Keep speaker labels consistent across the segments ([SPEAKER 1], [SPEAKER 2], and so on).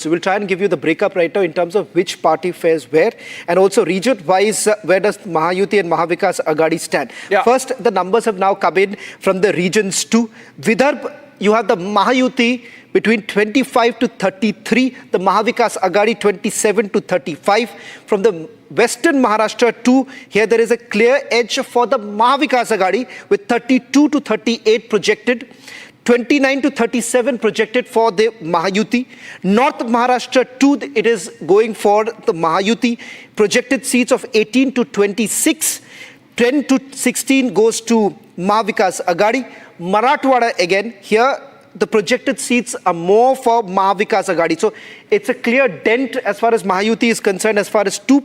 [SPEAKER 1] So we'll try and give you the breakup right now in terms of which party fares where, and also region-wise, where does Mahayuti and Mahavikas Aghadi stand.
[SPEAKER 2] Yeah.
[SPEAKER 1] First, the numbers have now come in from the regions too. Vidarbha, you have the Mahayuti between 25 to 33, the Mahavikas Aghadi 27 to 35. From the Western Maharashtra too, here there is a clear edge for the Mahavikas Aghadi with 32 to 38 projected. 29 to 37 projected for the Mahayuti. North Maharashtra too, it is going for the Mahayuti. Projected seats of 18 to 26. 10 to 16 goes to Mahavikas Aghadi. Marathwada again, here the projected seats are more for Mahavikas Aghadi. So it's a clear dent as far as Mahayuti is concerned, as far as two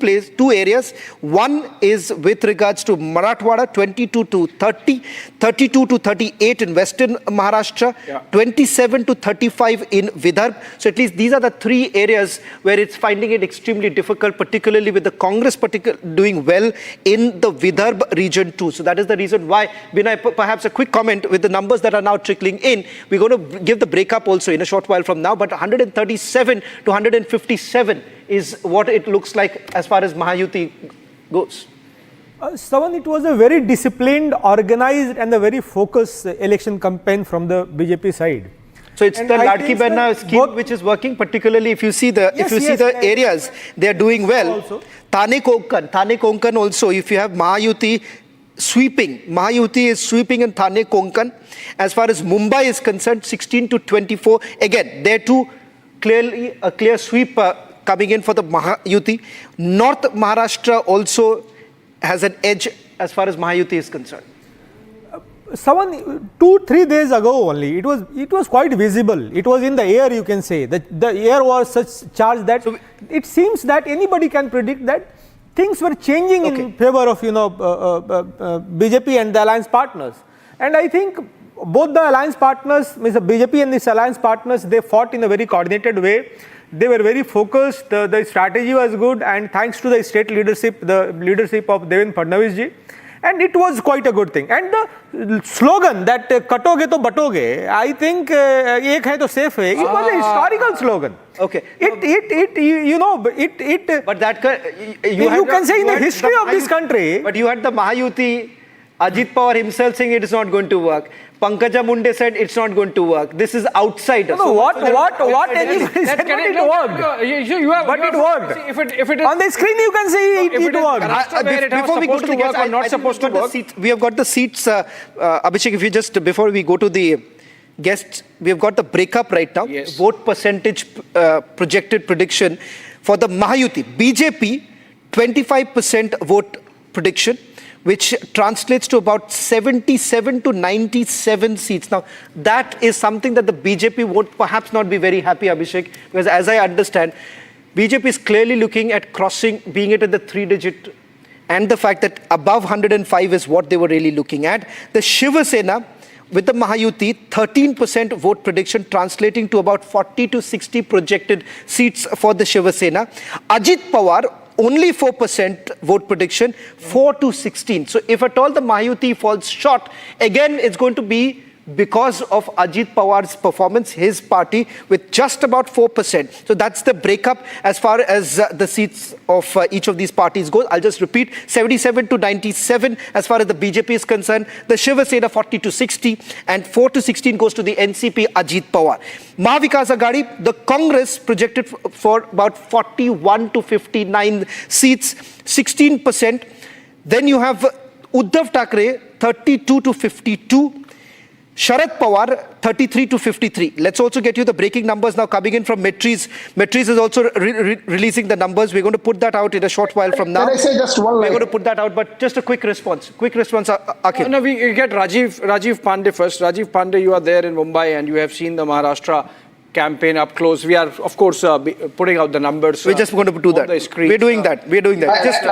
[SPEAKER 1] areas. One is with regards to Marathwada, 22 to 30, 32 to 38 in Western Maharashtra, 27 to 35 in Vidarbha. So at least these are the three areas where it's finding it extremely difficult, particularly with the Congress doing well in the Vidarbha region too. So that is the reason why, Vinay, perhaps a quick comment with the numbers that are now trickling in. We're going to give the breakup also in a short while from now, but 137 to 157 is what it looks like as far as Mahayuti goes.
[SPEAKER 3] Sawan, it was a very disciplined, organized and a very focused election campaign from the BJP side.
[SPEAKER 1] So it's
[SPEAKER 3] and
[SPEAKER 1] the Ladki Behna scheme which is working, particularly if you see the areas they are doing well. Thane Konkan also, if you have Mahayuti sweeping, Mahayuti is sweeping in Thane Konkan. As far as Mumbai is concerned, 16 to 24, again there too clearly a clear sweep coming in for the Mahayuti. North Maharashtra also has an edge as far as Mahayuti is concerned.
[SPEAKER 3] Someone 2-3 days ago only, it was quite visible. It was in the air, you can say. The air was such charged that it seems that anybody can predict that things were changing in favor of BJP and the alliance partners. And I think both the alliance partners, Mr. BJP and this alliance partners, they fought in a very coordinated way. They were very focused. The strategy was good, and thanks to the state leadership, the leadership of Devendra Fadnavis ji, and it was quite a good thing. And the slogan that "Katoge to batoge," I think "Ek hai to safe hai," it was a historical slogan.
[SPEAKER 1] Okay.
[SPEAKER 3] But that you can say in the history of this country.
[SPEAKER 1] But you had the Mahayuti, Ajit Pawar himself saying it is not going to work. Pankaja Munde said it's not going to work. This is outside.
[SPEAKER 3] No, what anybody said, but it worked. But it worked.
[SPEAKER 2] If it is
[SPEAKER 3] on the screen, you can see it worked.
[SPEAKER 1] Before we go to the guests, not supposed to work. We have got the seats. Abhishek, if you just, before we go to the guests, we have got the breakup right now.
[SPEAKER 2] Yes.
[SPEAKER 1] Vote percentage projected prediction for the Mahayuti. BJP, 25% vote prediction, which translates to about 77 to 97 seats. Now, that is something that the BJP would perhaps not be very happy, Abhishek, because as I understand, BJP is clearly looking at crossing, being it at the 3-digit, and the fact that above 105 is what they were really looking at. The Shiva Sena, with the Mahayuti, 13% vote prediction, translating to about 40 to 60 projected seats for the Shiva Sena. Ajit Pawar, only 4% vote prediction, 4 to 16. So if at all the Mahayuti falls short, again it's going to be because of Ajit Pawar's performance, his party, with just about 4%. So that's the breakup as far as the seats of each of these parties goes. I'll just repeat, 77 to 97 as far as the BJP is concerned. The Shiva Sena 40 to 60, and 4 to 16 goes to the NCP Ajit Pawar. Mahavikas Aghadi, the Congress projected for about 41 to 59 seats, 16%. Then you have Uddhav Thackeray, 32 to 52. Sharad Pawar, 33 to 53. Let's also get you the breaking numbers now coming in from Matrize. Matrize is also releasing the numbers. We're going to put that out in a short while from now.
[SPEAKER 4] Can I say just one line?
[SPEAKER 1] We're going to put that out, but just a quick response. Quick response, Akhil.
[SPEAKER 2] No, we get Rajiv Pandey first. Rajiv Pandey, you are there in Mumbai and you have seen the Maharashtra campaign up close. We are, of course, putting out the numbers.
[SPEAKER 1] We're just going to do that. We're doing that. We're doing that. Just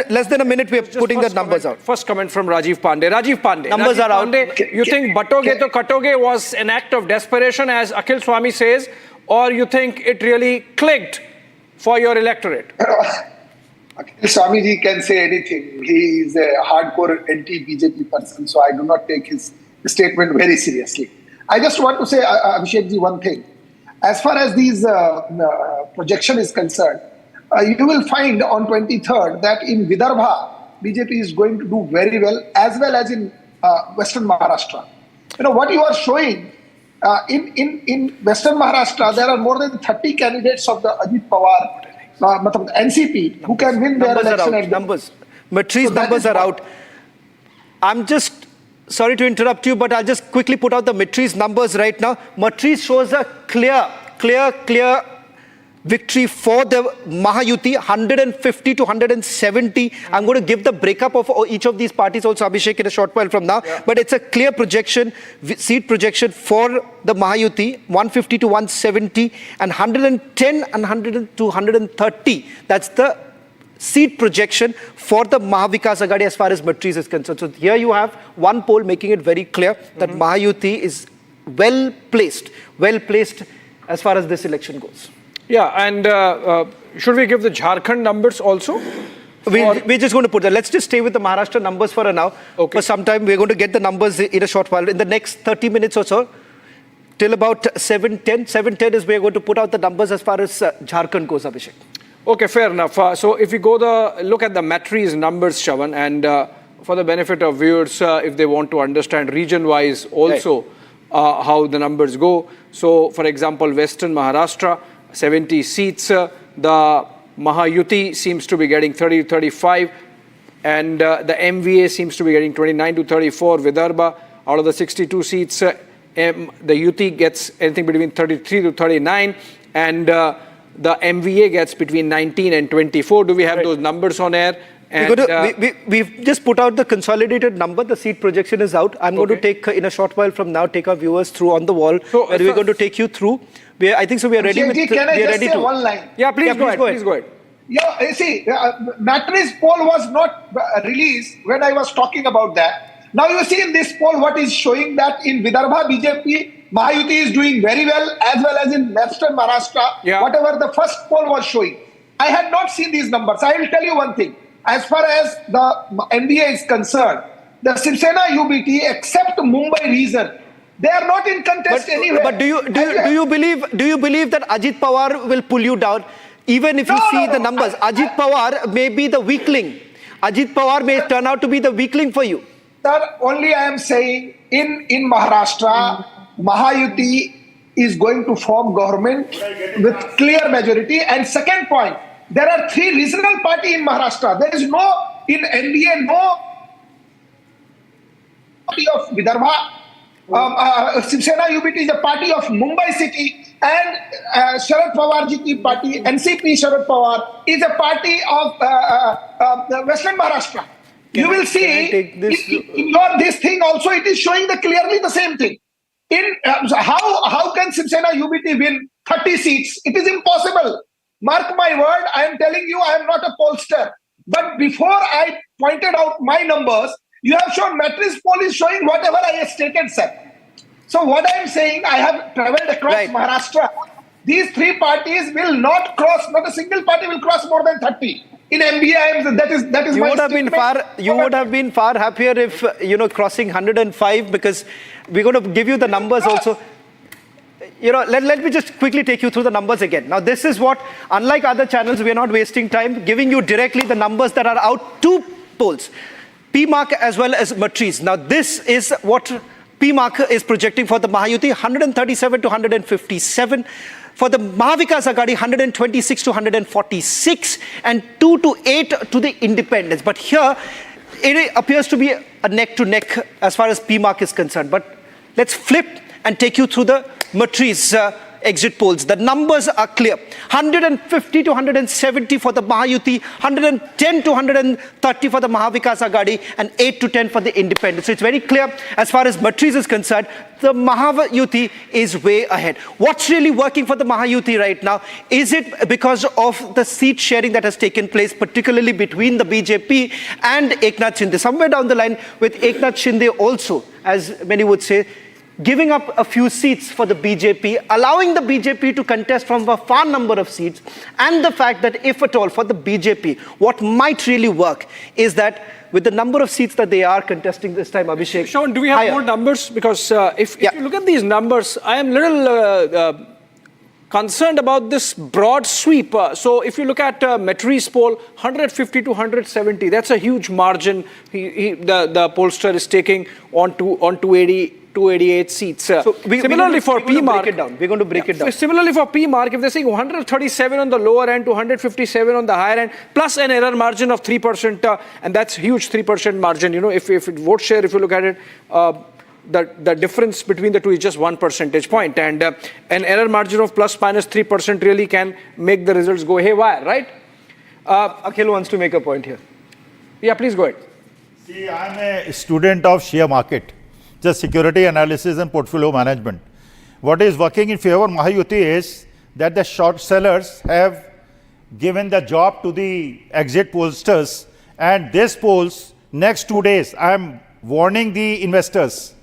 [SPEAKER 1] less than a minute, we're putting the numbers out.
[SPEAKER 2] First comment from Rajiv Pandey. Rajiv Pandey.
[SPEAKER 1] Numbers are out.
[SPEAKER 2] You think Batoge to Katoge was an act of desperation, as Akhil Swami says, or you think it really clicked for your electorate?
[SPEAKER 4] Akhil Swamiji can say anything. He is a hardcore anti-BJP person, so I do not take his statement very seriously. I just want to say, Abhishek ji, one thing. as far as these projection is concerned, you will find on 23rd that in Vidarbha, BJP is going to do very well as in Western Maharashtra. You know, what you are showing in Western Maharashtra, there are more than 30 candidates of the Ajit Pawar, NCP, who can win their election.
[SPEAKER 1] Matrize numbers are out. I'm just sorry to interrupt you, but I'll just quickly put out the Matrize numbers right now. Matrize shows a clear victory for the Mahayuti, 150 to 170. I'm going to give the breakup of each of these parties also, Abhishek, in a short while from now. Yeah. But it's a clear projection, seat projection for the Mahayuti, 150 to 170 and 110 and 100 to 130. That's the seat projection for the Mahavikas Aghadi as far as Matrize is concerned. So here you have one poll making it very clear that Mahayuti is well placed as far as this election goes.
[SPEAKER 2] Yeah, and should we give the Jharkhand numbers also?
[SPEAKER 1] We're just going to put that. Let's just stay with the Maharashtra numbers for now. Okay. For some time, we're going to get the numbers in a short while. In the next 30 minutes or so, till about 7:10 is we're going to put out the numbers as far as Jharkhand goes, Abhishek.
[SPEAKER 2] Okay, fair enough. So if we go look at the Matrize numbers, Shravan, and for the benefit of viewers, if they want to understand region-wise also how the numbers go. So, for example, Western Maharashtra, 70 seats, the Mahayuti seems to be getting 30 to 35, and the MVA seems to be getting 29 to 34. Vidarbha, out of the 62 seats, the Yuti gets anything between 33 to 39, and the MVA gets between 19 and 24. Do we have those numbers on air? And,
[SPEAKER 1] we've just put out the consolidated number. The seat projection is out. I'm going to take, in a short while from now, take our viewers through on the wall, where we're going to take you through. I think so we are ready with...
[SPEAKER 4] Can I just say one line?
[SPEAKER 2] Yeah, please go ahead.
[SPEAKER 4] Yeah, you see, Matrize poll was not released when I was talking about that. Now you see in this poll what is showing that in Vidarbha BJP, Mahayuti is doing very well as in Western Maharashtra, whatever the first poll was showing. I had not seen these numbers. I will tell you one thing. As far as the NBA is concerned, the Shiva Sena UBT, except Mumbai region, they are not in contest anywhere.
[SPEAKER 1] But do you believe that Ajit Pawar will pull you down? Even if you see the numbers, Ajit Pawar may be the weakling. Ajit Pawar may turn out to be the weakling for you.
[SPEAKER 4] Sir, only I am saying in Maharashtra, Mahayuti is going to form government with clear majority. And second point, there are 3 regional parties in Maharashtra. There is in NDA, no party of Vidarbha. Shiva Sena UBT is a party of Mumbai city, and Sharad Pawar ji ki party, NCP Sharad Pawar, is a party of Western Maharashtra. You will see in this thing also it is showing clearly the same thing. How can Shiva Sena UBT win 30 seats? It is impossible. Mark my word, I am telling you, I am not a pollster. But before I pointed out my numbers, you have shown Matrize poll is showing whatever I have stated, sir. So what I am saying, I have traveled across Maharashtra. These 3 parties will not cross, not a single party will cross more than 30. In MBI, that is
[SPEAKER 1] you
[SPEAKER 4] my
[SPEAKER 1] would have
[SPEAKER 4] statement.
[SPEAKER 1] you would have been far happier if, crossing 105, because we're going to give you the numbers also. Let me just quickly take you through the numbers again. Now, this is what, unlike other channels, we are not wasting time, giving you directly the numbers that are out, 2 polls, PMark as well as Matrize. Now, this is what PMark is projecting for the Mahayuti, 137 to 157. For the Mahavikas Aghadi, 126 to 146, and 2 to 8 to the independents. But here, it appears to be a neck-to-neck as far as PMark is concerned. But let's flip and take you through the Matrize exit polls. The numbers are clear. 150 to 170 for the Mahayuti, 110 to 130 for the Mahavikas Aghadi, and 8 to 10 for the independents. So it's very clear as far as Matrize is concerned, the Mahayuti is way ahead. What's really working for the Mahayuti right now? Is it because of the seat sharing that has taken place, particularly between the BJP and Eknath Shinde? Somewhere down the line with Eknath Shinde also, as many would say, giving up a few seats for the BJP, allowing the BJP to contest from a far number of seats, and the fact that if at all for the BJP, what might really work is that with the number of seats that they are contesting this time, Abhishek.
[SPEAKER 2] Sean, do we have more numbers? Because if you look at these numbers, I am little concerned about this broad sweep. So if you look at Matrize poll, 150 to 170, that's a huge margin the pollster is taking on 288 seats. Similarly for PMark,
[SPEAKER 1] we're going to break it down.
[SPEAKER 2] Similarly for PMark, if they're saying 137 on the lower end to 157 on the higher end, plus an error margin of 3%, and that's huge 3% margin. You know, if vote share, if you look at it, the difference between the two is just 1 percentage point, and an error margin of plus minus 3% really can make the results go haywire, right?
[SPEAKER 1] Akhil wants to make a point here.
[SPEAKER 2] Yeah, please go ahead.
[SPEAKER 5] See, I'm a student of share market, just security analysis and portfolio management. What is working in favor of Mahayuti is that the short sellers have given the job to the exit pollsters, and this polls next 2 days, I'm warning the investors,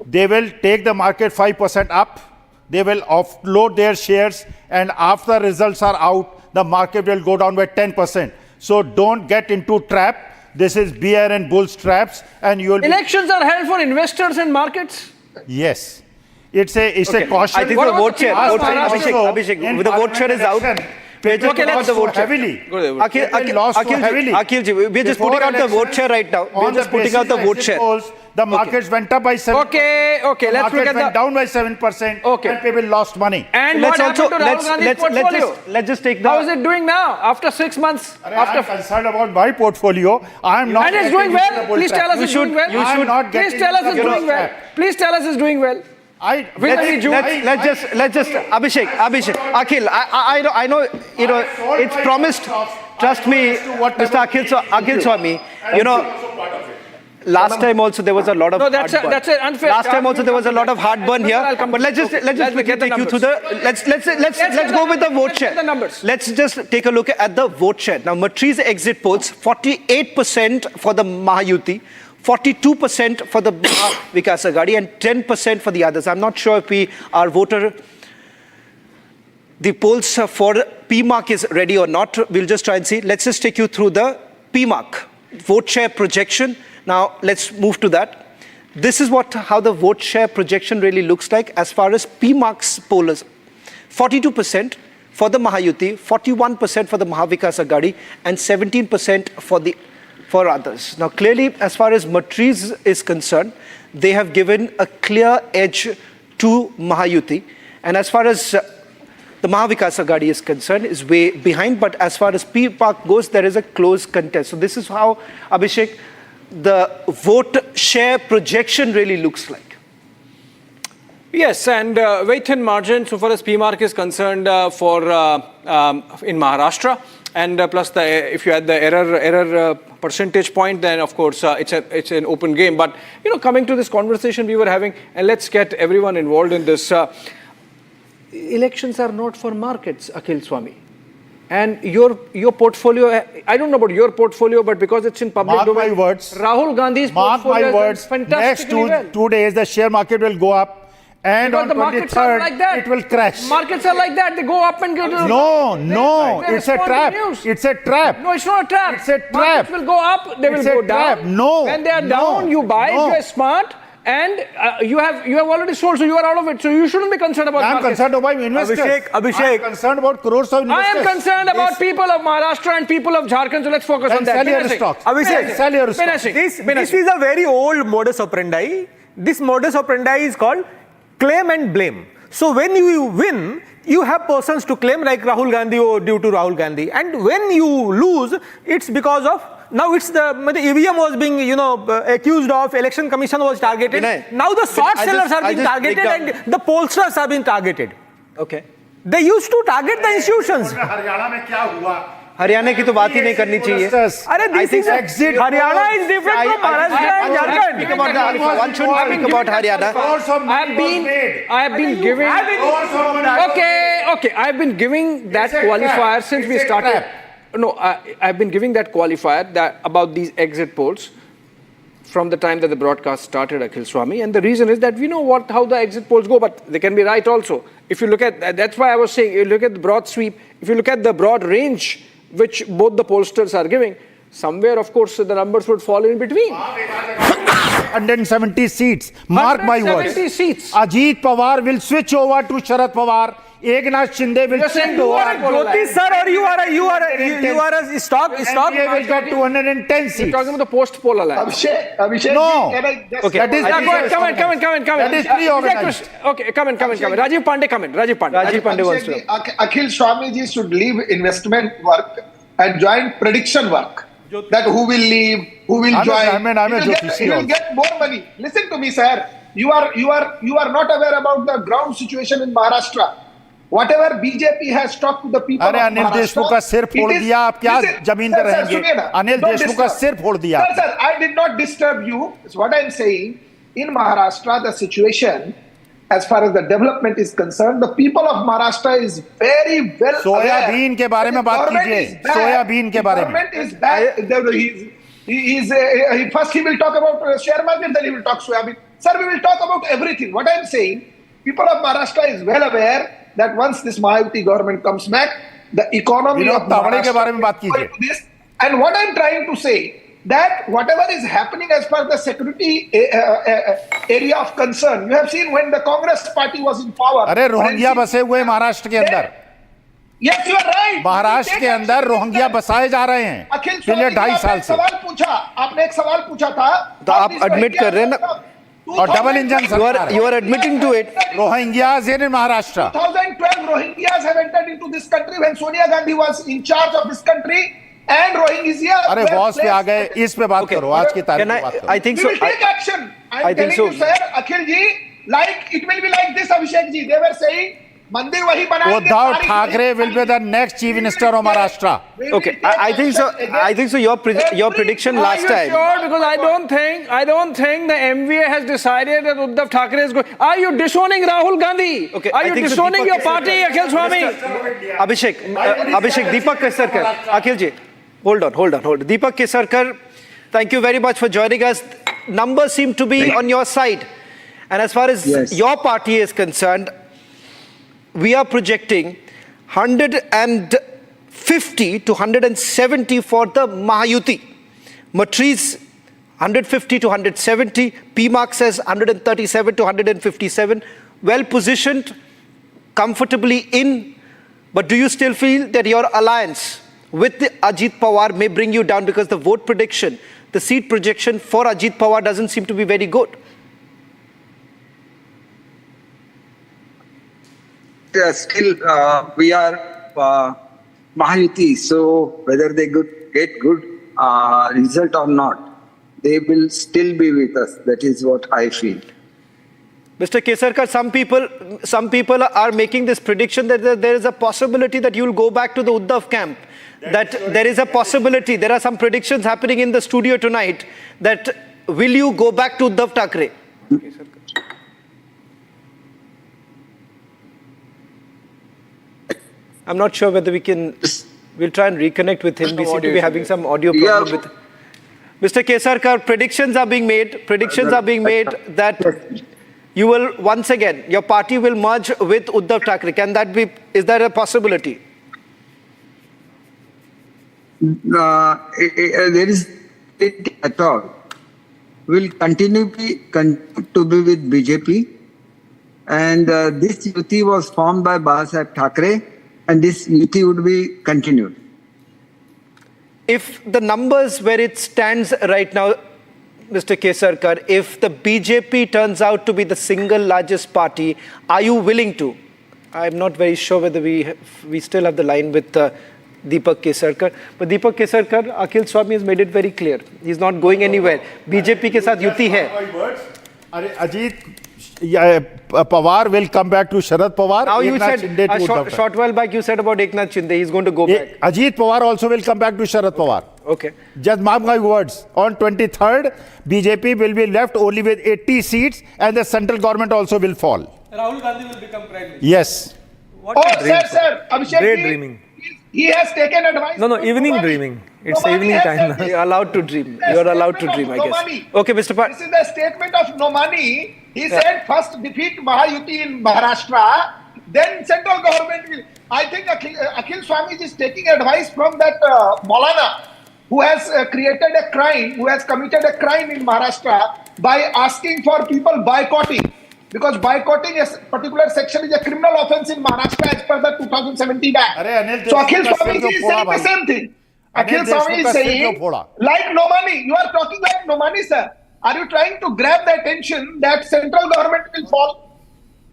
[SPEAKER 5] they will take the market 5% up, they will offload their shares, and after results are out, the market will go down by 10%. So don't get into trap. This is bear and bull traps, and you will.
[SPEAKER 2] Elections are held for investors and markets.
[SPEAKER 5] Yes, it's a caution.
[SPEAKER 1] I think the vote share. Abhishek, the vote share is out. We're just putting out the vote share. Akhil, we're just putting out the vote share right now. We're just putting out the vote share.
[SPEAKER 5] The markets went up by 7%.
[SPEAKER 2] Okay. Let's look at
[SPEAKER 5] went down by 7%.
[SPEAKER 2] Okay.
[SPEAKER 5] And people lost money.
[SPEAKER 2] And what happened to Rahul Gandhi's portfolio?
[SPEAKER 1] Let's just take the.
[SPEAKER 2] How is it doing now after 6 months?
[SPEAKER 5] I'm concerned about my portfolio. I'm not.
[SPEAKER 2] And it's doing well. Please tell us it's doing well. Please tell us it's doing well. Please tell us it's doing well.
[SPEAKER 1] Let's just Abhishek, Akhil, I know, you know, it's promised. Trust me, Mr. Akhil Swami, you know. Last time also there was a lot of
[SPEAKER 2] that's an unfair.
[SPEAKER 1] Last time also there was a lot of heartburn here. But let's just take you through the. Let's go with the vote share.
[SPEAKER 2] The numbers.
[SPEAKER 1] Let's just take a look at the vote share. Now, Matrize exit polls: 48% for the Mahayuti, 42% for the Vikas Aghadi, and 10% for the others. I'm not sure if our voter. The polls for PMark is ready or not. We'll just try and see. Let's just take you through the PMark vote share projection. Now, let's move to that. This is how the vote share projection really looks like as far as PMark's pollers. 42% for the Mahayuti, 41% for the Mahavikas Aghadi, and 17% for others. Now, clearly, as far as Matrize is concerned, they have given a clear edge to Mahayuti. And as far as the Mahavikas Aghadi is concerned, is way behind. But as far as PMark goes, there is a close contest. So this is how, Abhishek, the vote share projection really looks like.
[SPEAKER 2] Yes, and very thin margin so far as PMark is concerned in Maharashtra, and plus if you add the error percentage point, then of course it's an open game. But you know, coming to this conversation we were having, and let's get everyone involved in this. Elections are not for markets, Akhil Swami. And your portfolio, I don't know about your portfolio, but because it's in public domain,
[SPEAKER 5] mark my words.
[SPEAKER 2] Rahul Gandhi's portfolio is fantastically
[SPEAKER 5] next 2 days, the share market will go up, and
[SPEAKER 2] because
[SPEAKER 5] on 23rd, it will crash.
[SPEAKER 2] Markets are like that; they go up and go down.
[SPEAKER 5] No, it's a trap. It's a trap.
[SPEAKER 2] No, it's not a trap.
[SPEAKER 5] It's a trap.
[SPEAKER 2] Markets will go up; they will go down.
[SPEAKER 5] No,
[SPEAKER 2] when they are down, you buy. If you are smart. And you have already sold, so you are out of it. So you shouldn't be concerned about markets.
[SPEAKER 5] I'm concerned about investors.
[SPEAKER 3] Abhishek.
[SPEAKER 5] I'm concerned about crores of investors.
[SPEAKER 2] I am concerned about people of Maharashtra and people of Jharkhand. So let's focus on that.
[SPEAKER 5] Sell your stocks.
[SPEAKER 3] Abhishek,
[SPEAKER 5] sell your stocks.
[SPEAKER 3] This is a very old modus operandi. This modus operandi is called claim and blame. So when you win, you have persons to claim, like Rahul Gandhi or due to Rahul Gandhi. And when you lose, it's because of. Now it's the EVM was being, accused of, election commission was targeted. Now the short sellers are being targeted and the pollsters are being targeted.
[SPEAKER 1] Okay.
[SPEAKER 3] They used to target the institutions.
[SPEAKER 1] Haryana की तो बात ही नहीं करनी चाहिए.
[SPEAKER 3] Haryana is different from Maharashtra and Jharkhand.
[SPEAKER 1] One should speak about Haryana.
[SPEAKER 2] I have been giving. Okay. I have been giving that qualifier since we started. No, I've been giving that qualifier about these exit polls from the time that the broadcast started, Akhil Swami. And the reason is that we know how the exit polls go, but they can be right also. If you look at, that's why I was saying, you look at the broad sweep, if you look at the broad range, which both the pollsters are giving, somewhere, of course, the numbers would fall in between.
[SPEAKER 5] 170 seats. Mark my words.
[SPEAKER 2] 170 seats.
[SPEAKER 5] Ajit Pawar will switch over to Sharad Pawar Eknath Shinde will
[SPEAKER 2] You're saying
[SPEAKER 5] chip
[SPEAKER 2] you are
[SPEAKER 5] over.
[SPEAKER 2] a polarized.
[SPEAKER 3] Jyotish sir, or you are a stock.
[SPEAKER 5] NDA will get 210
[SPEAKER 2] You're
[SPEAKER 5] seats.
[SPEAKER 2] talking about the post-poll alliance.
[SPEAKER 4] Abhishek,
[SPEAKER 5] No.
[SPEAKER 4] can I just
[SPEAKER 1] Okay.
[SPEAKER 5] That is
[SPEAKER 2] Yeah, go ahead. Come in.
[SPEAKER 5] That is pre-organized.
[SPEAKER 2] Okay, come in. Rajiv Pandey, come in. Rajiv Pandey.
[SPEAKER 1] Rajiv Pandey wants to.
[SPEAKER 4] Akhil Swamiji should leave investment work and join prediction work. That who will leave, who will join.
[SPEAKER 5] I'm a Jyotishi
[SPEAKER 4] He will
[SPEAKER 5] also.
[SPEAKER 4] get more money. Listen to me, sir. You are not aware about the ground situation in Maharashtra. Whatever BJP has talked to the people
[SPEAKER 5] अरे
[SPEAKER 4] of
[SPEAKER 5] Anil
[SPEAKER 4] Maharashtra,
[SPEAKER 5] Deshmukh का सिर फोड़
[SPEAKER 4] it is-
[SPEAKER 5] दिया, आप क्या
[SPEAKER 4] Listen,
[SPEAKER 5] जमीन
[SPEAKER 4] sir,
[SPEAKER 5] पे
[SPEAKER 4] sir,
[SPEAKER 5] रहेंगे?
[SPEAKER 4] सुनिए ना,
[SPEAKER 5] अनिल
[SPEAKER 4] don't
[SPEAKER 5] देशमुख का
[SPEAKER 4] disturb.
[SPEAKER 5] सिर फोड़ दिया।
[SPEAKER 4] Sir, I did not disturb you. So what I am saying, in Maharashtra, the situation, as far as the development is concerned, the people of Maharashtra is very well
[SPEAKER 5] soybean के बारे में बात कीजिए, soybean के बारे में।
[SPEAKER 4] Government is bad. First he will talk about share market, then he will talk soybean. Sir, we will talk about everything. What I am saying, people of Maharashtra is well aware that once this Mahayuti government comes back, the economy
[SPEAKER 5] Vinod
[SPEAKER 4] of
[SPEAKER 5] Tawde के बारे में बात
[SPEAKER 4] Maharashtra
[SPEAKER 5] कीजिए।
[SPEAKER 4] will do this. And what I am trying to say, that whatever is happening as far as the security area of concern, you have seen when the Congress party was in power.
[SPEAKER 5] अरे Rohingya बसे हुए महाराष्ट्र के अंदर,
[SPEAKER 4] Yes, you are right.
[SPEAKER 5] Maharashtra के अंदर Rohingya बसाए जा रहे हैं
[SPEAKER 4] अखिल
[SPEAKER 5] पिछले 2.5 साल से।
[SPEAKER 4] सवाल पूछा, आपने एक सवाल पूछा था,
[SPEAKER 1] तो आप admit कर रहे हैं ना?
[SPEAKER 5] और डबल इंजन सरकार
[SPEAKER 1] You are admitting to it.
[SPEAKER 5] Rohingyas in Maharashtra.
[SPEAKER 4] 2012 Rohingyas have entered into this country when Sonia Gandhi was in charge of this country, and Rohingya.
[SPEAKER 5] अरे बॉस पे आ गए, इस पे बात करो, आज की तारीख
[SPEAKER 1] Can
[SPEAKER 5] में बात
[SPEAKER 1] I?
[SPEAKER 5] करो।
[SPEAKER 1] I think
[SPEAKER 4] We
[SPEAKER 1] so.
[SPEAKER 4] will take action. I
[SPEAKER 1] I
[SPEAKER 4] am
[SPEAKER 1] think
[SPEAKER 4] telling
[SPEAKER 1] so.
[SPEAKER 4] you, sir, Akhil ji, like it will be like this, Abhishek ji. They were saying, मंदिर वही बनाएंगे।
[SPEAKER 5] Uddhav Thackeray will be the next chief minister of Maharashtra.
[SPEAKER 1] Okay, I think so. I think so. Your prediction last
[SPEAKER 2] Are
[SPEAKER 1] time.
[SPEAKER 2] you sure? Because I don't think the MVA has decided that Uddhav Thackeray is going. Are you disowning Rahul Gandhi?
[SPEAKER 1] Okay,
[SPEAKER 2] Are
[SPEAKER 1] I
[SPEAKER 2] you
[SPEAKER 1] think so.
[SPEAKER 2] disowning
[SPEAKER 1] Deepak
[SPEAKER 2] your party, Akhil Swami?
[SPEAKER 1] Abhishek, Deepak Kesarkar. Akhil ji, hold on. Deepak Kesarkar, thank you very much for joining us. Numbers seem to be on your side. And as far as your party is concerned, we are projecting 150 to 170 for the Mahayuti. Matrize 150 to 170. PMark says 137 to 157. Well positioned, comfortably in. But do you still feel that your alliance with the Ajit Pawar may bring you down, because the vote prediction, the seat projection for Ajit Pawar doesn't seem to be very good?
[SPEAKER 6] Still, we are Mahayuti, so whether they get good result or not, they will still be with us. That is what I feel.
[SPEAKER 1] Mr. Kesarkar, some people are making this prediction that there is a possibility that you will go back to the Uddhav camp. That there is a possibility. There are some predictions happening in the studio tonight that will you go back to Uddhav Thackeray? I'm not sure whether we'll try and reconnect with him. We seem to be having some audio problem with Mr. Kesarkar. Predictions are being made that you will once again, your party will merge with Uddhav Thackeray. Is that a possibility?
[SPEAKER 6] There is it at all. We'll continue to be with BJP, and this Yuti was formed by Babasaheb Thackeray, and this Yuti would be continued.
[SPEAKER 1] If the numbers where it stands right now, Mr. Kesarkar, if the BJP turns out to be the single largest party, are you willing to? I'm not very sure whether we still have the line with Deepak Kesarkar. But Deepak Kesarkar, Akhil Swami has made it very clear. He's not going anywhere. BJP के साथ युति है.
[SPEAKER 5] अरे Ajit Pawar will come back to Sharad Pawar.
[SPEAKER 1] Now you said a short while back you said about Eknath Shinde. He's going to go back.
[SPEAKER 5] Ajit Pawar also will come back to Sharad Pawar.
[SPEAKER 1] Okay.
[SPEAKER 5] Just mark my words. On 23rd, BJP will be left only with 80 seats, and the central government also will fall.
[SPEAKER 3] Rahul Gandhi will become prime minister.
[SPEAKER 5] Yes.
[SPEAKER 4] Sir, Abhishek,
[SPEAKER 3] Daydreaming.
[SPEAKER 4] He has taken advice.
[SPEAKER 3] No, evening dreaming. It's evening time now.
[SPEAKER 1] You're allowed to dream. You're allowed to dream, I guess. Okay, Mr. Pat.
[SPEAKER 4] This is the statement of Nomani. He said first defeat Mahayuti in Maharashtra, then central government will. I think Akhil Swami is taking advice from that Maulana who has created a crime, who has committed a crime in Maharashtra by asking for people boycotting. Because boycotting a particular section is a criminal offense in Maharashtra as per the 2017 Act.
[SPEAKER 5] Anil
[SPEAKER 4] So Akhil
[SPEAKER 5] Deshmukh
[SPEAKER 4] Swami
[SPEAKER 5] ka
[SPEAKER 4] is
[SPEAKER 5] sir
[SPEAKER 4] saying
[SPEAKER 5] jo
[SPEAKER 4] the same thing. Akhil
[SPEAKER 5] Deshmukh
[SPEAKER 4] Swami
[SPEAKER 5] ka
[SPEAKER 4] is
[SPEAKER 5] sir
[SPEAKER 4] saying,
[SPEAKER 5] jo phoda.
[SPEAKER 4] like no money. You are talking like no money, sir. Are you trying to grab the attention that central government will fall?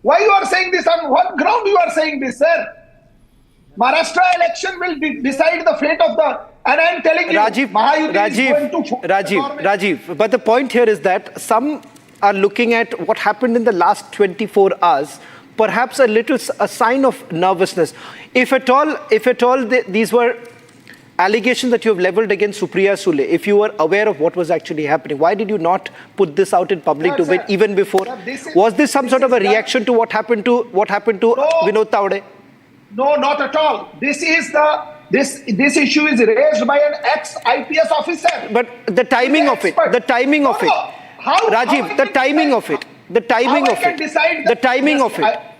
[SPEAKER 4] Why you are saying this? On what ground you are saying this, sir? Maharashtra election will decide the fate of the. And I am telling you, Mahayuti is going to
[SPEAKER 1] Rajiv. But the point here is that some are looking at what happened in the last 24 hours, perhaps a sign of nervousness. If at all, these were allegations that you have leveled against Supriya Sule, if you were aware of what was actually happening, why did you not put this out in public even before?
[SPEAKER 4] Sir,
[SPEAKER 1] was this some sort of a reaction to what happened to Vinod Tawde?
[SPEAKER 4] No, not at all. This issue is raised by an ex-IPS officer.
[SPEAKER 1] But the timing of it, Rajiv, the timing of it.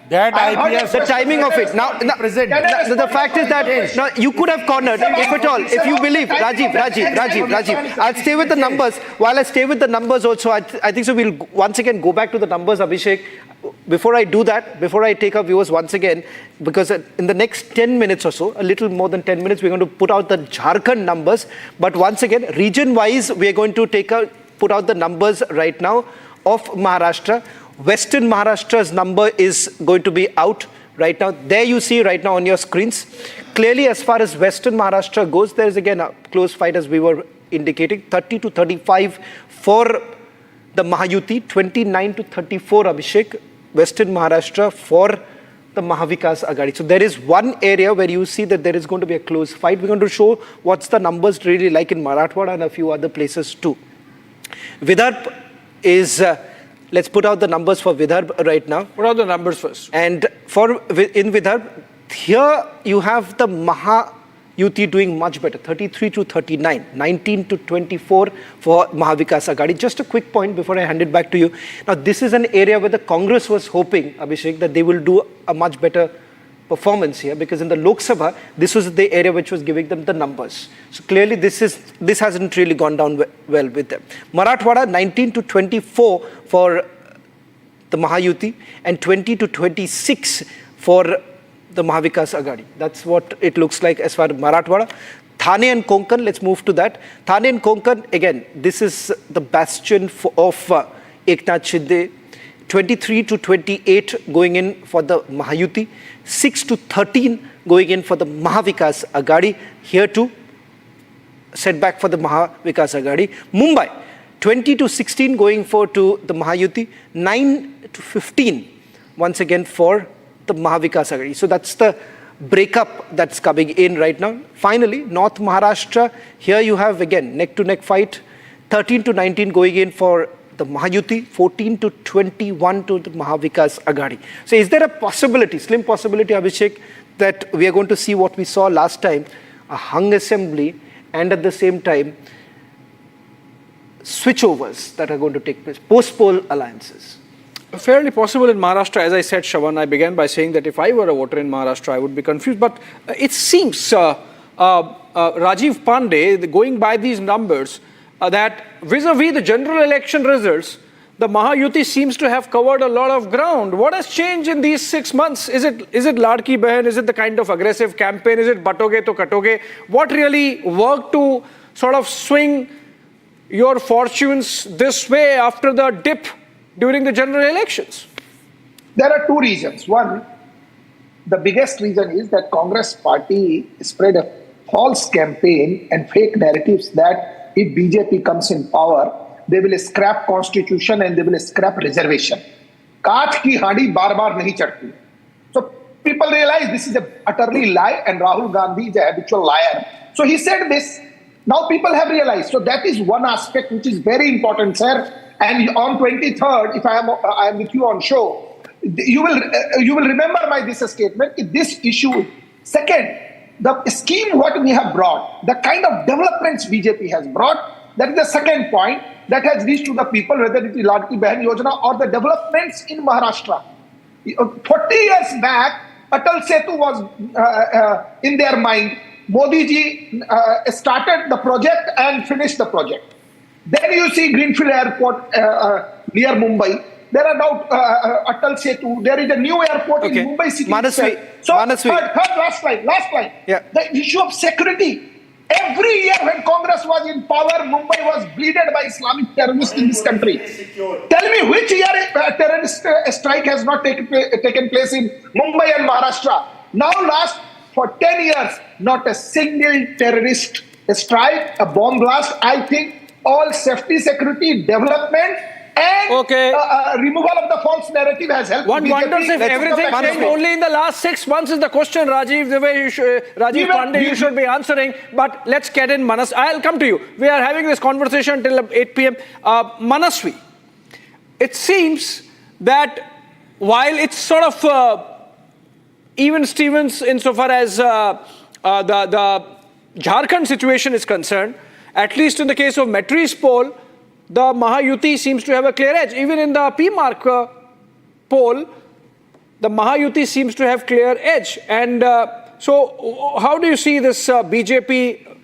[SPEAKER 5] That IPS,
[SPEAKER 1] the timing of it. Now, the fact is that now you could have cornered, if at all, if you believe, Rajiv. I'll stay with the numbers. While I stay with the numbers also, I think so we'll once again go back to the numbers, Abhishek. Before I do that, before I take our viewers once again, because in the next 10 minutes or so, a little more than 10 minutes, we're going to put out the Jharkhand numbers. But once again, region-wise, we're going to put out the numbers right now of Maharashtra. Western Maharashtra's number is going to be out right now. There you see right now on your screens. Clearly, as far as Western Maharashtra goes, there is again a close fight as we were indicating. 30 to 35 for the Mahayuti, 29 to 34, Abhishek, Western Maharashtra for the Mahavikas Aghadi. So there is one area where you see that there is going to be a close fight. We're going to show what's the numbers really like in Marathwada and a few other places too. Vidarbha is... let's put out the numbers for Vidarbha right now.
[SPEAKER 2] What are the numbers first?
[SPEAKER 1] And in Vidarbha, here you have the Mahayuti doing much better, 33 to 39, 19 to 24 for Mahavikas Aghadi. Just a quick point before I hand it back to you. Now, this is an area where the Congress was hoping, Abhishek, that they will do a much better performance here, because in the Lok Sabha, this was the area which was giving them the numbers. So clearly this hasn't really gone down well with them. Marathwada, 19 to 24 for the Mahayuti and 20 to 26 for the Mahavikas Aghadi. That's what it looks like as far as Marathwada. Thane and Konkan, let's move to that. Thane and Konkan, again, this is the bastion of Eknath Shinde. 23 to 28 going in for the Mahayuti, 6 to 13 going in for the Mahavikas Aghadi. Here too, setback for the Mahavikas Aghadi. Mumbai, 20 to 16 going to the Mahayuti, 9 to 15 once again for the Mahavikas Aghadi. So that's the breakup that's coming in right now. Finally, North Maharashtra, here you have again neck-to-neck fight, 13 to 19 going in for the Mahayuti, 14 to 21 to the Mahavikas Aghadi. So is there a possibility, slim possibility, Abhishek, that we are going to see what we saw last time, a hung assembly, and at the same time, switchovers that are going to take place, post-poll alliances?
[SPEAKER 2] Fairly possible in Maharashtra. As I said, Shravan, I began by saying that if I were a voter in Maharashtra, I would be confused. But it seems, Rajiv Pandey, going by these numbers, that vis-a-vis the general election results, the Mahayuti seems to have covered a lot of ground. What has changed in these 6 months? Is it Ladki Behan? Is it the kind of aggressive campaign? Is it Batoge to Katoge? What really worked to sort of swing your fortunes this way after the dip during the general elections?
[SPEAKER 4] There are two reasons. One, the biggest reason is that Congress party spread a false campaign and fake narratives that if BJP comes in power, they will scrap constitution and they will scrap reservation. Kaach ki handi bar nahi chadti. So people realize this is a utterly lie, and Rahul Gandhi is a habitual liar. So he said this. Now people have realized. So that is one aspect which is very important, sir. And on 23rd, if I am with you on show, you will remember this statement. This issue. Second, the scheme what we have brought, the kind of developments BJP has brought, that is the second point that has reached to the people, whether it is Ladki Behan Yojana or the developments in Maharashtra. 40 years back, Atal Setu was in their mind. Modi ji started the project and finished the project. Then you see Greenfield Airport near Mumbai. There are now Atal Setu. There is a new airport in Mumbai city.
[SPEAKER 1] Manasvi,
[SPEAKER 4] So,
[SPEAKER 1] Manasvi.
[SPEAKER 4] third, last line.
[SPEAKER 1] Yeah.
[SPEAKER 4] The issue of security. Every year when Congress was in power, Mumbai was bleeded by Islamic terrorists in this country. Tell me which year a terrorist strike has not taken place in Mumbai and Maharashtra. Now for 10 years, not a single terrorist strike, a bomb blast. I think all safety, security, development, and removal of the false narrative has helped.
[SPEAKER 2] One wonders if everything changed only in the last 6 months is the question, Rajiv. The way Rajiv Pandey, you should be answering. But let's get in Manas. I'll come to you. We are having this conversation till 8 p.m. Manasvi, it seems that while it's sort of even Stevens insofar as the Jharkhand situation is concerned, at least in the case of Matrize poll, the Mahayuti seems to have a clear edge. Even in the PMark poll, the Mahayuti seems to have clear edge. And so how do you see this BJP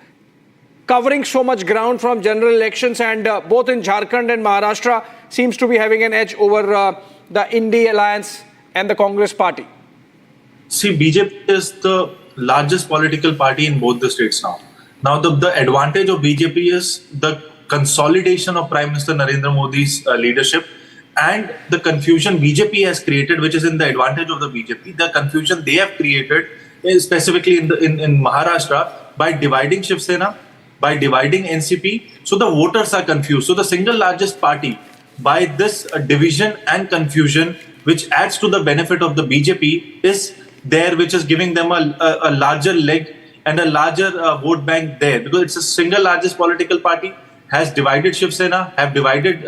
[SPEAKER 2] covering so much ground from general elections, and both in Jharkhand and Maharashtra seems to be having an edge over the India Alliance and the Congress party?
[SPEAKER 7] See, BJP is the largest political party in both the states now. Now, the advantage of BJP is the consolidation of Prime Minister Narendra Modi's leadership and the confusion BJP has created, which is in the advantage of the BJP. The confusion they have created is specifically in Maharashtra by dividing Shiva Sena, by dividing NCP. So the voters are confused. So the single largest party, by this division and confusion, which adds to the benefit of the BJP, is there, which is giving them a larger leg and a larger vote bank there, because it's a single largest political party, has divided Shiva Sena, have divided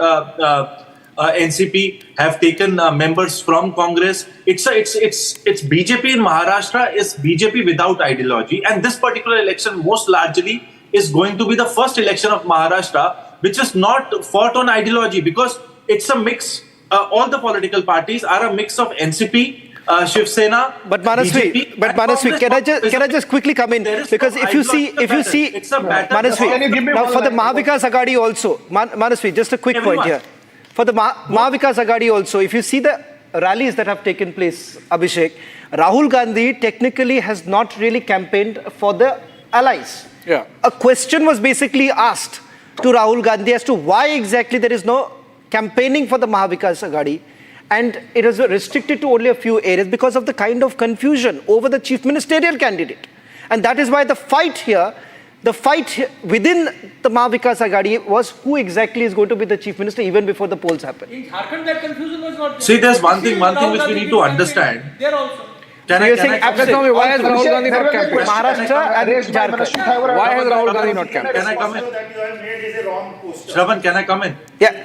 [SPEAKER 7] NCP, have taken members from Congress. It's BJP in Maharashtra is BJP without ideology, and this particular election most largely is going to be the first election of Maharashtra which is not fought on ideology, because it's a mix. All the political parties are a mix of NCP, Shiva Sena,
[SPEAKER 1] but Manasvi, can I just quickly come in, because if you see,
[SPEAKER 7] it's a battle.
[SPEAKER 1] Manasvi, now for the Mahavikas Aghadi also, Manasvi, just a quick point here. For the Mahavikas Aghadi also, if you see the rallies that have taken place, Abhishek, Rahul Gandhi technically has not really campaigned for the allies.
[SPEAKER 2] Yeah.
[SPEAKER 1] A question was basically asked to Rahul Gandhi as to why exactly there is no campaigning for the Mahavikas Aghadi. And it was restricted to only a few areas because of the kind of confusion over the chief ministerial candidate. And that is why the fight within the Mahavikas Aghadi was who exactly is going to be the chief minister even before the polls happen.
[SPEAKER 8] In Jharkhand, that confusion was not there.
[SPEAKER 7] See, there's one thing which we need to understand.
[SPEAKER 8] There also.
[SPEAKER 7] Can I come
[SPEAKER 2] why has Rahul Gandhi not campaigned?
[SPEAKER 1] Maharashtra and Jharkhand.
[SPEAKER 2] Why has Rahul Gandhi not campaigned?
[SPEAKER 7] Can I come in? Shravan, can I come in?
[SPEAKER 1] Yeah,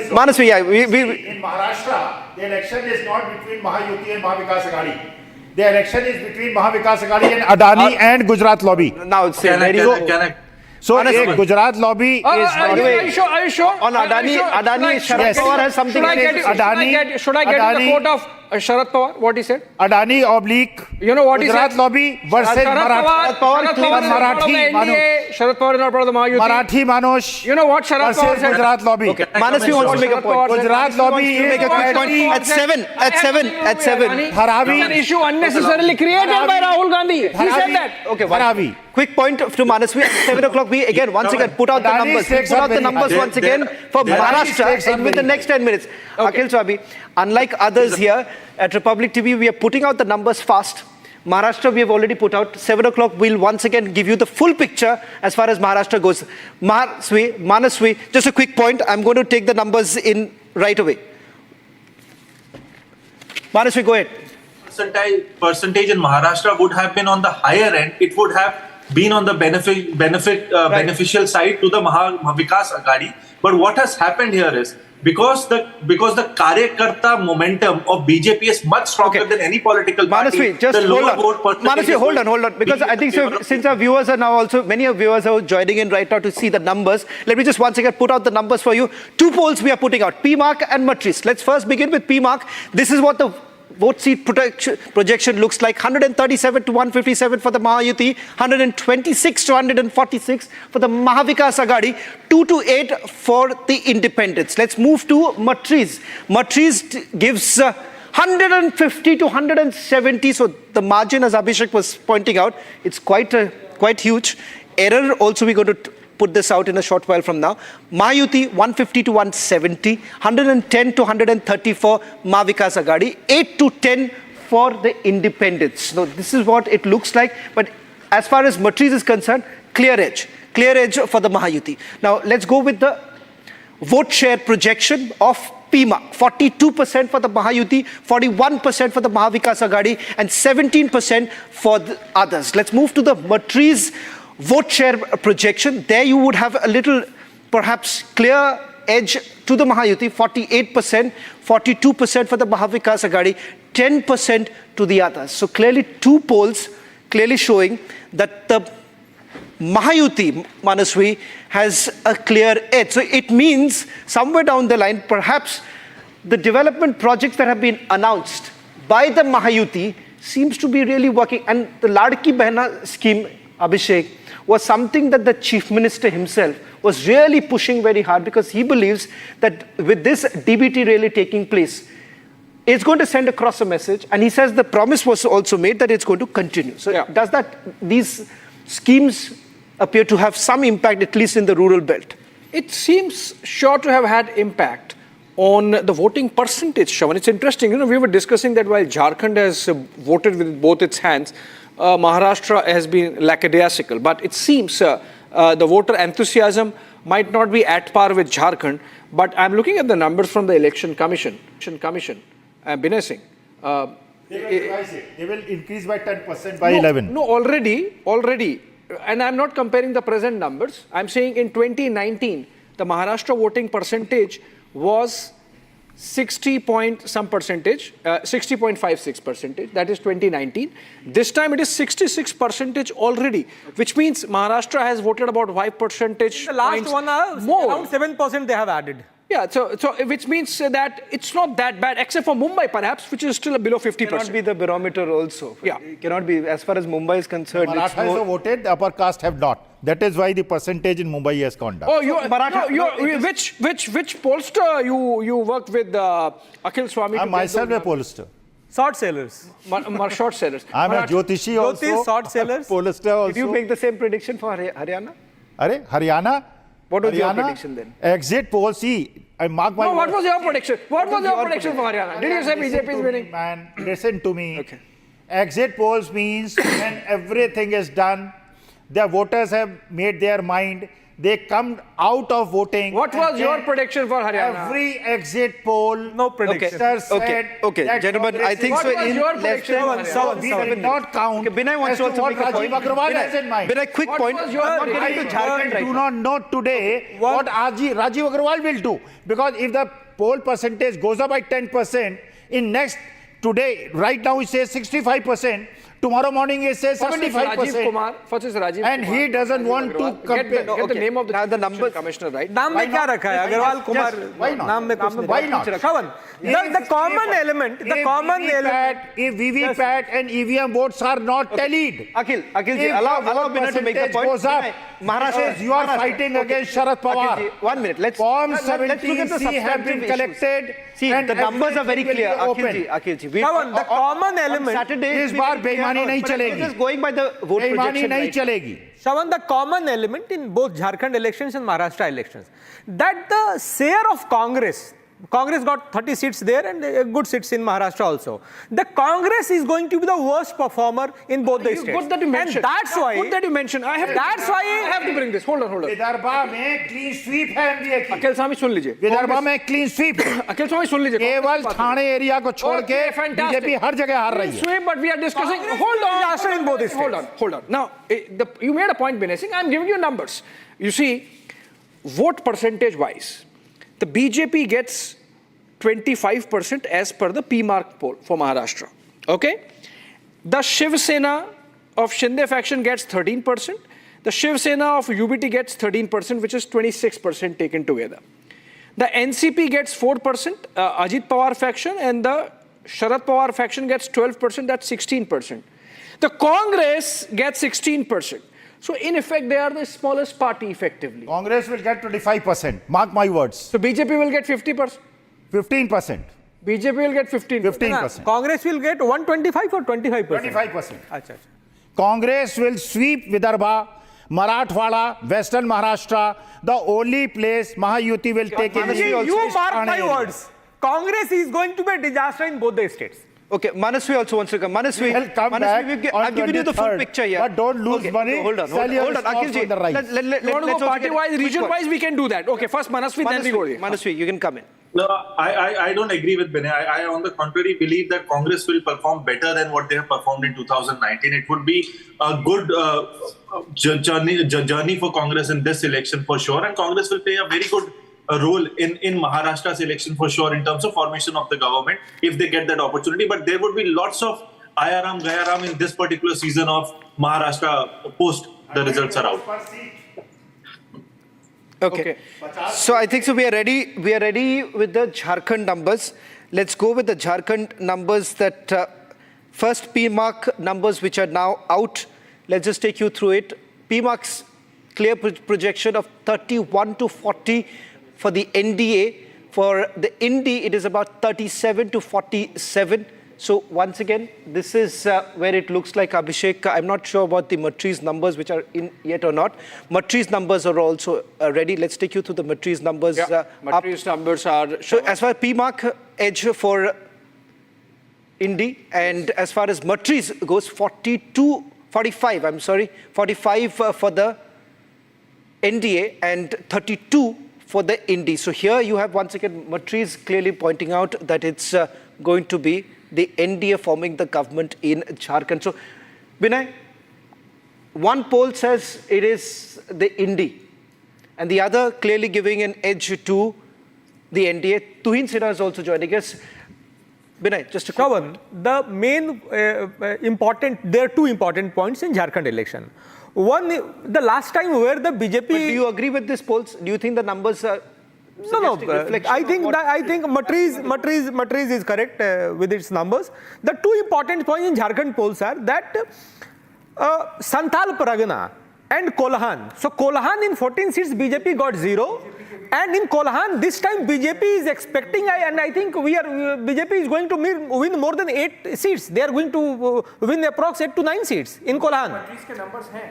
[SPEAKER 1] Manasvi, yeah,
[SPEAKER 5] In Maharashtra, the election is not between Mahayuti and Mahavikas Aghadi. The election is between Mahavikas Aghadi and Adani and Gujarat lobby.
[SPEAKER 1] now it's
[SPEAKER 7] Can I?
[SPEAKER 5] So, Gujarat lobby is
[SPEAKER 2] Are you sure?
[SPEAKER 1] on Adani, Sharad Pawar has something against
[SPEAKER 2] Should I get the quote of Sharad Pawar, what he said?
[SPEAKER 5] Adani oblique
[SPEAKER 2] You know what he
[SPEAKER 5] Gujarat
[SPEAKER 2] said?
[SPEAKER 5] lobby versus
[SPEAKER 2] Sharad Pawar is not part of the NDA.
[SPEAKER 5] Marathi Manush
[SPEAKER 2] You know what Sharad Pawar
[SPEAKER 5] versus
[SPEAKER 2] said?
[SPEAKER 5] Gujarat lobby.
[SPEAKER 1] Manasvi wants to make a point.
[SPEAKER 5] Gujarat lobby is
[SPEAKER 1] Make a quick point. At 7.
[SPEAKER 2] It's an issue unnecessarily created by Rahul Gandhi. He said that.
[SPEAKER 1] Okay,
[SPEAKER 5] Dharavi.
[SPEAKER 1] quick point to Manasvi. At 7 o'clock, we again, once again, put out the
[SPEAKER 5] Adani
[SPEAKER 1] numbers.
[SPEAKER 5] stakes
[SPEAKER 1] Put
[SPEAKER 5] are
[SPEAKER 1] out the
[SPEAKER 5] very
[SPEAKER 1] numbers
[SPEAKER 5] high.
[SPEAKER 1] once again for
[SPEAKER 5] Adani
[SPEAKER 1] Maharashtra
[SPEAKER 5] stakes are
[SPEAKER 1] within the
[SPEAKER 5] very
[SPEAKER 1] next 10 minutes. Akhil Swabi, unlike others here at Republic TV, we are putting out the numbers fast. Maharashtra, we have already put out. 7 o'clock, we'll once again give you the full picture as far as Maharashtra goes. Manasvi, just a quick point. I'm going to take the numbers in right away. Manasvi, go ahead.
[SPEAKER 7] Percentage in Maharashtra would have been on the higher end. It would have been on the beneficial side to the Mahavikas Aghadi. But what has happened here is, because the Karyakarta momentum of BJP is much stronger than any political party.
[SPEAKER 1] Manasvi, just hold on. Manasvi, hold on. Because I think so, since our viewers are now also, many of viewers are joining in right now to see the numbers. Let me just once again put out the numbers for you. 2 polls we are putting out, PMark and Matrize. Let's first begin with PMark. This is what the vote seat projection looks like 137 to 157 for the Mahayuti, 126 to 146 for the Mahavikas Aghadi, 2 to 8 for the independents. Let's move to Matrize. Matrize gives 150 to 170. So the margin, as Abhishek was pointing out, it's quite huge. Error also we're going to put this out in a short while from now. Mahayuti 150 to 170, 110 to 134 Mahavikas Aghadi, 8 to 10 for the independents. So this is what it looks like. But as far as Matrize is concerned, clear edge for the Mahayuti. Now let's go with the vote share projection of PIMA. 42% for the Mahayuti, 41% for the Mahavikas Aghadi, and 17% for the others. Let's move to the Matrize vote share projection. There you would have a little, perhaps, clear edge to the Mahayuti, 48%, 42% for the Mahavikas Aghadi, 10% to the others. So clearly two polls clearly showing that the Mahayuti, Manaswi, has a clear edge. So it means somewhere down the line, perhaps the development projects that have been announced by the Mahayuti seems to be really working. And the Ladki Behna scheme, Abhishek, was something that the Chief Minister himself was really pushing very hard, because he believes that with this DBT really taking place, it's going to send across a message. And he says the promise was also made that it's going to continue. So does that, these schemes appear to have some impact, at least in the rural belt?
[SPEAKER 2] It seems sure to have had impact on the voting percentage, Shravan. It's interesting, we were discussing that while Jharkhand has voted with both its hands, Maharashtra has been lackadaisical. But it seems the voter enthusiasm might not be at par with Jharkhand. But I'm looking at the numbers from the Election Commission, Binay Singh.
[SPEAKER 5] They will revise it. They will increase by 10% by 11.
[SPEAKER 2] No, already. And I'm not comparing the present numbers. I'm saying in 2019, the Maharashtra voting percentage was 60.56%. That is 2019. This time it is 66% already, which means Maharashtra has voted about 5 percentage
[SPEAKER 3] The last
[SPEAKER 2] points
[SPEAKER 3] 1 hour,
[SPEAKER 2] more.
[SPEAKER 3] around 7% they have added.
[SPEAKER 2] Yeah, so which means that it's not that bad, except for Mumbai perhaps, which is still below 50%.
[SPEAKER 1] Cannot be the barometer also.
[SPEAKER 2] Yeah.
[SPEAKER 1] It cannot be, as far as Mumbai is concerned.
[SPEAKER 5] Marathas have voted, the upper caste have not. That is why the percentage in Mumbai has gone down.
[SPEAKER 2] Oh, which pollster you worked with, Akhil Swami?
[SPEAKER 5] I myself a pollster.
[SPEAKER 3] Short sellers.
[SPEAKER 2] Short sellers.
[SPEAKER 5] I'm a Jyotishi also.
[SPEAKER 3] Jyotish, short sellers.
[SPEAKER 5] Pollster also.
[SPEAKER 1] Did you make the same prediction for Haryana?
[SPEAKER 5] Haryana?
[SPEAKER 1] What was your
[SPEAKER 5] Haryana,
[SPEAKER 1] prediction then?
[SPEAKER 5] Exit poll, see, I mark my
[SPEAKER 2] No, what
[SPEAKER 5] words.
[SPEAKER 2] was your prediction? What was your prediction for Haryana? Did you say BJP is winning?
[SPEAKER 5] Man, listen to me.
[SPEAKER 1] Okay.
[SPEAKER 5] Exit polls means when everything is done, the voters have made their mind, they come out of voting.
[SPEAKER 2] What was your prediction for Haryana?
[SPEAKER 5] Every exit poll,
[SPEAKER 3] No prediction.
[SPEAKER 1] Okay, gentlemen, I think
[SPEAKER 2] What
[SPEAKER 1] so.
[SPEAKER 2] was
[SPEAKER 1] In
[SPEAKER 2] your
[SPEAKER 1] less
[SPEAKER 2] prediction?
[SPEAKER 1] than
[SPEAKER 5] we did not count
[SPEAKER 1] Okay, Binay wants
[SPEAKER 5] as
[SPEAKER 1] to
[SPEAKER 5] to
[SPEAKER 1] also
[SPEAKER 5] what
[SPEAKER 1] make a point.
[SPEAKER 5] Rajiv Agrawal has in mind.
[SPEAKER 1] Binay, quick
[SPEAKER 2] What
[SPEAKER 1] point.
[SPEAKER 2] was your
[SPEAKER 1] I'm not
[SPEAKER 2] prediction?
[SPEAKER 1] getting to Jharkhand
[SPEAKER 5] I
[SPEAKER 1] right
[SPEAKER 5] do
[SPEAKER 1] now.
[SPEAKER 5] not know today what Rajiv Agrawal will do, because if the poll percentage goes up by 10%, in next, today, right now it says 65%, tomorrow morning it says 75%.
[SPEAKER 2] First is Rajiv
[SPEAKER 5] And
[SPEAKER 2] Kumar.
[SPEAKER 5] he doesn't want to compare.
[SPEAKER 2] Get the
[SPEAKER 1] Okay.
[SPEAKER 2] name of the
[SPEAKER 1] Now the
[SPEAKER 2] election
[SPEAKER 1] numbers-
[SPEAKER 2] commissioner, right?
[SPEAKER 3] नाम में क्या रखा है Agarwal Kumar
[SPEAKER 5] why not?
[SPEAKER 3] नाम में कुछ नहीं
[SPEAKER 5] Why
[SPEAKER 3] रखा।
[SPEAKER 5] not?
[SPEAKER 3] Shravan, the common element
[SPEAKER 5] If VVPAT and EVM votes are not tallied,
[SPEAKER 1] Akhil,
[SPEAKER 5] if
[SPEAKER 1] allow
[SPEAKER 5] the vote
[SPEAKER 1] Binay to make the
[SPEAKER 5] percentage
[SPEAKER 1] point.
[SPEAKER 5] goes up,
[SPEAKER 1] Binay, Maharashtra,
[SPEAKER 5] says you are fighting against Sharad Pawar.
[SPEAKER 1] Akhilji, 1 minute. Let's
[SPEAKER 5] Form
[SPEAKER 1] look at the
[SPEAKER 5] 70C have been
[SPEAKER 1] substantive
[SPEAKER 5] collected.
[SPEAKER 1] issues. See,
[SPEAKER 5] and
[SPEAKER 1] the numbers are very
[SPEAKER 5] everything
[SPEAKER 1] clear.
[SPEAKER 5] will be open.
[SPEAKER 1] Akhilji.
[SPEAKER 3] Shravan, the common element.
[SPEAKER 1] Saturday,
[SPEAKER 5] इस बार बेईमानी नहीं चलेगी।
[SPEAKER 1] Just going by the vote
[SPEAKER 5] बेईमानी
[SPEAKER 1] projection.
[SPEAKER 5] नहीं
[SPEAKER 1] right?
[SPEAKER 5] चलेगी।
[SPEAKER 3] Shravan, the common element in both Jharkhand elections and Maharashtra elections, that the share of Congress got 30 seats there and good seats in Maharashtra also. The Congress is going to be the worst performer in both the states.
[SPEAKER 2] Good that you mentioned.
[SPEAKER 3] And that's why.
[SPEAKER 2] Good that you mentioned.
[SPEAKER 3] That's why
[SPEAKER 2] I have to bring this. Hold on.
[SPEAKER 5] Vidarbha में clean sweep है NDA की।
[SPEAKER 2] अखिल स्वामी सुन लीजिए।
[SPEAKER 5] विदर्भा में clean sweep है।
[SPEAKER 2] अखिल स्वामी सुन लीजिए।
[SPEAKER 5] केवल Thane area को छोड़ के
[SPEAKER 2] Okay, fantastic.
[SPEAKER 5] बीजेपी हर जगह हार रही है।
[SPEAKER 2] Sweep, but we are discussing. Hold on.
[SPEAKER 3] Maharashtra in both states.
[SPEAKER 2] Hold on. Now, you made a point, Binay Singh. I'm giving you numbers. You see, vote percentage-wise, the BJP gets 25% as per the P-mark poll for Maharashtra. Okay? The Shiva Sena of Shinde faction gets 13%. The Shiva Sena of UBT gets 13%, which is 26% taken together. The NCP gets 4%, Ajit Pawar faction, and the Sharad Pawar faction gets 12%, that's 16%. The Congress gets 16%. So in effect, they are the smallest party effectively.
[SPEAKER 5] Congress will get 25%. Mark my words.
[SPEAKER 2] So BJP will get 50%.
[SPEAKER 5] 15%.
[SPEAKER 2] BJP will get 15%.
[SPEAKER 5] 15%.
[SPEAKER 3] Congress will get 125 or 25%?
[SPEAKER 5] 25%.
[SPEAKER 3] Achha.
[SPEAKER 5] Congress will sweep Vidarbha, Marathwada, Western Maharashtra, the only place Mahayuti will take in.
[SPEAKER 3] You mark my words. Congress is going to be a disaster in both the states.
[SPEAKER 1] Okay, Manasvi also wants to come. Manasvi,
[SPEAKER 5] Well, come back
[SPEAKER 1] I've given you the full
[SPEAKER 5] 23rd,
[SPEAKER 1] picture here.
[SPEAKER 5] but don't lose money.
[SPEAKER 1] No, hold on.
[SPEAKER 5] Akhilji.
[SPEAKER 2] You want to go party-wise, region-wise, we can do that. Okay, first Manasvi, then we go here.
[SPEAKER 1] Manasvi, you can come in.
[SPEAKER 7] No, I don't agree with Binay. I, on the contrary, believe that Congress will perform better than what they have performed in 2019. It would be a good journey for Congress in this election for sure. And Congress will play a very good role in Maharashtra's election for sure in terms of formation of the government if they get that opportunity. But there would be lots of Ayaram, Gayaram in this particular season of Maharashtra post the results are out.
[SPEAKER 1] Okay. So I think so we are ready with the Jharkhand numbers. Let's go with the Jharkhand numbers that first PMark numbers which are now out. Let's just take you through it. PMark's clear projection of 31 to 40 for the NDA. For the Indi, it is about 37 to 47. So once again, this is where it looks like, Abhishek. I'm not sure about the Matrize numbers which are in yet or not. Matrize numbers are also ready. Let's take you through the Matrize numbers.
[SPEAKER 2] Yeah, Matrize numbers are...
[SPEAKER 1] So as far as PMark edge for Indi, and as far as Matrize goes, 45 for the NDA and 32 for the Indi. So here you have once again Matrize clearly pointing out that it's going to be the NDA forming the government in Jharkhand. So, Binay, one poll says it is the Indi, and the other clearly giving an edge to the NDA. Tuhin Sinha is also joining us. Binay, just a quick
[SPEAKER 3] Shravan, the main there are two important points in Jharkhand election. One, the last time where the BJP...
[SPEAKER 1] But do you agree with these polls? Do you think the numbers are...
[SPEAKER 3] No. I think Matrize is correct with its numbers. The two important points in Jharkhand polls are that Santhal Pargana and Kolahan. So Kolahan in 14 seats BJP got 0, and in Kolahan this time BJP is expecting, and I think BJP is going to win more than 8 seats. They are going to win approx 8 to 9 seats in Kolahan.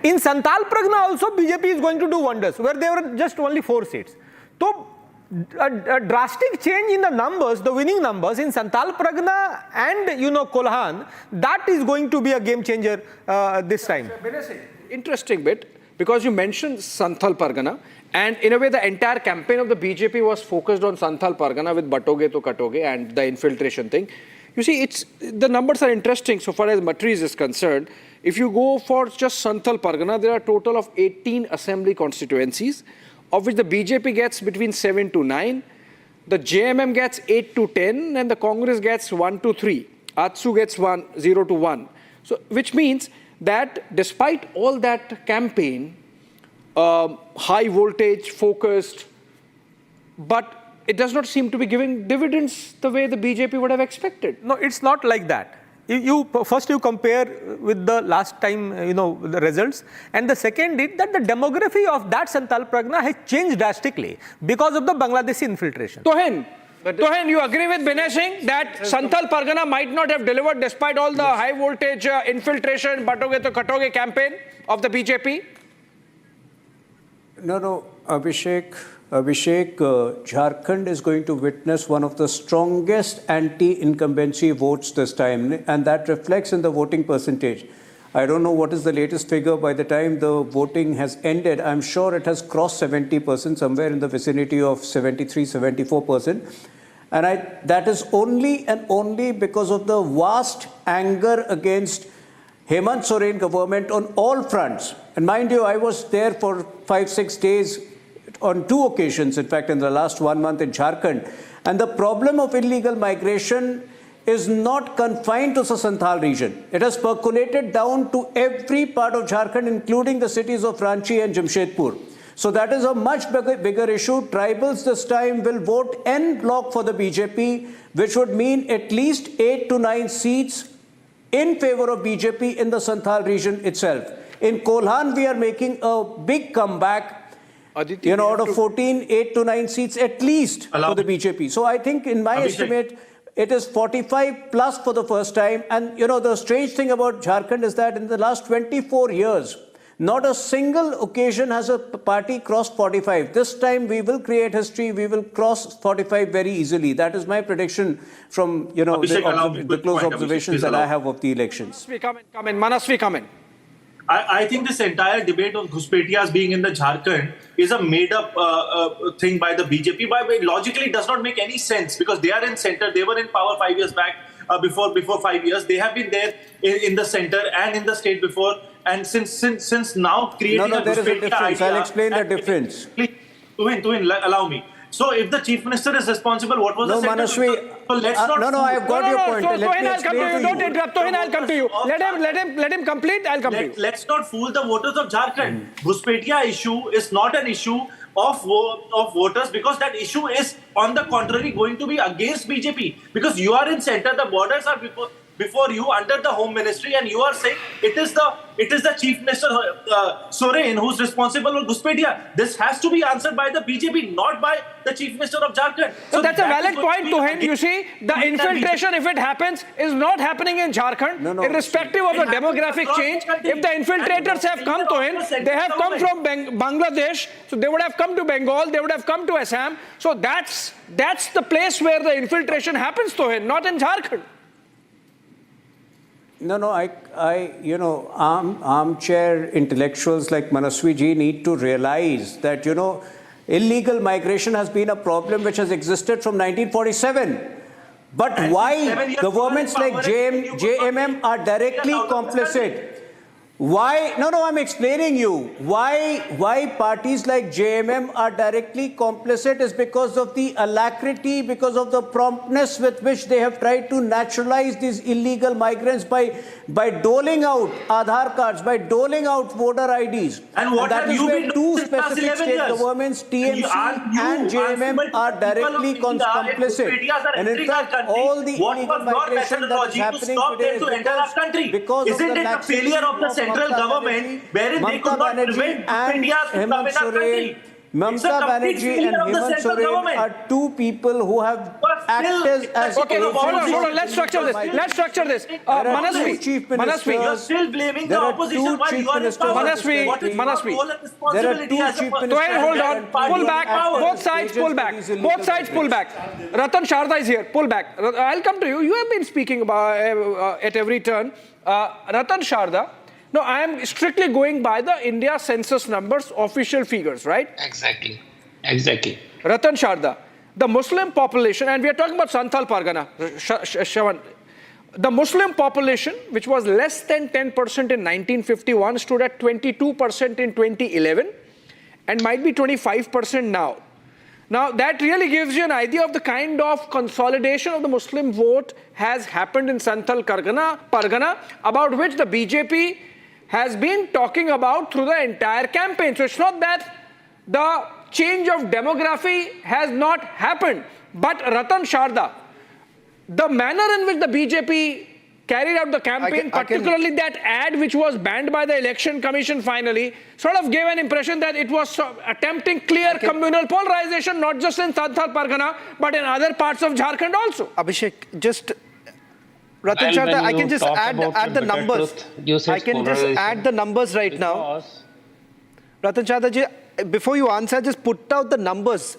[SPEAKER 3] In Santhal Pargana also BJP is going to do wonders, where there were just only 4 seats. So a drastic change in the numbers, the winning numbers in Santhal Pargana and Kolahan, that is going to be a game changer this time.
[SPEAKER 2] Interesting bit, because you mentioned Santhal Pargana, and in a way the entire campaign of the BJP was focused on Santhal Pargana with Batoge to Katoge and the infiltration thing. You see, the numbers are interesting so far as Matrize is concerned. If you go for just Santhal Pargana, there are a total of 18 assembly constituencies, of which the BJP gets between 7 to 9, the JMM gets 8 to 10, and the Congress gets 1 to 3. ATSU gets 0 to 1. So, which means that despite all that campaign, high voltage, focused, but it does not seem to be giving dividends the way the BJP would have expected.
[SPEAKER 3] No, it's not like that. First you compare with the last time, the results, and the second is that the demography of that Santhal Pargana has changed drastically because of the Bangladeshi infiltration.
[SPEAKER 2] Tohen, you agree with Binay Singh that Santhal Pargana might not have delivered despite all the high voltage infiltration, Batoge to Katoge campaign of the BJP?
[SPEAKER 9] No, Abhishek, Jharkhand is going to witness one of the strongest anti-incumbency votes this time, and that reflects in the voting percentage. I don't know what is the latest figure. By the time the voting has ended, I'm sure it has crossed 70%, somewhere in the vicinity of 73, 74%. And that is only and only because of the vast anger against Hemant Soren government on all fronts. And mind you, I was there for 5-6 days on 2 occasions, in fact, in the last 1 month in Jharkhand. And the problem of illegal migration is not confined to the Santhal region. It has percolated down to every part of Jharkhand, including the cities of Ranchi and Jamshedpur. So that is a much bigger issue. Tribals this time will vote en bloc for the BJP, which would mean at least 8 to 9 seats in favor of BJP in the Santhal region itself. In Kolhan, we are making a big comeback.
[SPEAKER 2] Aditi,
[SPEAKER 9] Out of 14, 8 to 9 seats at least for the BJP. So I think in my estimate, it is 45 plus for the first time. And the strange thing about Jharkhand is that in the last 24 years, not a single occasion has a party crossed 45. This time we will create history. We will cross 45 very easily. That is my prediction from the close observations that I have of the elections.
[SPEAKER 2] Manasvi, come in.
[SPEAKER 7] I think this entire debate of Ghuspetias being in the Jharkhand is a made-up thing by the BJP. Logically, it does not make any sense because they are in center. They were in power 5 years back. Before 5 years, they have been there in the center and in the state before. And since now creating
[SPEAKER 9] there is a difference. I'll explain the difference.
[SPEAKER 7] Please, Tuhin, allow me. So if the chief minister is responsible, what was the center?
[SPEAKER 9] Manasvi,
[SPEAKER 7] So let's not.
[SPEAKER 9] I've got your point.
[SPEAKER 2] So Tuhin, I'll come to you. Don't interrupt. Tuhin, I'll come to you. Let him complete. I'll come to you.
[SPEAKER 7] Let's not fool the voters of Jharkhand. Ghuspetia issue is not an issue of voters because that issue is on the contrary going to be against BJP because you are in center. The borders are before you under the home ministry and you are saying it is the chief minister Soren who's responsible for Ghuspetia. This has to be answered by the BJP, not by the chief minister of Jharkhand.
[SPEAKER 2] So that's a valid point to him. You see, the infiltration, if it happens, is not happening in Jharkhand, irrespective of the demographic change. If the infiltrators have come to him, they have come from Bangladesh, so they would have come to Bengal, they would have come to Assam. So that's the place where the infiltration happens to him, not in Jharkhand.
[SPEAKER 9] Armchair intellectuals like Manasvi ji need to realize that, illegal migration has been a problem which has existed from 1947. But why governments like JMM are directly complicit? Why? I'm explaining you. Why parties like JMM are directly complicit is because of the alacrity, because of the promptness with which they have tried to naturalize these illegal migrants by doling out Aadhaar cards, by doling out voter IDs.
[SPEAKER 7] And
[SPEAKER 9] that is where two specific state governments, TMC and JMM, are directly complicit. And in fact, all the illegal migration that is happening today is because of the laxity of the
[SPEAKER 7] central government wherein they could not prevent India's from coming our country.
[SPEAKER 9] Mamata Banerjee and Hemant Soren are two people who have acted as
[SPEAKER 2] okay, hold on. Let's structure this. Manasvi,
[SPEAKER 7] you're still blaming the opposition while you are in power.
[SPEAKER 2] Manasvi.
[SPEAKER 9] There are two chief ministers.
[SPEAKER 2] Hold on. Pull back. Both sides pull back. Ratan Sharda is here. Pull back. I'll come to you. You have been speaking about at every turn. Ratan Sharda. No, I am strictly going by the India census numbers, official figures, right?
[SPEAKER 10] Exactly.
[SPEAKER 2] Ratan Sharda, the Muslim population, and we are talking about Santhal Pargana, Shawan. The Muslim population, which was less than 10% in 1951, stood at 22% in 2011 and might be 25% now. Now, that really gives you an idea of the kind of consolidation of the Muslim vote has happened in Santhal Pargana, about which the BJP has been talking about through the entire campaign. So it's not that the change of demography has not happened. But Ratan Sharda, the manner in which the BJP carried out the campaign, particularly that ad which was banned by the Election Commission finally, sort of gave an impression that it was attempting clear communal polarization, not just in Santhal Pargana, but in other parts of Jharkhand also.
[SPEAKER 1] Abhishek, just Ratan Sharda, I can just add the numbers. I can just add the numbers right now. Ratan Sharda ji, before you answer, just put out the numbers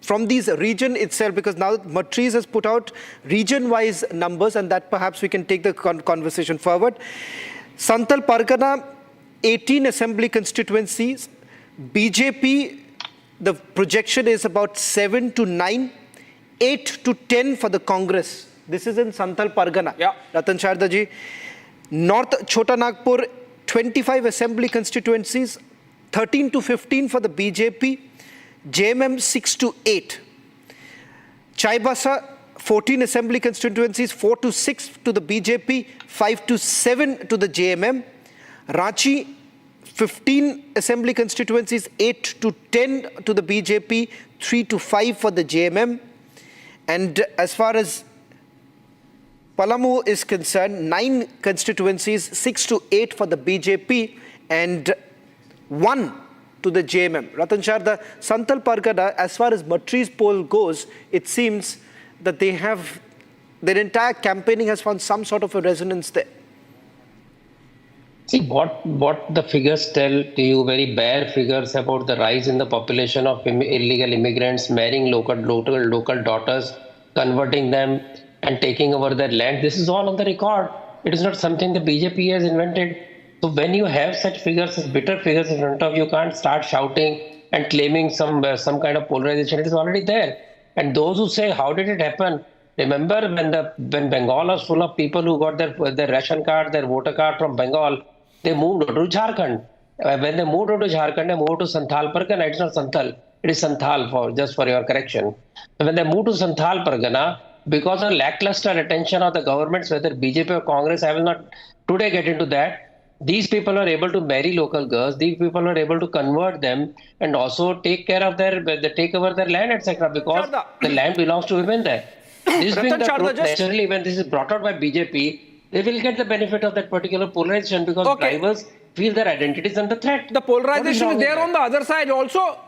[SPEAKER 1] from these region itself, because now Matrize has put out region-wise numbers, and that perhaps we can take the conversation forward. Santhal Pargana, 18 assembly constituencies. BJP, the projection is about 7 to 9, 8 to 10 for the Congress. This is in Santhal Pargana.
[SPEAKER 2] Yeah.
[SPEAKER 1] Ratan Sharda ji. North Chota Nagpur, 25 assembly constituencies, 13 to 15 for the BJP. JMM 6 to 8. Chaibasa, 14 assembly constituencies, 4 to 6 to the BJP, 5 to 7 to the JMM. Ranchi, 15 assembly constituencies, 8 to 10 to the BJP, 3 to 5 for the JMM. And as far as Palamu is concerned, 9 constituencies, 6 to 8 for the BJP and 1 to the JMM. Ratan Shah, the Santal Pargana, as far as Matrize poll goes, it seems that their entire campaigning has found some sort of a resonance there.
[SPEAKER 10] See, what the figures tell to you, very bare figures about the rise in the population of illegal immigrants, marrying local daughters, converting them and taking over their land. This is all on the record. It is not something the BJP has invented. So when you have such figures, such bitter figures in front of you, you can't start shouting and claiming some kind of polarization. It is already there. And those who say, how did it happen? Remember when Bengal was full of people who got their ration card, their voter card from Bengal, they moved over to Jharkhand. When they moved over to Jharkhand, they moved to Santhal Pargana. It's not Santhal. It is Santhal, just for your correction. So when they moved to Santhal Pargana, because of lackluster attention of the governments, whether BJP or Congress, I will not today get into that. These people are able to marry local girls. These people are able to convert them and also take care of take over their land, etc. Because the land belongs to women there. This being the truth, naturally, when this is brought out by BJP, they will get the benefit of that particular polarization because drivers feel their identities under threat.
[SPEAKER 2] The polarization is there on the other side also.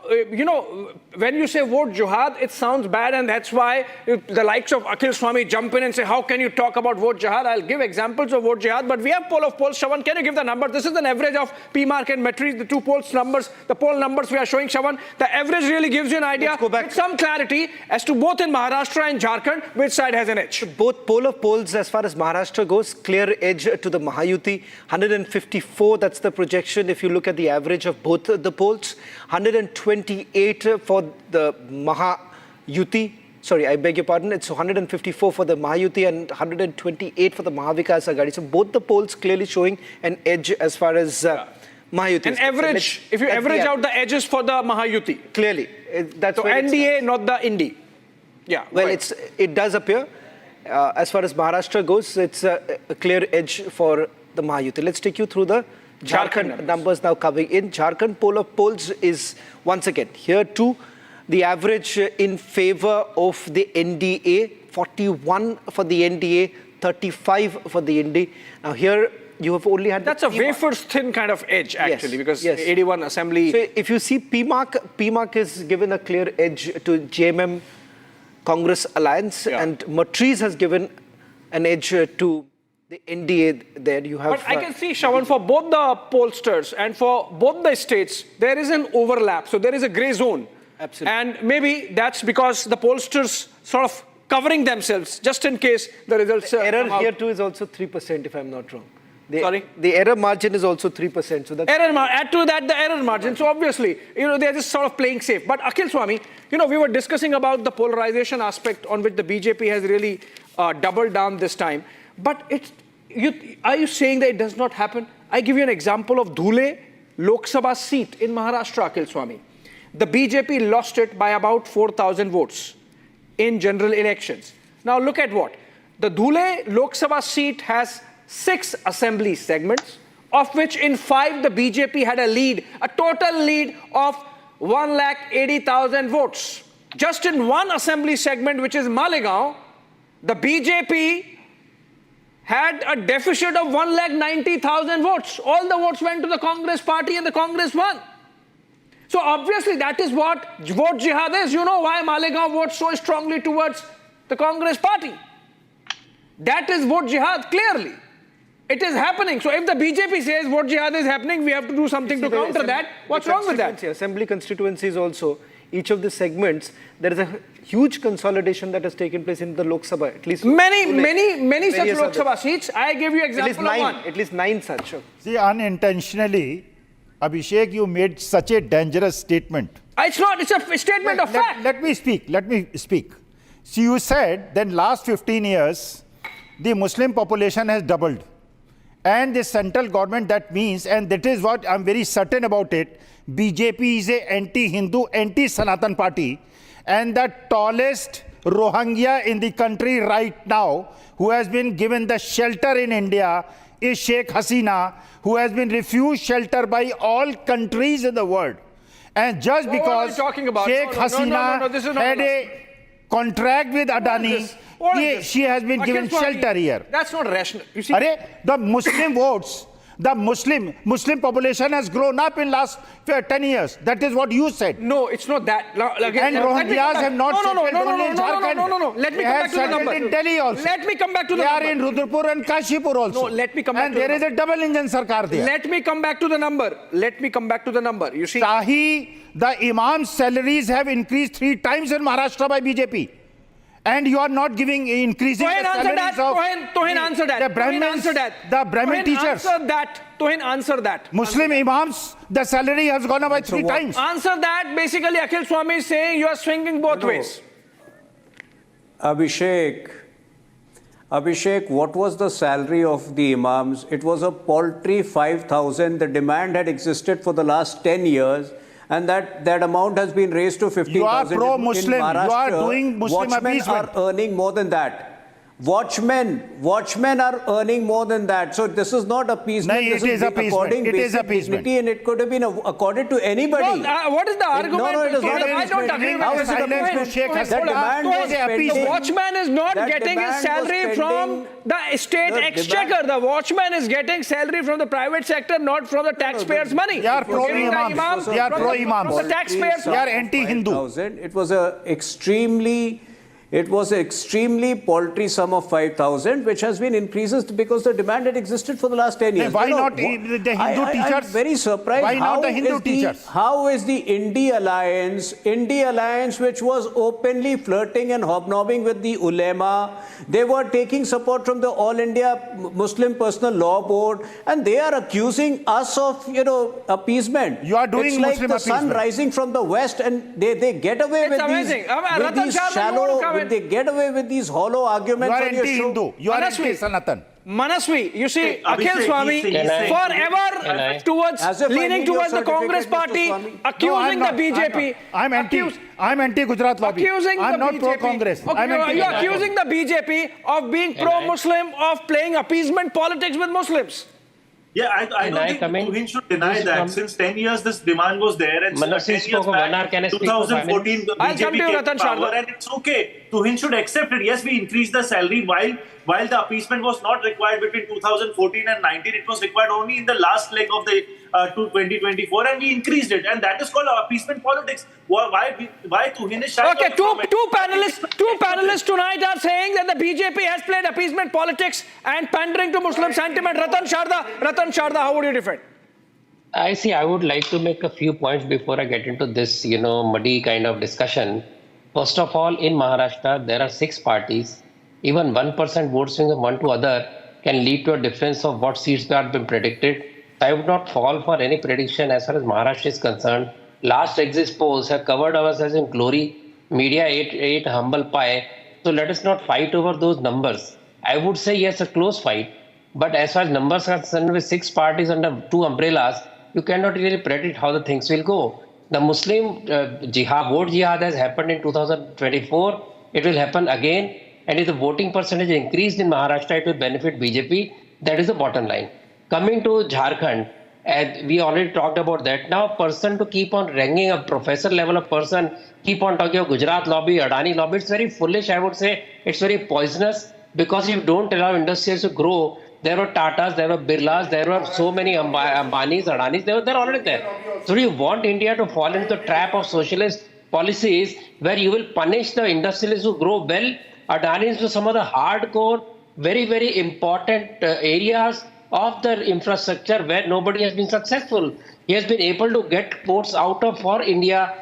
[SPEAKER 2] When you say vote jihad, it sounds bad, and that's why the likes of Akhil Swami jump in and say, how can you talk about vote jihad? I'll give examples of vote jihad, but we have poll of polls. Shravan, can you give the number? This is an average of PMark and Matrize, the two polls numbers, the poll numbers we are showing, Shravan. The average really gives you an idea with some clarity as to both in Maharashtra and Jharkhand, which side has an edge.
[SPEAKER 1] Both poll of polls, as far as Maharashtra goes, clear edge to the Mahayuti, 154, that's the projection. If you look at the average of both the polls, 128 for the Mahayuti. Sorry, I beg your pardon. It's 154 for the Mahayuti and 128 for the Mahavikas Aghadi. So both the polls clearly showing an edge as far as Mahayuti.
[SPEAKER 2] An average, if you average out the edges for the Mahayuti.
[SPEAKER 1] Clearly. That's
[SPEAKER 2] so NDA, not the Indi. Yeah.
[SPEAKER 1] Well, it does appear. As far as Maharashtra goes, it's a clear edge for the Mahayuti. Let's take you through the Jharkhand numbers now coming in. Jharkhand poll of polls is once again here too. The average in favor of the NDA, 41 for the NDA, 35 for the ND. Now here you have only had
[SPEAKER 2] that's a wafer's thin kind of edge actually, because 81 assembly.
[SPEAKER 1] So if you see PMark is given a clear edge to JMM Congress Alliance, and Matrize has given an edge to the NDA there. You have.
[SPEAKER 2] But I can see, Shravan, for both the pollsters and for both the states, there is an overlap. So there is a grey zone.
[SPEAKER 1] Absolutely.
[SPEAKER 2] And maybe that's because the pollsters sort of covering themselves just in case the results.
[SPEAKER 1] The error here too is also 3%, if I'm not wrong.
[SPEAKER 2] Sorry?
[SPEAKER 1] The error margin is also 3%. So that's
[SPEAKER 2] add to that the error margin. So obviously, they're just sort of playing safe. But Akhil Swami, we were discussing about the polarization aspect on which the BJP has really doubled down this time. But are you saying that it does not happen? I give you an example of Dhule Lok Sabha seat in Maharashtra, Akhil Swami. The BJP lost it by about 4,000 votes in general elections. Now look at what. The Dhule Lok Sabha seat has 6 assembly segments, of which in 5 the BJP had a lead, a total lead of 180,000 votes. Just in one assembly segment, which is Malegaon, the BJP had a deficit of 190,000 votes. All the votes went to the Congress party and the Congress won. So obviously that is what vote jihad is. You know why Malegaon votes so strongly towards the Congress party. That is vote jihad, clearly. It is happening. So if the BJP says vote jihad is happening, we have to do something to counter that. What's wrong with that?
[SPEAKER 1] Assembly constituencies also, each of the segments, there is a huge consolidation that has taken place in the Lok Sabha. At least
[SPEAKER 2] many such Lok Sabha seats. I gave you example of one.
[SPEAKER 1] At least 9 such.
[SPEAKER 5] See, unintentionally, Abhishek, you made such a dangerous statement.
[SPEAKER 2] It's not. It's a statement of fact.
[SPEAKER 5] Let me speak. See, you said that last 15 years, the Muslim population has doubled. And the central government, that means, and that is what I'm very certain about it, BJP is a anti-Hindu, anti-Sanatan party, and the tallest Rohingya in the country right now, who has been given the shelter in India, is Sheikh Hasina, who has been refused shelter by all countries in the world. And just
[SPEAKER 2] What are
[SPEAKER 5] because
[SPEAKER 2] you talking about?
[SPEAKER 5] Sheikh
[SPEAKER 2] No,
[SPEAKER 5] Hasina
[SPEAKER 2] this is not
[SPEAKER 5] had a contract with Adani, she has been given shelter here.
[SPEAKER 2] That's not rational. You see,
[SPEAKER 5] The Muslim votes, the Muslim population has grown up in last 10 years. That is what you said.
[SPEAKER 2] no, it's not that.
[SPEAKER 5] And Rohingyas have not settled only in Jharkhand.
[SPEAKER 2] No. Let me
[SPEAKER 5] They
[SPEAKER 2] come
[SPEAKER 5] have
[SPEAKER 2] back to the
[SPEAKER 5] settled
[SPEAKER 2] number.
[SPEAKER 5] in Delhi also.
[SPEAKER 2] Let me come back to the
[SPEAKER 5] They are
[SPEAKER 2] number.
[SPEAKER 5] in Rudrapur and Kashipur also.
[SPEAKER 2] No, let me come back
[SPEAKER 5] and
[SPEAKER 2] to
[SPEAKER 5] there
[SPEAKER 2] the
[SPEAKER 5] is a double engine sarkar there.
[SPEAKER 2] Let me come back to the number. You see,
[SPEAKER 5] Shahi, the imams' salaries have increased 3 times in Maharashtra by BJP. And you are not giving increasing
[SPEAKER 2] Tohin
[SPEAKER 5] the
[SPEAKER 2] answer that.
[SPEAKER 5] salaries of
[SPEAKER 2] Tohin answer that.
[SPEAKER 5] the Brahmins, the Brahmin teachers.
[SPEAKER 2] Tohin answer that.
[SPEAKER 5] Muslim imams, the salary has gone up by 3 times.
[SPEAKER 2] Answer that. Basically, Akhil Swami is saying you are swinging both ways.
[SPEAKER 9] Abhishek, what was the salary of the imams? It was a paltry 5,000. The demand had existed for the last 10 years. And that amount has been raised to 15,000.
[SPEAKER 5] You are pro-Muslim.
[SPEAKER 9] In Maharashtra,
[SPEAKER 5] you are doing Muslim
[SPEAKER 9] watchmen
[SPEAKER 5] appeasement.
[SPEAKER 9] are earning more than that. Watchmen are earning more than that. So this is not appeasement.
[SPEAKER 5] No,
[SPEAKER 9] this
[SPEAKER 5] it is appeasement.
[SPEAKER 9] according
[SPEAKER 5] It is
[SPEAKER 9] basic
[SPEAKER 5] appeasement.
[SPEAKER 9] dignity, and it could have been accorded to anybody.
[SPEAKER 2] No, what is the argument?
[SPEAKER 9] No, it is not
[SPEAKER 2] I don't
[SPEAKER 9] appeasement.
[SPEAKER 2] agree with
[SPEAKER 9] How
[SPEAKER 2] this.
[SPEAKER 9] is it appeasement?
[SPEAKER 5] Sheikh
[SPEAKER 9] That
[SPEAKER 5] Hasina
[SPEAKER 9] demand was
[SPEAKER 5] is
[SPEAKER 9] pending.
[SPEAKER 2] The watchman is not
[SPEAKER 9] That
[SPEAKER 2] getting his
[SPEAKER 9] demand was
[SPEAKER 2] salary from
[SPEAKER 9] pending.
[SPEAKER 2] the state
[SPEAKER 9] The
[SPEAKER 2] exchequer. The watchman is getting salary from the private sector, not from the taxpayers' money.
[SPEAKER 5] They are
[SPEAKER 2] Giving the
[SPEAKER 5] pro-imams.
[SPEAKER 2] imam
[SPEAKER 5] They are
[SPEAKER 2] from
[SPEAKER 5] pro-imams.
[SPEAKER 2] From the taxpayers'
[SPEAKER 5] They are anti-Hindu.
[SPEAKER 9] 5,000. It was an extremely paltry sum of 5,000, which has been increased because the demand had existed for the last 10 years.
[SPEAKER 5] Why not the Hindu teachers?
[SPEAKER 9] I'm very surprised.
[SPEAKER 5] Why not the Hindu teachers?
[SPEAKER 9] How is the Indy Alliance, which was openly flirting and hobnobbing with the ulema, they were taking support from the All India Muslim Personal Law Board, and they are accusing us of, appeasement.
[SPEAKER 5] You are doing
[SPEAKER 9] it's like
[SPEAKER 5] Muslim
[SPEAKER 9] the sun
[SPEAKER 5] appeasement.
[SPEAKER 9] rising from the west, and they get away with
[SPEAKER 2] amazing.
[SPEAKER 9] these,
[SPEAKER 2] Ratan
[SPEAKER 9] with these
[SPEAKER 2] Sharma, you want to
[SPEAKER 9] shallow,
[SPEAKER 2] comment?
[SPEAKER 9] they get away with these hollow
[SPEAKER 5] You
[SPEAKER 9] arguments
[SPEAKER 5] are
[SPEAKER 9] on your show.
[SPEAKER 5] anti-Hindu. You are
[SPEAKER 2] Manasvi.
[SPEAKER 5] anti-Sanatan.
[SPEAKER 2] Manasvi, you see,
[SPEAKER 7] Hey,
[SPEAKER 2] Akhil
[SPEAKER 7] Abhishek,
[SPEAKER 2] Swami
[SPEAKER 7] Can
[SPEAKER 10] I-
[SPEAKER 2] forever
[SPEAKER 10] Can I-
[SPEAKER 2] towards
[SPEAKER 9] As if I
[SPEAKER 2] leaning
[SPEAKER 9] need your
[SPEAKER 2] towards the Congress
[SPEAKER 9] certificate, Mr.
[SPEAKER 2] party,
[SPEAKER 9] Swami.
[SPEAKER 2] accusing the BJP.
[SPEAKER 5] I'm anti-Gujarat lobby.
[SPEAKER 2] Accusing
[SPEAKER 5] I'm
[SPEAKER 2] the
[SPEAKER 5] not
[SPEAKER 2] BJP.
[SPEAKER 5] pro-Congress.
[SPEAKER 2] Okay,
[SPEAKER 5] I'm anti-
[SPEAKER 2] you're accusing the BJP of being
[SPEAKER 10] Can I-
[SPEAKER 2] pro-Muslim, of playing appeasement politics with Muslims.
[SPEAKER 7] Yeah, I
[SPEAKER 10] Can
[SPEAKER 7] don't
[SPEAKER 10] I
[SPEAKER 7] think
[SPEAKER 10] come in?
[SPEAKER 7] Tuhin should deny
[SPEAKER 10] Please
[SPEAKER 7] that.
[SPEAKER 10] come.
[SPEAKER 7] Since 10 years, this demand was there, and
[SPEAKER 10] Manasvi
[SPEAKER 7] 10 years
[SPEAKER 10] spoke for 1 hour.
[SPEAKER 7] back,
[SPEAKER 10] Can I speak for 5
[SPEAKER 7] 2014,
[SPEAKER 10] minutes?
[SPEAKER 7] the
[SPEAKER 2] I'll come
[SPEAKER 7] BJP
[SPEAKER 2] to you,
[SPEAKER 7] came
[SPEAKER 2] Ratan
[SPEAKER 7] to power,
[SPEAKER 2] Sharma.
[SPEAKER 7] and it's okay. Tuhin should accept it. Yes, we increased the salary while the appeasement was not required between 2014 and 19. It was required only in the last leg of the 2024, and we increased it, and that is called appeasement politics. Why Tuhin is shy?
[SPEAKER 2] Okay, two panelists tonight are saying that the BJP has played appeasement politics and pandering to Muslim sentiment. Ratan Sharda, how would you defend?
[SPEAKER 10] I would like to make a few points before I get into this, muddy kind of discussion. First of all, in Maharashtra, there are 6 parties. Even 1% vote swing of one to other can lead to a difference of what seats that have been predicted. I would not fall for any prediction as far as Maharashtra is concerned. Last exit polls have covered ourselves in glory. Media ate humble pie. So let us not fight over those numbers. I would say yes, a close fight. But as far as numbers are concerned, with 6 parties under 2 umbrellas, you cannot really predict how the things will go. The Muslim vote jihad has happened in 2024. It will happen again. And if the voting percentage increased in Maharashtra, it will benefit BJP. That is the bottom line. Coming to Jharkhand, we already talked about that. Now, a person to keep on ranking a professor level of person, keep on talking of Gujarat lobby, Adani lobby, it's very foolish, I would say. It's very poisonous, because if you don't allow industries to grow, there were Tatas, there were Birlas, there were so many Ambanis, Adanis, they're already there. So you want India to fall into the trap of socialist policies where you will punish the industrialists who grow well, Adanis to some of the hardcore, very, very important areas of the infrastructure where nobody has been successful. He has been able to get ports out of India,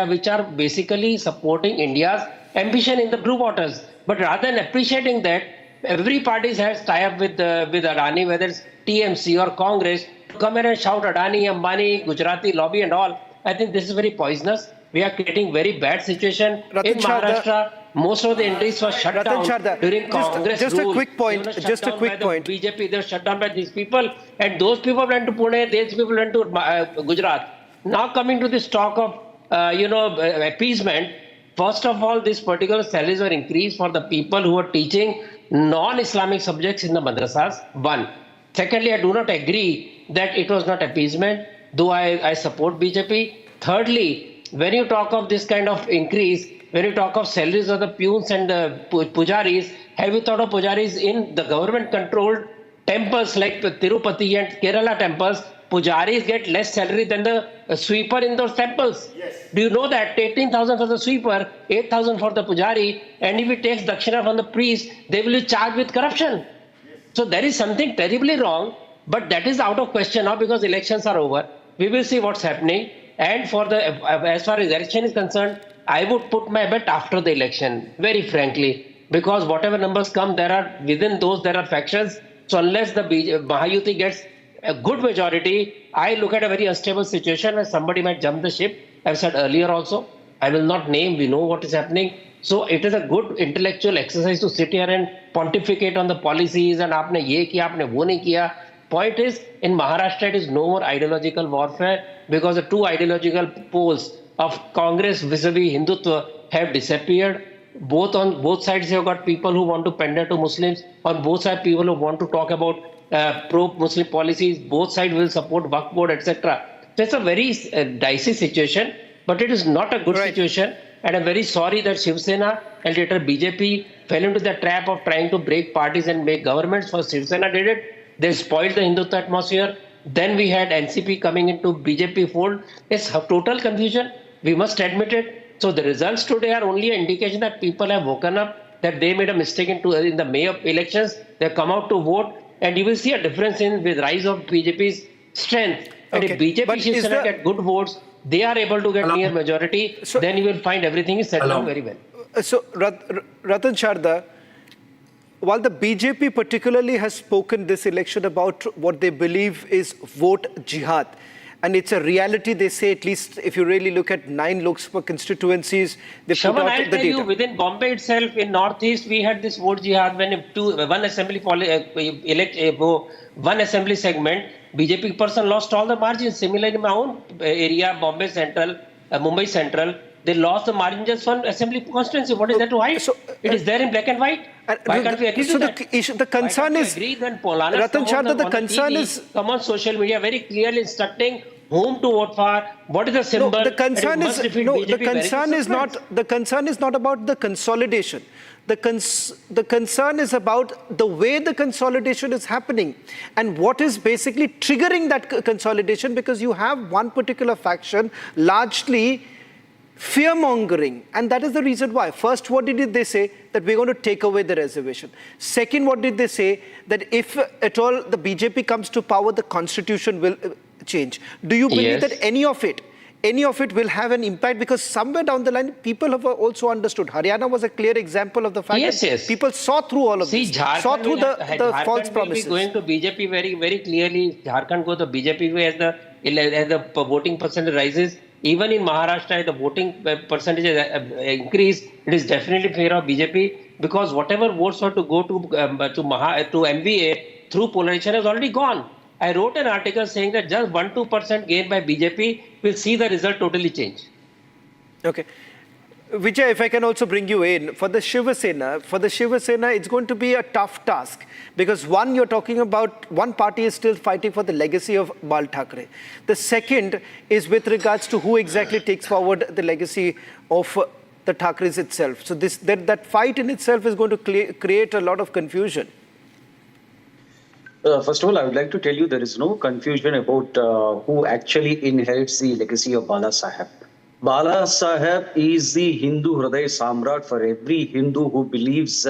[SPEAKER 10] which are basically supporting India's ambition in the blue waters. But rather than appreciating that, every party has tie-up with Adani, whether it's TMC or Congress, to come in and shout Adani, Ambani, Gujarati lobby and all. I think this is very poisonous. We are creating very bad situation in Maharashtra. Most of the entries were shut down during Congress
[SPEAKER 1] just
[SPEAKER 10] rule.
[SPEAKER 1] a quick point.
[SPEAKER 10] Just a quick point. BJP, they were shut down by these people, and those people went to Pune. These people went to Gujarat. Now coming to this talk of appeasement. First of all, these particular salaries were increased for the people who were teaching non-Islamic subjects in the madrasas. One. Secondly, I do not agree that it was not appeasement, though I support BJP. Thirdly, when you talk of this kind of increase, when you talk of salaries of the peons and the pujaris, have you thought of pujaris in the government-controlled temples like Tirupati and Kerala temples? Pujaris get less salary than the sweeper in those temples. Yes. Do you know that 18,000 for the sweeper, 8,000 for the pujari, and if it takes dakshina from the priest, they will be charged with corruption. Yes. So there is something terribly wrong, but that is out of question now because elections are over. We will see what's happening. And for the as far as election is concerned, I would put my bet after the election, very frankly, because whatever numbers come, within those there are factions. So unless the Mahayuti gets a good majority, I look at a very unstable situation where somebody might jump the ship. I've said earlier also, I will not name, we know what is happening. So it is a good intellectual exercise to sit here and pontificate on the policies and aapne ye kiya, aapne wo nahi kiya. Point is, in Maharashtra, it is no more ideological warfare because the two ideological poles of Congress vis-a-vis Hindutva have disappeared. On both sides, you have got people who want to pander to Muslims. On both sides, people who want to talk about pro-Muslim policies. Both sides will support Waqf board, etc. So it's a very dicey situation, but it is not a good situation. And I'm very sorry that Shiva Sena and later BJP fell into the trap of trying to break parties and make governments. First, Shiva Sena did it. They spoiled the Hindutva atmosphere. Then we had NCP coming into BJP fold. It's total confusion. We must admit it. So the results today are only an indication that people have woken up, that they made a mistake in the May of elections. They come out to vote, and you will see a difference in the rise of BJP's strength. And if BJP is going to get good votes, they are able to get near majority, so then you will find everything is settled down very well.
[SPEAKER 1] So Ratan Sharda, while the BJP particularly has spoken this election about what they believe is vote jihad, and it's a reality, they say, at least if you really look at 9 Lok Sabha constituencies, they put out the data.
[SPEAKER 10] You, within Bombay itself, in Northeast, we had this vote jihad when one assembly segment, BJP person lost all the margins. Similarly, in my own area, Bombay Central, Mumbai Central, they lost the margin just one assembly constituency. What is that to hide? So, it is there in black and white. Why can't we agree to that?
[SPEAKER 1] The concern is,
[SPEAKER 10] Ratan Sharda, the concern is, come on social media very clearly instructing whom to vote for, what is the symbol.
[SPEAKER 1] No, the concern is not about the consolidation. The concern is about the way the consolidation is happening and what is basically triggering that consolidation, because you have one particular faction largely fear-mongering, and that is the reason why. First, what did they say? That we're going to take away the reservation. Second, what did they say? That if at all the BJP comes to power, the constitution will change. Do you believe that any of it will have an impact? Because somewhere down the line, people have also understood. Haryana was a clear example of the fact that people saw through all of this, saw through the false promises.
[SPEAKER 10] Going to BJP very, very clearly. Jharkhand go the BJP way as the voting percentage rises. Even in Maharashtra, the voting percentage increase. It is definitely in favor of BJP because whatever votes were to go to MVA through polarization has already gone. I wrote an article saying that just 1-2% gain by BJP will see the result totally change.
[SPEAKER 1] Okay. Vijay, if I can also bring you in, for the Shiva Sena, it's going to be a tough task because one, you're talking about one party is still fighting for the legacy of Bal Thackeray. The second is with regards to who exactly takes forward the legacy of the Thackerays itself. So that fight in itself is going to create a lot of confusion.
[SPEAKER 11] First of all, I would like to tell you there is no confusion about who actually inherits the legacy of Bala Saheb. Bala Saheb is the Hindu Hriday Samrat for every Hindu who believes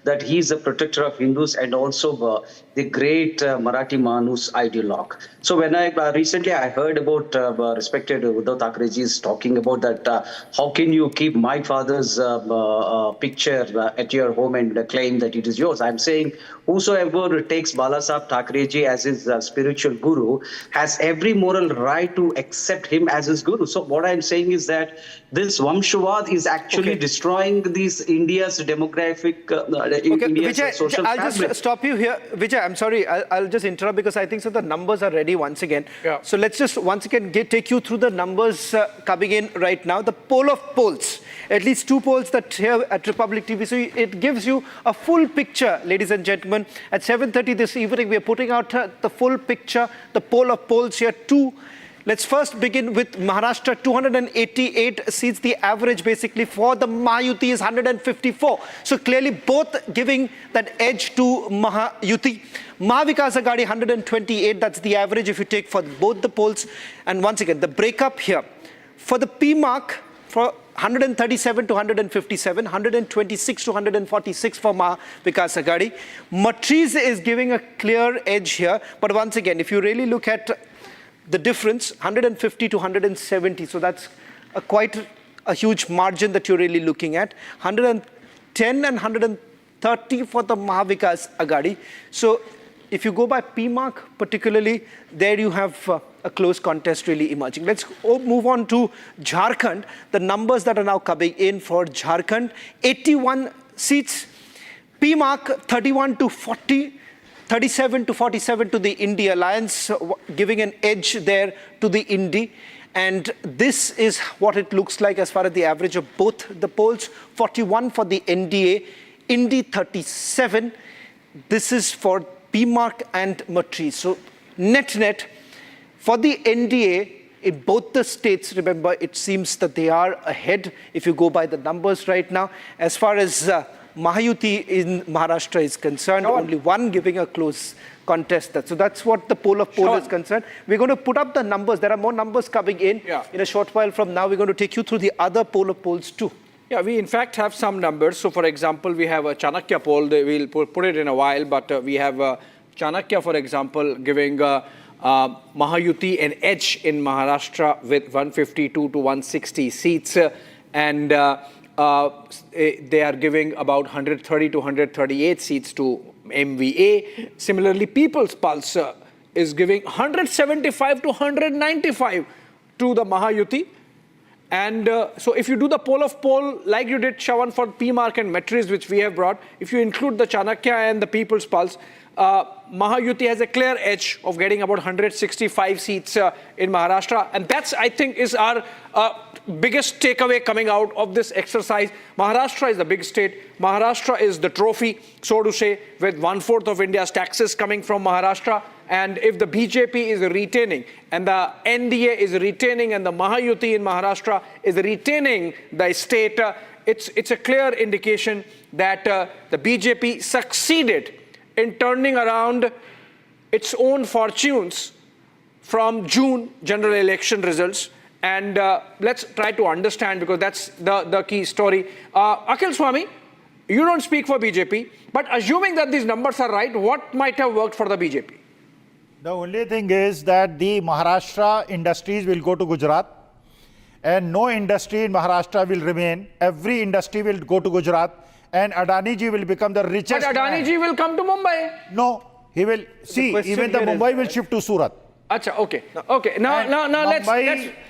[SPEAKER 11] that he is a protector of Hindus and also the great Marathi Manus ideologue. So when I recently I heard about respected Uddhav Thackerayji's talking about that, how can you keep my father's picture at your home and claim that it is yours? I'm saying whosoever takes Bala Saheb Thackerayji as his spiritual guru has every moral right to accept him as his guru. So what I'm saying is is that this Vamshavad is actually destroying India's demographic, India's
[SPEAKER 1] Vijay,
[SPEAKER 11] social
[SPEAKER 1] I'll
[SPEAKER 11] fabric.
[SPEAKER 1] just stop you here. Vijay, I'm sorry, I'll just interrupt because I think so the numbers are ready once again.
[SPEAKER 2] Yeah.
[SPEAKER 1] So let's just once again take you through the numbers coming in right now. The poll of polls, at least two polls that here at Republic TV. So it gives you a full picture, ladies and gentlemen. At 7:30 this evening, we are putting out the full picture, the poll of polls here too. Let's first begin with Maharashtra, 288 seats. The average basically for the Mahayuti is 154. So clearly both giving that edge to Mahayuti. Mahavikas Aghadi, 128. That's the average if you take for both the polls. And once again, the breakup here. For the PMark, for 137 to 157, 126 to 146 for Mahavikas Aghadi. Matrize is giving a clear edge here. But once again, if you really look at the difference, 150 to 170. So that's quite a huge margin that you're really looking at. 110 and 130 for the Mahavikas Aghadi. So if you go by PMark particularly, there you have a close contest really emerging. Let's move on to Jharkhand. The numbers that are now coming in for Jharkhand, 81 seats. PMark 31 to 40. 37 to 47 to the Indie Alliance, giving an edge there to the Indie. And this is what it looks like as far as the average of both the polls. 41 for the NDA, Indie 37. This is for PMark and Matrize. So net for the NDA, in both the states, remember, it seems that they are ahead if you go by the numbers right now. As far as Mahayuti in Maharashtra is concerned, only one giving a close contest. So that's what the poll of poll is concerned. We're going to put up the numbers. There are more numbers coming in a short while from now. We're going to take you through the other poll of polls too.
[SPEAKER 2] Yeah, we in fact have some numbers. So for example, we have a Chanakya poll. We'll put it in a while, but we have Chanakya, for example, giving Mahayuti an edge in Maharashtra with 152 to 160 seats. And they are giving about 130 to 138 seats to MVA. Similarly, People's Pulse is giving 175 to 195 to the Mahayuti. And so if you do the poll of poll, like you did, Shravan, for PMark and Matrize, which we have brought, if you include the Chanakya and the People's Pulse, Mahayuti has a clear edge of getting about 165 seats in Maharashtra. And that's, I think, is our biggest takeaway coming out of this exercise. Maharashtra is the big state. Maharashtra is the trophy, so to say, with 1/4 of India's taxes coming from Maharashtra. And if the BJP is retaining, and the NDA is retaining, and the Mahayuti in Maharashtra is retaining the state, it's a clear indication that the BJP succeeded in turning around its own fortunes from June general election results. And let's try to understand, because that's the key story. Akhil Swami, you don't speak for BJP, but assuming that these numbers are right, what might have worked for the BJP?
[SPEAKER 5] The only thing is that the Maharashtra industries will go to Gujarat, and no industry in Maharashtra will remain. Every industry will go to Gujarat, and Adani ji will become the richest.
[SPEAKER 2] But Adani ji will come to Mumbai.
[SPEAKER 5] No, he will. See, even the Mumbai will shift to Surat.
[SPEAKER 2] Acha, okay. Okay. Now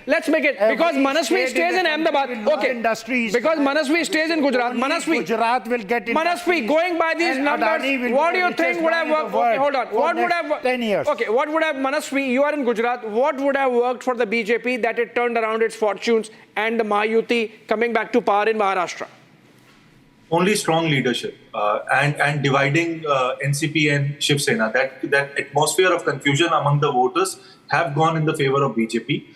[SPEAKER 2] let's make it, because Manasvi stays in Ahmedabad. Okay. Because Manasvi stays in Gujarat.
[SPEAKER 5] Gujarat will get in.
[SPEAKER 2] Manasvi, going by these numbers, what do you think would have worked? Okay, hold on. What would have
[SPEAKER 5] 10 years?
[SPEAKER 2] Okay, what would have Manasvi? You are in Gujarat. What would have worked for the BJP that it turned around its fortunes and the Mahayuti coming back to power in Maharashtra?
[SPEAKER 7] Only strong leadership and dividing NCP and Shiva Sena. That atmosphere of confusion among the voters have gone in the favor of BJP.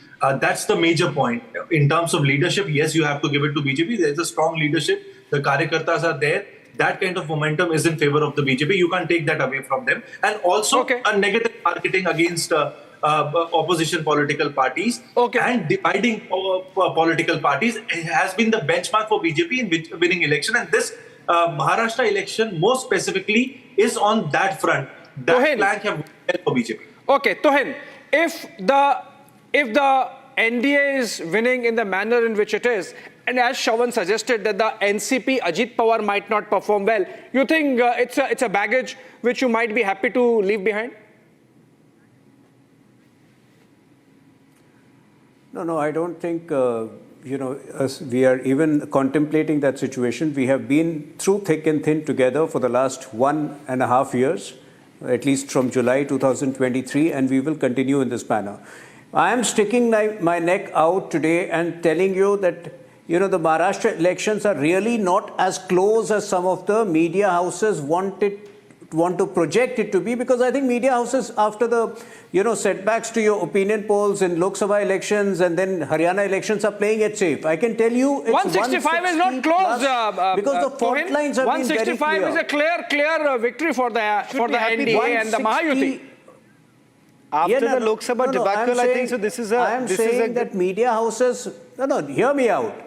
[SPEAKER 7] That's the major point. In terms of leadership, yes, you have to give it to BJP. There's a strong leadership. The Karyakartas are there. That kind of momentum is in favor of the BJP. You can't take that away from them. And also a negative marketing against opposition political parties and dividing political parties has been the benchmark for BJP in winning election. And this Maharashtra election, more specifically, is on that front. That flank have helped for BJP.
[SPEAKER 2] Okay, Tohin, if the NDA is winning in the manner in which it is, and as Shravan suggested that the NCP Ajit Pawar might not perform well, you think it's a baggage which you might be happy to leave behind?
[SPEAKER 9] No, I don't think we are even contemplating that situation. We have been through thick and thin together for the last 1.5 years, at least from July 2023, and we will continue in this manner. I am sticking my neck out today and telling you that, the Maharashtra elections are really not as close as some of the media houses want to project it to be, because I think media houses, after the setbacks to your opinion polls in Lok Sabha elections and then Haryana elections, are playing it safe. I can tell you it's
[SPEAKER 2] 165 is not close,
[SPEAKER 9] because the fault lines have been very clear.
[SPEAKER 2] 165 is a clear victory for the NDA and the Mahayuti.
[SPEAKER 1] After the Lok Sabha debacle, I think so. This is a.
[SPEAKER 9] I am saying that media houses. No, hear me out.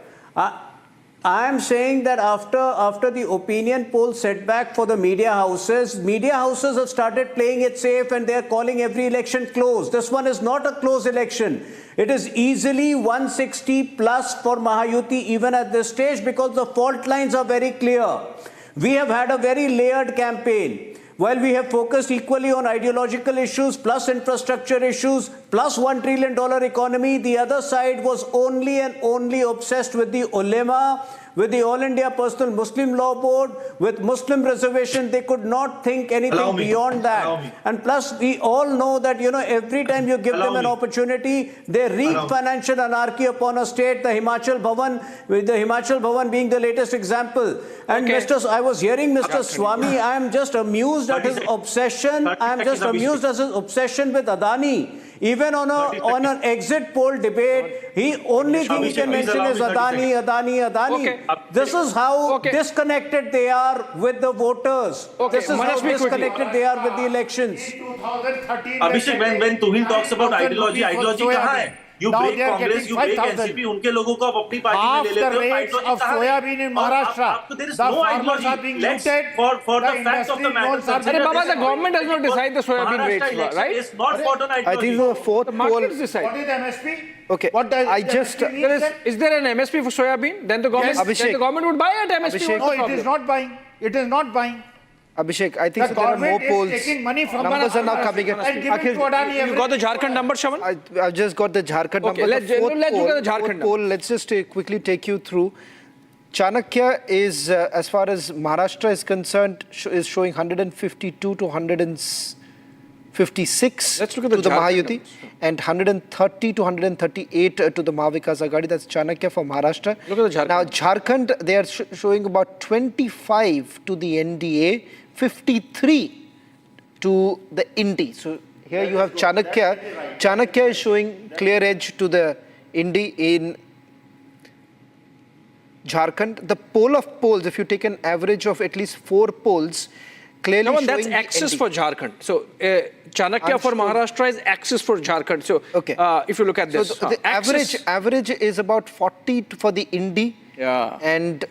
[SPEAKER 9] I am saying that after the opinion poll setback for the media houses have started playing it safe, and they are calling every election close. This one is not a close election. It is easily 160 plus for Mahayuti even at this stage, because the fault lines are very clear. We have had a very layered campaign. While we have focused equally on ideological issues, plus infrastructure issues, plus $1 trillion economy, the other side was only and only obsessed with the ulema, with the All India Personal Muslim Law Board, with Muslim reservation. They could not think anything beyond that. And plus, we all know that, every time you give them an opportunity, they wreak financial anarchy upon a state. The Himachal Bhavan, with the Himachal Bhavan being the latest example. And I was hearing Mr. Swami, I am just amused at his obsession. I am just amused at his obsession with Adani. Even on an exit poll debate, the only thing he can mention is Adani.
[SPEAKER 2] Okay.
[SPEAKER 9] This is how disconnected they are with the voters. This is how disconnected they are with the elections.
[SPEAKER 7] Abhishek, when Tuhin talks about ideology कहाँ है? You break Congress, you break NCP, उनके लोगों को आप अपनी party में ले लेते हो.
[SPEAKER 5] Rates of soybean in Maharashtra,
[SPEAKER 7] there is
[SPEAKER 5] the
[SPEAKER 7] no
[SPEAKER 5] farmers
[SPEAKER 7] ideology.
[SPEAKER 5] are being
[SPEAKER 7] Let's,
[SPEAKER 5] looted.
[SPEAKER 7] for the fact of the matter,
[SPEAKER 2] Arre Baba, the government does not decide the soybean rates, right?
[SPEAKER 7] It's not fought on
[SPEAKER 1] I
[SPEAKER 7] ideology.
[SPEAKER 1] think the fourth
[SPEAKER 2] The
[SPEAKER 1] poll.
[SPEAKER 2] markets decide.
[SPEAKER 5] What is MSP?
[SPEAKER 1] Okay,
[SPEAKER 5] What does
[SPEAKER 1] I
[SPEAKER 5] the
[SPEAKER 1] just.
[SPEAKER 5] MSP mean then?
[SPEAKER 2] Is there an MSP for soybean? Then the government,
[SPEAKER 1] Yes.
[SPEAKER 2] then the government would buy it. MSP.
[SPEAKER 1] Abhishek.
[SPEAKER 5] No, it is not buying. It is not buying.
[SPEAKER 1] Abhishek, I think
[SPEAKER 5] The
[SPEAKER 1] so there are more
[SPEAKER 5] government
[SPEAKER 1] polls.
[SPEAKER 5] is taking money from
[SPEAKER 1] Numbers are now
[SPEAKER 5] Maharashtra
[SPEAKER 1] coming in.
[SPEAKER 5] and giving to Adani
[SPEAKER 2] You
[SPEAKER 5] every
[SPEAKER 2] got the Jharkhand number, Shavan?
[SPEAKER 1] I've just got the Jharkhand
[SPEAKER 2] Okay,
[SPEAKER 1] number.
[SPEAKER 2] let's
[SPEAKER 1] The fourth
[SPEAKER 2] look at the
[SPEAKER 1] poll-
[SPEAKER 2] Jharkhand
[SPEAKER 1] fourth poll, let's just quickly take you through. Chanakya is, as far as Maharashtra is concerned, is showing 152 to 156
[SPEAKER 2] Let's look at
[SPEAKER 1] to
[SPEAKER 2] the
[SPEAKER 1] the
[SPEAKER 2] Jharkhand
[SPEAKER 1] Mahayuti, and 130 to 138 to the Mahavikas Aghadi. That's Chanakya for Maharashtra.
[SPEAKER 2] Look at the Jharkhand.
[SPEAKER 1] Now, Jharkhand, they are showing about 25 to the NDA, 53 to the Indi. So here you have Chanakya. Chanakya is showing clear edge to the Indi in Jharkhand. The poll of polls, if you take an average of at least 4 polls, clearly
[SPEAKER 2] No,
[SPEAKER 1] showing
[SPEAKER 2] that's
[SPEAKER 1] the
[SPEAKER 2] axis
[SPEAKER 1] ND.
[SPEAKER 2] for Jharkhand. So Chanakya for Maharashtra is axis for Jharkhand. So
[SPEAKER 1] Okay.
[SPEAKER 2] if you look at
[SPEAKER 1] So
[SPEAKER 2] this,
[SPEAKER 1] the average is about 40 for the Indi, and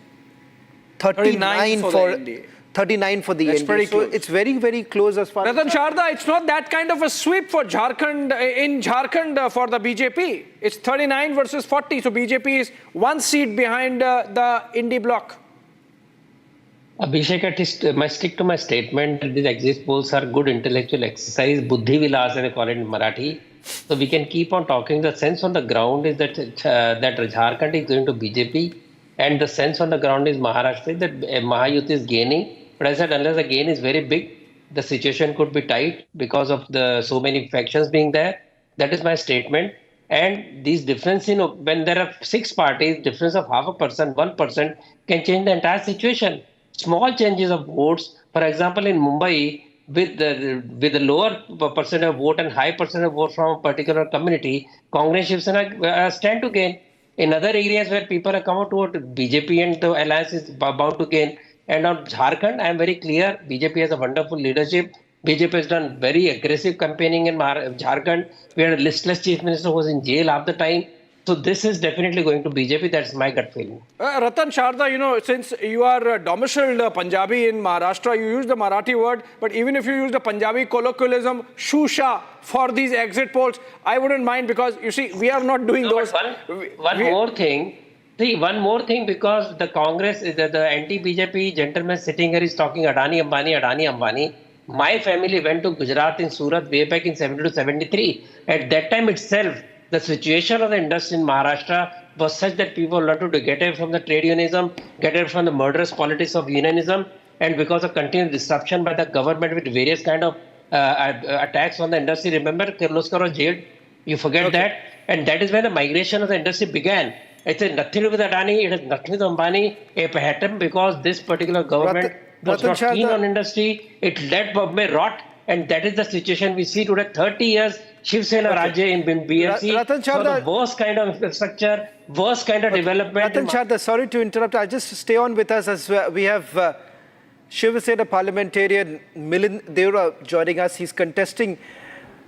[SPEAKER 1] 39
[SPEAKER 2] for the Indi.
[SPEAKER 1] 39 for the
[SPEAKER 2] That's
[SPEAKER 1] Indi.
[SPEAKER 2] pretty
[SPEAKER 1] So
[SPEAKER 2] close.
[SPEAKER 1] it's very, very close as far
[SPEAKER 2] Ratan
[SPEAKER 1] as
[SPEAKER 2] Sharda, it's not that kind of a sweep for Jharkhand, in Jharkhand for the BJP. It's 39 versus 40. So BJP is 1 seat behind the Indi bloc.
[SPEAKER 10] Abhishek, I stick to my statement that these exit polls are good intellectual exercise. Buddhi vilas, they call it in Marathi. So we can keep on talking. The sense on the ground is that Jharkhand is going to BJP, and the sense on the ground is Maharashtra is that Mahayuti is gaining. But I said unless the gain is very big, the situation could be tight because of the so many factions being there. That is my statement. And these difference in when there are 6 parties, difference of 0.5%, 1% can change the entire situation. Small changes of votes, for example, in Mumbai, with the lower percent of vote and high percent of vote from a particular community, Congress Shiva Sena stand to gain. In other areas where people are come out toward BJP and the alliance is about to gain. And on Jharkhand, I am very clear, BJP has a wonderful leadership. BJP has done very aggressive campaigning in Jharkhand. We had a listless chief minister who was in jail half the time. So this is definitely going to BJP. That's my gut feeling.
[SPEAKER 2] Ratan Sharda, since you are domiciled Punjabi in Maharashtra, you use the Marathi word, but even if you use the Punjabi colloquialism, shusha, for these exit polls, I wouldn't mind, because you see, we are not doing those.
[SPEAKER 10] One more thing. See, one more thing, because the Congress, the anti-BJP gentleman sitting here is talking Adani, Ambani. My family went to Gujarat in Surat way back in 72-73. At that time itself, the situation of the industry in Maharashtra was such that people wanted to get away from the trade unionism, get away from the murderous politics of unionism, and because of continued disruption by the government with various kind of attacks on the industry. Remember, Kirloskar was jailed. You forget that, and that is when the migration of the industry began. It has nothing to do with Adani. It has nothing to do with Ambani. It happened because this particular government was not keen on industry. It let Bombay rot, and that is the situation we see today. 30 years Shiva Sena Rajya in BFC for the worst kind of infrastructure, worst kind of development.
[SPEAKER 1] Ratan Chadha, sorry to interrupt. I'll just stay on with us as we have Shiva Sena parliamentarian Milind Deora joining us. He's contesting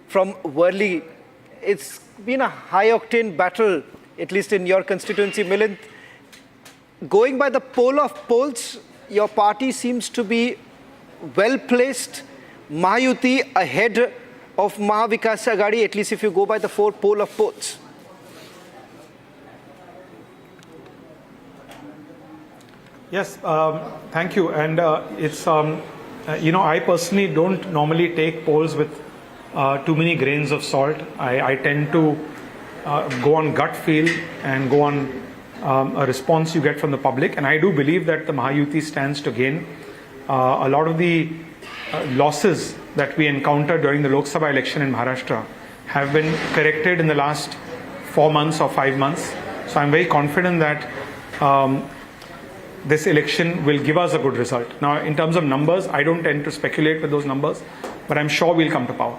[SPEAKER 1] from Worli. It's been a high-octane battle, at least in your constituency, Milind. Going by the poll of polls, your party seems to be well-placed. Mahayuti ahead of Mahavikas Aghadi, at least if you go by the poll of polls.
[SPEAKER 12] Yes, thank you. And it's, I personally don't normally take polls with too many grains of salt. I tend to go on gut feel and go on a response you get from the public. And I do believe that the Mahayuti stands to gain. A lot of the losses that we encountered during the Lok Sabha election in Maharashtra have been corrected in the last 4 months or 5 months. So I'm very confident that this election will give us a good result. Now, in terms of numbers, I don't tend to speculate with those numbers, but I'm sure we'll come to power.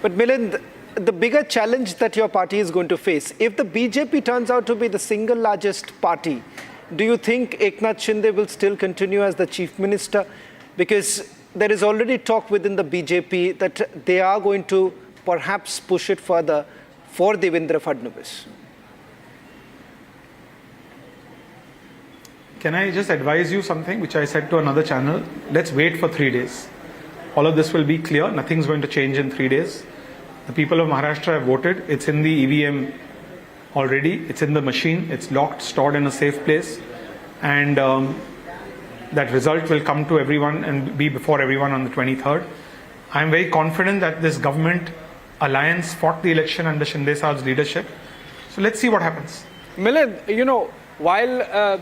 [SPEAKER 1] But Milind, the bigger challenge that your party is going to face, if the BJP turns out to be the single largest party, do you think Eknath Shinde will still continue as the chief minister? Because there is already talk within the BJP that they are going to perhaps push it further for Devendra Fadnavis.
[SPEAKER 12] Can I just advise you something which I said to another channel? Let's wait for 3 days. All of this will be clear. Nothing's going to change in 3 days. The people of Maharashtra have voted. It's in the EVM already. It's in the machine. It's locked, stored in a safe place. And that result will come to everyone and be before everyone on the 23rd. I'm very confident that this government alliance fought the election under Shinde Saab's leadership. So let's see what happens.
[SPEAKER 2] Milind, while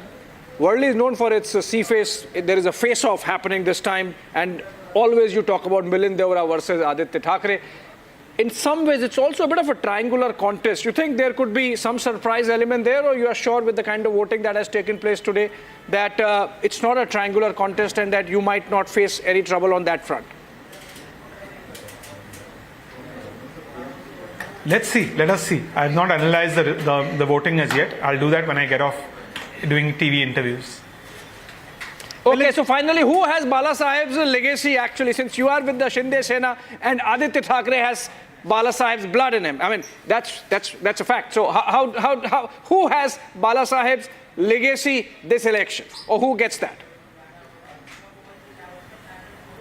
[SPEAKER 2] Worli is known for its sea face, there is a face-off happening this time, and always you talk about Milind Deora versus Aditya Thackeray. In some ways, it's also a bit of a triangular contest. You think there could be some surprise element there, or you are sure with the kind of voting that has taken place today that it's not a triangular contest and that you might not face any trouble on that front?
[SPEAKER 12] Let's see. Let us see. I have not analyzed the voting as yet. I'll do that when I get off doing TV interviews.
[SPEAKER 2] Okay, so finally, who has Bala Saheb's legacy actually, since you are with the Shinde Sena and Aditya Thackeray has Bala Saheb's blood in him? I mean, that's a fact. So who has Bala Saheb's legacy this election, or who gets that?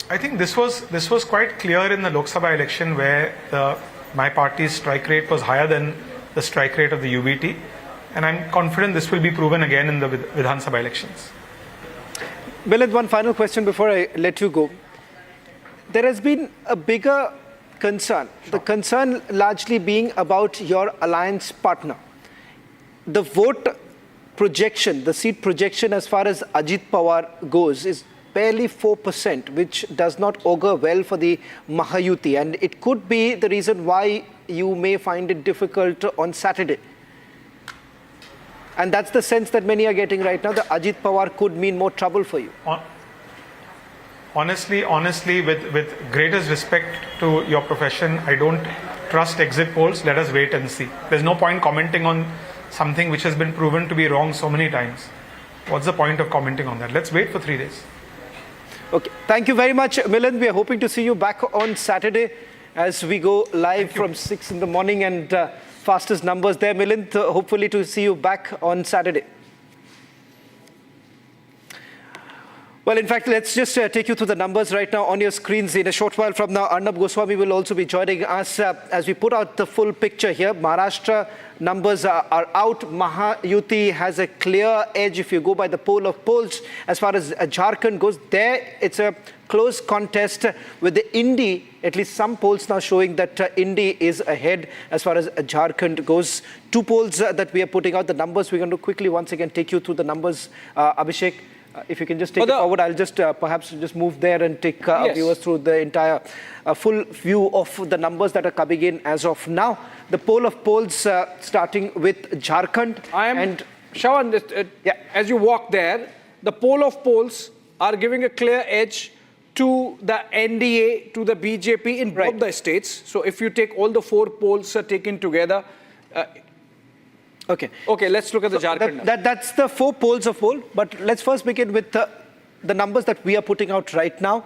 [SPEAKER 12] I think this was quite clear in the Lok Sabha election, where my party's strike rate was higher than the strike rate of the UBT. And I'm confident this will be proven again in the Vidhan Sabha elections.
[SPEAKER 1] Milind, one final question before I let you go. There has been a bigger concern, the concern largely being about your alliance partner. The vote projection, the seat projection as far as Ajit Pawar goes is barely 4%, which does not augur well for the Mahayuti. And it could be the reason why you may find it difficult on Saturday. And that's the sense that many are getting right now, that Ajit Pawar could mean more trouble for you.
[SPEAKER 12] Honestly, with greatest respect to your profession, I don't trust exit polls. Let us wait and see. There's no point commenting on something which has been proven to be wrong so many times. What's the point of commenting on that? Let's wait for 3 days.
[SPEAKER 1] Okay. Thank you very much, Milind. We are hoping to see you back on Saturday as we go live from 6 in the morning, and fastest numbers there, Milind. Hopefully to see you back on Saturday. Well, in fact, let's just take you through the numbers right now on your screens. In a short while from now, Arnab Goswami will also be joining us as we put out the full picture here. Maharashtra numbers are out. Mahayuti has a clear edge if you go by the poll of polls. As far as Jharkhand goes, there it's a close contest with the Indi. At least some polls now showing that Indi is ahead as far as Jharkhand goes. Two polls that we are putting out. The numbers, we're going to quickly once again take you through the numbers. Abhishek, if you can just take it forward, I'll just perhaps just move there and take viewers through the entire full view of the numbers that are coming in as of now. The poll of polls starting with Jharkhand.
[SPEAKER 2] Shravan, as you walk there, the poll of polls are giving a clear edge to the NDA, to the BJP in both the states. So if you take all the four polls taken together, Okay, let's look at the Jharkhand.
[SPEAKER 1] That's the four polls of poll, but let's first begin with the numbers that we are putting out right now.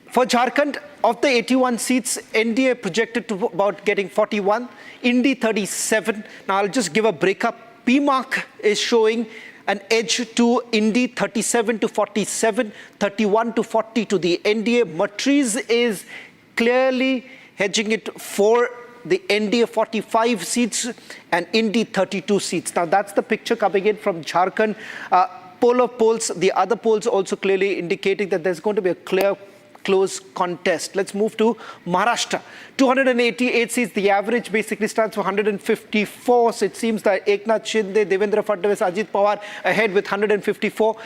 [SPEAKER 1] For Jharkhand, of the 81 seats, NDA projected to about getting 41, Indi 37. Now I'll just give a breakup. PMark is showing an edge to Indi 37 to 47, 31 to 40 to the NDA. Matrize is clearly hedging it for the NDA 45 seats and Indi 32 seats. Now that's the picture coming in from Jharkhand. Poll of polls, the other polls also clearly indicating that there's going to be a clear close contest. Let's move to Maharashtra. 288 seats, the average basically stands for 154. So it seems that Eknath Shinde, Devendra Fadnavis, Ajit Pawar ahead with 154.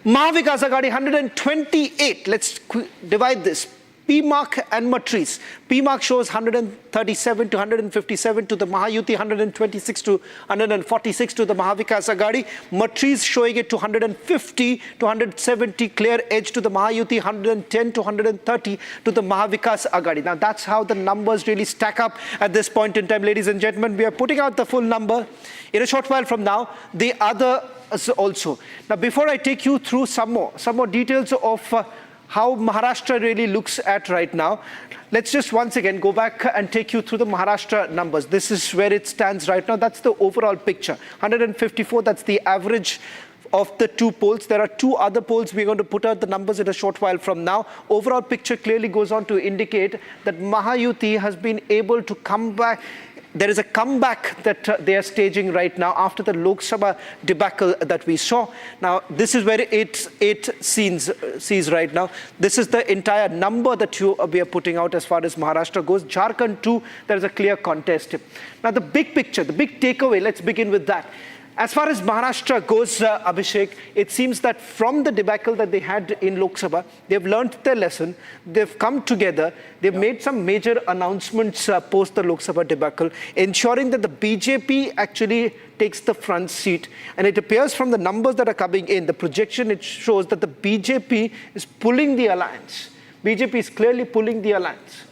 [SPEAKER 1] Mahavikas Aghadi 128. Let's divide this. PMark and Matrize. PMark shows 137 to 157 to the Mahayuti, 126 to 146 to the Mahavikas Aghadi. Matrize showing it to 150 to 170, clear edge to the Mahayuti, 110 to 130 to the Mahavikas Aghadi. Now that's how the numbers really stack up at this point in time, ladies and gentlemen. We are putting out the full number in a short while from now. The other also. Now before I take you through some more details of how Maharashtra really looks at right now, let's just once again go back and take you through the Maharashtra numbers. This is where it stands right now. That's the overall picture. 154, that's the average of the two polls. There are two other polls. We're going to put out the numbers in a short while from now. Overall picture clearly goes on to indicate that Mahayuti has been able to come back. There is a comeback that they are staging right now after the Lok Sabha debacle that we saw. Now, this is where it sees right now. This is the entire number that we are putting out as far as Maharashtra goes. Jharkhand too, there is a clear contest. Now, the big picture, the big takeaway, let's begin with that. As far as Maharashtra goes, Abhishek, it seems that from the debacle that they had in Lok Sabha, they've learned their lesson, they've come together, they've made some major announcements post the Lok Sabha debacle, ensuring that the BJP actually takes the front seat. And it appears from the numbers that are coming in, the projection, it shows that the BJP is pulling the alliance. BJP is clearly pulling the alliance.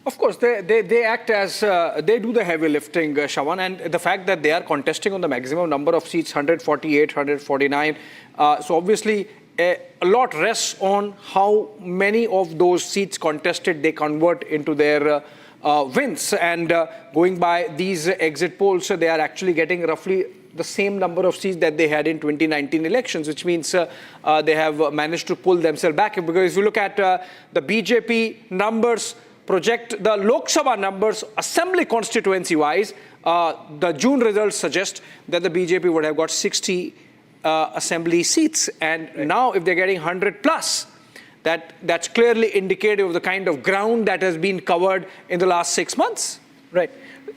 [SPEAKER 2] Of course, they act as, they do the heavy lifting, Shravan, and the fact that they are contesting on the maximum number of seats, 148, 149. So obviously, a lot rests on how many of those seats contested they convert into their wins. And going by these exit polls, they are actually getting roughly the same number of seats that they had in 2019 elections, which means they have managed to pull themselves back. Because if you look at the BJP numbers, project the Lok Sabha numbers, assembly constituency-wise, the June results suggest that the BJP would have got 60 assembly seats. And now if they're getting 100 plus, that's clearly indicative of the kind of ground that has been covered in the last 6 months.
[SPEAKER 1] Right.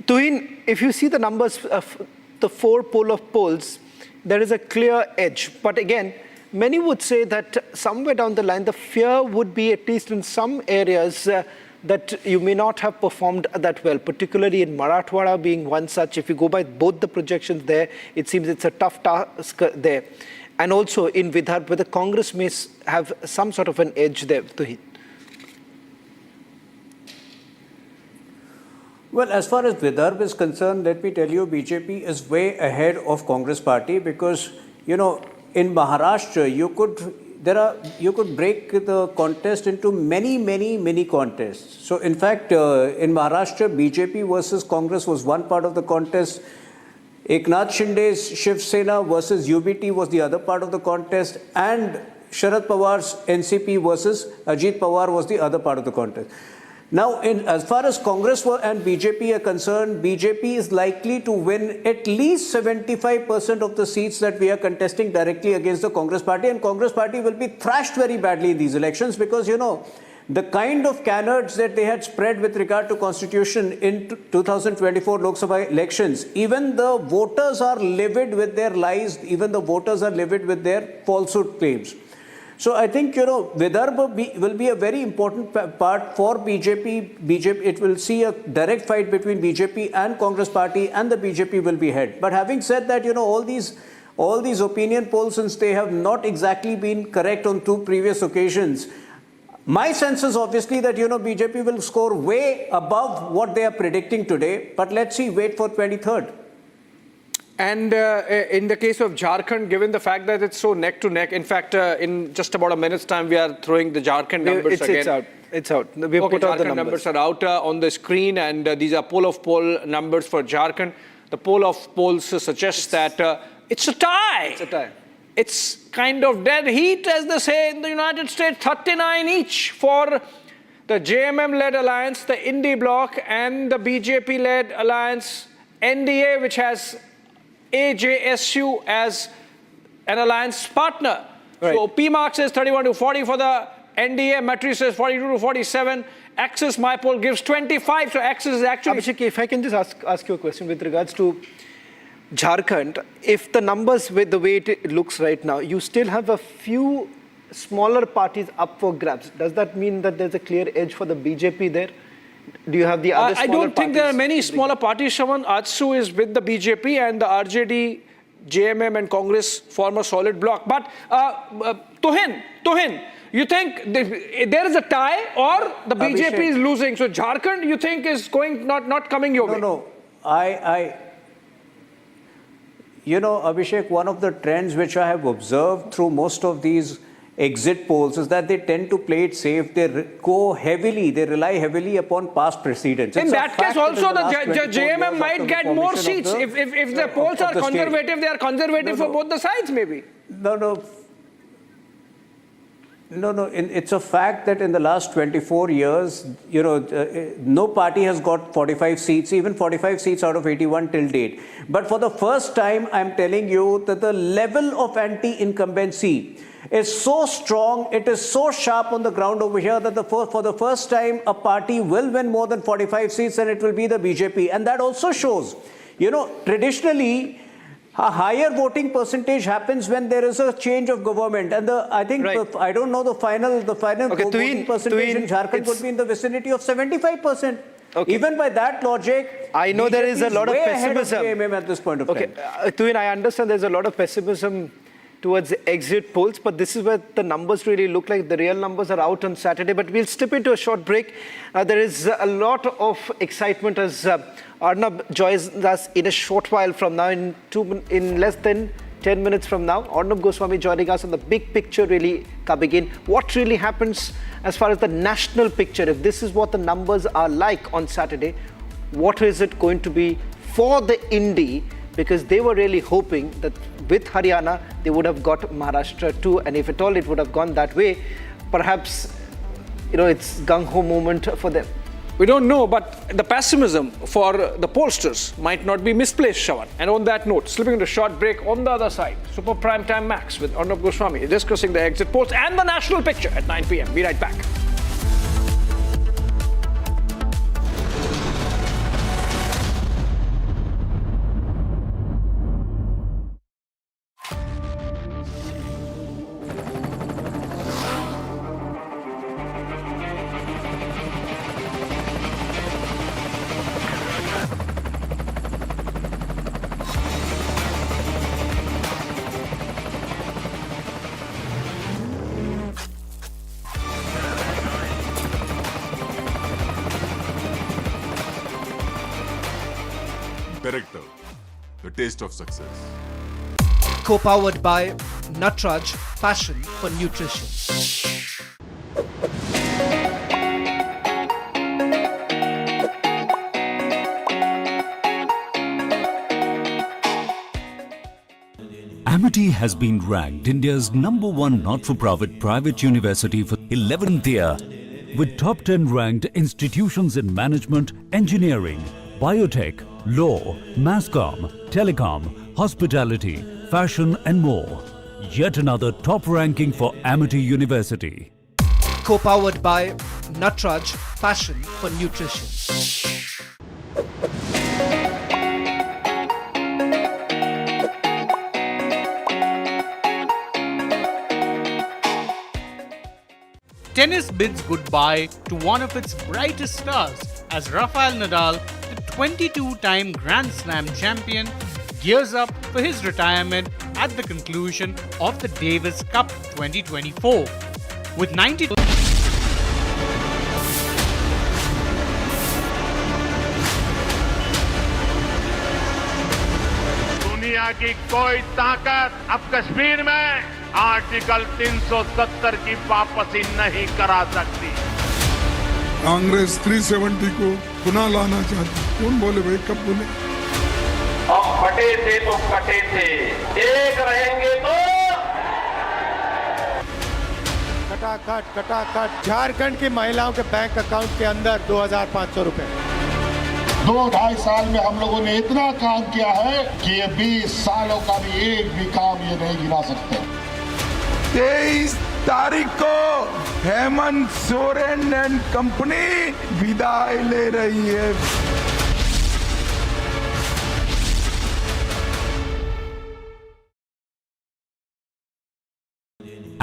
[SPEAKER 1] Tuhin, if you see the numbers of the four poll of polls, there is a clear edge. But again, many would say that somewhere down the line, the fear would be, at least in some areas, that you may not have performed that well, particularly in Marathwada being one such. If you go by both the projections there, it seems it's a tough task there. And also in Vidarbha, where the Congress may have some sort of an edge there. Tuhin.
[SPEAKER 9] Well, as far as Vidarbha is concerned, let me tell you, BJP is way ahead of Congress party because, you know, in Maharashtra, you could break the contest into many contests. So in fact, in Maharashtra, BJP versus Congress was one part of the contest. Eknath Shinde's Shiva Sena versus UBT was the other part of the contest. And Sharad Pawar's NCP versus Ajit Pawar was the other part of the contest. Now, as far as Congress and BJP are concerned, BJP is likely to win at least 75% of the seats that we are contesting directly against the Congress party, and Congress party will be thrashed very badly in these elections because, you know, the kind of canards that they had spread with regard to constitution in 2024 Lok Sabha elections, even the voters are livid with their lies, even the voters are livid with their falsehood claims. So I think, you know, Vidarbha will be a very important part for BJP. It will see a direct fight between BJP and Congress party, and the BJP will be ahead. But having said that, you know, all these opinion polls, since they have not exactly been correct on 2 previous occasions, my sense is obviously that, you know, BJP will score way above what they are predicting today. But let's see, wait for 23rd.
[SPEAKER 2] And in the case of Jharkhand, given the fact that it's so neck to neck, in fact, in just about a minute's time, we are throwing the Jharkhand numbers again.
[SPEAKER 1] It's out. It's out. We've
[SPEAKER 2] Okay,
[SPEAKER 1] put out the
[SPEAKER 2] Jharkhand
[SPEAKER 1] numbers.
[SPEAKER 2] numbers are out on the screen, and these are poll of poll numbers for Jharkhand. The poll of polls suggests that it's a tie.
[SPEAKER 1] It's a tie.
[SPEAKER 2] It's kind of dead heat, as they say in the United States, 39 each for the JMM-led alliance, the Indie bloc, and the BJP-led alliance, NDA, which has AJSU as an alliance partner.
[SPEAKER 1] Right.
[SPEAKER 2] So PMark says 31 to 40 for the NDA, Matrize says 42 to 47, Axis, my poll gives 25, so Axis is actually...
[SPEAKER 1] Abhishek, if I can just ask you a question with regards to Jharkhand, if the numbers with the way it looks right now, you still have a few smaller parties up for grabs. Does that mean that there's a clear edge for the BJP there? Do you have the other smaller
[SPEAKER 2] I don't think there are
[SPEAKER 1] parties?
[SPEAKER 2] many smaller parties, Shravan. AJSU is with the BJP, and the RJD, JMM and Congress form a solid bloc. But Tuhin, you think there is a tie, or the BJP is losing? So Jharkhand, you think, is going not coming your way?
[SPEAKER 9] No. You know, Abhishek, one of the trends which I have observed through most of these exit polls is that they tend to play it safe. They rely heavily upon past precedents.
[SPEAKER 2] In that case, also the JMM might get more seats. If the polls are conservative, they are conservative for both the sides, maybe.
[SPEAKER 9] No. It's a fact that in the last 24 years, you know, no party has got 45 seats, even 45 seats out of 81 till date. But for the first time, I'm telling you that the level of anti-incumbency is so strong, it is so sharp on the ground over here that for the first time, a party will win more than 45 seats, and it will be the BJP. And that also shows, you know, traditionally, a higher voting percentage happens when there is a change of government, and I think I don't know the final voting percentage in Jharkhand would be in the vicinity of 75%.
[SPEAKER 1] Okay.
[SPEAKER 9] Even by that logic,
[SPEAKER 1] I know there is a lot of pessimism
[SPEAKER 9] JMM at this point of time.
[SPEAKER 1] Tuhin, I understand there's a lot of pessimism towards exit polls, but this is where the numbers really look like. The real numbers are out on Saturday, but we'll step into a short break. There is a lot of excitement as Arnab joins us in a short while from now, in less than 10 minutes from now. Arnab Goswami joining us on the big picture really coming in. What really happens as far as the national picture? If this is what the numbers are like on Saturday, what is it going to be for the Indie? Because they were really hoping that with Haryana, they would have got Maharashtra too. And if at all it would have gone that way, perhaps, you know, it's gung-ho moment for them.
[SPEAKER 2] We don't know, but the pessimism for the pollsters might not be misplaced, Shravan. And on that note, slipping into a short break on the other side, Super Prime Time Max with Arnab Goswami discussing the exit polls and the national picture at 9 p.m. Be right back.
[SPEAKER 13] Director, the taste of success.
[SPEAKER 1] Co-powered by Matrize, passion for nutrition.
[SPEAKER 14] Amity has been ranked India's #1 not-for-profit private university for 11th year, with top 10 ranked institutions in management, engineering, biotech, law, masscom, telecom, hospitality, fashion and more. Yet another top ranking for Amity University.
[SPEAKER 1] Co-powered by Matrize, passion for nutrition.
[SPEAKER 15] Tennis bids goodbye to one of its brightest stars as Rafael Nadal, the 22-time Grand Slam champion, gears up for his retirement at the conclusion of the Davis Cup 2024. With 92
[SPEAKER 16] दुनिया की कोई ताकत अब कश्मीर में article 370 की वापसी नहीं करा सकती।
[SPEAKER 17] कांग्रेस 370 को पुनः लाना चाहती। कौन बोले भाई, कब बोले?
[SPEAKER 16] अब फटे थे तो कटे थे, एक रहेंगे तो
[SPEAKER 18] कटाकट झारखंड की महिलाओं के बैंक अकाउंट के अंदर 2,500 रुपए।
[SPEAKER 17] 2-2.5 साल में हम लोगों ने इतना काम किया है कि ये 20 सालों का भी एक भी काम ये नहीं गिना सकते।
[SPEAKER 19] 23 तारीख को हेमंत सोरेन एंड कंपनी विदाई ले रही है।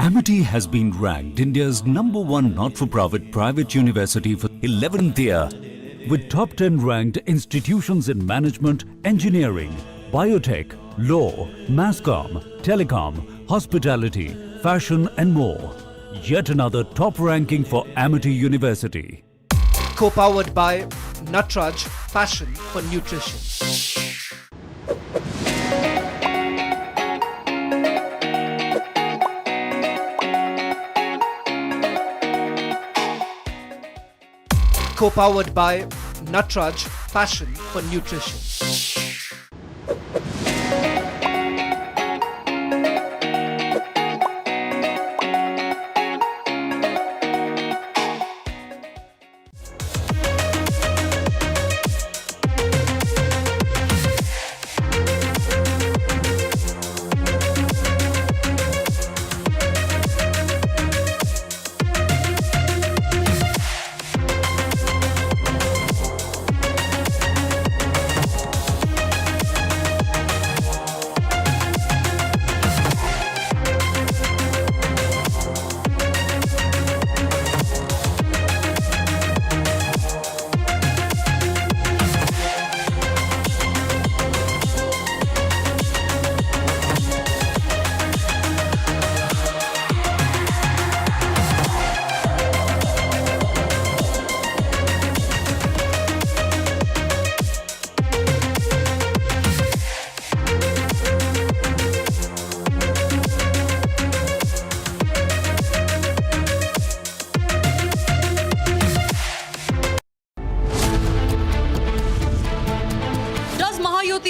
[SPEAKER 14] Amity has been ranked India's #1 not-for-profit private university for 11th year, with top 10 ranked institutions in management, engineering, biotech, law, masscom, telecom, hospitality, fashion and more. Yet another top ranking for Amity University.
[SPEAKER 1] Co-powered by Matrize, passion for nutrition. Co-powered by Matrize, passion for nutrition.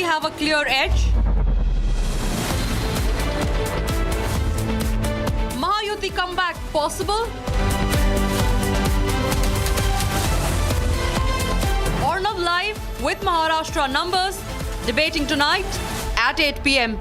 [SPEAKER 20] Have a clear edge? Mahayuti comeback possible? Arnab live with Maharashtra numbers, debating tonight at 8 p.m.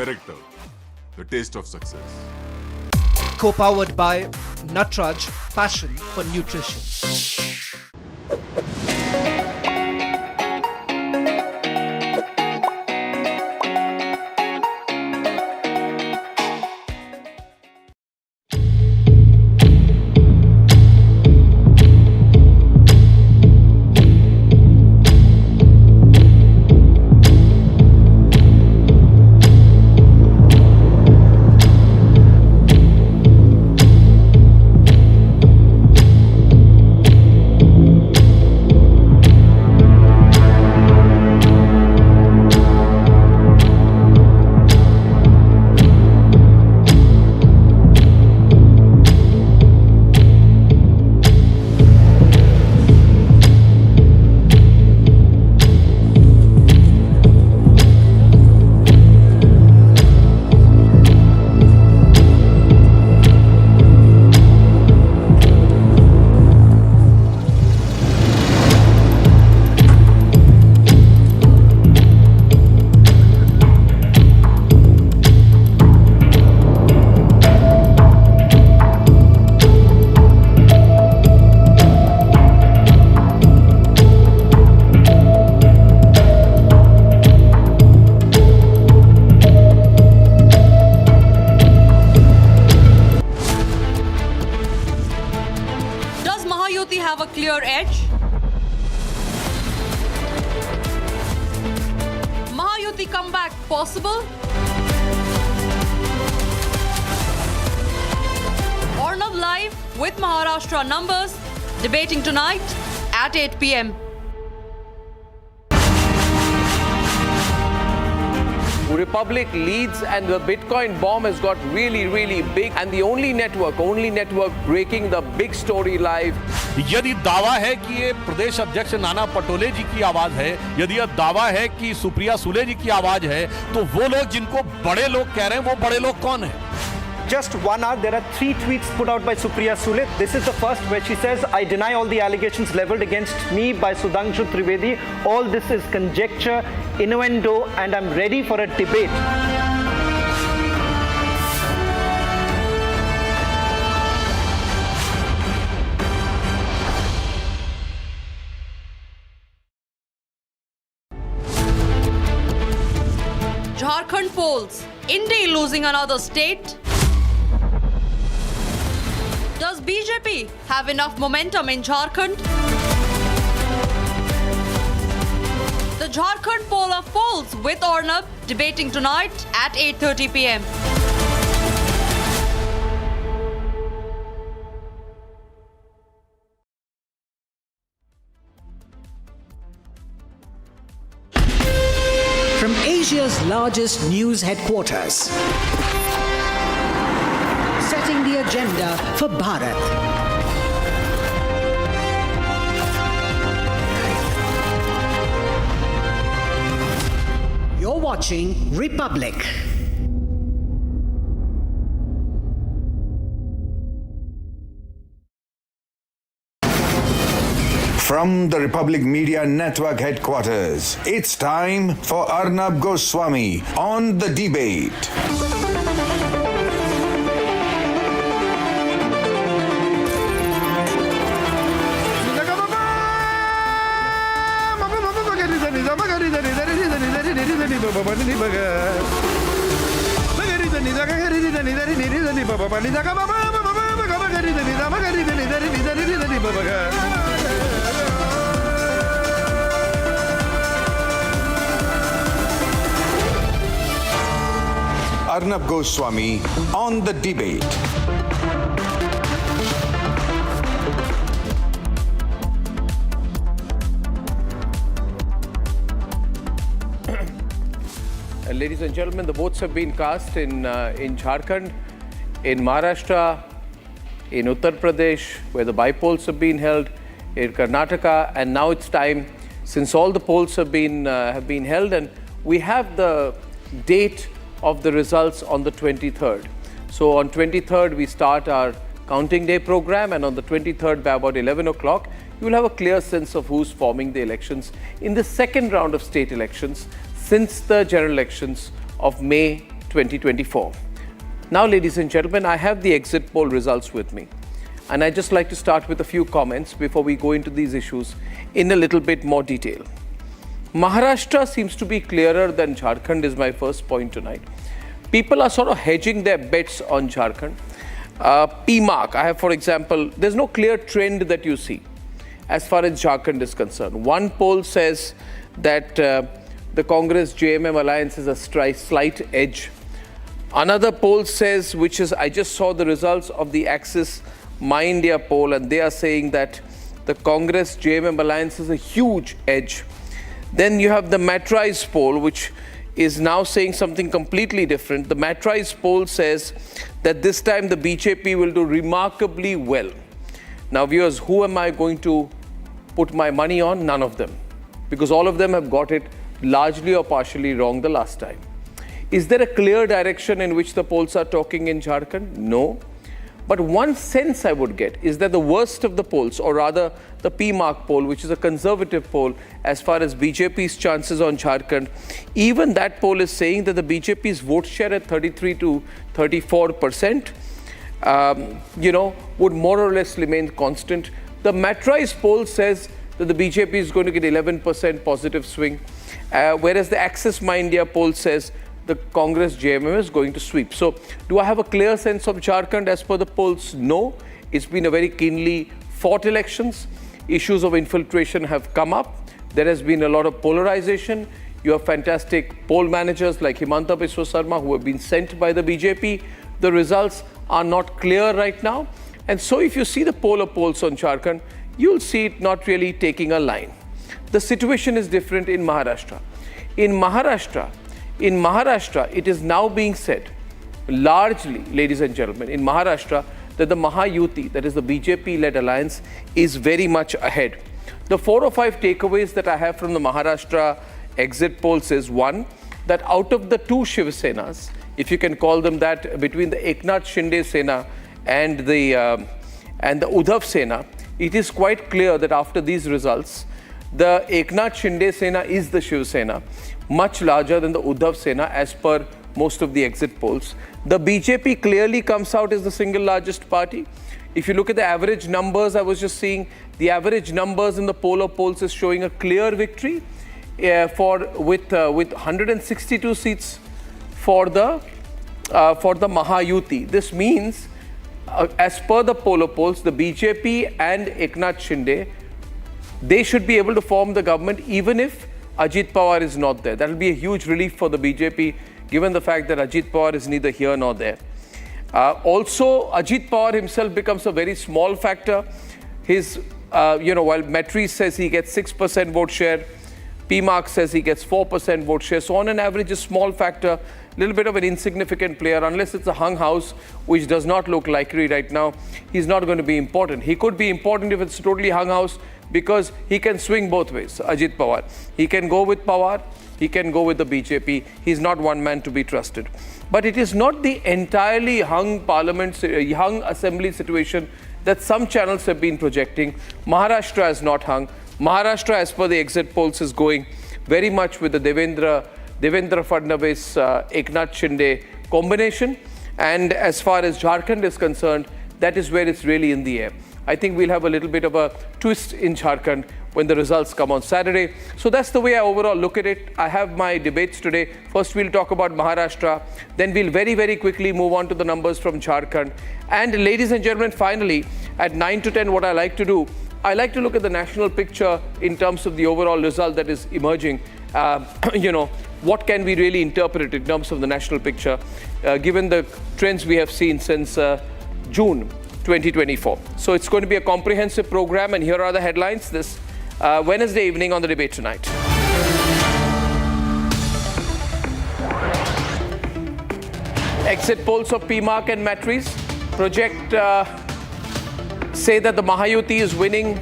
[SPEAKER 13] Director, the taste of success.
[SPEAKER 1] Co-powered by Matrize, passion for nutrition.
[SPEAKER 20] clear edge? Mahayuti comeback possible? Arnab live with Maharashtra numbers, debating tonight at 8 p.m.
[SPEAKER 2] Republic leads and the Bitcoin bomb has got really, really big, and the only network breaking the big story live.
[SPEAKER 21] यदि दावा है कि ये प्रदेश अध्यक्ष नाना पटोले जी की आवाज है, यदि यह दावा है कि सुप्रिया सुले जी की आवाज है, तो वो लोग जिनको बड़े लोग कह रहे हैं, वो बड़े लोग कौन है?
[SPEAKER 1] Just 1 hour, there are 3 tweets put out by Supriya Sule. This is the first where she says, I deny all the allegations leveled against me by Sudhanshu Trivedi. All this is conjecture, innuendo, and I'm ready for a debate.
[SPEAKER 20] Jharkhand polls. India losing another state? Does BJP have enough momentum in Jharkhand? The Jharkhand poll of polls with Arnab debating tonight at 8:30 p.m.
[SPEAKER 22] From Asia's largest news headquarters, setting the agenda for Bharat. You're watching Republic.
[SPEAKER 23] From the Republic Media Network headquarters, it's time for Arnab Goswami on The Debate. Arnab Goswami on The Debate.
[SPEAKER 2] Ladies and gentlemen, the votes have been cast in Jharkhand, in Maharashtra, in Uttar Pradesh, where the by-polls have been held, in Karnataka, and now it's time, since all the polls have been held, and we have the date of the results on the 23rd. So on 23rd, we start our counting day program, and on the 23rd, by about 11 o'clock, you will have a clear sense of who's forming the elections in the second round of state elections since the general elections of May 2024. Now, ladies and gentlemen, I have the exit poll results with me. And I'd just like to start with a few comments before we go into these issues in a little bit more detail. Maharashtra seems to be clearer than Jharkhand is my first point tonight. People are sort of hedging their bets on Jharkhand. P-mark, I have, for example, there's no clear trend that you see as far as Jharkhand is concerned. One poll says that the Congress-JMM alliance is a slight edge. Another poll says, which is, I just saw the results of the Axis My India poll, and they are saying that the Congress-JMM alliance is a huge edge. Then you have the Matrize poll, which is now saying something completely different. The Matrize poll says that this time the BJP will do remarkably well. Now, viewers, who am I going to put my money on? None of them, because all of them have got it largely or partially wrong the last time. Is there a clear direction in which the polls are talking in Jharkhand? No. But one sense I would get is that the worst of the polls, or rather the P-mark poll, which is a conservative poll as far as BJP's chances on Jharkhand, even that poll is saying that the BJP's vote share at 33 to 34%, would more or less remain constant. The Matrize poll says that the BJP is going to get 11% positive swing, whereas the Axis My India poll says the Congress-JMM is going to sweep. So, do I have a clear sense of Jharkhand as per the polls? No. It's been a very keenly fought elections.
[SPEAKER 21] issues of infiltration have come up. There has been a lot of polarization. You have fantastic poll managers like Himanta Biswa Sarma who have been sent by the BJP. The results are not clear right now. And so if you see the poll of polls on Jharkhand, you'll see it not really taking a line. The situation is different in Maharashtra. In Maharashtra, it is now being said, largely, ladies and gentlemen, in Maharashtra, that the Mahayuti, that is the BJP-led alliance, is very much ahead. The 4 or 5 takeaways that I have from the Maharashtra exit polls is, one, that out of the 2 Shiva Senas, if you can call them that, between the Eknath Shinde Sena and the Uddhav Sena, it is quite clear that after these results, the Eknath Shinde Sena is the Shiva Sena, much larger than the Uddhav Sena as per most of the exit polls. The BJP clearly comes out as the single largest party. If you look at the average numbers, I was just seeing the average numbers in the poll of polls is showing a clear victory with 162 seats for the Mahayuti. This means, as per the poll of polls, the BJP and Eknath Shinde, they should be able to form the government even if Ajit Pawar is not there. That will be a huge relief for the BJP, given the fact that Ajit Pawar is neither here nor there. Also, Ajit Pawar himself becomes a very small factor. While Matrize says he gets 6% vote share, PMark says he gets 4% vote share. So on an average, a small factor, a little bit of an insignificant player, unless it's a hung house, which does not look likely right now. He's not going to be important. He could be important if it's totally hung house, because he can swing both ways, Ajit Pawar. He can go with Pawar, he can go with the BJP. He's not one man to be trusted. But it is not the entirely hung assembly situation that some channels have been projecting. Maharashtra is not hung. Maharashtra, as per the exit polls, is going very much with the Devendra Fadnavis, Eknath Shinde combination. And as far as Jharkhand is concerned, that is where it's really in the air. I think we'll have a little bit of a twist in Jharkhand when the results come on Saturday. So that's the way I overall look at it. I have my debates today. First, we'll talk about Maharashtra. Then we'll very, very quickly move on to the numbers from Jharkhand. And ladies and gentlemen, finally, at 9 to 10, what I like to do, I like to look at the national picture in terms of the overall result that is emerging. What can we really interpret in terms of the national picture, given the trends we have seen since June 2024. So it's going to be a comprehensive program, and here are the headlines this Wednesday evening on the Debate Tonight. Exit polls of PMark and Matrize project say that the Mahayuti is winning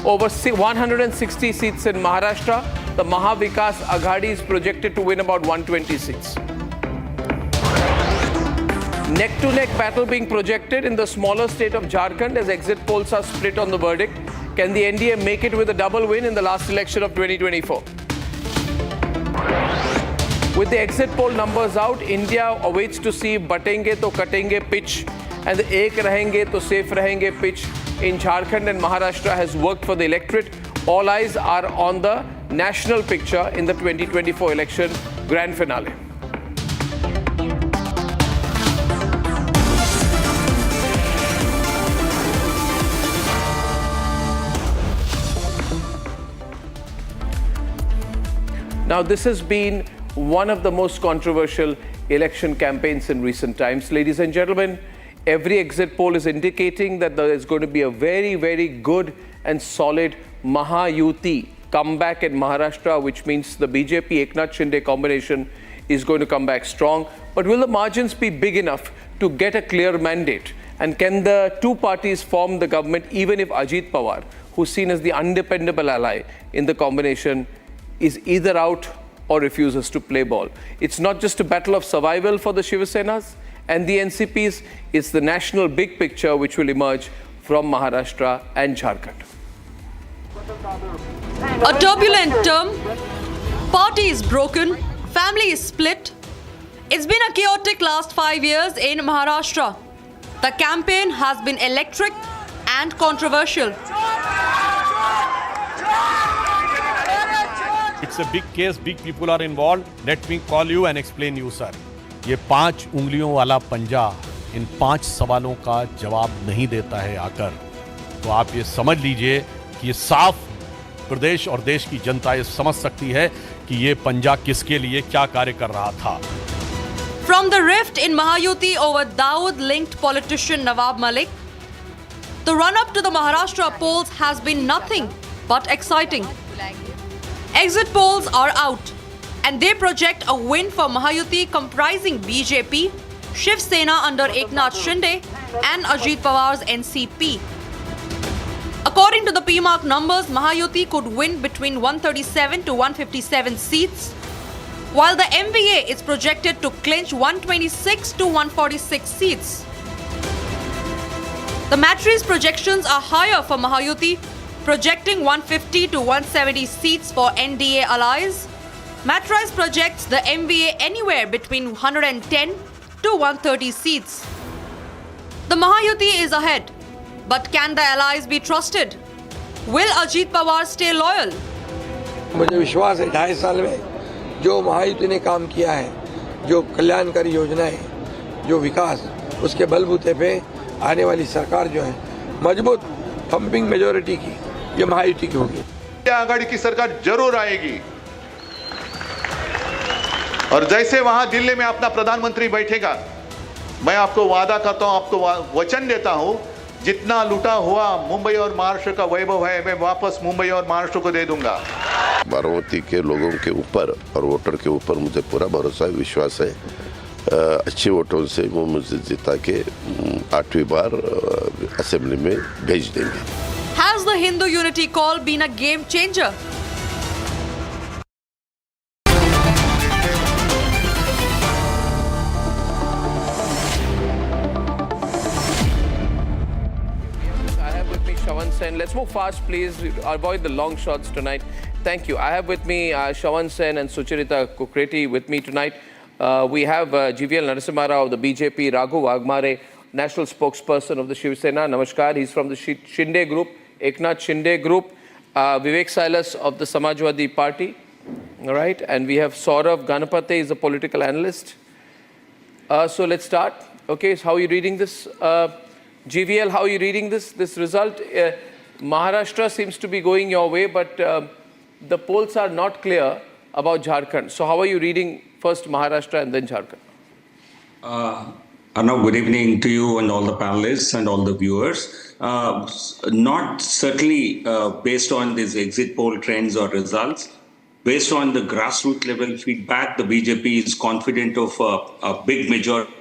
[SPEAKER 21] over 160 seats in Maharashtra. The Mahavikas Aghadi is projected to win about 120 seats. Neck-to-neck battle being projected in the smaller state of Jharkhand as exit polls are split on the verdict. Can the NDA make it with a double win in the last election of 2024? With the exit poll numbers out, India awaits to see batenge to katenge pitch and the ek rahenge to safe rahenge pitch in Jharkhand and Maharashtra has worked for the electorate. All eyes are on the national picture in the 2024 election grand finale. Now, this has been one of the most controversial election campaigns in recent times. Ladies and gentlemen, every exit poll is indicating that there is going to be a very, very good and solid Mahayuti comeback in Maharashtra, which means the BJP Eknath Shinde combination is going to come back strong. But will the margins be big enough to get a clear mandate? And can the two parties form the government even if Ajit Pawar, who's seen as the undependable ally in the combination, is either out or refuses to play ball? It's not just a battle of survival for the Shiva Senas and the NCPs, it's the national big picture which will emerge from Maharashtra and Jharkhand.
[SPEAKER 20] A turbulent term, party is broken, family is split. It's been a chaotic last 5 years in Maharashtra. The campaign has been electric and controversial.
[SPEAKER 21] It's a big case, big people are involved. Let me call you and explain you, sir. ये 5 उंगलियों वाला पंजा इन 5 सवालों का जवाब नहीं देता है आकर, तो आप ये समझ लीजिए
[SPEAKER 4] कि ये साफ प्रदेश और देश की जनता ये समझ सकती है कि ये पंजा किसके लिए क्या कार्य कर रहा था।
[SPEAKER 20] From the rift in Mahayuti over Dawood-linked politician Nawab Malik, the run-up to the Maharashtra polls has been nothing but exciting. Exit polls are out, and they project a win for Mahayuti comprising BJP, Shiva Sena under Eknath Shinde, and Ajit Pawar's NCP. According to the PMark numbers, Mahayuti could win between 137 to 157 seats, while the MVA is projected to clinch 126 to 146 seats. The Matrize projections are higher for Mahayuti, projecting 150 to 170 seats for NDA allies. Matrize projects the MVA anywhere between 110 to 130 seats. The Mahayuti is ahead, but can the allies be trusted? Will Ajit Pawar stay loyal?
[SPEAKER 6] मुझे विश्वास है 2.5 साल में जो महायुति ने काम किया है, जो कल्याणकारी योजनाएं, जो विकास, उसके बलबूते पे आने वाली सरकार जो है मजबूत पंपिंग मेजॉरिटी की ये महायुति की होगी।
[SPEAKER 8] आघाड़ी की सरकार जरूर आएगी और जैसे वहां दिल्ली में अपना प्रधानमंत्री बैठेगा, मैं आपको वादा करता हूं, आपको वचन देता हूं, जितना लूटा हुआ मुंबई और महाराष्ट्र का वैभव है मैं वापस मुंबई और महाराष्ट्र को दे दूंगा।
[SPEAKER 24] बारामती के लोगों के ऊपर और वोटर के ऊपर मुझे पूरा भरोसा है, विश्वास है। अच्छे वोटों से वो मुझे जिता के 8वीं बार असेंबली में भेज देंगे।
[SPEAKER 20] Has the Hindu unity call been a game changer?
[SPEAKER 21] Sen. Let's move fast, please. Avoid the long shots tonight. Thank you. I have with me Shiva Sena and Sucharita Kukreti with me tonight. We have GVL Narasimha Rao of the BJP, Raghu Wagmare, national spokesperson of the Shiva Sena. Namaskar. He's from the Shinde group, Eknath Shinde group. Vivek Silas of the Samajwadi Party. All right. And we have Saurav Ganapate, is a political analyst. So let's start. Okay, so how are you reading this? GVL, how are you reading this result? Maharashtra seems to be going your way, but the polls are not clear about Jharkhand. So how are you reading first Maharashtra and then Jharkhand?
[SPEAKER 25] Arnab, good evening to you and all the panelists and all the viewers. Not certainly based on these exit poll trends or results. Based on the grassroots level feedback, the BJP is confident of a big majority.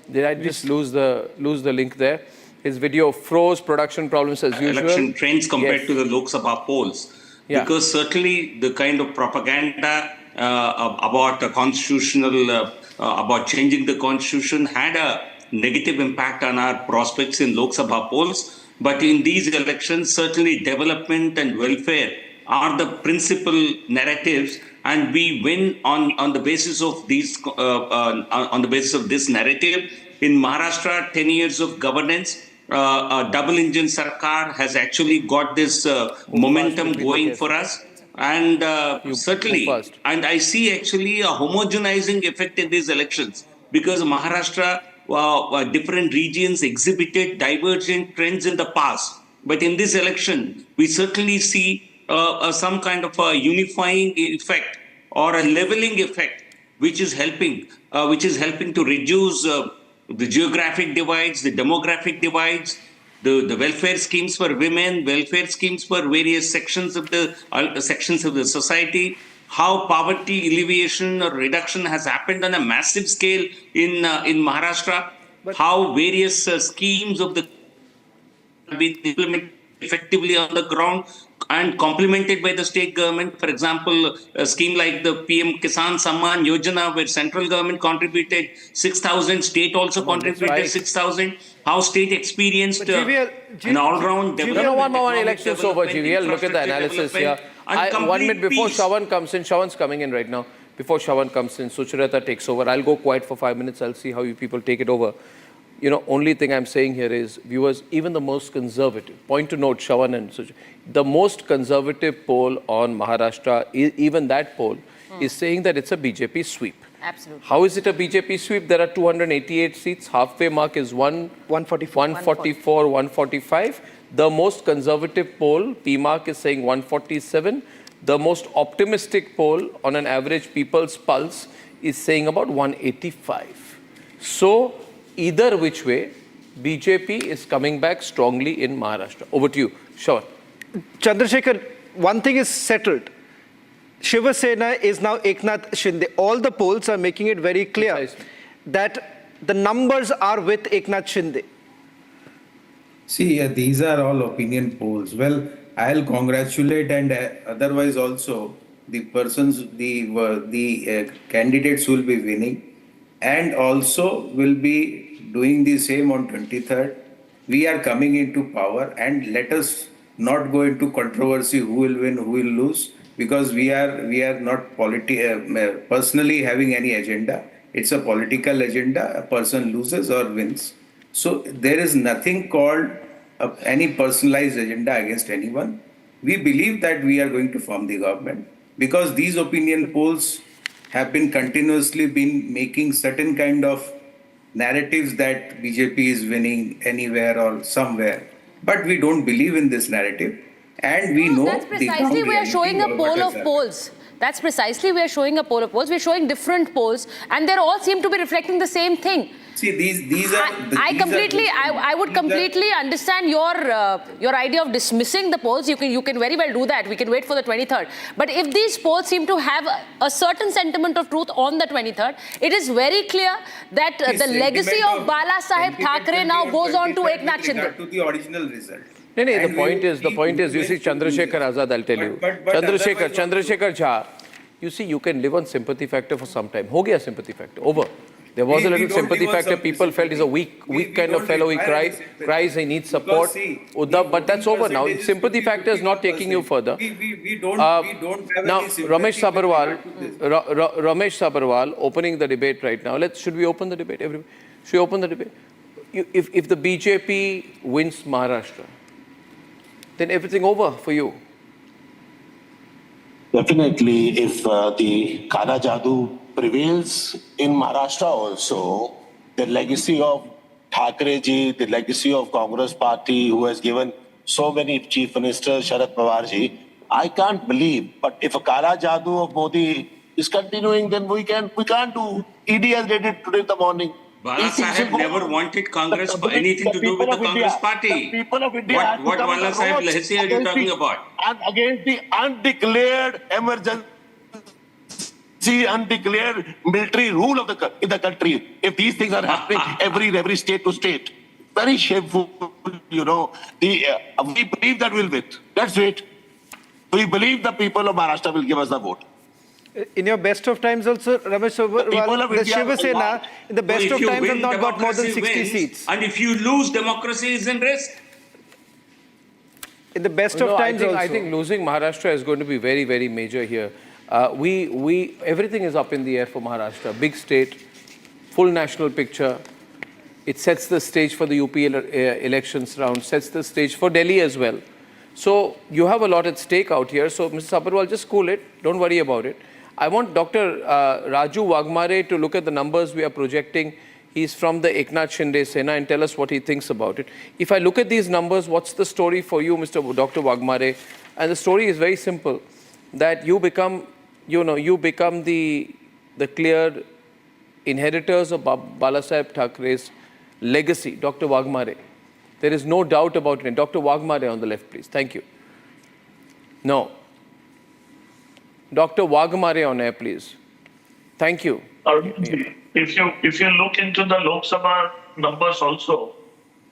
[SPEAKER 21] Did I just lose the link there? His video froze, production problems as usual.
[SPEAKER 25] Election trends compared to the Lok Sabha polls.
[SPEAKER 21] Yeah.
[SPEAKER 25] Because certainly the kind of propaganda about a constitutional, about changing the constitution had a negative impact on our prospects in Lok Sabha polls. But in these elections, certainly development and welfare are the principal narratives, and we win on the basis of these on the basis of this narrative. In Maharashtra, 10 years of governance, a double-engine sarkar has actually got this momentum going for us, and certainly, and I see actually a homogenizing effect in these elections because Maharashtra, different regions exhibited divergent trends in the past, but in this election, we certainly see some kind of a unifying effect or a leveling effect, which is helping to reduce the geographic divides, the demographic divides, the welfare schemes for women, welfare schemes for various sections of the society, how poverty alleviation or reduction has happened on a massive scale in Maharashtra, how various schemes of the have been implemented effectively on the ground and complemented by the state government. For example, a scheme like the PM Kisan Samman Yojana, where central government contributed 6,000, state also contributed 6,000. How state experienced an all-round development.
[SPEAKER 21] One elections over, GVL. Look at the analysis here. 1 minute before Shawan comes in, Shawan's coming in right now. Before Shawan comes in, Sucharita takes over. I'll go quiet for 5 minutes. I'll see how you people take it over. You know, only thing I'm saying here is, viewers, even the most conservative, point to note, Shawan and Sucharita, the most conservative poll on Maharashtra, even that poll, is saying that it's a BJP sweep.
[SPEAKER 3] Absolutely.
[SPEAKER 21] How is it a BJP sweep? There are 288 seats. Halfway mark is 144, 145. The most conservative poll, PMark, is saying 147. The most optimistic poll on an average People's Pulse is saying about 185. So either which way, BJP is coming back strongly in Maharashtra. Over to you, Shiva.
[SPEAKER 1] Chandrasekhar, one thing is settled. Shiva Sena is now Eknath Shinde. All the polls are making it very clear that the numbers are with Eknath Shinde.
[SPEAKER 5] See, these are all opinion polls. Well, I'll congratulate and otherwise also the persons, the candidates who will be winning and also will be doing the same on 23rd. We are coming into power and let us not go into controversy who will win, who will lose, because we are not personally having any agenda. It's a political agenda. A person loses or wins. So there is nothing called any personalized agenda against anyone. We believe that we are going to form the government because these opinion polls have been continuously making certain kind of narratives that BJP is winning anywhere or somewhere. But we don't believe in this narrative. And we know
[SPEAKER 3] that's precisely we are showing a poll of polls. That's precisely we are showing a poll of polls. We're showing different polls, and they all seem to be reflecting the same thing.
[SPEAKER 5] See, these are.
[SPEAKER 3] I would completely understand your idea of dismissing the polls. You can very well do that. We can wait for the 23rd. But if these polls seem to have a certain sentiment of truth on the 23rd, it is very clear that the legacy of Bala Saheb Thackeray now goes on to Eknath Shinde.
[SPEAKER 5] To the original result.
[SPEAKER 21] No, the point is, you see, Chandrasekhar Azad, I'll tell you. Chandrasekhar Jha, you see, you can live on sympathy factor for some time. Ho gaya sympathy factor, over. There was a little sympathy factor. People felt he's a weak kind of fellow. He cries, he needs support. But that's over now. Sympathy factor is not taking you further.
[SPEAKER 5] We don't have
[SPEAKER 21] now,
[SPEAKER 5] any
[SPEAKER 21] Ramesh Sabharwal opening the debate right now. Should we open the debate? Should we open the debate? If the BJP wins Maharashtra, then everything over for you.
[SPEAKER 7] Definitely, if the Kala Jadoo prevails in Maharashtra also, the legacy of Thackeray ji, the legacy of Congress party who has given so many chief ministers, Sharad Pawar ji, I can't believe. But if a Kala Jadoo of Modi is continuing, then we can't do. ED has read it today in the morning.
[SPEAKER 25] Bala Saheb never wanted Congress for anything to do with the Congress party.
[SPEAKER 7] People of India
[SPEAKER 25] what Bala Saheb legacy are you talking about?
[SPEAKER 7] And against the undeclared emergency, undeclared military rule of in the country. If these things are happening every state to state, very shameful. We believe that we'll win. Let's wait. We believe the people of Maharashtra will give us the vote.
[SPEAKER 1] In your best of times also, Ramesh Sabharwal, the Shiva Sena, in the best of times have not got more than 60 seats.
[SPEAKER 25] And if you lose, democracy is in risk.
[SPEAKER 1] In the best of times
[SPEAKER 21] I think losing Maharashtra is going to be very, very major here. Everything is up in the air for Maharashtra. Big state, full national picture. It sets the stage for the UP elections round, sets the stage for Delhi as well. So you have a lot at stake out here. So Mr. Sabharwal, just cool it. Don't worry about it. I want Dr. Raju Wagmare to look at the numbers we are projecting. He's from the Eknath Shinde Sena and tell us what he thinks about it. If I look at these numbers, what's the story for you, Dr. Wagmare? And the story is very simple, that you become the clear inheritors of Balasaheb Thackeray's legacy, Dr. Wagmare. There is no doubt about it. Dr. Wagmare on the left, please. Thank you. No. Dr. Wagmare on air, please. Thank you.
[SPEAKER 10] If you look into the Lok Sabha numbers also,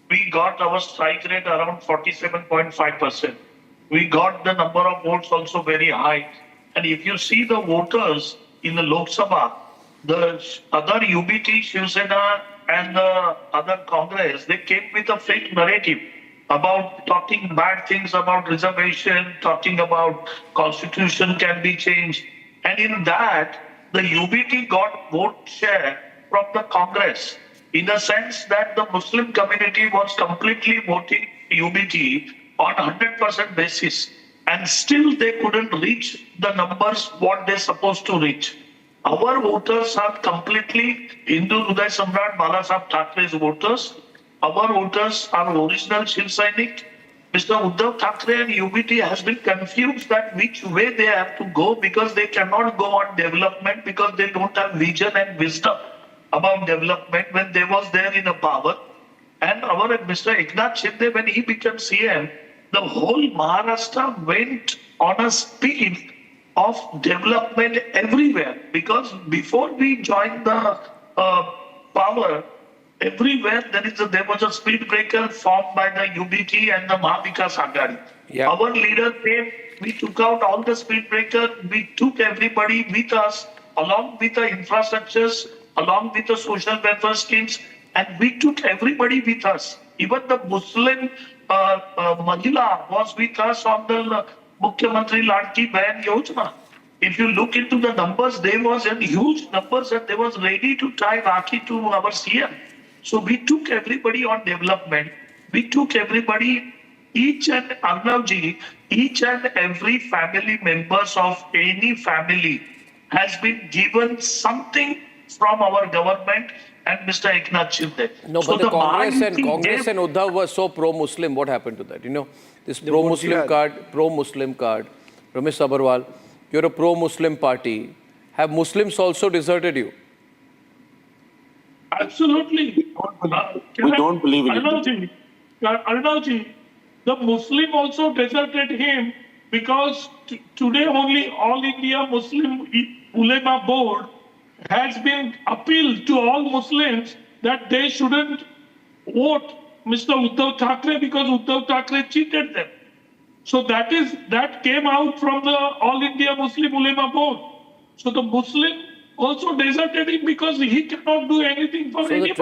[SPEAKER 10] we got our strike rate around 47.5%. We got the number of votes also very high. And if you see the voters in the Lok Sabha, the other UBT, Shiva Sena and the other Congress, they came with a fake narrative about talking bad things about reservation, talking about constitution can be changed. And in that, the UBT got vote share from the Congress in the sense that the Muslim community was completely voting UBT on 100% basis. and still they couldn't reach the numbers what they're supposed to reach. Our voters are completely Hindu Hriday Samrat Balasaheb Thackeray's voters. Our voters are original Shiv Sainik. Mr. Uddhav Thackeray and UBT has been confused that which way they have to go because they cannot go on development because they don't have vision and wisdom about development when they was there in a power. And our Mr. Eknath Shinde, when he became CM, the whole Maharashtra went on a speed of development everywhere because before we joined the power, everywhere there was a speed breaker formed by the UBT and the Mahavikas Aghadi.
[SPEAKER 21] Yeah.
[SPEAKER 10] Our leader came, we took out all the speed breaker, we took everybody with us along with the infrastructures, along with the social welfare schemes, and we took everybody with us. Even the Muslim Mahila was with us on the Mukhyamantri Ladki Bahan Yojana. If you look into the numbers, there was in huge numbers and they was ready to tie Rakhi to our CM. So we took everybody on development. We took everybody, each and Arnavji, each and every family members of any family has been given something from our government and Mr. Eknath Shinde.
[SPEAKER 21] No,
[SPEAKER 10] so
[SPEAKER 21] but the Congress
[SPEAKER 10] Maharashtra
[SPEAKER 21] and Uddhav were so pro-Muslim. What happened to that? You know, this pro-Muslim card, Ramesh Sabarwal, you're a pro-Muslim party. Have Muslims also deserted you?
[SPEAKER 10] Absolutely.
[SPEAKER 7] We don't believe in it.
[SPEAKER 10] Arnavji, the Muslim also deserted him because today only All India Muslim Ulema Board has been appealed to all Muslims that they shouldn't vote Mr. Uddhav Thackeray because Uddhav Thackeray cheated them. So that came out from the All India Muslim Ulema Board. So the Muslim also deserted him because he cannot do anything for anybody.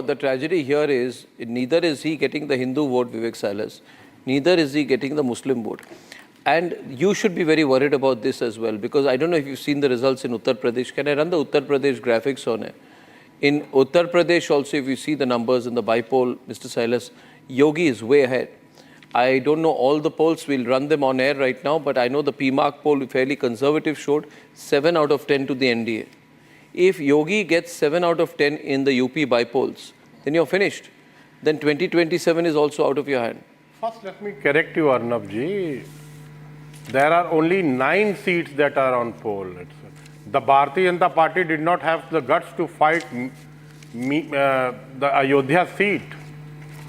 [SPEAKER 21] The tragedy here is neither is he getting the Hindu vote, Vivek Salas, neither is he getting the Muslim vote. And you should be very worried about this as well, because I don't know if you've seen the results in Uttar Pradesh. Can I run the Uttar Pradesh graphics on it? In Uttar Pradesh also, if you see the numbers in the bipole, Mr. Silas, Yogi is way ahead. I don't know all the polls, we'll run them on air right now, but I know the PMark poll, fairly conservative, showed 7 out of 10 to the NDA. If Yogi gets 7 out of 10 in the UP bipolls, then you're finished. Then 2027 is also out of your hand.
[SPEAKER 9] First, let me correct you, Arnab ji. There are only 9 seats that are on poll. The Bharatiya Janata Party did not have the guts to fight the Ayodhya seat.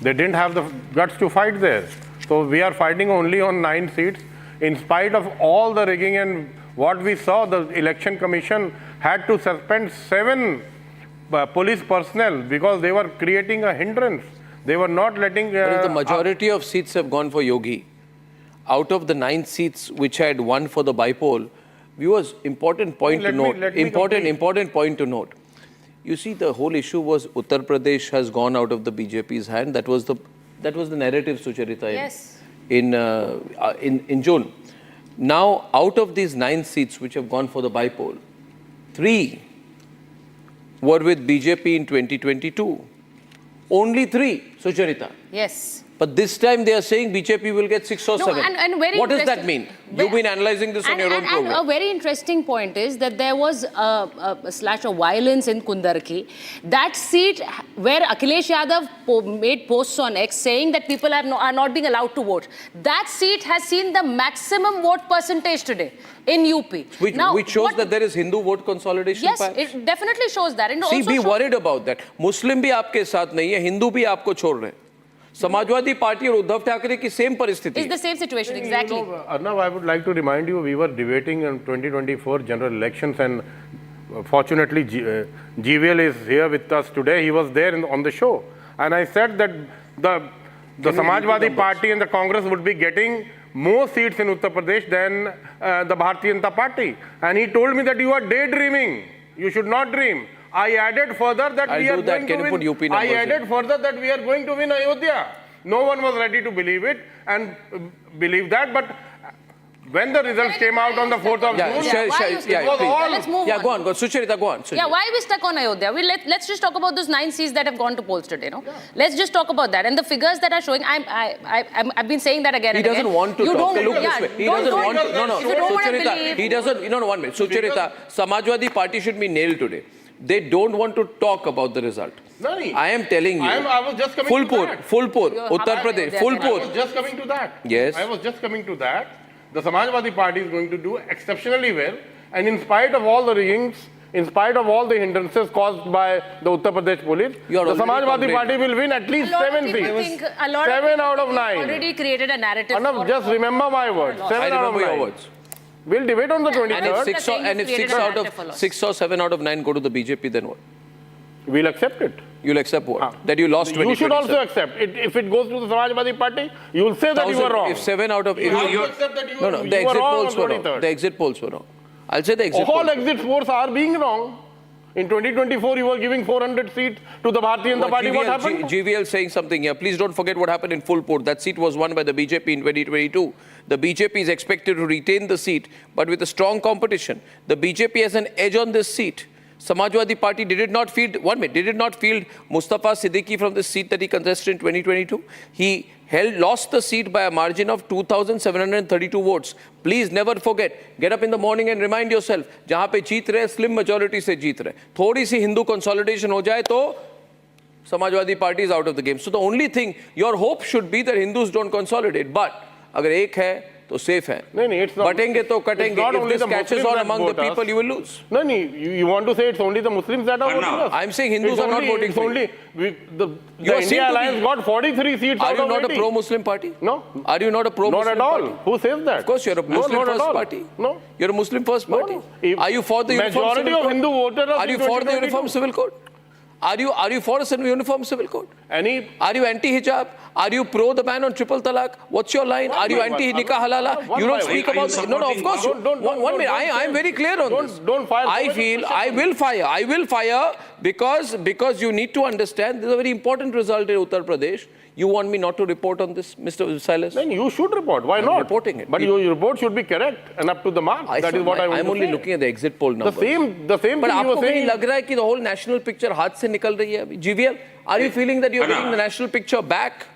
[SPEAKER 9] They didn't have the guts to fight there. So we are fighting only on 9 seats. In spite of all the rigging and what we saw, the Election Commission had to suspend 7 police personnel because they were creating a hindrance. They were not letting...
[SPEAKER 21] But the majority of seats have gone for Yogi. Out of the 9 seats which had won for the bipole, viewers, important point to note. You see, the whole issue was Uttar Pradesh has gone out of the BJP's hand. That was the narrative, Sucharita,
[SPEAKER 3] yes,
[SPEAKER 21] in June. Now, out of these 9 seats which have gone for the bipole, 3 were with BJP in 2022. Only 3, Sucharita.
[SPEAKER 3] yes.
[SPEAKER 21] But this time they are saying BJP will get 6 or 7.
[SPEAKER 3] And very
[SPEAKER 21] what does that mean? You've been analyzing this on your own program.
[SPEAKER 3] And a very interesting point is that there was a slash of violence in Kundarki. That seat where Akhilesh Yadav made posts on X saying that people are not being allowed to vote. That seat has seen the maximum vote percentage today in UP.
[SPEAKER 21] Which shows that there is Hindu vote consolidation.
[SPEAKER 3] Yes,
[SPEAKER 21] perhaps?
[SPEAKER 3] it definitely shows that. And
[SPEAKER 21] See,
[SPEAKER 3] also
[SPEAKER 21] be worried about that. Muslim bhi aapke saath nahi hai, Hindu bhi aapko chhod rahe. Samajwadi Party और उद्धव ठाकरे की same परिस्थिति.
[SPEAKER 3] It's the same situation, exactly.
[SPEAKER 9] You know, Arnab, I would like to remind you, we were debating in 2024 general elections, and fortunately GVL is here with us today. He was there on the show, and I said that the Samajwadi Party and the Congress would be getting more seats in Uttar Pradesh than the Bharatiya Janata Party, and he told me that you are daydreaming. You should not dream. I added further that we are going to win Ayodhya. No one was ready to believe it and believe that, but when the results came out on the 4th of June,
[SPEAKER 3] It was all... Let's move on.
[SPEAKER 21] Go on. Sucharita, go on. Sucharita.
[SPEAKER 3] Yeah, why are we stuck on Ayodhya? Let's just talk about those 9 seats that have gone to polls today, no? Yeah. Let's just talk about that. And the figures that are showing, I've been saying that again and again.
[SPEAKER 21] He doesn't want to talk. Look this way. He doesn't want to. No,
[SPEAKER 3] Sucharita,
[SPEAKER 21] he doesn't. No, 1 minute. Sucharita, Samajwadi Party should be nailed today. They don't want to talk about the result. I am telling you.
[SPEAKER 9] I was just coming to that.
[SPEAKER 21] Full-pur, Uttar Pradesh, full-pur.
[SPEAKER 9] I was just coming to that.
[SPEAKER 21] Yes.
[SPEAKER 9] I was just coming to that. The Samajwadi Party is going to do exceptionally well, and in spite of all the riggings, in spite of all the hindrances caused by the Uttar Pradesh police, the Samajwadi Party will win at least 7 seats. 7 out of 9.
[SPEAKER 3] Already created a narrative.
[SPEAKER 9] Arnab, just remember my words. 7 out of 9. Your words. We'll debate on the 23rd.
[SPEAKER 21] And if 6 or 7 out of 9 go to the BJP, then what?
[SPEAKER 9] We'll accept it.
[SPEAKER 21] You'll accept what? That you lost 20.
[SPEAKER 9] You should also accept it. If it goes to the Samajwadi Party, you will say that you were wrong.
[SPEAKER 21] If 7 out of...
[SPEAKER 9] You accept that you were wrong.
[SPEAKER 21] The exit polls were wrong. The exit polls were wrong. I'll say the exit polls.
[SPEAKER 9] All exit polls are being wrong. In 2024, you were giving 400 seats to the Bharatiya Janata Party. What happened?
[SPEAKER 21] GVL saying something here. Please don't forget what happened in Fulpur. That seat was won by the BJP in 2022. The BJP is expected to retain the seat, but with a strong competition. The BJP has an edge on this seat. Samajwadi Party did not field Mustafa Siddiqui from the seat that he contested in 2022. He lost the seat by a margin of 2,732 votes. Please never forget. Get up in the morning and remind yourself, जहाँ पे जीत रहे, slim majority से जीत रहे. थोड़ी सी Hindu consolidation हो जाए तो Samajwadi Party is out of the game. So the only thing, your hope should be that Hindus don't consolidate. But अगर एक है तो safe है. बटेंगे तो कटेंगे. If this catches on among the people, you will lose.
[SPEAKER 9] No, you want to say it's only the Muslims that are voting us?
[SPEAKER 21] I'm saying Hindus are not voting for you.
[SPEAKER 9] The India Alliance got 43 seats out of 80.
[SPEAKER 21] Are you not a pro-Muslim party?
[SPEAKER 9] No.
[SPEAKER 21] Are you not a pro-Muslim party?
[SPEAKER 9] Not at all. Who says that?
[SPEAKER 21] Of course, you're a Muslim first party.
[SPEAKER 9] No.
[SPEAKER 21] You're a Muslim first party. Are you for the uniform
[SPEAKER 9] majority
[SPEAKER 21] civil
[SPEAKER 9] of Hindu voters
[SPEAKER 21] are you for the uniform civil code? Are you for a uniform civil code? Are you anti-hijab? Are you pro the ban on triple talaq? What's your line? Are you anti-nikah halala? You don't speak about... No, of course. One minute. I am very clear on this.
[SPEAKER 9] Don't fire.
[SPEAKER 21] I will fire. I will fire because you need to understand this is a very important result in Uttar Pradesh. You want me not to report on this, Mr. Silas?
[SPEAKER 9] Then you should report. Why not?
[SPEAKER 21] I'm reporting it.
[SPEAKER 9] But your report should be correct and up to the mark. That is what I want to say.
[SPEAKER 21] I'm only looking at the exit poll numbers.
[SPEAKER 9] The same
[SPEAKER 21] but
[SPEAKER 9] thing you were saying.
[SPEAKER 21] But आपको कहीं लग रहा है कि the whole national picture हाथ से निकल रही है अभी? GVL, are you feeling that you're getting the national picture back?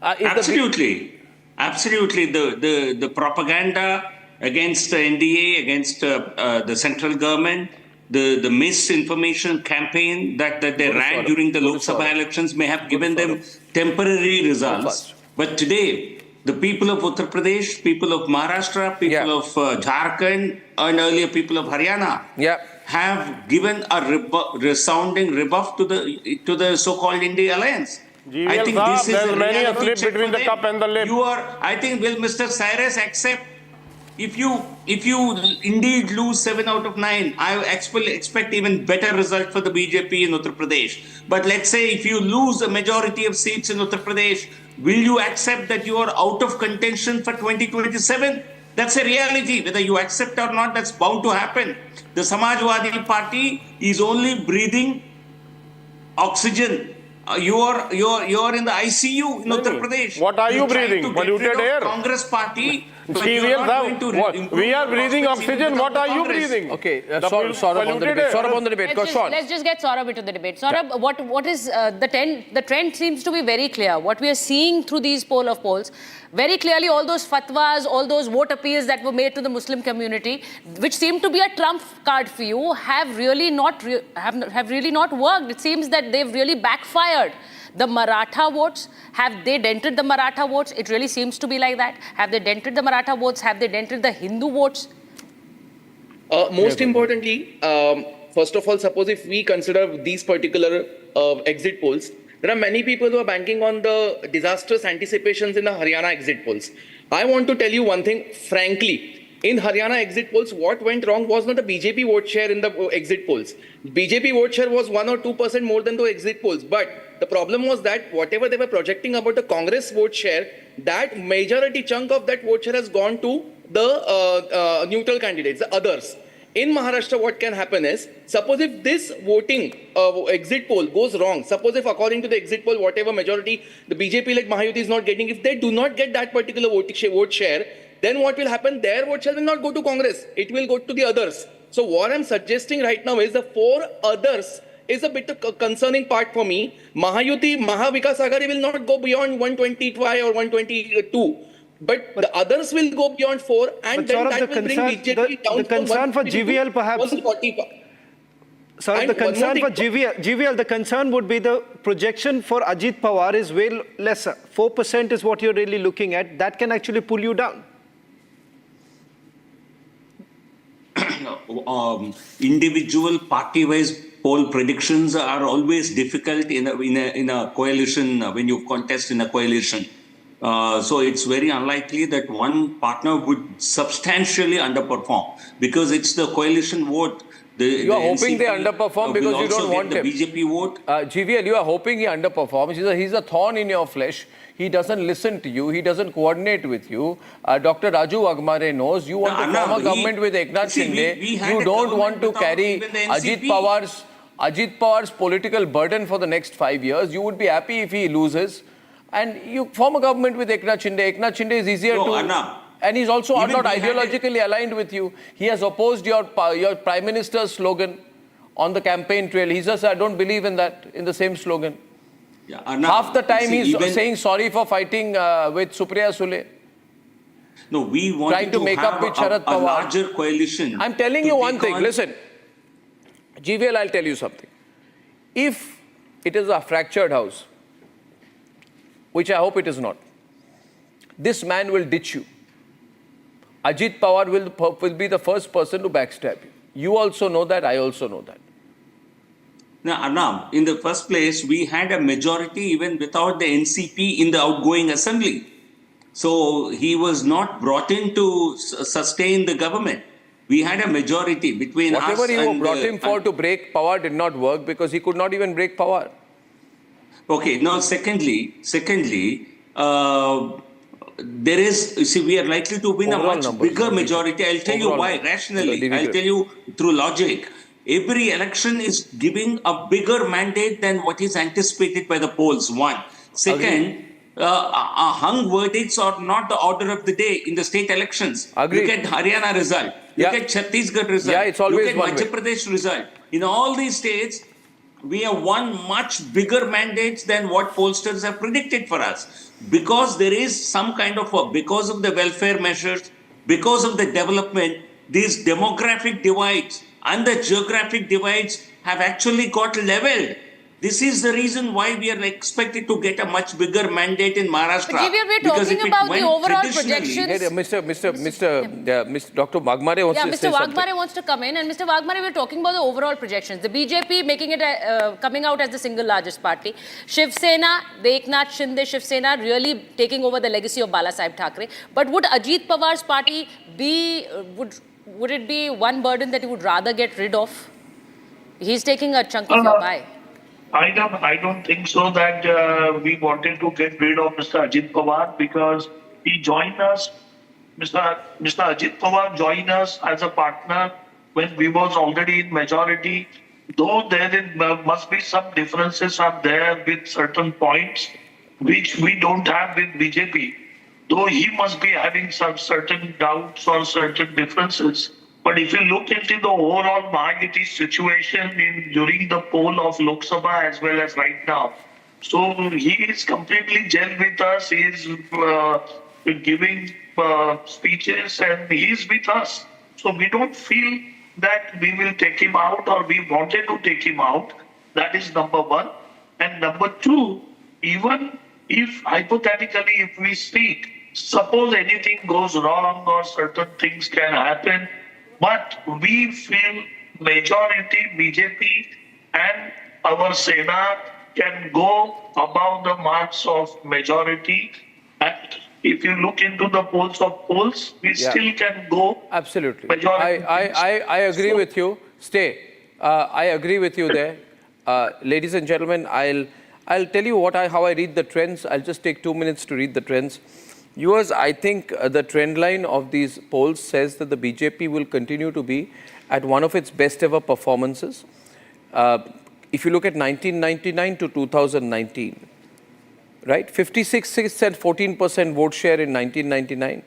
[SPEAKER 25] Absolutely. Absolutely. The propaganda against the NDA, against the central government, the misinformation campaign that they ran during the Lok Sabha elections may have given them temporary results. But today, the people of Uttar Pradesh, people of Maharashtra, people of Jharkhand, and earlier people of Haryana have given a resounding rebuff to the so-called India Alliance.
[SPEAKER 9] I think this is a reality check between the cup and the lip.
[SPEAKER 25] I think, will Mr. Cyrus accept? If you indeed lose 7 out of 9, I expect even better result for the BJP in Uttar Pradesh. But let's say if you lose a majority of seats in Uttar Pradesh, will you accept that you are out of contention for 2027? That's a reality. Whether you accept or not, that's bound to happen. The Samajwadi Party is only breathing oxygen. You're in the ICU in Uttar Pradesh.
[SPEAKER 9] What are you breathing? Polluted air?
[SPEAKER 25] Congress Party.
[SPEAKER 9] We are breathing oxygen. What are you breathing?
[SPEAKER 21] Okay, Saurabh on the debate. Saurabh on the debate.
[SPEAKER 3] Let's just get Saurabh into the debate. Saurabh, what is the trend? The trend seems to be very clear. What we are seeing through these poll of polls, very clearly all those fatwas, all those vote appeals that were made to the Muslim community, which seem to be a trump card for you, have really not worked. It seems that they've really backfired. The Maratha votes, have they dented the Maratha votes? It really seems to be like that. Have they dented the Maratha votes? Have they dented the Hindu votes?
[SPEAKER 11] Most importantly, first of all, suppose if we consider these particular exit polls, there are many people who are banking on the disastrous anticipations in the Haryana exit polls. I want to tell you one thing, frankly. In Haryana exit polls, what went wrong was not the BJP vote share in the exit polls. BJP vote share was 1 or 2% more than the exit polls. But the problem was that whatever they were projecting about the Congress vote share, that majority chunk of that vote share has gone to the neutral candidates, the others. In Maharashtra, what can happen is, suppose if this voting exit poll goes wrong, suppose if according to the exit poll, whatever majority the BJP-led Mahayuti is not getting, if they do not get that particular vote share, then what will happen? Their vote shall not go to Congress. It will go to the others. So what I'm suggesting right now is the 4 others is a bit of a concerning part for me. Mahayuti, Mahavikas Aghadi will not go beyond 125 or 122. But the others will go beyond 4, and then that will bring BJP down
[SPEAKER 1] the concern for GVL perhaps. Sorry, the concern for GVL, the concern would be the projection for Ajit Pawar is way lesser. 4% is what you're really looking at. That can actually pull you down.
[SPEAKER 25] Individual party-wise poll predictions are always difficult in a coalition, when you contest in a coalition. So it's very unlikely that one partner would substantially underperform because it's the coalition vote.
[SPEAKER 21] You are hoping they underperform because you don't want him.
[SPEAKER 25] The BJP vote.
[SPEAKER 21] GVL, you are hoping he underperforms. He's a thorn in your flesh. He doesn't listen to you. He doesn't coordinate with you. Dr. Raju Agmare knows you want to form a government with Eknath Shinde. You don't want to carry Ajit Pawar's political burden for the next 5 years. You would be happy if he loses. And you form a government with Eknath Shinde. Eknath Shinde is easier to... And he's also not ideologically aligned with you. He has opposed your Prime Minister's slogan on the campaign trail. He says, I don't believe in that, in the same slogan.
[SPEAKER 25] Yeah,
[SPEAKER 21] half the time he's saying sorry for fighting with Supriya Sule.
[SPEAKER 25] No, we want
[SPEAKER 21] trying to make up with Sharad Pawar.
[SPEAKER 25] A larger coalition.
[SPEAKER 21] I'm telling you one thing. Listen, GVL, I'll tell you something. If it is a fractured house, which I hope it is not, this man will ditch you. Ajit Pawar will be the first person to backstab you. You also know that, I also know that.
[SPEAKER 25] Now, Arnab, in the first place, we had a majority even without the NCP in the outgoing assembly. So he was not brought in to sustain the government. We had a majority between
[SPEAKER 21] Whatever
[SPEAKER 25] us
[SPEAKER 21] you
[SPEAKER 25] and...
[SPEAKER 21] brought him for to break Pawar did not work because he could not even break Pawar.
[SPEAKER 25] Okay, now secondly, there is, you see, we are likely to win
[SPEAKER 21] overall
[SPEAKER 25] a much bigger majority. I'll tell you why, rationally. I'll tell you through logic. Every election is giving a bigger mandate than what is anticipated by the polls, one. Second, hung verdicts are not the order of the day in the state elections.
[SPEAKER 21] Agreed.
[SPEAKER 25] Look at Haryana result. Look at Chhattisgarh result.
[SPEAKER 21] Yeah, it's always
[SPEAKER 25] Look at Madhya Pradesh result. In all these states, we have won much bigger mandates than what pollsters have predicted for us. Because there is some kind of because of the welfare measures, because of the development, these demographic divides and the geographic divides have actually got leveled. This is the reason why we are expected to get a much bigger mandate in Maharashtra.
[SPEAKER 3] But we're talking about the overall projections.
[SPEAKER 21] Dr. Wagmare wants to say something.
[SPEAKER 3] Mr. Wagmare wants to come in, and Mr. Wagmare, we're talking about the overall projections. The BJP making it coming out as the single largest party. Shiva Sena, the Eknath Shinde Shiva Sena really taking over the legacy of Balasaheb Thackeray. But would Ajit Pawar's party be would it be one burden that you would rather get rid of? He's taking a chunk of your pie.
[SPEAKER 10] I don't think so that we wanted to get rid of Mr. Ajit Pawar because he joined us. Mr. Ajit Pawar joined us as a partner when we was already in majority. Though there must be some differences are there with certain points which we don't have with BJP. Though he must be having some certain doubts or certain differences. But if you look into the overall Mahayuti situation during the poll of Lok Sabha as well as right now, so he is completely gel with us. He is giving speeches and he is with us. So we don't feel that we will take him out or we wanted to take him out. That is number one. And number two, even if hypothetically if we speak, suppose anything goes wrong or certain things can happen, but we feel majority BJP and our Sena can go above the marks of majority. And if you look into the polls, we still can go.
[SPEAKER 21] Absolutely.
[SPEAKER 10] Majority.
[SPEAKER 21] I agree with you. I agree with you there. Ladies and gentlemen, I'll tell you how I read the trends. I'll just take 2 minutes to read the trends. Yours, I think the trend line of these polls says that the BJP will continue to be at one of its best ever performances. If you look at 1999 to 2019, right? 56 seats and 14% vote share in 1999.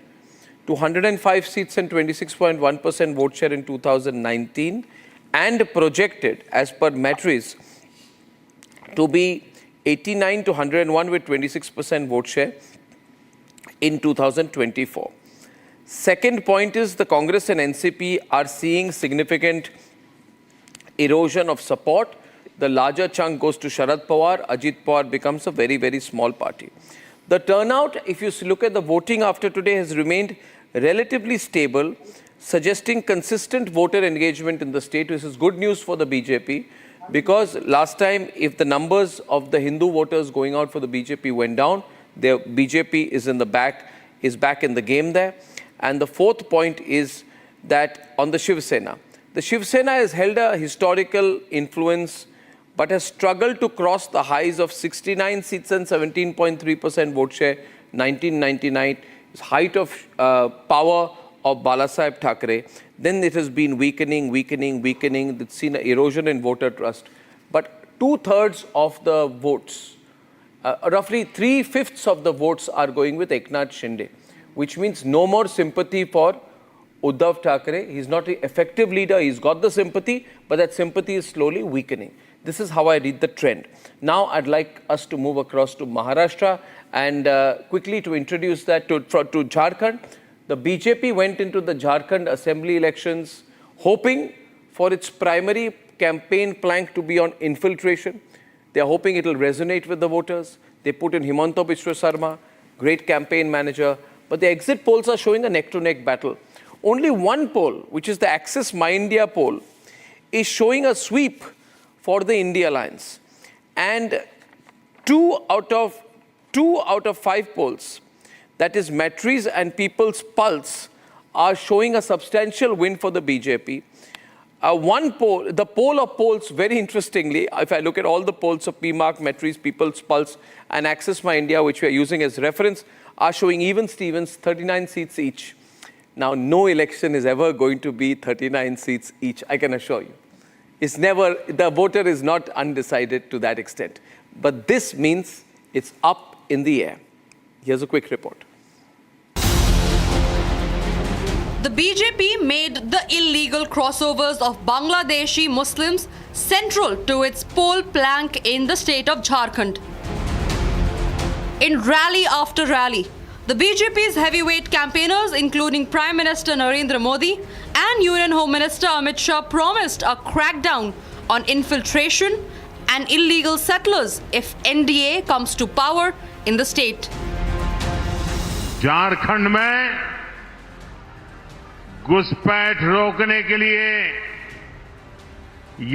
[SPEAKER 21] to 105 seats and 26.1% vote share in 2019, and projected, as per Matrize, to be 89 to 101 with 26% vote share in 2024. Second point is the Congress and NCP are seeing significant erosion of support. The larger chunk goes to Sharad Pawar. Ajit Pawar becomes a very, very small party. The turnout, if you look at the voting after today, has remained relatively stable, suggesting consistent voter engagement in the state. This is good news for the BJP, because last time, if the numbers of the Hindu voters going out for the BJP went down, the BJP is back in the game there. And the fourth point is that on the Shiva Sena. The Shiva Sena has held a historical influence, but has struggled to cross the highs of 69 seats and 17.3% vote share, 1999, height of power of Balasaheb Thackeray. Then it has been weakening. It's seen an erosion in voter trust. But 2/3 of the votes, roughly 3/5 of the votes are going with Eknath Shinde, which means no more sympathy for Uddhav Thackeray. He's not an effective leader. He's got the sympathy, but that sympathy is slowly weakening. This is how I read the trend. Now I'd like us to move across to Maharashtra and quickly to introduce that to Jharkhand. The BJP went into the Jharkhand assembly elections hoping for its primary campaign plank to be on infiltration. They're hoping it will resonate with the voters. They put in Himanta Biswa Sarma, great campaign manager, but the exit polls are showing a neck-to-neck battle. Only one poll, which is the Access My India poll, is showing a sweep for the India Alliance. And two out of 5 polls, that is Matrize and People's Pulse, are showing a substantial win for the BJP. One poll, the poll of polls, very interestingly, if I look at all the polls of PMark, Matrize, People's Pulse, and Access My India, which we are using as reference, are showing even Stevens 39 seats each. Now, no election is ever going to be 39 seats each, I can assure you. It's never, the voter is not undecided to that extent. But this means it's up in the air. Here's a quick report.
[SPEAKER 20] The BJP made the illegal crossovers of Bangladeshi Muslims central to its poll plank in the state of Jharkhand. In rally after rally, the BJP's heavyweight campaigners, including Prime Minister Narendra Modi and Union Home Minister Amit Shah, promised a crackdown on infiltration and illegal settlers if NDA comes to power in the state.
[SPEAKER 12] Jharkhand में घुसपैठ रोकने के लिए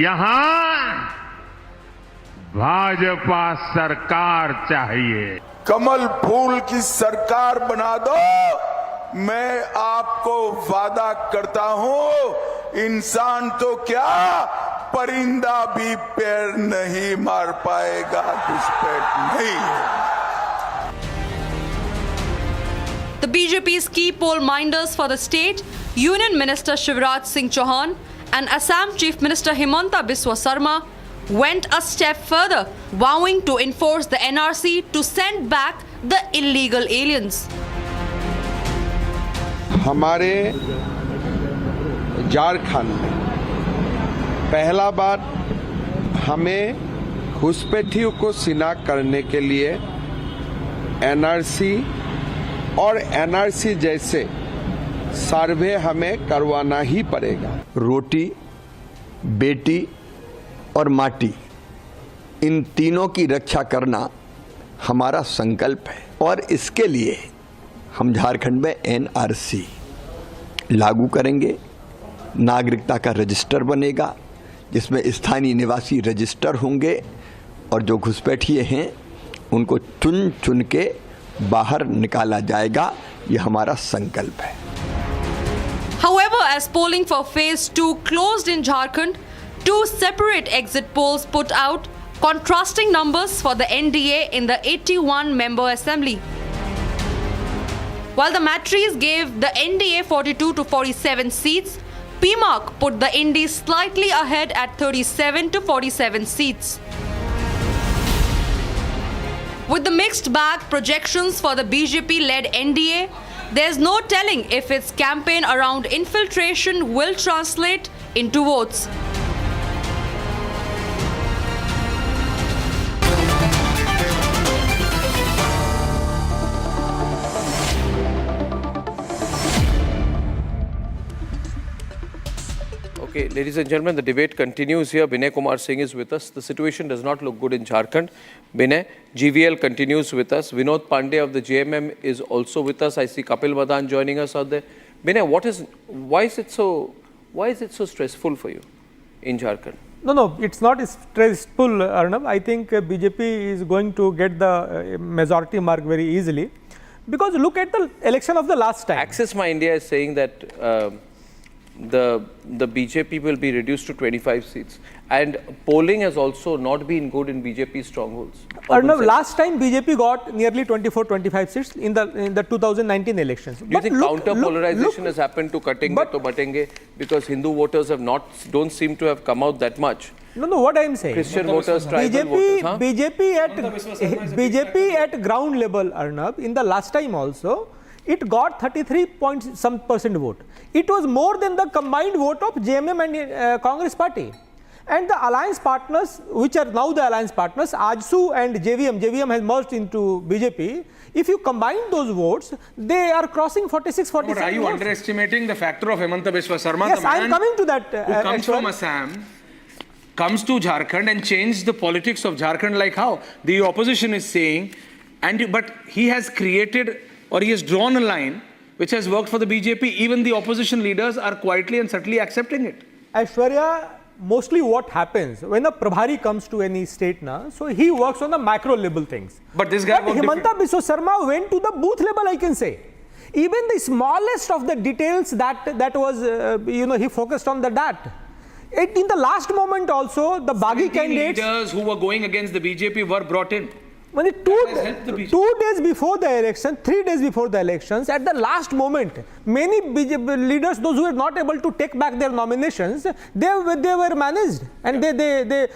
[SPEAKER 12] यहां भाजपा सरकार चाहिए।
[SPEAKER 19] कमल फूल की सरकार बना दो, मैं आपको वादा करता हूं, इंसान तो क्या परिंदा भी पैर नहीं मार पाएगा, घुसपैठ नहीं।
[SPEAKER 20] The BJP's key poll minders for the state, Union Minister Shivraj Singh Chauhan and Assam Chief Minister Himanta Biswa Sarma, went a step further, vowing to enforce the NRC to send back the illegal aliens.
[SPEAKER 15] हमारे झारखंड में पहला बार हमें घुसपैठियों को शिनाख्त करने के लिए एनआरसी और एनआरसी जैसे सर्वे हमें करवाना ही पड़ेगा।
[SPEAKER 16] रोटी, बेटी और माटी, इन तीनों की रक्षा करना हमारा संकल्प है और इसके लिए हम झारखंड में एनआरसी लागू करेंगे। नागरिकता का रजिस्टर बनेगा जिसमें स्थानीय निवासी रजिस्टर होंगे और जो घुसपैठिए हैं उनको चुन चुन के बाहर निकाला जाएगा। ये हमारा संकल्प है।
[SPEAKER 20] However, as polling for phase 2 closed in Jharkhand, 2 separate exit polls put out contrasting numbers for the NDA in the 81-member assembly. While the Matrize gave the NDA 42 to 47 seats, PMark put the Indies slightly ahead at 37 to 47 seats. With the mixed bag projections for the BJP-led NDA, There's no telling if its campaign around infiltration will translate into votes.
[SPEAKER 21] Okay, ladies and gentlemen, the debate continues here. Binay Kumar Singh is with us. The situation does not look good in Jharkhand. Binay, GVL continues with us. Vinod Pandey of the JMM is also with us. I see Kapil Madan joining us out there. Binay, why is it so stressful for you in Jharkhand?
[SPEAKER 13] No, it's not stressful, Arnab. I think BJP is going to get the majority mark very easily. Because look at the election of the last time.
[SPEAKER 21] Access My India is saying that the BJP will be reduced to 25 seats, and polling has also not been good in BJP strongholds.
[SPEAKER 13] Arnab, last time BJP got nearly 24-25 seats in the 2019 elections.
[SPEAKER 21] Do you think counter-polarization has happened to cutting to batenge, because Hindu voters don't seem to have come out that much?
[SPEAKER 13] No, what I am saying.
[SPEAKER 21] Christian voters, tribal voters. Huh?
[SPEAKER 13] BJP at ground level, Arnab, in the last time also, it got 33% vote. It was more than the combined vote of JMM and Congress party. And the alliance partners, which are now the alliance partners, AJSU and JVM has merged into BJP. If you combine those votes, they are crossing 46-47
[SPEAKER 2] But are you underestimating the factor of Himanta Biswa Sarma?
[SPEAKER 13] Yes, I am coming to that.
[SPEAKER 2] Who comes from Assam, comes to Jharkhand and changed the politics of Jharkhand like how? The opposition is saying, but he has created, or he has drawn a line which has worked for the BJP. Even the opposition leaders are quietly and subtly accepting it.
[SPEAKER 13] Aishwarya, mostly what happens when a Prabhari comes to any state, so he works on the macro level things.
[SPEAKER 2] But this guy
[SPEAKER 13] Himanta Biswa Sarma went to the booth level, I can say. Even the smallest of the details that was, he focused on that. In the last moment also, the Baghi candidates...
[SPEAKER 2] leaders who were going against the BJP were brought in.
[SPEAKER 13] When 2 days before the election, 3 days before the elections, at the last moment, many BJP leaders, those who were not able to take back their nominations, they were managed and they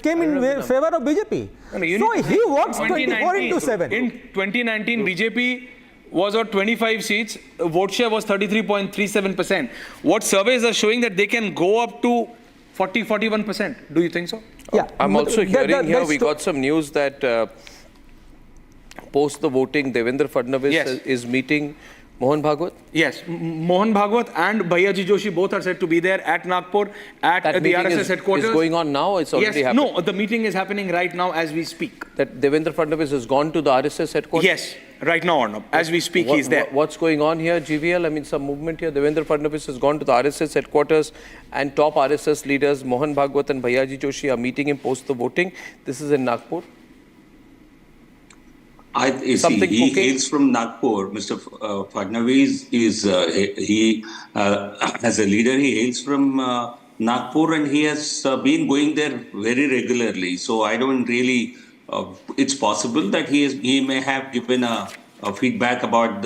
[SPEAKER 13] came in favor of BJP. So he works 24/7.
[SPEAKER 2] In 2019, BJP was at 25 seats, vote share was 33.37%. What surveys are showing that they can go up to 40-41%. Do you think so?
[SPEAKER 13] Yeah.
[SPEAKER 21] I'm also hearing here, we got some news that post the voting, Devendra Fadnavis is meeting Mohan Bhagwat?
[SPEAKER 2] Yes, Mohan Bhagwat and Bhaiyaji Joshi both are said to be there at Nagpur at the RSS headquarters.
[SPEAKER 21] Is going on now? It's already happened?
[SPEAKER 2] No, the meeting is happening right now as we speak.
[SPEAKER 21] That Devendra Fadnavis has gone to the RSS headquarters?
[SPEAKER 2] Yes, right now, Arnab. As we speak, he's there.
[SPEAKER 21] What's going on here, GVL? I mean, some movement here. Devendra Fadnavis has gone to the RSS headquarters, and top RSS leaders Mohan Bhagwat and Bhaiyaji Joshi are meeting him post the voting. This is in Nagpur.
[SPEAKER 25] He hails from Nagpur. Mr. Fadnavis is as a leader, he hails from Nagpur, and he has been going there very regularly. So I don't really. It's possible that he may have given a feedback about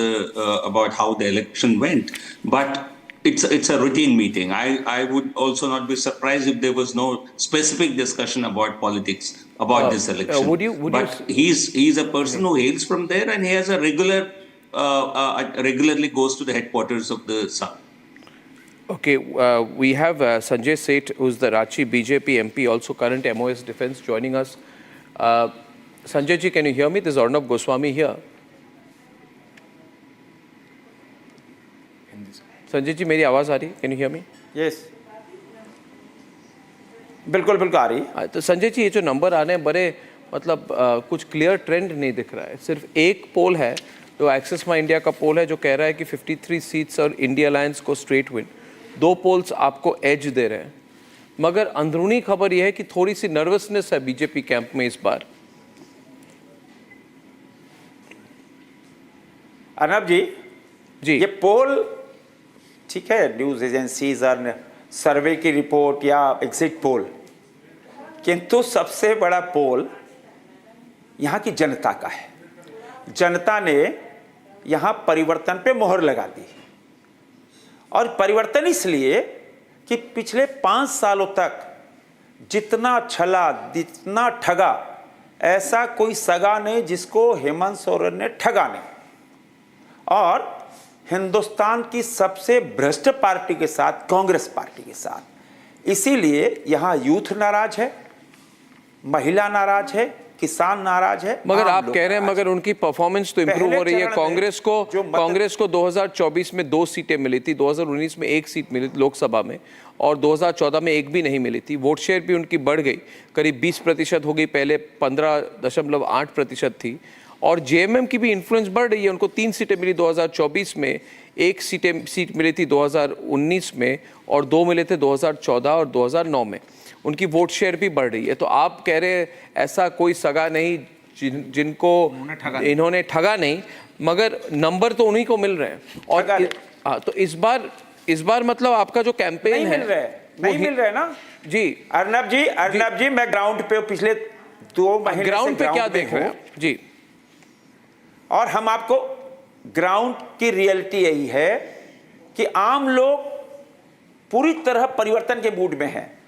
[SPEAKER 25] how the election went, but it's a routine meeting. I would also not be surprised if there was no specific discussion about politics about this election. He's a person who hails from there, and he has a regularly goes to the headquarters of the Sun.
[SPEAKER 21] Okay, we have Sanjay Seth, who's the Ranchi BJP MP, also current MOS Defense, joining us. Sanjay ji, can you hear me? This is Arnab Goswami here. Sanjay ji मेरी आवाज आ रही है? Can you hear me?
[SPEAKER 14] Yes, बिल्कुल बिल्कुल आ रही है।
[SPEAKER 21] तो संजय जी, ये जो नंबर आ रहे हैं बड़े मतलब कुछ क्लियर ट्रेंड नहीं दिख रहा है। सिर्फ एक पोल है जो एक्सेस माई इंडिया का पोल है जो कह रहा है कि 53 सीट्स और इंडिया अलायंस को स्ट्रेट विन। 2 पोल्स आपको एज दे रहे हैं, मगर अंदरूनी खबर यह है कि थोड़ी सी नर्वसनेस है बीजेपी कैंप में इस बार।
[SPEAKER 14] अर्नब जी, ये पोल ठीक है, न्यूज एजेंसीज और सर्वे की रिपोर्ट या एग्जिट पोल, किंतु सबसे बड़ा पोल यहाँ की जनता का है। जनता ने यहाँ परिवर्तन पे मोहर लगा दी, और परिवर्तन इसलिए कि पिछले 5 सालों तक जितना छला, जितना ठगा, ऐसा कोई सगा नहीं जिसको हेमंत सोरेन ने ठगा नहीं। और हिंदुस्तान की सबसे भ्रष्ट पार्टी के साथ, कांग्रेस पार्टी के साथ। इसीलिए यहाँ यूथ नाराज है, महिला नाराज है, किसान नाराज है।
[SPEAKER 21] मगर आप कह रहे हैं मगर उनकी परफॉर्मेंस तो इंप्रूव हो रही है। कांग्रेस को 2024 में 2 सीटें मिली थी, 2019 में 1 सीट मिली लोकसभा में, और 2014 में 1 भी नहीं मिली थी। वोट शेयर भी उनकी बढ़ गई, करीब 20% हो गई, पहले 15.8% थी। और जेएमएम की भी इन्फ्लुएंस बढ़ रही है, उनको 3 सीटें मिली 2024 में, 1 सीट मिली थी 2019 में, और 2 मिले थे 2014 और 2009 में। उनकी वोट शेयर भी बढ़ रही है। तो आप कह रहे हैं ऐसा कोई सगा नहीं जिनको इन्होंने ठगा नहीं, मगर नंबर तो उन्हीं को मिल रहे हैं। और हाँ, तो इस बार मतलब आपका जो कैंपेन
[SPEAKER 14] नहीं मिल रहे ना
[SPEAKER 21] जी।
[SPEAKER 14] अर्नब जी मैं ग्राउंड पे पिछले 2 महीने
[SPEAKER 21] ग्राउंड पे क्या देख रहे हैं जी,
[SPEAKER 14] और हम आपको ग्राउंड की रियलिटी यही है कि आम लोग पूरी तरह परिवर्तन के मूड में हैं।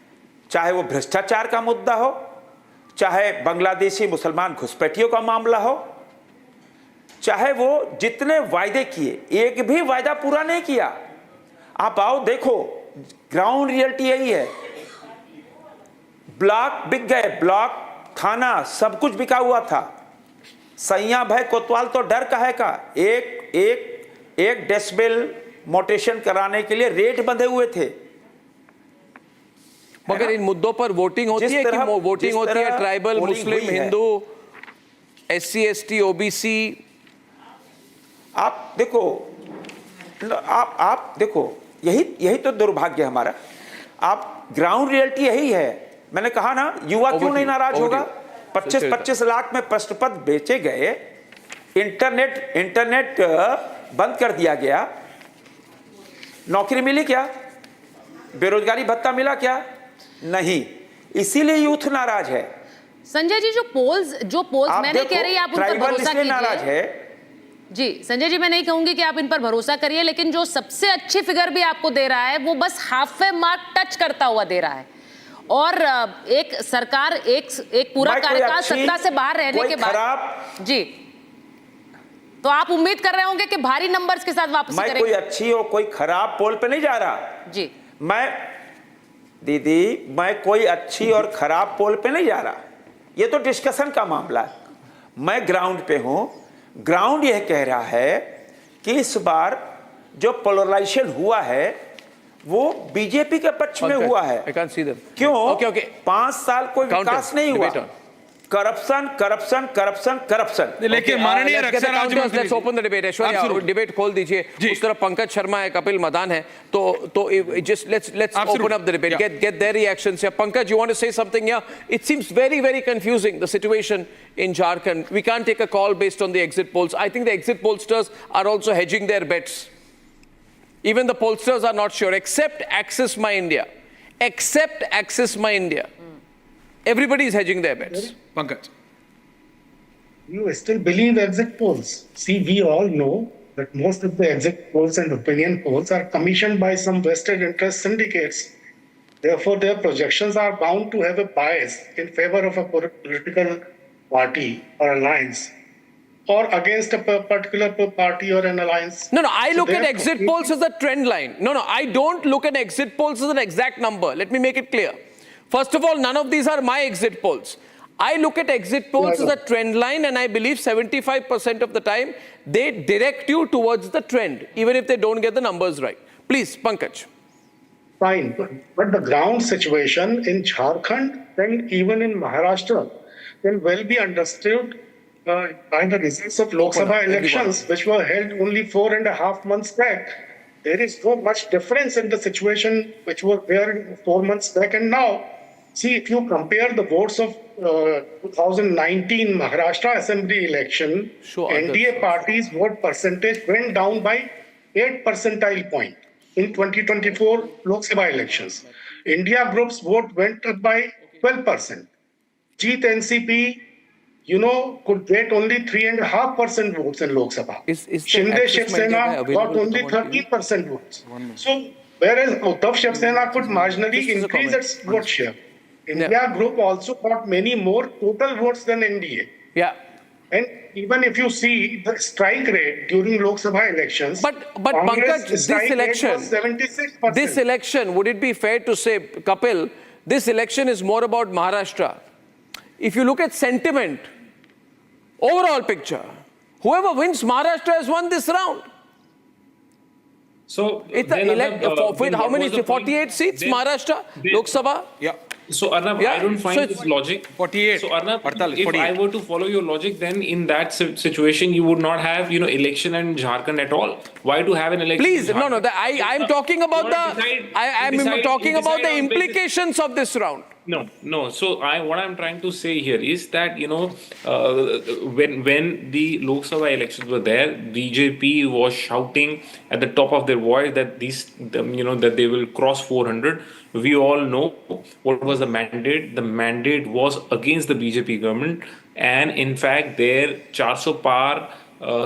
[SPEAKER 14] चाहे वो भ्रष्टाचार का मुद्दा हो, चाहे बांग्लादेशी मुसलमान घुसपैठियों का मामला हो, चाहे वो जितने वायदे किए, एक भी वायदा पूरा नहीं किया। आप आओ देखो, ग्राउंड रियलिटी यही है। ब्लॉक बिक गए, ब्लॉक, थाना, सब कुछ बिका हुआ था। सैया भाई कोतवाल तो डर का है का, एक डेसिबल मोटेशन कराने के लिए रेट बंधे हुए थे।
[SPEAKER 21] मगर इन मुद्दों पर वोटिंग होती है कि वोटिंग होती है ट्राइबल, मुस्लिम, हिंदू, SC ST OBC?
[SPEAKER 14] आप देखो, यही तो दुर्भाग्य हमारा। आप ग्राउंड रियलिटी यही है। मैंने कहा ना, युवा क्यों नहीं नाराज होगा? 25 लाख में प्रश्न पत्र बेचे गए, इंटरनेट बंद कर दिया गया, नौकरी मिली क्या? बेरोजगारी भत्ता मिला क्या? नहीं। इसीलिए यूथ नाराज है।
[SPEAKER 3] संजय जी, जो पोल्स मैं नहीं कह रही आप उन पर भरोसा कीजिए,
[SPEAKER 14] नाराज है
[SPEAKER 3] जी। संजय जी, मैं नहीं कहूंगी कि आप इन पर भरोसा करिए, लेकिन जो सबसे अच्छी फिगर भी आपको दे रहा है वो बस हाफ मार्क टच करता हुआ दे रहा है। और एक सरकार एक पूरा कार्यकाल सत्ता से बाहर रहने के बाद जी, तो आप उम्मीद कर रहे होंगे कि भारी नंबर्स के साथ वापसी करेंगे।
[SPEAKER 14] कोई अच्छी और कोई खराब पोल पे नहीं जा रहा
[SPEAKER 3] जी।
[SPEAKER 14] मैं कोई अच्छी और खराब पोल पे नहीं जा रहा। ये तो डिस्कशन का मामला है। मैं ग्राउंड पे हूं। ग्राउंड यह कह रहा है कि इस बार जो पोलराइजेशन हुआ है वो बीजेपी के पक्ष में हुआ है। क्यों? 5 साल कोई विकास नहीं हुआ। करप्शन।
[SPEAKER 2] लेकिन माननीय
[SPEAKER 21] let's open the debate. Aishwarya, debate खोल दीजिए। उस तरफ पंकज शर्मा है, कपिल मदान है, तो just let's open up the debate, get their reactions here. Pankaj, you want to say something here? It seems very confusing, the situation in Jharkhand. We can't take a call based on the exit polls. I think the exit pollsters are also hedging their bets. Even the pollsters are not sure, except Access My India. Everybody is hedging their bets.
[SPEAKER 2] Pankaj,
[SPEAKER 4] you still believe exit polls? See, we all know that most of the exit polls and opinion polls are commissioned by some vested interest syndicates. Therefore, their projections are bound to have a bias in favor of a political party or alliance, or against a particular party or an alliance.
[SPEAKER 21] No, I look at exit polls as a trend line. No, I don't look at exit polls as an exact number. Let me make it clear. First of all, none of these are my exit polls. I look at exit polls as a trend line, and I believe 75% of the time they direct you towards the trend, even if they don't get the numbers right. Please, Pankaj.
[SPEAKER 4] Fine, but the ground situation in Jharkhand and even in Maharashtra can well be understood by the results of Lok Sabha elections, which were held only 4.5 months back. There is so much difference in the situation which were there 4 months back and now. See, if you compare the votes of 2019 Maharashtra Assembly election, NDA party's vote percentage went down by 8 percentile point. In 2024 Lok Sabha elections, India Group's vote went up by 12%. Jeet NCP, could get only 3.5% votes in Lok Sabha. Shinde Shiva Sena got only 13% votes. So, whereas Uddhav Shiva Sena could marginally increase its vote share. India Group also got many more total votes than NDA.
[SPEAKER 21] Yeah.
[SPEAKER 4] And even if you see the strike rate during Lok Sabha elections,
[SPEAKER 21] But
[SPEAKER 4] Congress
[SPEAKER 21] Pankaj,
[SPEAKER 4] strike rate was 76%.
[SPEAKER 21] this election, would it be fair to say, Kapil, this election is more about Maharashtra? If you look at sentiment, overall picture, whoever wins Maharashtra has won this round.
[SPEAKER 6] So,
[SPEAKER 21] It's
[SPEAKER 6] then
[SPEAKER 21] how many?
[SPEAKER 6] was the point?
[SPEAKER 21] 48 seats,
[SPEAKER 6] Then-
[SPEAKER 21] Maharashtra, Lok Sabha?
[SPEAKER 6] Yeah. So Arnab,
[SPEAKER 21] Yeah,
[SPEAKER 6] I don't find
[SPEAKER 21] so
[SPEAKER 6] this logic.
[SPEAKER 2] 48.
[SPEAKER 6] So Arnab,
[SPEAKER 2] 48,
[SPEAKER 6] if
[SPEAKER 2] 48.
[SPEAKER 6] I were to follow your logic, then in that situation you would not have, election in Jharkhand at all. Why to have an election?
[SPEAKER 21] Please,
[SPEAKER 6] in
[SPEAKER 21] no,
[SPEAKER 6] Jharkhand?
[SPEAKER 21] I'm talking about I'm talking about the
[SPEAKER 6] on basis-
[SPEAKER 21] implications of this round.
[SPEAKER 6] No. So what I'm trying to say here is that when the Lok Sabha elections were there, BJP was shouting at the top of their voice that that they will cross 400. We all know what was the mandate. The mandate was against the BJP government, and in fact, their 400 par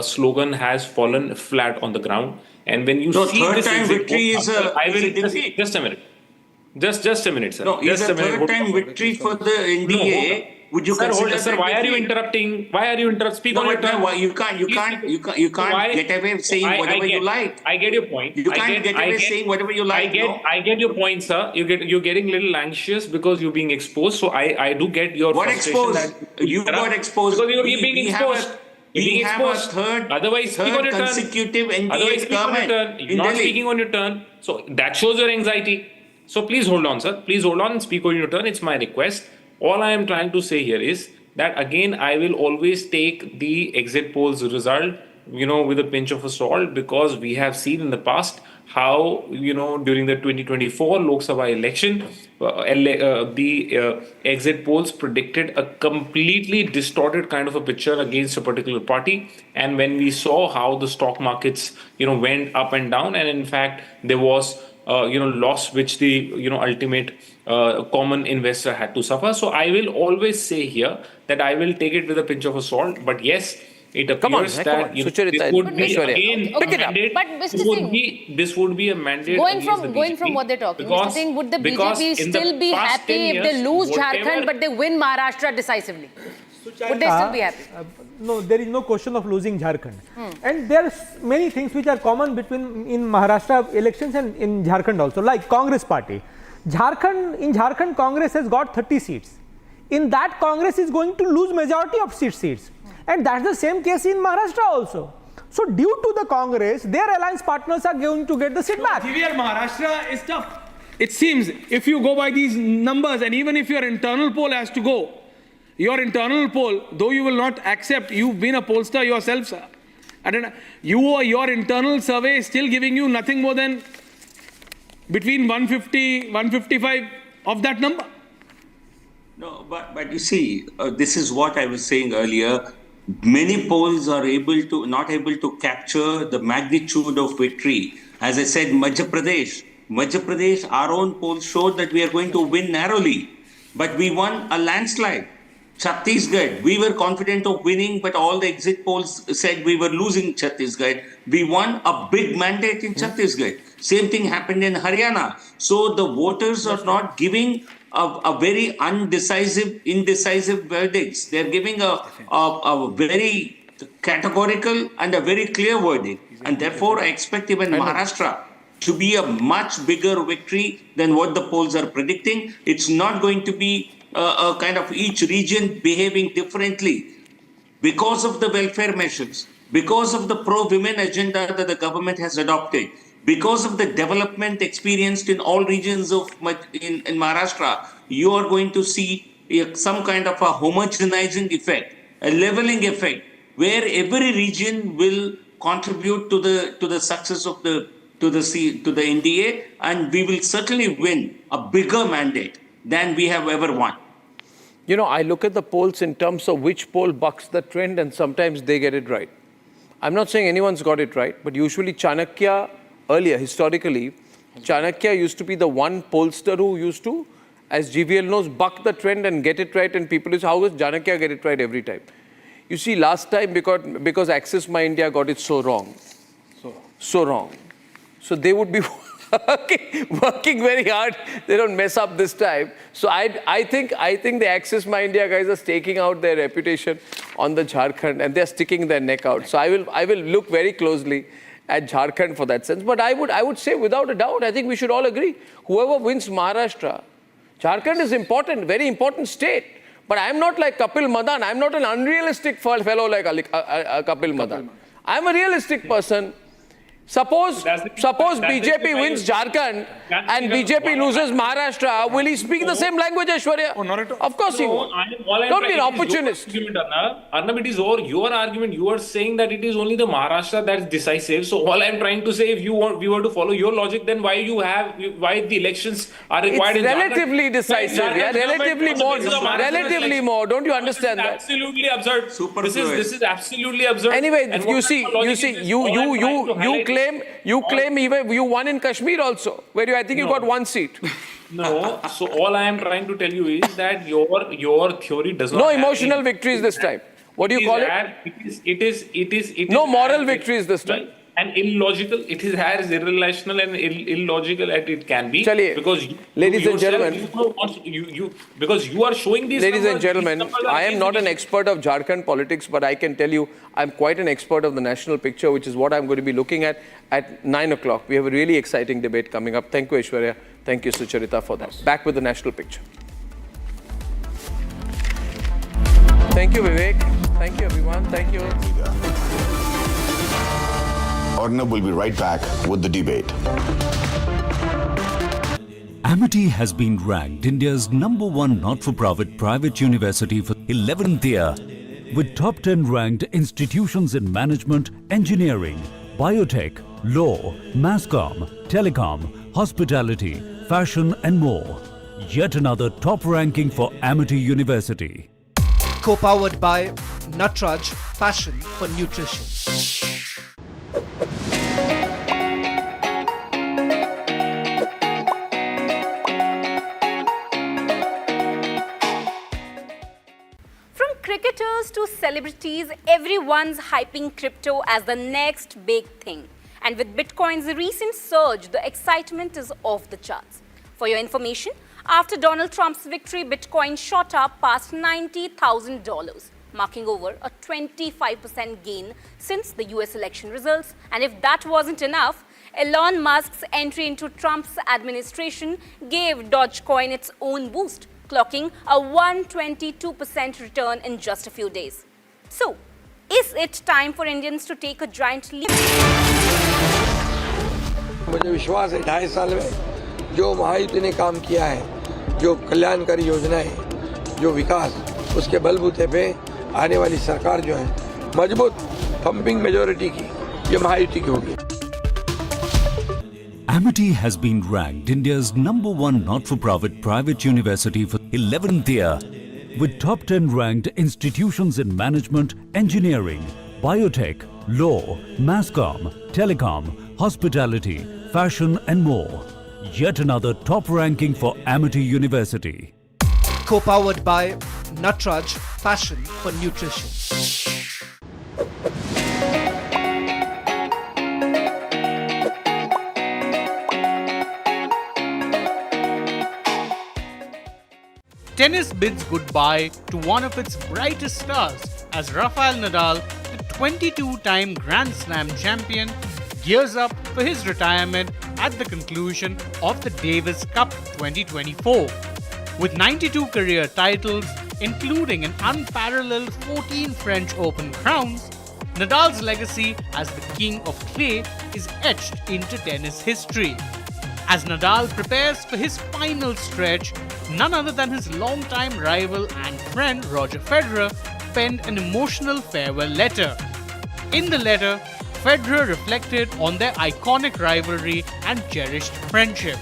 [SPEAKER 6] slogan has fallen flat on the ground. And when you
[SPEAKER 25] No,
[SPEAKER 6] see
[SPEAKER 25] third
[SPEAKER 6] this
[SPEAKER 25] time
[SPEAKER 6] exit
[SPEAKER 25] victory
[SPEAKER 6] poll,
[SPEAKER 25] is a defeat.
[SPEAKER 6] just a minute. Just a minute, sir.
[SPEAKER 25] No,
[SPEAKER 6] just
[SPEAKER 25] is a
[SPEAKER 6] minute.
[SPEAKER 25] third
[SPEAKER 6] Hold
[SPEAKER 25] time
[SPEAKER 6] on.
[SPEAKER 25] victory for the NDA. Would you
[SPEAKER 6] Sir,
[SPEAKER 25] consider
[SPEAKER 6] sir,
[SPEAKER 25] that
[SPEAKER 6] why are you
[SPEAKER 25] defeat?
[SPEAKER 6] interrupting? Why are you interrupting? Speak
[SPEAKER 25] No,
[SPEAKER 6] on your
[SPEAKER 25] but
[SPEAKER 6] turn.
[SPEAKER 25] no, you can't get away saying whatever you like.
[SPEAKER 6] I get your point.
[SPEAKER 25] You can't get away saying whatever you like.
[SPEAKER 6] I get your point, sir. You're getting a little anxious because you're being exposed. So I do get your
[SPEAKER 25] What
[SPEAKER 6] frustration
[SPEAKER 25] exposed?
[SPEAKER 6] that
[SPEAKER 25] You got exposed.
[SPEAKER 6] because you're being exposed.
[SPEAKER 25] We have a third consecutive NDA government
[SPEAKER 6] You're
[SPEAKER 25] in
[SPEAKER 6] not
[SPEAKER 25] Delhi.
[SPEAKER 6] speaking on your turn. So that shows your anxiety. So please hold on, sir. Please hold on and speak on your turn. It's my request. All I am trying to say here is that again, I will always take the exit polls result, with a pinch of salt, because we have seen in the past how, during the 2024 Lok Sabha election, the exit polls predicted a completely distorted kind of a picture against a particular party. And when we saw how the stock markets, went up and down, and in fact, there was loss which the ultimate common investor had to suffer. So I will always say here that I will take it with a pinch of salt. But yes, it appears that this would be again a mandate.
[SPEAKER 3] But Mr. Singh,
[SPEAKER 6] This would be a mandate
[SPEAKER 3] going
[SPEAKER 6] against the BJP
[SPEAKER 3] from what they're talking,
[SPEAKER 6] because-
[SPEAKER 3] Mr. Singh, would the
[SPEAKER 6] because
[SPEAKER 3] BJP
[SPEAKER 6] in the
[SPEAKER 3] still be
[SPEAKER 6] past
[SPEAKER 3] happy
[SPEAKER 6] 10
[SPEAKER 3] if they
[SPEAKER 6] years,
[SPEAKER 3] lose
[SPEAKER 6] whatever-
[SPEAKER 3] Jharkhand but they win Maharashtra decisively? Would they still be happy?
[SPEAKER 13] No, there is no question of losing Jharkhand. And there are many things which are common between in Maharashtra elections and in Jharkhand also, like Congress party. In Jharkhand, Congress has got 30 seats. In that, Congress is going to lose majority of seats. And that's the same case in Maharashtra also. So due to the Congress, their alliance partners are going to get the seat back.
[SPEAKER 17] GVL, Maharashtra is tough. It seems, if you go by these numbers, and even if your internal poll has to go, your internal poll, though you will not accept, you've been a pollster yourself, sir. Your internal survey is still giving you nothing more than between 150, 155 of that number.
[SPEAKER 25] No, but you see, this is what I was saying earlier. Many polls are not able to capture the magnitude of victory. As I said, Madhya Pradesh, our own polls showed that we are going to win narrowly, but we won a landslide. Chhattisgarh, we were confident of winning, but all the exit polls said we were losing Chhattisgarh. We won a big mandate in Chhattisgarh. Same thing happened in Haryana. So the voters are not giving a very indecisive verdicts. They're giving a very categorical and a very clear verdict. And therefore, I expect even Maharashtra to be a much bigger victory than what the polls are predicting. It's not going to be a kind of each region behaving differently because of the welfare measures, because of the pro-women agenda that the government has adopted, because of the development experienced in all regions of in Maharashtra. You are going to see some kind of a homogenizing effect, a leveling effect, where every region will contribute to the success of the NDA, and we will certainly win a bigger mandate than we have ever won.
[SPEAKER 21] I look at the polls in terms of which poll bucks the trend, and sometimes they get it right. I'm not saying anyone's got it right, but usually Chanakya, earlier, historically, Chanakya used to be the one pollster who used to, as GVL knows, buck the trend and get it right, and people say, how does Chanakya get it right every time? You see, last time, because Axis My India got it so wrong. So wrong. So they would be working very hard. They don't mess up this time. So I think the Axis My India guys are staking out their reputation on the Jharkhand, and they're sticking their neck out. So I will look very closely at Jharkhand for that sense. But I would say without a doubt, I think we should all agree, whoever wins Maharashtra, Jharkhand is important, very important state. But I'm not like Kapil Madan. I'm not an unrealistic fellow like Kapil Madan. I'm a realistic person. Suppose BJP wins Jharkhand and BJP loses Maharashtra, will he speak the same language, Aishwarya?
[SPEAKER 17] Oh, not at all.
[SPEAKER 21] Of course he won't. Don't be an opportunist.
[SPEAKER 6] Arnab, it is your argument. You are saying that it is only the Maharashtra that's decisive. So all I'm trying to say, if we were to follow your logic, then why the elections are required
[SPEAKER 21] It's
[SPEAKER 6] in
[SPEAKER 21] relatively
[SPEAKER 6] Jharkhand?
[SPEAKER 21] decisive, yeah, relatively more. Don't you understand that?
[SPEAKER 6] Absolutely absurd. This is absolutely absurd.
[SPEAKER 21] Anyway,
[SPEAKER 6] And
[SPEAKER 21] you
[SPEAKER 6] what
[SPEAKER 21] see,
[SPEAKER 6] kind of logic is this?
[SPEAKER 21] you
[SPEAKER 6] All I'm trying to highlight
[SPEAKER 21] claim even you won in Kashmir also, where I think you got one seat.
[SPEAKER 6] No, so all I am trying to tell you is that your theory does not
[SPEAKER 21] No
[SPEAKER 6] have
[SPEAKER 21] emotional
[SPEAKER 6] any-
[SPEAKER 21] victories this time. What do you call it?
[SPEAKER 6] It is
[SPEAKER 21] No moral victories this time.
[SPEAKER 6] And illogical. It is as irrational and illogical as it can be.
[SPEAKER 21] Chaliye,
[SPEAKER 6] because
[SPEAKER 21] ladies and gentlemen,
[SPEAKER 6] because you are showing these
[SPEAKER 21] ladies and
[SPEAKER 6] numbers,
[SPEAKER 21] gentlemen,
[SPEAKER 6] these numbers are
[SPEAKER 21] I am not an
[SPEAKER 6] basically-
[SPEAKER 21] expert of Jharkhand politics, but I can tell you I'm quite an expert of the national picture, which is what I'm going to be looking at 9 o'clock. We have a really exciting debate coming up. Thank you, Aishwarya. Thank you, Sucharita, for that. Back with the national picture. Thank you, Vivek. Thank you, everyone. Thank you.
[SPEAKER 8] Arnab will be right back with the debate.
[SPEAKER 18] Amity has been ranked India's #1 not-for-profit private university for 11th year, with top 10 ranked institutions in management, engineering, biotech, law, masscom, telecom, hospitality, fashion and more. Yet another top ranking for Amity University.
[SPEAKER 1] Co-powered by Matrize, passion for nutrition.
[SPEAKER 22] Cricketers to celebrities, everyone's hyping crypto as the next big thing. And with Bitcoin's recent surge, the excitement is off the charts. For your information, after Donald Trump's victory, Bitcoin shot up past $90,000, marking over a 25% gain since the US election results. And if that wasn't enough, Elon Musk's entry into Trump's administration gave Dogecoin its own boost, clocking a 122% return in just a few days. So, is it time for Indians to take a giant leap?
[SPEAKER 23] मुझे विश्वास है 2.5 साल में जो महायुति ने काम किया है, जो कल्याणकारी योजनाएं, जो विकास, उसके बलबूते पे आने वाली सरकार जो है मजबूत थंपिंग मेजॉरिटी की, ये महायुति की होगी.
[SPEAKER 18] Amity has been ranked India's #1 not-for-profit private university for 11th year, with top 10 ranked institutions in management, engineering, biotech, law, masscom, telecom, hospitality, fashion and more. Yet another top ranking for Amity University.
[SPEAKER 1] Co-powered by Matrize, passion for nutrition.
[SPEAKER 24] Tennis bids goodbye to one of its brightest stars as Rafael Nadal, the 22-time Grand Slam champion, gears up for his retirement at the conclusion of the Davis Cup 2024. With 92 career titles, including an unparalleled 14 French Open crowns, Nadal's legacy as the king of clay is etched into tennis history. As Nadal prepares for his final stretch, none other than his longtime rival and friend Roger Federer penned an emotional farewell letter. In the letter, Federer reflected on their iconic rivalry and cherished friendship.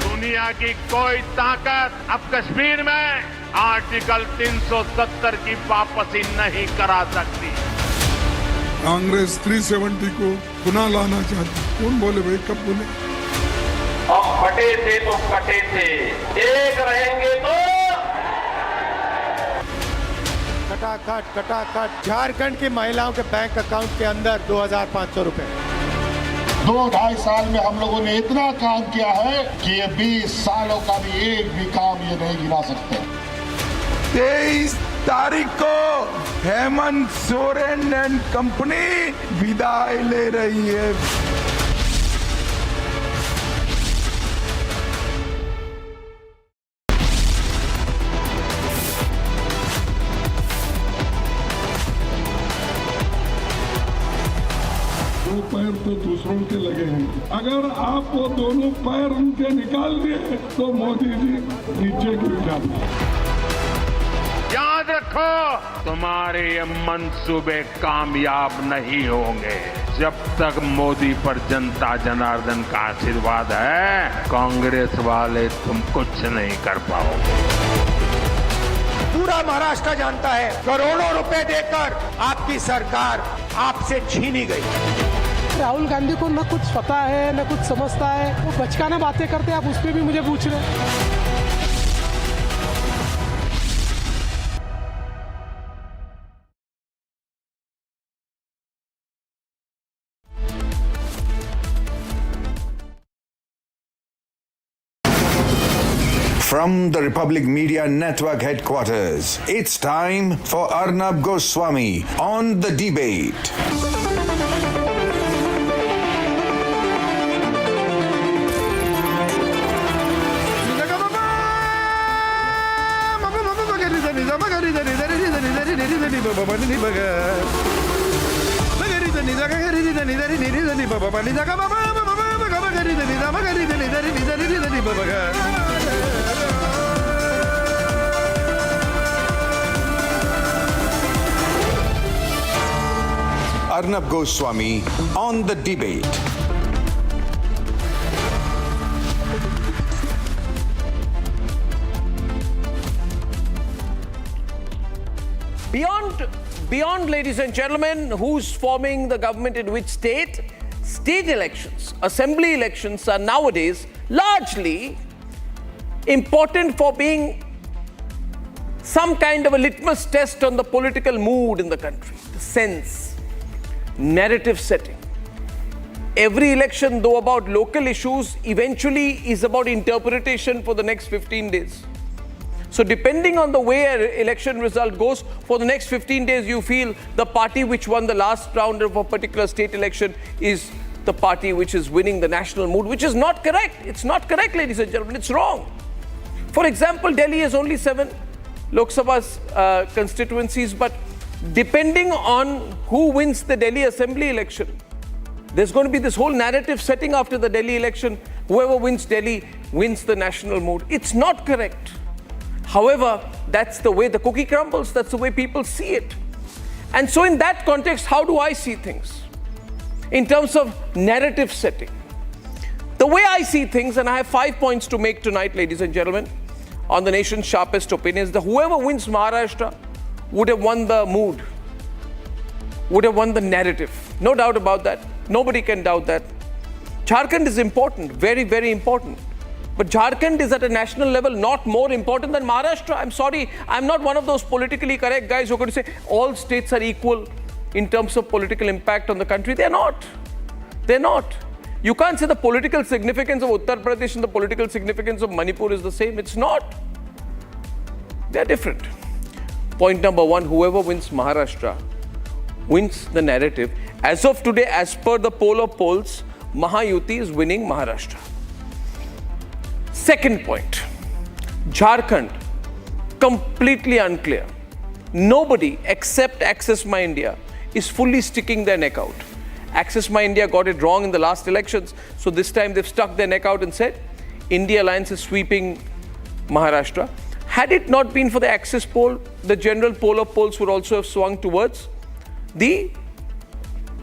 [SPEAKER 12] दुनिया की कोई ताकत अब कश्मीर में article 370 की वापसी नहीं करा सकती.
[SPEAKER 19] कांग्रेस 370 को पुनः लाना चाहती. कौन बोले भाई, कब बोले?
[SPEAKER 12] बटे थे तो कटे थे, एक रहेंगे तो
[SPEAKER 5] कटाकट झारखंड की महिलाओं के बैंक अकाउंट के अंदर 2,500 रुपए।
[SPEAKER 19] 2-2.5 साल में हम लोगों ने इतना काम किया है कि ये 20 सालों का भी एक भी काम ये नहीं गिना सकते। 23 तारीख को हेमंत सोरेन एंड कंपनी विदाई ले रही है।
[SPEAKER 7] पैर तो दूसरों के लगे हैं, अगर आप वो दोनों पैर उनके निकाल दिए तो मोदी जी नीचे गिर जाते।
[SPEAKER 12] याद रखो, तुम्हारे ये मंसूबे कामयाब नहीं होंगे जब तक मोदी पर जनता जनार्दन का आशीर्वाद है। कांग्रेस वाले तुम कुछ नहीं कर पाओगे।
[SPEAKER 5] पूरा महाराष्ट्र जानता है, करोड़ों रुपए देकर आपकी सरकार आपसे छीनी गई।
[SPEAKER 9] राहुल गांधी को न कुछ पता है न कुछ समझता है, वो बचकाना बातें करते हैं, आप उस पर भी मुझे पूछ रहे हैं।
[SPEAKER 8] From the Republic Media Network headquarters, it's time for Arnab Goswami on The Debate. Arnab Goswami on The Debate.
[SPEAKER 21] Beyond, ladies and gentlemen, who's forming the government in which state, state elections, assembly elections are nowadays largely important for being some kind of a litmus test on the political mood in the country, the sense, narrative setting. Every election, though about local issues, eventually is about interpretation for the next 15 days. So depending on the way an election result goes, for the next 15 days you feel the party which won the last round of a particular state election is the party which is winning the national mood, which is not correct. It's not correct, ladies and gentlemen. It's wrong. For example, Delhi has only 7 Lok Sabha constituencies, but depending on who wins the Delhi Assembly election, there's going to be this whole narrative setting after the Delhi election. Whoever wins Delhi wins the national mood. It's not correct. However, that's the way the cookie crumbles. That's the way people see it. And so in that context, how do I see things? In terms of narrative setting. The way I see things, and I have 5 points to make tonight, ladies and gentlemen, on the nation's sharpest opinions, that whoever wins Maharashtra would have won the mood, would have won the narrative. No doubt about that. Nobody can doubt that. Jharkhand is important, very, very important. But Jharkhand is at a national level not more important than Maharashtra. I'm sorry, I'm not one of those politically correct guys who are going to say all states are equal in terms of political impact on the country. They're not. They're not. You can't say the political significance of Uttar Pradesh and the political significance of Manipur is the same. It's not. They're different. Point number one, whoever wins Maharashtra wins the narrative. As of today, as per the poll of polls, Mahayuti is winning Maharashtra. Second point, Jharkhand, completely unclear. Nobody except Access My India is fully sticking their neck out. Access My India got it wrong in the last elections, so this time they've stuck their neck out and said, India Alliance is sweeping Maharashtra. Had it not been for the Access poll, the general poll of polls would also have swung towards the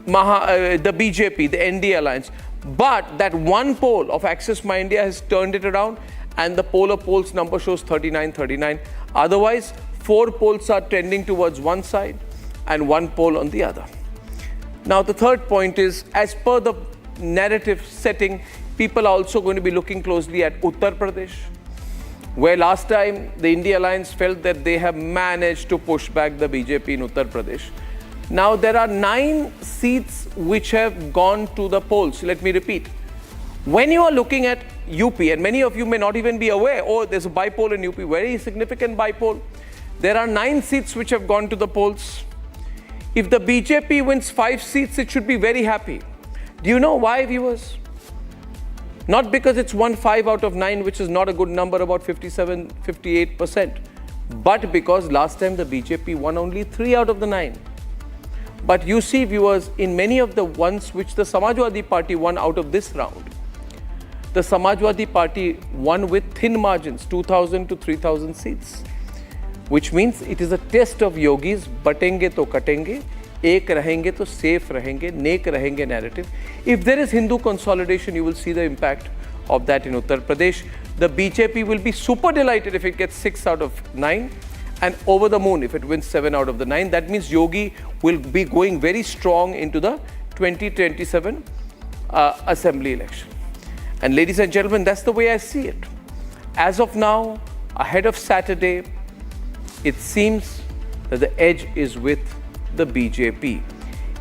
[SPEAKER 21] BJP, the NDA Alliance. But that one poll of Access My India has turned it around, and the poll of polls number shows 39-39. Otherwise, 4 polls are trending towards one side and 1 poll on the other. Now, the third point is, as per the narrative setting, people are also going to be looking closely at Uttar Pradesh, where last time the India Alliance felt that they have managed to push back the BJP in Uttar Pradesh. Now there are 9 seats which have gone to the polls. Let me repeat. When you are looking at UP, and many of you may not even be aware, oh, there's a bipole in UP, very significant bipole. There are 9 seats which have gone to the polls. If the BJP wins 5 seats, it should be very happy. Do you know why, viewers? Not because it's won 5 out of 9, which is not a good number, about 57, 58%, but because last time the BJP won only 3 out of the 9. But you see, viewers, in many of the ones which the Samajwadi Party won out of this round, the Samajwadi Party won with thin margins, 2,000 to 3,000 seats, which means it is a test of yogis, batenge to katenge, ek rahenge to safe rahenge, nek rahenge narrative. If there is Hindu consolidation, you will see the impact of that in Uttar Pradesh. The BJP will be super delighted if it gets 6 out of 9 and over the moon if it wins 7 out of the 9. That means Yogi will be going very strong into the 2027 assembly election. And ladies and gentlemen, that's the way I see it. As of now, ahead of Saturday, it seems that the edge is with the BJP.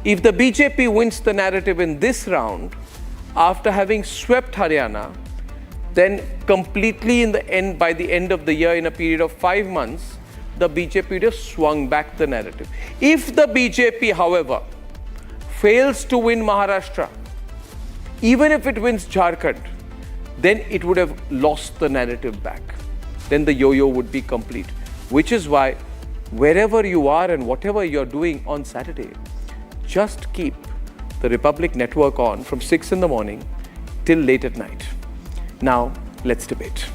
[SPEAKER 21] If the BJP wins the narrative in this round, after having swept Haryana, then completely in the end, by the end of the year, in a period of 5 months, the BJP would have swung back the narrative. If the BJP, however, fails to win Maharashtra, even if it wins Jharkhand, then it would have lost the narrative back. Then the yo-yo would be complete. Which is why, wherever you are and whatever you're doing on Saturday, just keep the Republic Network on from 6 in the morning till late at night. Now, let's debate.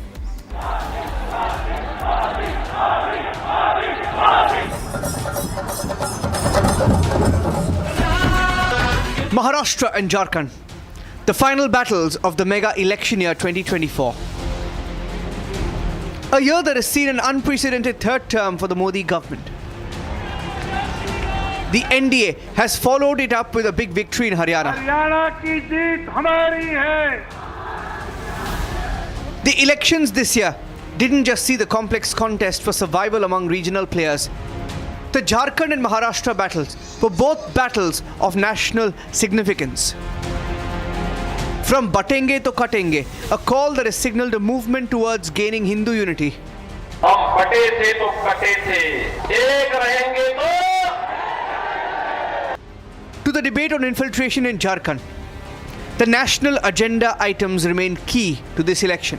[SPEAKER 1] Maharashtra and Jharkhand, the final battles of the mega election year 2024. A year that has seen an unprecedented third term for the Modi government. The NDA has followed it up with a big victory in Haryana. The elections this year didn't just see the complex contest for survival among regional players. The Jharkhand and Maharashtra battles were both battles of national significance. From batenge to katenge, a call that has signaled a movement towards gaining Hindu unity. To the debate on infiltration in Jharkhand, the national agenda items remain key to this election.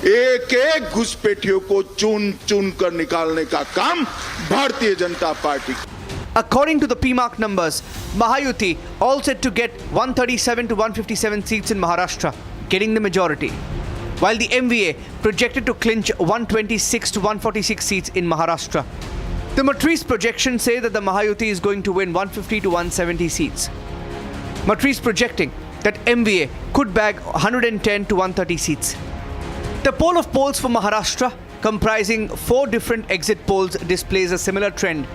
[SPEAKER 19] एक एक घुसपैठियों को चुन चुन कर निकालने का काम Bharatiya Janata party.
[SPEAKER 1] According to the PMARC numbers, Mahayuti all set to get 137 to 157 seats in Maharashtra, getting the majority, while the MVA projected to clinch 126 to 146 seats in Maharashtra. The Matrize projections say that the Mahayuti is going to win 150 to 170 seats. Matrize projecting that MVA could bag 110 to 130 seats. The poll of polls for Maharashtra, comprising 4 different exit polls, displays a similar trend,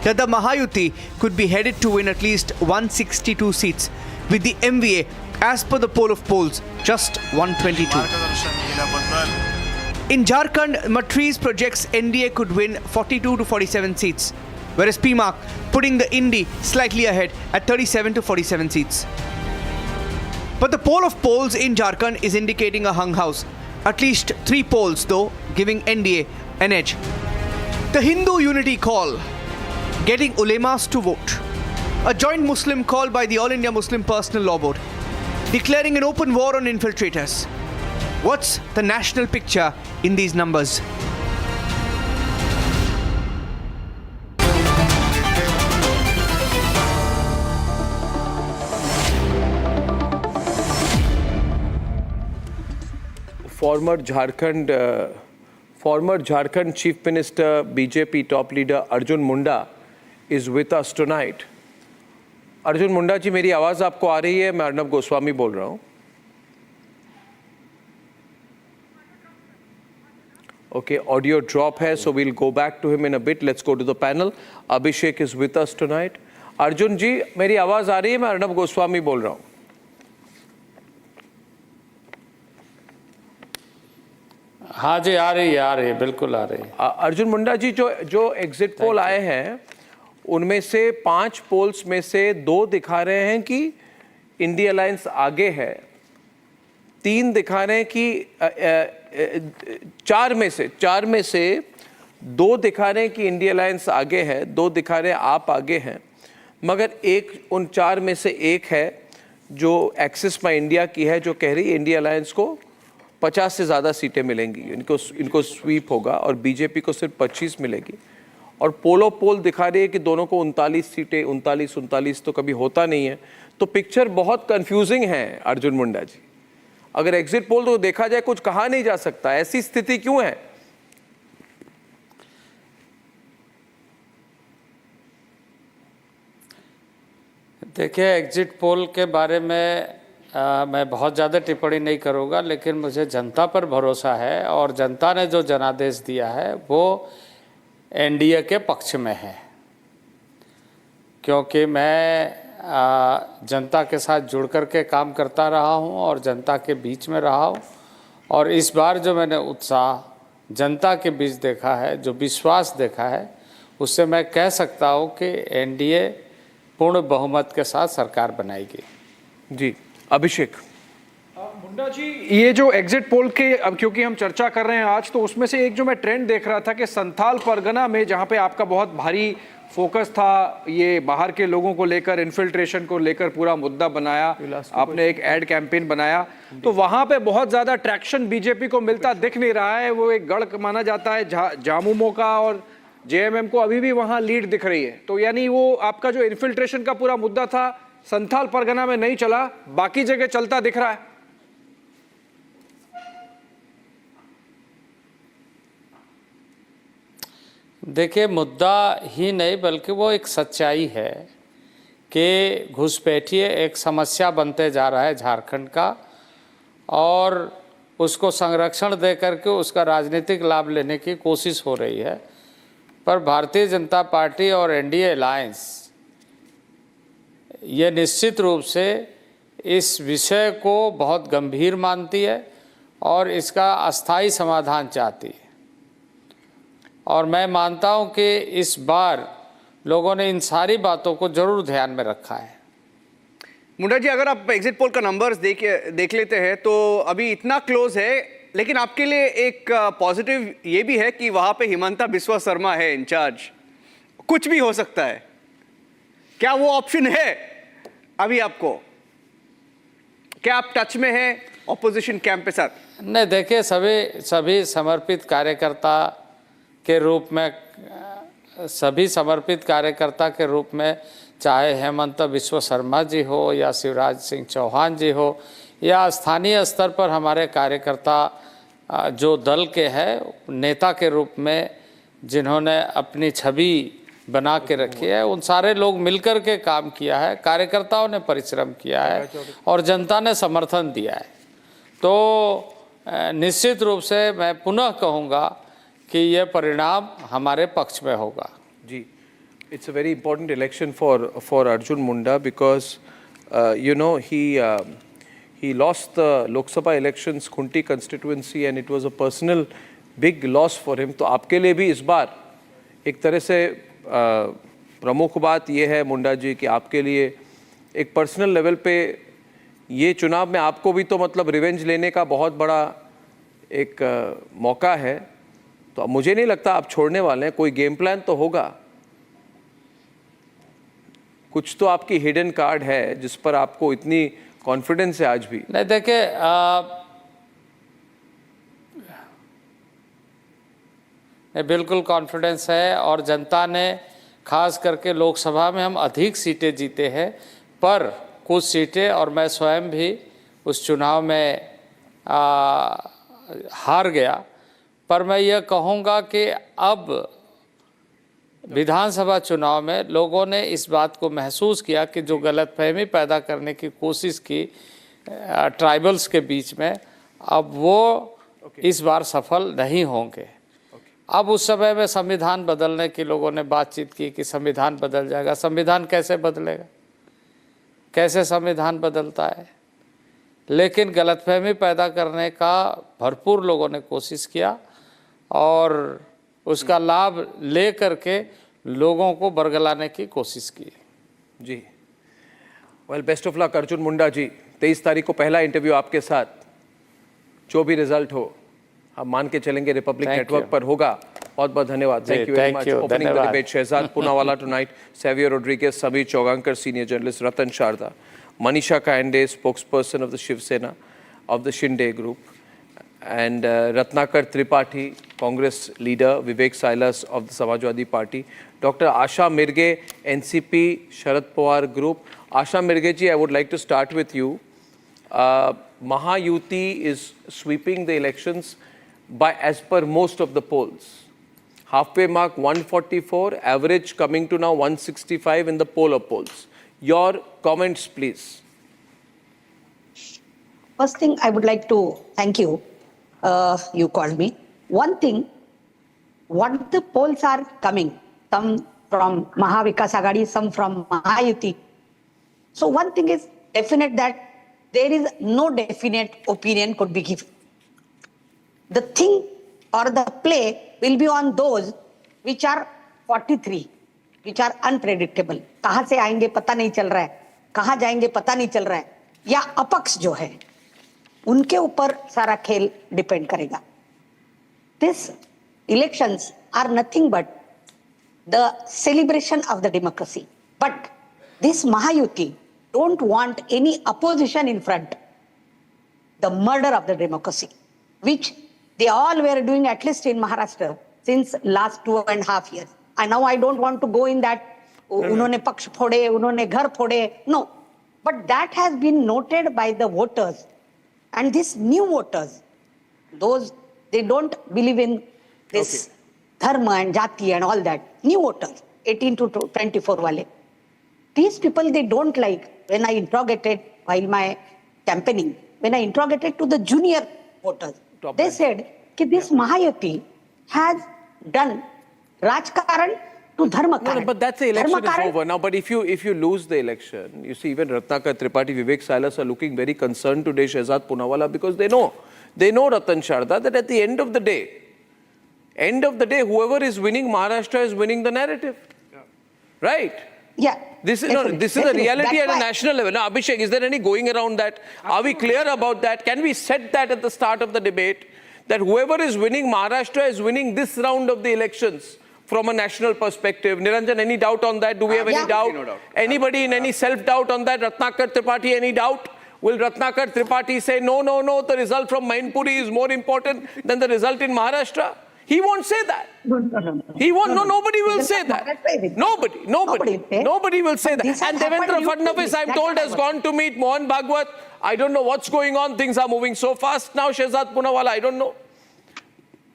[SPEAKER 1] that the Mahayuti could be headed to win at least 162 seats, with the MVA, as per the poll of polls, just 122. In Jharkhand, Matrize projects NDA could win 42 to 47 seats, whereas PMARC putting the Indi slightly ahead at 37 to 47 seats. But the poll of polls in Jharkhand is indicating a hung house. At least 3 polls, though, giving NDA an edge. The Hindu unity call, getting ulemas to vote. A joint Muslim call by the All India Muslim Personal Law Board, declaring an open war on infiltrators. What's the national picture in these numbers?
[SPEAKER 21] Former Jharkhand Chief Minister, BJP top leader Arjun Munda is with us tonight. Arjun Munda जी, मेरी आवाज़ आपको आ रही है? मैं अर्नब गोस्वामी बोल रहा हूँ. Okay, audio drop hai, so we'll go back to him in a bit. Let's go to the panel. Abhishek is with us tonight. Arjun जी, मेरी आवाज़ आ रही है? मैं अर्नब गोस्वामी बोल रहा हूँ.
[SPEAKER 10] हाँ जी, आ रही है, बिल्कुल आ रही है।
[SPEAKER 21] अर्जुन मुंडा जी, जो एग्जिट पोल आए हैं उनमें से 5 पोल्स में से 2 दिखा रहे हैं कि इंडिया अलायंस आगे है, 3 दिखा रहे हैं कि 4 में से 2 दिखा रहे हैं कि इंडिया अलायंस आगे है, 2 दिखा रहे हैं आप आगे हैं, मगर उन 4 में से एक है जो एक्सिस माई इंडिया की है, जो कह रही है इंडिया अलायंस को 50 से ज़्यादा सीटें मिलेंगी, इनको स्वीप होगा, और बीजेपी को सिर्फ 25 मिलेगी। और पोल दिखा रही है कि दोनों को 39 सीटें, 39 तो कभी होता नहीं है। तो पिक्चर बहुत कंफ्यूजिंग है अर्जुन मुंडा जी। अगर एग्जिट पोल तो देखा जाए कुछ कहा नहीं जा सकता, ऐसी स्थिति क्यों है?
[SPEAKER 10] देखिए, एग्जिट पोल के बारे में मैं बहुत ज़्यादा टिप्पणी नहीं करूँगा, लेकिन मुझे जनता पर भरोसा है और जनता ने जो जनादेश दिया है वो एनडीए के पक्ष में है, क्योंकि मैं जनता के साथ जुड़ कर के काम करता रहा हूं और जनता के बीच में रहा हूं, और इस बार जो मैंने उत्साह जनता के बीच देखा है, जो विश्वास देखा है, उससे मैं कह सकता हूं कि एनडीए पूर्ण बहुमत के साथ सरकार बनाएगी।
[SPEAKER 21] जी, अभिषेक।
[SPEAKER 2] मुंडा जी, ये जो एग्जिट पोल के, अब क्योंकि हम चर्चा कर रहे हैं आज, तो उसमें से एक जो मैं ट्रेंड देख रहा था कि संथाल परगना में, जहां पे आपका बहुत भारी फोकस था, ये बाहर के लोगों को लेकर, इन्फिल्ट्रेशन को लेकर पूरा मुद्दा बनाया, आपने एक एड कैंपेन बनाया, तो वहां पे बहुत ज्यादा ट्रैक्शन बीजेपी को मिलता दिख नहीं रहा है। वो एक गढ़ माना जाता है जामुमो का, और जेएमएम को अभी भी वहां लीड दिख रही है। तो यानी वो आपका जो इन्फिल्ट्रेशन का पूरा मुद्दा था संथाल परगना में नहीं चला, बाकी जगह चलता दिख रहा है।
[SPEAKER 10] देखिए, मुद्दा ही नहीं बल्कि वो एक सच्चाई है कि घुसपैठिए एक समस्या बनते जा रहा है झारखंड का, और उसको संरक्षण दे करके उसका राजनीतिक लाभ लेने की कोशिश हो रही है। पर भारतीय जनता पार्टी और एनडीए अलायंस ये निश्चित रूप से इस विषय को बहुत गंभीर मानती है और इसका अस्थायी समाधान चाहती है, और मैं मानता हूं कि इस बार लोगों ने इन सारी बातों को जरूर ध्यान में रखा है।
[SPEAKER 2] मुंडा जी, अगर आप एग्जिट पोल का नंबर्स देख लेते हैं तो अभी इतना क्लोज है, लेकिन आपके लिए एक पॉजिटिव ये भी है कि वहां पे हिमंता बिस्वा शर्मा है इंचार्ज, कुछ भी हो सकता है। क्या वो ऑप्शन है अभी आपको? क्या आप टच में हैं ऑपोजिशन कैंप के साथ?
[SPEAKER 10] नहीं, देखिए, सभी समर्पित कार्यकर्ता के रूप में, चाहे हेमंत बिस्वा शर्मा जी हो या शिवराज सिंह चौहान जी हो या स्थानीय स्तर पर हमारे कार्यकर्ता जो दल के हैं, नेता के रूप में जिन्होंने अपनी छवि बना के रखी है, उन सारे लोग मिलकर के काम किया है, कार्यकर्ताओं ने परिश्रम किया है और जनता ने समर्थन दिया है। तो निश्चित रूप से मैं पुनः कहूँगा कि यह परिणाम हमारे पक्ष में होगा।
[SPEAKER 21] जी, it's a very important election for Arjun Munda because he lost the Lok Sabha elections Khunti constituency and it was a personal big loss for him. तो आपके लिए भी इस बार एक तरह से प्रमुख बात यह है मुंडा जी कि आपके लिए एक पर्सनल लेवल पे ये चुनाव में आपको भी तो मतलब रिवेंज लेने का बहुत बड़ा एक मौका है। तो अब मुझे नहीं लगता आप छोड़ने वाले हैं, कोई गेम प्लान तो होगा, कुछ तो आपकी हिडन कार्ड है जिस पर आपको इतनी कॉन्फिडेंस है आज भी।
[SPEAKER 10] नहीं, देखिए, बिल्कुल कॉन्फिडेंस है और जनता ने खास करके लोकसभा में हम अधिक सीटें जीते हैं, पर कुछ सीटें और मैं स्वयं भी उस चुनाव में हार गया। पर मैं ये कहूँगा कि अब विधानसभा चुनाव में लोगों ने इस बात को महसूस किया कि जो गलतफहमी पैदा करने की कोशिश की ट्राइबल्स के बीच में, अब वो इस बार सफल नहीं होंगे। अब उस समय में संविधान बदलने की लोगों ने बातचीत की कि संविधान बदल जाएगा। संविधान कैसे बदलेगा? कैसे संविधान बदलता है? लेकिन गलतफहमी पैदा करने का भरपूर लोगों ने कोशिश किया और उसका लाभ ले करके लोगों को बरगलाने की कोशिश की।
[SPEAKER 21] जी, well, best of luck Arjun Munda ji. 23 तारीख को पहला इंटरव्यू आपके साथ, जो भी रिजल्ट हो हम मान के चलेंगे रिपब्लिक नेटवर्क पर होगा। बहुत बहुत धन्यवाद। Thank you very much. Opening the debate, Shehzad Poonawalla tonight, Savio Rodrigues, Sameer Chaugankar senior journalist, Ratan Sharda, Manisha Kande, spokesperson of the Shiva Sena of the Shinde group, and Ratnakar Tripathi, Congress leader, Vivek Silas of the Samajwadi Party, Dr. Asha Mirge, NCP, Sharad Pawar group. Asha Mirge ji, I would like to start with you. Mahayuti is sweeping the elections by as per most of the polls. Halfway mark 144, average coming to now 165 in the poll of polls. Your comments, please.
[SPEAKER 11] First thing, I would like to thank you. You called me. One thing, what the polls are coming, some from Mahavikas Agadi, some from Mahayuti. So one thing is definite that there is no definite opinion could be given. The thing or the play will be on those which are 43. which are unpredictable. कहाँ से आएंगे पता नहीं चल रहा है, कहाँ जाएंगे पता नहीं चल रहा है, या अपक्ष जो है उनके ऊपर सारा खेल डिपेंड करेगा. These elections are nothing but the celebration of the democracy. But this Mahayuti don't want any opposition in front. The murder of the democracy, which they all were doing at least in Maharashtra since last 2.5 years. And now I don't want to go in that, unhone paksh phode, unhone ghar phode. No. But that has been noted by the voters. And these new voters, those, they don't believe in this dharma and jati and all that. New voters, 18 to 24 wale. These people, they don't like, when I interrogated while my campaigning, when I interrogated to the junior voters, they said that this Mahayuti has done Rajkaran to Dharma Karan.
[SPEAKER 21] No, but that's the election is over now. But if you lose the election, you see even Ratnakar Tripathi, Vivek Silas are looking very concerned today, Shehzad Poonawalla, because they know Ratan Sharda, that at the end of the day, whoever is winning Maharashtra is winning the narrative. Yeah. Right?
[SPEAKER 11] Yeah.
[SPEAKER 21] This is a reality at a national level. Now, Abhishek, is there any going around that? Are we clear about that? Can we set that at the start of the debate, that whoever is winning Maharashtra is winning this round of the elections from a national perspective? Niranjan, any doubt on that? Do we have any doubt? No doubt. Anybody in any self-doubt on that? Ratnakar Tripathi, any doubt? Will Ratnakar Tripathi say, no, the result from Mainpuri is more important than the result in Maharashtra? He won't say that.
[SPEAKER 11] No.
[SPEAKER 21] He won't. No, nobody will say that. Nobody will say that. And Devendra Fadnavis, I'm told, has gone to meet Mohan Bhagwat. I don't know what's going on. Things are moving so fast now, Shehzad Poonawalla. I don't know.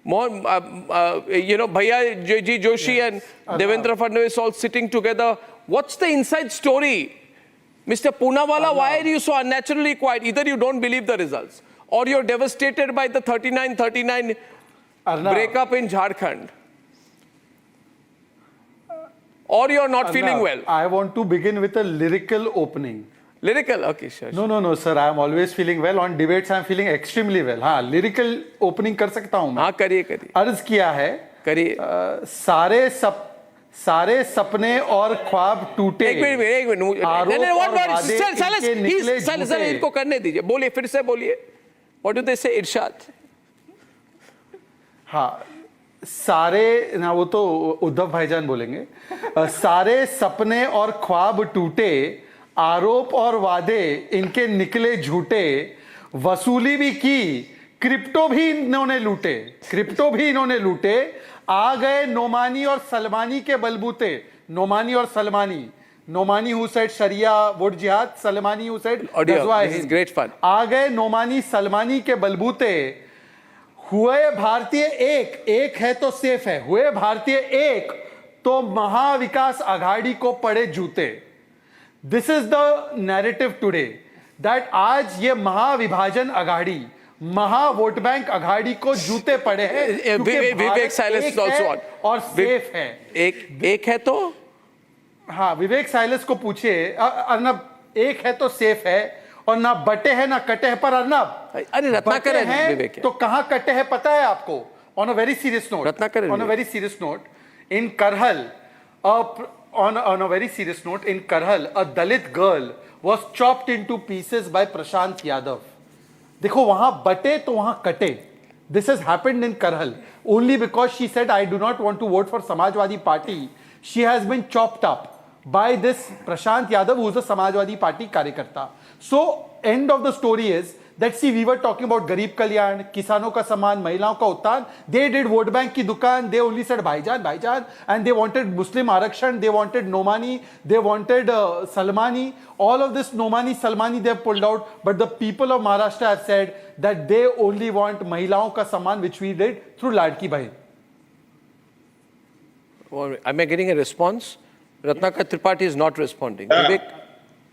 [SPEAKER 21] Bhaiya J.G. Joshi and Devendra Fadnavis all sitting together. What's the inside story? Mr. Poonawalla, why are you so unnaturally quiet? Either you don't believe the results, or you're devastated by the 39-39 breakup in Jharkhand, or you're not feeling well.
[SPEAKER 14] I want to begin with a lyrical opening.
[SPEAKER 21] Lyrical? Okay, sure.
[SPEAKER 14] No, sir. I am always feeling well. On debates, I am feeling extremely well. हाँ, lyrical opening कर सकता हूँ मैं.
[SPEAKER 21] हाँ, करिए.
[SPEAKER 14] अर्ज किया है.
[SPEAKER 21] करिए.
[SPEAKER 14] सारे सपने और ख्वाब टूटे.
[SPEAKER 21] एक मिनट. सर, इनको करने दीजिए. बोलिए, फिर से बोलिए. What do they say, Irshad?
[SPEAKER 14] हाँ, सारे ना, वो तो उद्धव भाईजान बोलेंगे. सारे सपने और ख्वाब टूटे, आरोप और वादे इनके निकले झूठे, वसूली भी की, क्रिप्टो भी इन्होंने लूटे, आ गए नोमानी और सलमानी के बलबूते. Nomani who said Sharia vote jihad, Salmani who said
[SPEAKER 21] this is great fun.
[SPEAKER 14] आ गए नोमानी सलमानी के बलबूते, हुए भारतीय एक है तो सेफ है, हुए भारतीय एक तो महाविकास आघाड़ी को पड़े जूते. This is the narrative today, that आज ये महाविभाजन आघाड़ी, महा वोट बैंक आघाड़ी को जूते पड़े हैं.
[SPEAKER 21] विवेक साइलेंस also
[SPEAKER 14] और सेफ है.
[SPEAKER 21] एक है तो,
[SPEAKER 14] हाँ, विवेक साइलेंस को पूछिए. अर्नब, एक है तो सेफ है, और ना बटे हैं ना कटे हैं। पर अर्नब,
[SPEAKER 21] अरे रत्नाकर
[SPEAKER 14] बटे हैं
[SPEAKER 21] विवेक है।
[SPEAKER 14] तो कहां कटे हैं पता है आपको? On a very serious note, on a very serious note, in Karhal, on a very serious note, in Karhal, a Dalit girl was chopped into pieces by Prashant Yadav. देखो वहां बटे तो वहां कटे. This has happened in Karhal only because she said I do not want to vote for Samajwadi Party. She has been chopped up by this Prashant Yadav, who is a Samajwadi Party कार्यकर्ता. So end of the story is that, see, we were talking about Garib Kalyan, किसानों का सम्मान, महिलाओं का उत्थान. They did vote bank की दुकान. They only said भाईजान भाईजान, and they wanted Muslim आरक्षण, they wanted Nomani, they wanted Salmani. All of this Nomani Salmani they have pulled out, but the people of Maharashtra have said that they only want महिलाओं का सम्मान, which we did through Ladki Bahin.
[SPEAKER 21] Well, am I getting a response? Ratnakar Tripathi is not responding. Vivek,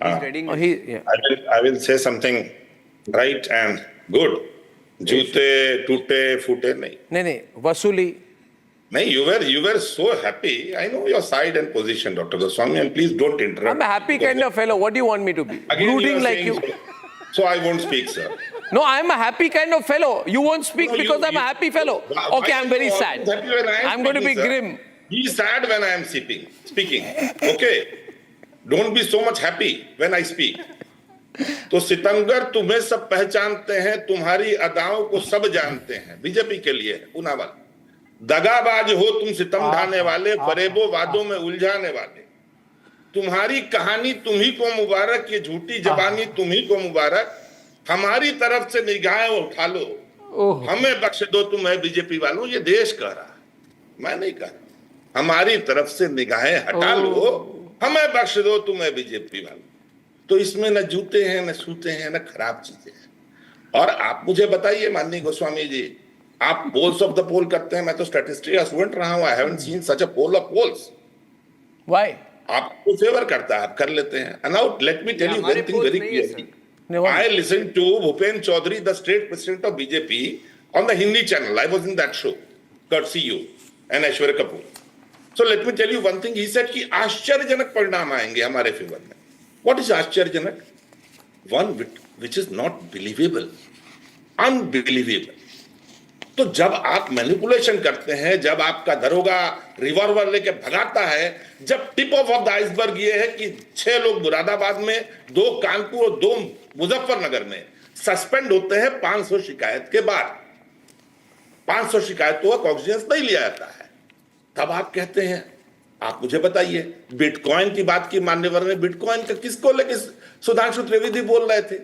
[SPEAKER 21] he's reading.
[SPEAKER 3] I will say something right and good. जूते टूटे फूटे नहीं.
[SPEAKER 21] नहीं वसूली.
[SPEAKER 3] नहीं, you were so happy. I know your side and position, Dr. Goswami, and please don't interrupt.
[SPEAKER 21] I'm a happy kind of fellow. What do you want me to be?
[SPEAKER 3] Brooding like you. So I won't speak, sir.
[SPEAKER 21] No, I'm a happy kind of fellow. You won't speak because I'm a happy fellow. Okay, I'm very sad. I'm going to be grim.
[SPEAKER 3] Be sad when I am speaking. Okay? Don't be so much happy when I speak. तो सितमगर तुम्हें सब पहचानते हैं, तुम्हारी अदाओं को सब जानते हैं. बीजेपी के लिए पुनावाल. दगाबाज हो तुम, सितम ढाने वाले, फरेबो वादों में उलझाने वाले. तुम्हारी कहानी तुम्ही को मुबारक, ये झूठी जबानी तुम्ही को मुबारक. हमारी तरफ से निगाहें उठा लो, हमें बख्श दो तुम्हें बीजेपी वालों. ये देश कह रहा, मैं नहीं कह रहा. हमारी तरफ से निगाहें हटा लो, हमें बख्श दो तुम्हें बीजेपी वालों. तो इसमें न जूते हैं, न सूते हैं, न खराब चीजें हैं. और आप मुझे बताइए माननीय गोस्वामी जी, आप पोल्स ऑफ द पोल करते हैं. मैं तो स्टैटिस्टिक्स स्टूडेंट रहा हूं. I haven't seen such a poll of polls.
[SPEAKER 21] Why?
[SPEAKER 3] आपको फेवर करता है, आप कर लेते हैं. And now let me tell you one thing very clearly. I listened to Bhupen Chaudhary, the state president of BJP, on the Hindi channel. I was in that show, courtesy you and Aishwarya Kapoor. So let me tell you one thing. He said कि आश्चर्यजनक परिणाम आएंगे हमारे favour में. What is आश्चर्यजनक? One which is not believable, unbelievable. तो जब आप मैनिपुलेशन करते हैं, जब आपका दरोगा रिवॉल्वर लेके भगाता है, जब टिप ऑफ द आइसबर्ग ये है कि 6 लोग मुरादाबाद में, 2 कानपुर और 2 मुजफ्फरनगर में सस्पेंड होते हैं 500 शिकायत के बाद. 500 शिकायतों का कॉग्निजेंस नहीं लिया जाता है. तब आप कहते हैं, आप मुझे बताइए, बिटकॉइन की बात की मान्यवर ने. बिटकॉइन का किसको लेके सुधांशु त्रिवेदी बोल रहे थे?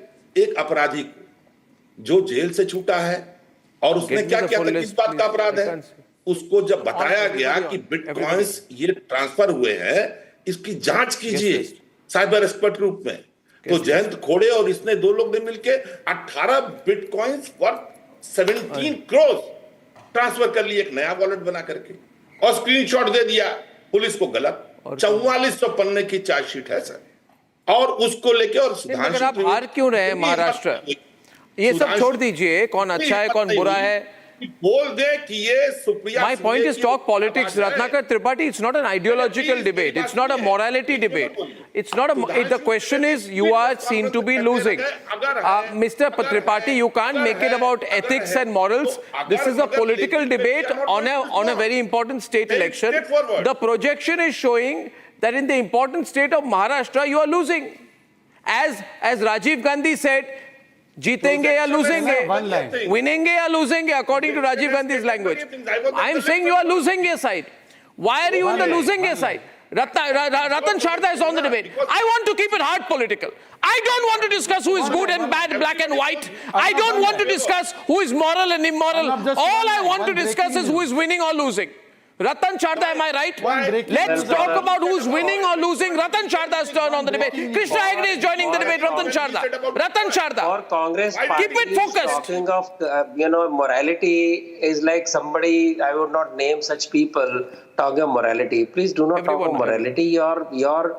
[SPEAKER 3] एक अपराधी को जो जेल से छूटा है, और उसने क्या किया था, किस बात का अपराध है, उसको जब बताया गया कि बिटकॉइंस ये ट्रांसफर हुए हैं, इसकी जांच कीजिए साइबर एक्सपर्ट रूप में. तो जयंत खोड़े और इसने 2 लोग ने मिलके 18 बिटकॉइंस फॉर 17 करोड़ ट्रांसफर कर लिए, एक नया वॉलेट बना करके, और स्क्रीनशॉट दे दिया पुलिस को. गलत 4400 पन्ने की चार्जशीट है सर. और उसको लेके, और
[SPEAKER 21] सुधांशु आप हार क्यों रहे महाराष्ट्र? ये सब छोड़ दीजिए, कौन अच्छा है कौन बुरा है,
[SPEAKER 3] बोल दे कि ये Supriya.
[SPEAKER 21] My point is talk politics. Ratnakar Tripathi, it's not an ideological debate. It's not a morality debate. It's not a. The question is, you are seen to be losing. Mr. Tripathi, you can't make it about ethics and morals. This is a political debate on a very important state election. The projection is showing that in the important state of Maharashtra, you are losing. As Rajiv Gandhi said, जीतेंगे या लूजेंगे, विनेंगे या लूजेंगे, according to Rajiv Gandhi's language. I am saying you are losing your side. Why are you on the losing your side? Ratan Sharda is on the debate. I want to keep it hard political. I don't want to discuss who is good and bad, black and white. I don't want to discuss who is moral and immoral. All I want to discuss is who is winning or losing. Ratan Sharda, am I right? Let's talk about who's winning or losing. Ratan Sharda's turn on the debate. Krishna Hegde is joining the debate. Ratan Sharda.
[SPEAKER 4] Or Congress party
[SPEAKER 21] keep it focused.
[SPEAKER 4] Talking of morality is like somebody, I would not name such people talking of morality. Please do not talk of morality. Your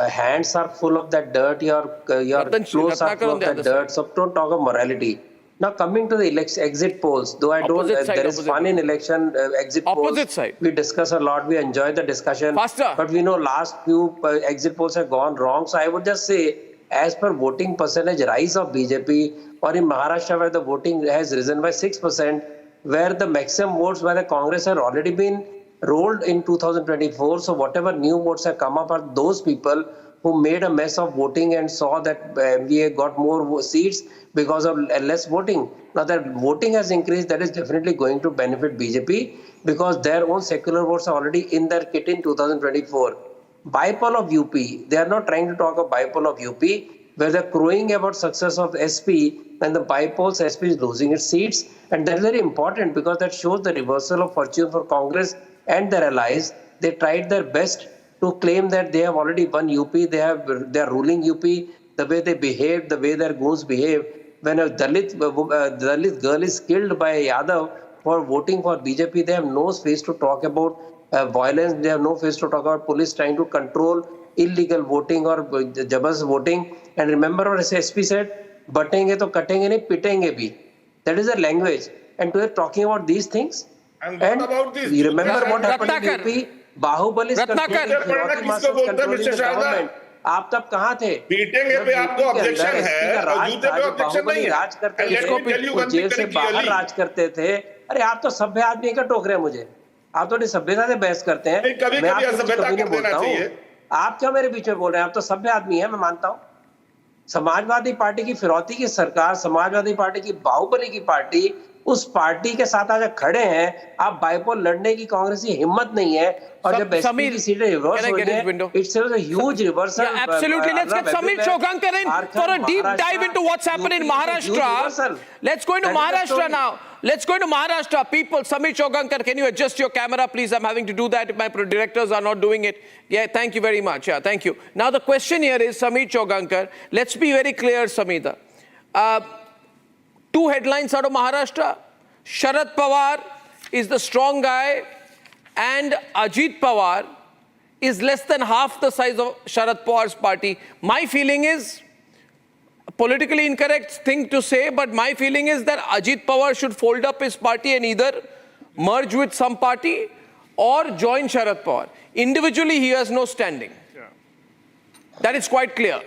[SPEAKER 4] hands are full of that dirt. Your clothes are full of that dirt. So don't talk of morality. Now coming to the exit polls, though I don't, there is fun in election exit polls.
[SPEAKER 21] Opposite side.
[SPEAKER 4] We discuss a lot, we enjoy the discussion.
[SPEAKER 21] Faster.
[SPEAKER 4] But we know last few exit polls have gone wrong. So I would just say as per voting percentage rise of BJP, or in Maharashtra where the voting has risen by 6%, where the maximum votes by the Congress have already been rolled in 2024. So whatever new votes have come up are those people who made a mess of voting and saw that MVA got more seats because of less voting. Now that voting has increased, that is definitely going to benefit BJP because their own secular votes are already in their kit in 2024. Bipole of UP, they are not trying to talk of bipole of UP, where they're crowing about success of SP and the bipoles SP is losing its seats. And that's very important because that shows the reversal of fortune for Congress and their allies. They tried their best to claim that they have already won UP, they are ruling UP, the way they behave, the way their goons behave. When a Dalit girl is killed by Yadav for voting for BJP, they have no space to talk about violence, they have no face to talk about police trying to control illegal voting or jabas voting. And remember what SP said, batenge to katenge nahi, pitenge bhi. That is their language. And today talking about these things.
[SPEAKER 3] And what about this?
[SPEAKER 4] You remember what happened in UP? Bahubali is controlling the government. आप तब कहाँ थे?
[SPEAKER 3] पीटेंगे पे आपको objection है और जूते पे ऑब्जेक्शन नहीं है।
[SPEAKER 4] राज करते जेल से बाहर राज करते थे। अरे आप तो सभ्य आदमी का टोक रहे हैं मुझे। आप तो सभ्यता से बहस करते हैं। मैं आपको कभी नहीं बोलता हूँ। आप क्या मेरे बीच में बोल रहे हैं? आप तो सभ्य आदमी हैं, मैं मानता हूँ। समाजवादी पार्टी की फिरौती की सरकार, समाजवादी पार्टी की बाहुबली की पार्टी, उस पार्टी के साथ आज खड़े हैं। आप बाइपोल लड़ने की कांग्रेस की हिम्मत नहीं है और जब एसपी की सीटें रिवर्स हो रही हैं, it's a huge reversal.
[SPEAKER 21] Yeah, absolutely. Let's get Samir Chogankar in for a deep dive into what's happened in Maharashtra. Let's go into Maharashtra now. Let's go into Maharashtra. People, Samir Chogankar, can you adjust your camera, please? I'm having to do that if my directors are not doing it. Yeah, thank you very much. Yeah, thank you. Now the question here is, Samir Chogankar, let's be very clear, Samita. Two headlines out of Maharashtra. Sharad Pawar is the strong guy and Ajit Pawar is less than half the size of Sharad Pawar's party. My feeling is, politically incorrect thing to say, but my feeling is that Ajit Pawar should fold up his party and either merge with some party or join Sharad Pawar. Individually, he has no standing. Yeah. That is quite clear.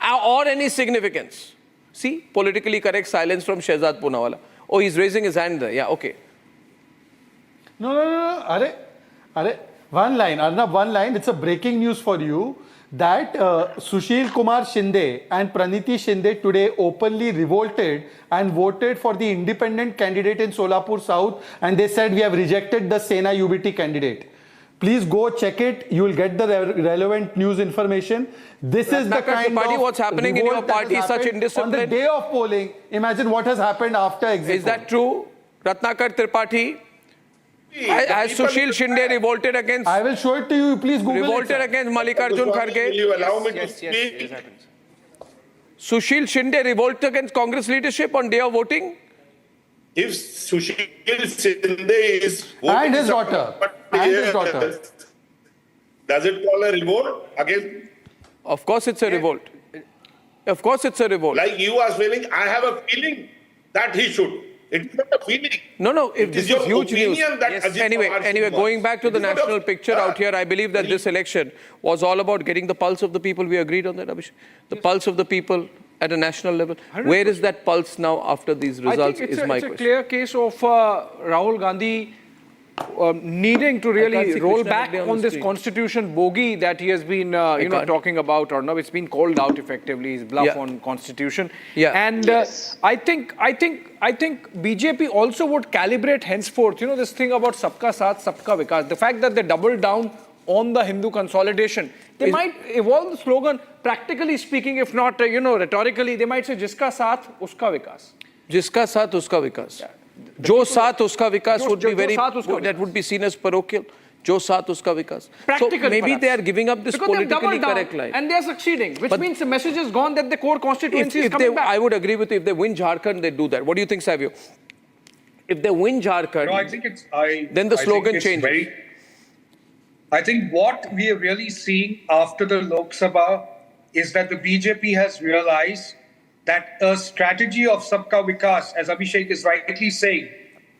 [SPEAKER 21] Or any significance. See, politically correct silence from Shehzad Poonawala. Oh, he's raising his hand there. Yeah, okay.
[SPEAKER 14] No. Arre, one line, Arnab, one line. It's a breaking news for you that Sushil Kumar Shinde and Praniti Shinde today openly revolted and voted for the independent candidate in Solapur South, and they said we have rejected the Sena UBT candidate. Please go check it. You will get the relevant news information. This is the kind of
[SPEAKER 21] what's happening in your party, such indiscipline.
[SPEAKER 14] On the day of polling, imagine what has happened after exit.
[SPEAKER 21] Is that true? Ratnakar Tripathi? Has Sushil Shinde revolted against...
[SPEAKER 14] I will show it to you. Please Google
[SPEAKER 21] revolted
[SPEAKER 14] it.
[SPEAKER 21] Against Mallikarjun Kharge?
[SPEAKER 3] Will you allow me to speak?
[SPEAKER 21] Yes, Sushil Shinde revolted against Congress leadership on day of voting?
[SPEAKER 3] If Sushil Shinde is...
[SPEAKER 14] And his daughter.
[SPEAKER 3] Does it call a revolt against...
[SPEAKER 21] Of course it's a revolt. Of course it's a revolt.
[SPEAKER 3] Like you are feeling, I have a feeling that he should. It's not a feeling.
[SPEAKER 21] No, if this is huge news.
[SPEAKER 3] Yes.
[SPEAKER 21] Anyway, going back to the national picture out here, I believe that this election was all about getting the pulse of the people. We agreed on that, Abhishek. The pulse of the people at a national level. 100%. Where is that pulse now after these results is my question.
[SPEAKER 2] It's a clear case of Rahul Gandhi needing to really roll back on this constitution bogey that he has been talking about, or no, it's been called out effectively, his bluff on constitution. And I think BJP also would calibrate henceforth, this thing about sabka saath, sabka vikas, the fact that they doubled down on the Hindu consolidation. They might evolve the slogan, practically speaking, if not, rhetorically, they might say, jiska saath, uska vikas.
[SPEAKER 21] Jiska saath, uska vikas. Yeah. Jo saath uska vikas would be very, that would be seen as parochial. Jo saath uska vikas.
[SPEAKER 2] Practical,
[SPEAKER 21] so maybe
[SPEAKER 2] perhaps.
[SPEAKER 21] They are giving up this
[SPEAKER 2] because
[SPEAKER 21] politically correct line.
[SPEAKER 2] And they are succeeding, which means the message is gone that the core constituency is coming back.
[SPEAKER 21] I would agree with you. If they win Jharkhand, they do that. What do you think, Savio? If they win Jharkhand,
[SPEAKER 13] I think it's,
[SPEAKER 21] then the slogan changes.
[SPEAKER 13] I think what we are really seeing after the Lok Sabha is that the BJP has realized that a strategy of Sabka Vikas, as Abhishek is rightly saying,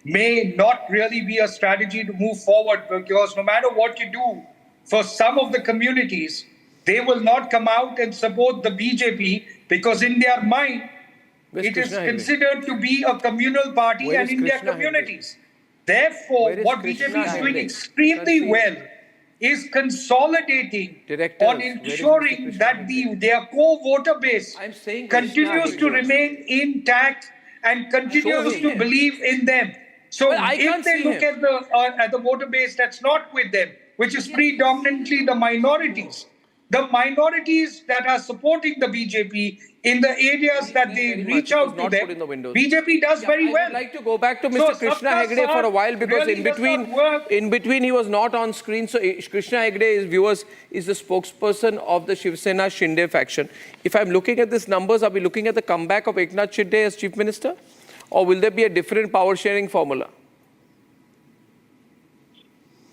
[SPEAKER 13] may not really be a strategy to move forward, because no matter what you do for some of the communities, they will not come out and support the BJP because in their mind, it is considered to be a communal party and in their communities. Therefore, what BJP is doing extremely well is consolidating on ensuring that their core voter base continues to remain intact and continues to believe in them. So if they look at the voter base that's not with them, which is predominantly the minorities that are supporting the BJP in the areas that they reach out to them, BJP does very well.
[SPEAKER 21] I would like to go back to Mr. Krishna Hegde for a while because in between he was not on screen. So Krishna Hegde is the spokesperson of the Shiva Sena Shinde faction. If I'm looking at these numbers, are we looking at the comeback of Eknath Shinde as Chief Minister? Or will there be a different power sharing formula?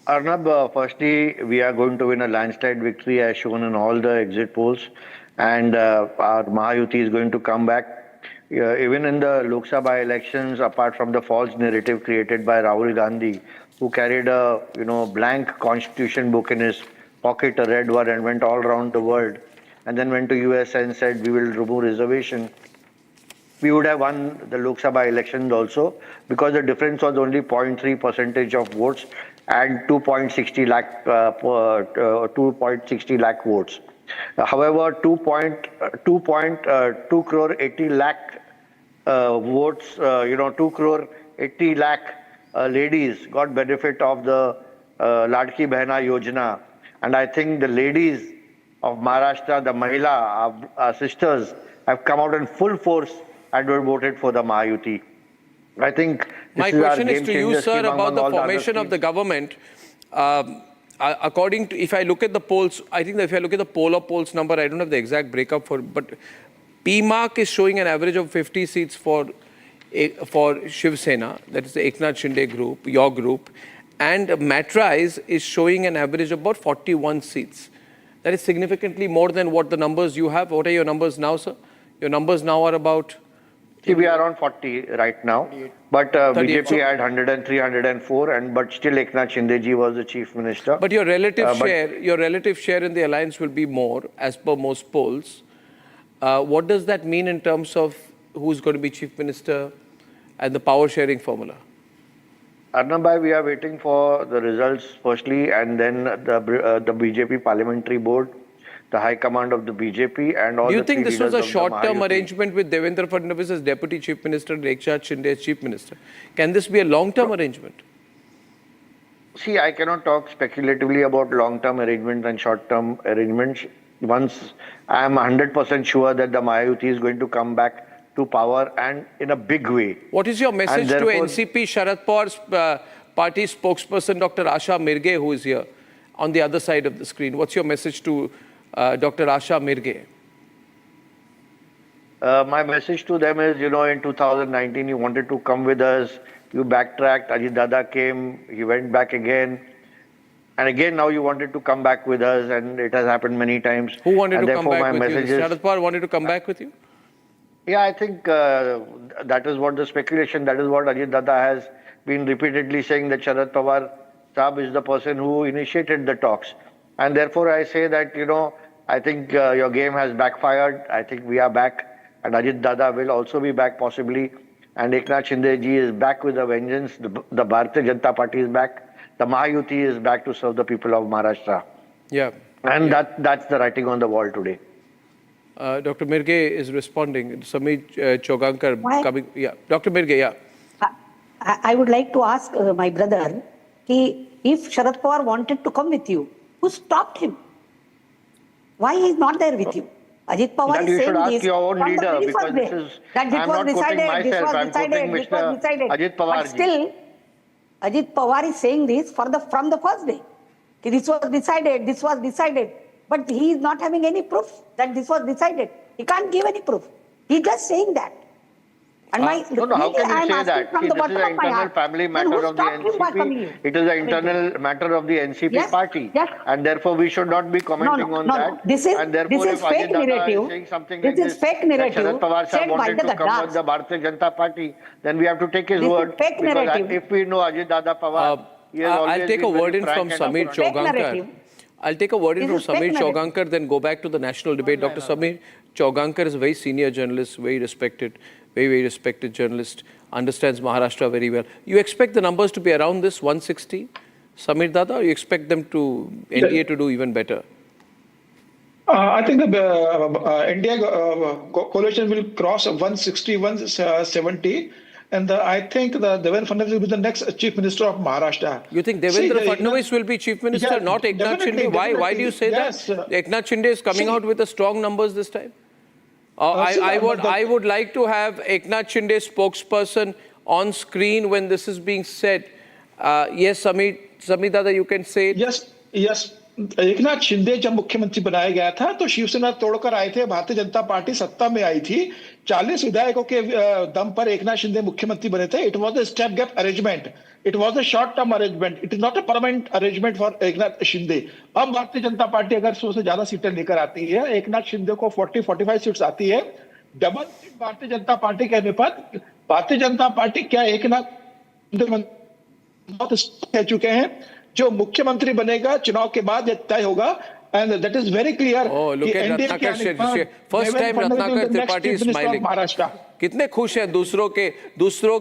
[SPEAKER 15] Arnab, firstly, we are going to win a landslide victory as shown in all the exit polls, and our Mahayuti is going to come back. Even in the Lok Sabha elections, apart from the false narrative created by Rahul Gandhi, who carried a blank constitution book in his pocket, a red one, and went all around the world, and then went to US and said we will remove reservation, we would have won the Lok Sabha elections also, because the difference was only 0.3% of votes and 2.60 lakh votes. However, 2 crore 80 lakh votes, 2 crore 80 lakh ladies got benefit of the Ladki Behna Yojana. And I think the ladies of Maharashtra, the Mahila, our sisters, have come out in full force and were voted for the Mahayuti. I think
[SPEAKER 21] my question is to you, sir, about the formation of the government. According to, if I look at the polls, I think that if I look at the poll of polls number, I don't have the exact breakup for, but PMark is showing an average of 50 seats for Shiv Sena, that is the Eknath Shinde group, your group, and Matrize is showing an average of about 41 seats. That is significantly more than what the numbers you have. What are your numbers now, sir? Your numbers now are about...
[SPEAKER 15] See, we are around 40 right now, but BJP had 103, 104, but still Eknath Shinde was the chief minister.
[SPEAKER 21] But your relative share in the alliance will be more, as per most polls. What does that mean in terms of who's going to be chief minister and the power sharing formula?
[SPEAKER 15] Arnab, we are waiting for the results firstly, and then the BJP parliamentary board, the high command of the BJP, and all.
[SPEAKER 21] Do you think this was a short-term arrangement with Devendra Fadnavis as deputy chief minister and Eknath Shinde as chief minister? Can this be a long-term arrangement?
[SPEAKER 15] See, I cannot talk speculatively about long-term arrangements and short-term arrangements. Once I am 100% sure that the Mahayuti is going to come back to power and in a big way.
[SPEAKER 21] What is your message to NCP Sharad Pawar's party spokesperson, Dr. Asha Mirge, who is here on the other side of the screen? What's your message to Dr. Asha Mirge?
[SPEAKER 15] My message to them is, in 2019, you wanted to come with us. You backtracked. Ajit Dada came. He went back again. And again, now you wanted to come back with us. And it has happened many times.
[SPEAKER 21] Who wanted to come back with you? Sharad Pawar wanted to come back with you?
[SPEAKER 15] Yeah, I think that is what the speculation, that is what Ajit Dada has been repeatedly saying, that Sharad Pawar Saab is the person who initiated the talks. And therefore, I say that, I think your game has backfired. I think we are back. And Ajit Dada will also be back possibly. And Eknath Shinde ji is back with a vengeance. The Bharatiya Janata Party is back. The Mahayuti is back to serve the people of Maharashtra.
[SPEAKER 21] Yeah.
[SPEAKER 15] And that's the writing on the wall today.
[SPEAKER 21] Dr. Mirge is responding. Samit Chogankar coming. Yeah. Dr. Mirge, yeah.
[SPEAKER 11] I would like to ask my brother, if Sharad Pawar wanted to come with you, who stopped him? Why he is not there with you? Ajit Pawar is saying this.
[SPEAKER 15] You should ask your own leader, because this is, I'm not quoting myself, I'm quoting Mr. Ajit Pawar.
[SPEAKER 11] But still, Ajit Pawar is saying this from the first day. This was decided. But he is not having any proof that this was decided. He can't give any proof. He is just saying that. And
[SPEAKER 15] how can you say that? See, this is an internal family matter of the NCP. It is an internal matter of the NCP party.
[SPEAKER 11] Yes.
[SPEAKER 15] And therefore, we should not be commenting on that.
[SPEAKER 11] This is
[SPEAKER 15] Ajit
[SPEAKER 11] fake
[SPEAKER 15] Dada
[SPEAKER 11] narrative.
[SPEAKER 15] Is saying something
[SPEAKER 11] this
[SPEAKER 15] like
[SPEAKER 11] is fake narrative.
[SPEAKER 15] Sharad Pawar
[SPEAKER 11] said
[SPEAKER 15] wanted
[SPEAKER 11] by
[SPEAKER 15] to come with the Bharatiya Janata Party. Then we have to take his word.
[SPEAKER 11] Fake narrative.
[SPEAKER 15] If we know Ajit Dada Pawar,
[SPEAKER 21] I'll take a word in from Samir Chogankar. I'll take a word in from Samir Chaugankar, then go back to the national debate. Dr. Samir Chaugankar is a very senior journalist, very respected journalist, understands Maharashtra very well. You expect the numbers to be around this 160, Samir Dada, or you expect them to, NDA to do even better?
[SPEAKER 6] I think the India coalition will cross 160, 170. And I think that Devendra Fadnavis will be the next Chief Minister of Maharashtra.
[SPEAKER 21] You think Devendra Fadnavis will be Chief Minister, not Eknath Shinde? Why do you say that? Eknath Shinde is coming out with the strong numbers this time. I would like to have Eknath Shinde spokesperson on screen when this is being said. Yes, Samir Dada, you can say it.
[SPEAKER 6] Yes. Eknath Shinde जब मुख्यमंत्री बनाया गया था तो शिवसेना तोड़कर आए थे, Bharatiya Janata party सत्ता में आई थी, 40 विधायकों के दम पर एकनाथ शिंदे मुख्यमंत्री बने थे. It was a step gap arrangement, it was a short term arrangement, it is not a permanent arrangement for Eknath Shinde. अब भारतीय जनता पार्टी अगर 100 से ज्यादा सीटें लेकर आती है, एकनाथ शिंदे को 40-45 सीट्स आती है, double seat Bharatiya Janata party कहने पर भारतीय जनता पार्टी क्या एकनाथ बहुत कह चुके हैं, जो मुख्यमंत्री बनेगा चुनाव के बाद तय होगा. And that is very clear.
[SPEAKER 21] Oh, look at Ratnakar. First time Ratnakar Tripathi is smiling. कितने खुश हैं दूसरों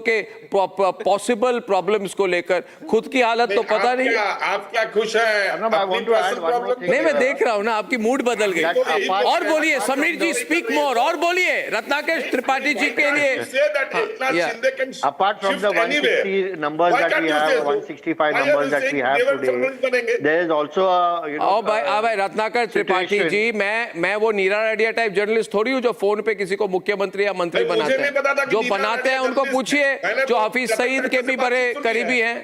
[SPEAKER 21] के पॉसिबल प्रॉब्लम्स को लेकर. खुद की हालत तो पता नहीं.
[SPEAKER 3] आप क्या खुश हैं?
[SPEAKER 21] नहीं, मैं देख रहा हूँ ना, आपकी मूड बदल गई. और बोलिए समीर जी, स्पीक मोर. और बोलिए रत्नाकर त्रिपाठी जी के लिए.
[SPEAKER 15] Apart from the 160 numbers that we have, 165 numbers that we have today, there is also a
[SPEAKER 21] Ratnakar Tripathi ji, मैं वो नीरा रेडिया टाइप जर्नलिस्ट थोड़ी हूँ जो फोन पे किसी को मुख्यमंत्री या मंत्री बनाते हैं. जो बनाते हैं उनको पूछिए, जो हफीज सईद के भी बड़े करीबी हैं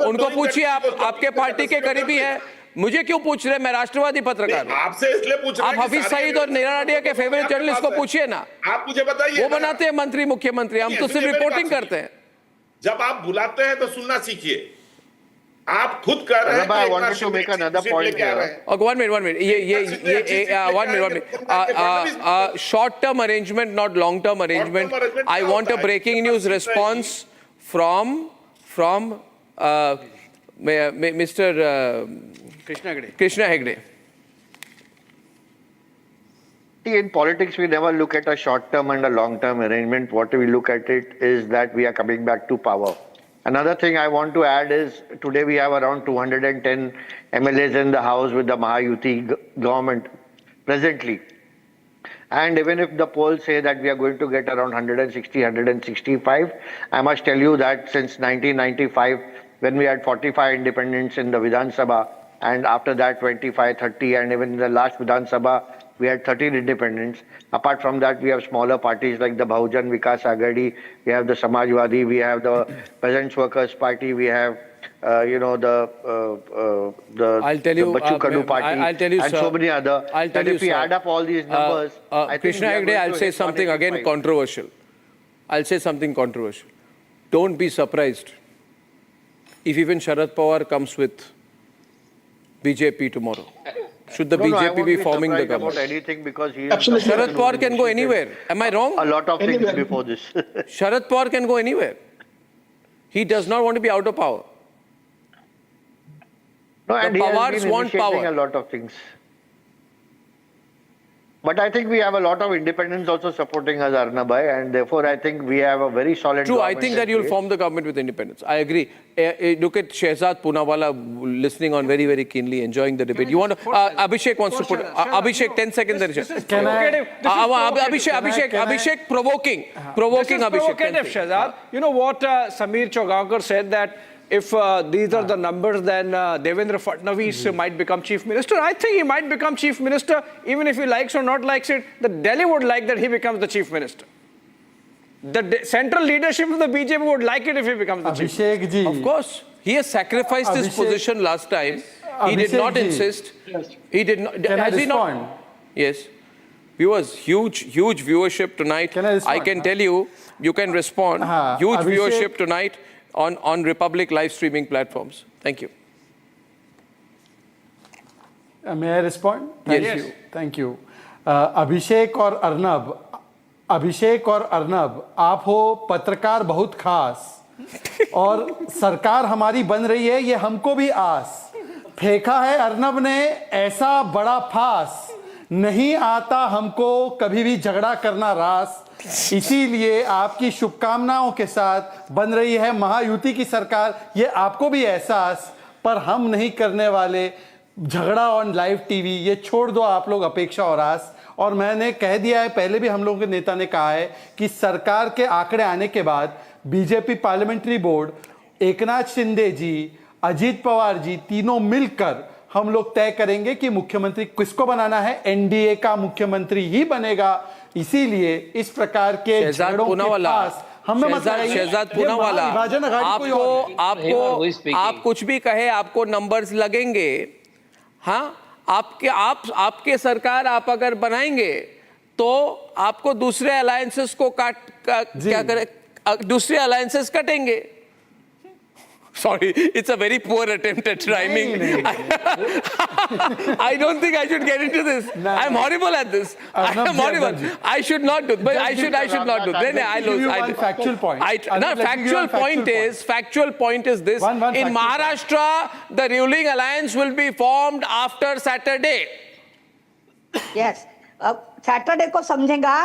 [SPEAKER 21] उनको पूछिए, आपके पार्टी के करीबी हैं. मुझे क्यों पूछ रहे? मैं राष्ट्रवादी पत्रकार हूँ.
[SPEAKER 3] आपसे इसलिए पूछ रहे हैं.
[SPEAKER 21] आप हफीज सईद और नीरा रेडिया के फेवरेट जर्नलिस्ट को पूछिए ना.
[SPEAKER 3] आप मुझे बताइए,
[SPEAKER 21] वो बनाते हैं मंत्री मुख्यमंत्री, हम तो सिर्फ रिपोर्टिंग करते हैं.
[SPEAKER 3] जब आप बुलाते हैं तो सुनना सीखिए. आप खुद कर रहे हैं.
[SPEAKER 15] I wanted to make another point here.
[SPEAKER 21] One minute. One minute. Short-term arrangement, not long-term arrangement. I want a breaking news response from Mr. Krishna Hegde.
[SPEAKER 15] In politics, we never look at a short-term and a long-term arrangement. What we look at it is that we are coming back to power. Another thing I want to add is today we have around 210 MLAs in the house with the Mahayuti government presently. And even if the polls say that we are going to get around 160, 165, I must tell you that since 1995, when we had 45 independents in the Vidhan Sabha, and after that 25, 30, and even in the last Vidhan Sabha, we had 13 independents. Apart from that, we have smaller parties like the Bahujan Vikas Agadi, we have the Samajwadi, we have the Peasants Workers Party, we have the Bachu Kadu Party, and so many other. If we add up all these numbers, I
[SPEAKER 21] Krishna Hegde, I'll say something again controversial. Don't be surprised if even Sharad Pawar comes with BJP tomorrow. Should the BJP be forming the government?
[SPEAKER 15] Anything because
[SPEAKER 21] Sharad Pawar can go anywhere. Am I wrong?
[SPEAKER 15] A lot of things before this.
[SPEAKER 21] Sharad Pawar can go anywhere. He does not want to be out of power.
[SPEAKER 15] No, and
[SPEAKER 21] the Pawars want power.
[SPEAKER 15] A lot of things. But I think we have a lot of independents also supporting us, Arnab, and therefore I think we have a very solid
[SPEAKER 21] True, I think that you'll form the government with independents. I agree. Look at Shehzad Poonawala listening on very, very keenly, enjoying the debate. You want to, Abhishek wants to put, Abhishek, 10 seconds. Abhishek, provoking Abhishek.
[SPEAKER 2] Shehzad. You know what Samir Chaugankar said, that if these are the numbers, then Devendra Fadnavis might become chief minister. I think he might become chief minister, even if he likes or not likes it. The Delhi would like that he becomes the chief minister. The central leadership of the BJP would like it if he becomes the chief minister.
[SPEAKER 21] Of course. He has sacrificed his position last time. He did not insist. He did not.
[SPEAKER 14] Can I respond?
[SPEAKER 21] Yes. Viewers, huge viewership tonight. I can tell you, you can respond. Huge viewership tonight on Republic live streaming platforms. Thank you.
[SPEAKER 14] May I respond?
[SPEAKER 21] Yes.
[SPEAKER 14] Thank you. अभिषेक और अर्नब, आप हो पत्रकार बहुत खास और सरकार हमारी बन रही है, ये हमको भी आस. फेंका है अर्नब ने ऐसा बड़ा फास, नहीं आता हमको कभी भी झगड़ा करना रास, इसीलिए आपकी शुभकामनाओं के साथ बन रही है महायुति की सरकार, ये आपको भी एहसास, पर हम नहीं करने वाले झगड़ा ऑन लाइव टीवी, ये छोड़ दो आप लोग अपेक्षा और आस। और मैंने कह दिया है, पहले भी हम लोगों के नेता ने कहा है कि सरकार के आंकड़े आने के बाद BJP parliamentary board, Eknath Shinde ji, Ajit Pawar ji, तीनों मिलकर हम लोग तय करेंगे कि मुख्यमंत्री किसको बनाना है, एनडीए का मुख्यमंत्री ही बनेगा। इसीलिए इस प्रकार के झगड़ों के पास हमें
[SPEAKER 21] शहजाद पूनावाला, आपको आप कुछ भी कहे, आपको नंबर्स लगेंगे। हाँ, आपके सरकार आप अगर बनाएंगे तो आपको दूसरे अलायंसेस को क्या करे, दूसरे अलायंसेस कटेंगे। Sorry, it's a very poor attempt at rhyming. I don't think I should get into this. I'm horrible at this. I'm horrible. I should not do. But I should not do. Then I lose.
[SPEAKER 14] Factual point.
[SPEAKER 21] Factual point is this. In Maharashtra, the ruling alliance will be formed after Saturday.
[SPEAKER 11] Yes. Saturday को समझेगा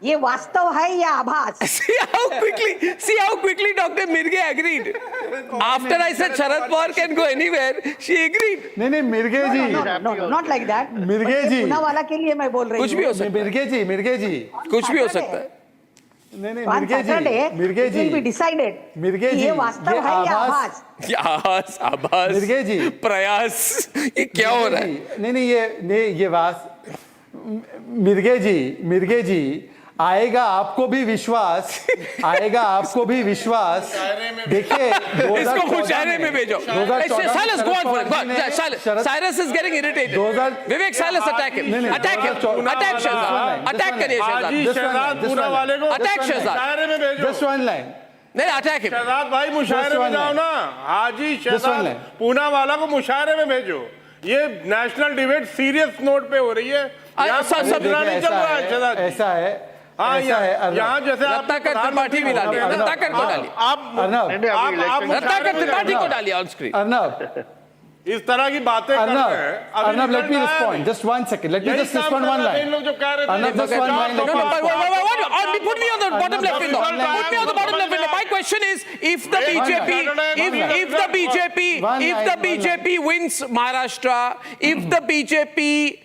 [SPEAKER 11] ये वास्तव है या आभास?
[SPEAKER 21] See how quickly Dr. Mirge agreed. After I said Sharad Pawar can go anywhere, she agreed.
[SPEAKER 14] नहीं मिर्गे जी,
[SPEAKER 11] no, not like that.
[SPEAKER 14] Mirge जी,
[SPEAKER 11] पूनावाला के लिए मैं बोल रही हूँ।
[SPEAKER 21] कुछ भी हो सकता है।
[SPEAKER 14] मिर्गे जी,
[SPEAKER 21] कुछ भी हो सकता है।
[SPEAKER 14] नहीं मिर्गे जी,
[SPEAKER 11] will be decided.
[SPEAKER 14] मिर्गे जी,
[SPEAKER 11] ये वास्तव है या आभास?
[SPEAKER 21] आभास,
[SPEAKER 14] मिर्गे जी,
[SPEAKER 21] प्रयास, ये क्या हो रहा है?
[SPEAKER 14] नहीं ये मिर्गे जी, आएगा आपको भी विश्वास, देखिए
[SPEAKER 21] इसको मुशायरे में भेजो। Silas, go on. Cyrus is getting irritated. Vivek, Silas, attack him. Attack Shehzad. Attack करिए Shehzad. Attack Shehzad.
[SPEAKER 14] Just one line.
[SPEAKER 21] नहीं, अटैक हिम।
[SPEAKER 12] शहजाद भाई मुशायरे में जाओ ना। हाजी शहजाद पूनावाला को मुशायरे में भेजो। ये नेशनल डिबेट सीरियस नोट पे हो रही है। यहाँ सब नहीं चल रहा है शहजाद।
[SPEAKER 14] ऐसा है।
[SPEAKER 12] हाँ, यहाँ जैसे
[SPEAKER 21] रत्नाकर त्रिपाठी भी डालिए, रत्नाकर को डालिए, रत्नाकर त्रिपाठी को डालिए ऑन स्क्रीन।
[SPEAKER 14] अर्नब,
[SPEAKER 12] इस तरह की बातें कर रहे हैं।
[SPEAKER 14] Arnab, let me respond. Just 1 second. Let me just respond one line.
[SPEAKER 12] इन लोग जो कह रहे थे,
[SPEAKER 21] Arnab, just one line. Put me on the bottom left window. Put me on the bottom left window. My question is, if the BJP wins Maharashtra, if the BJP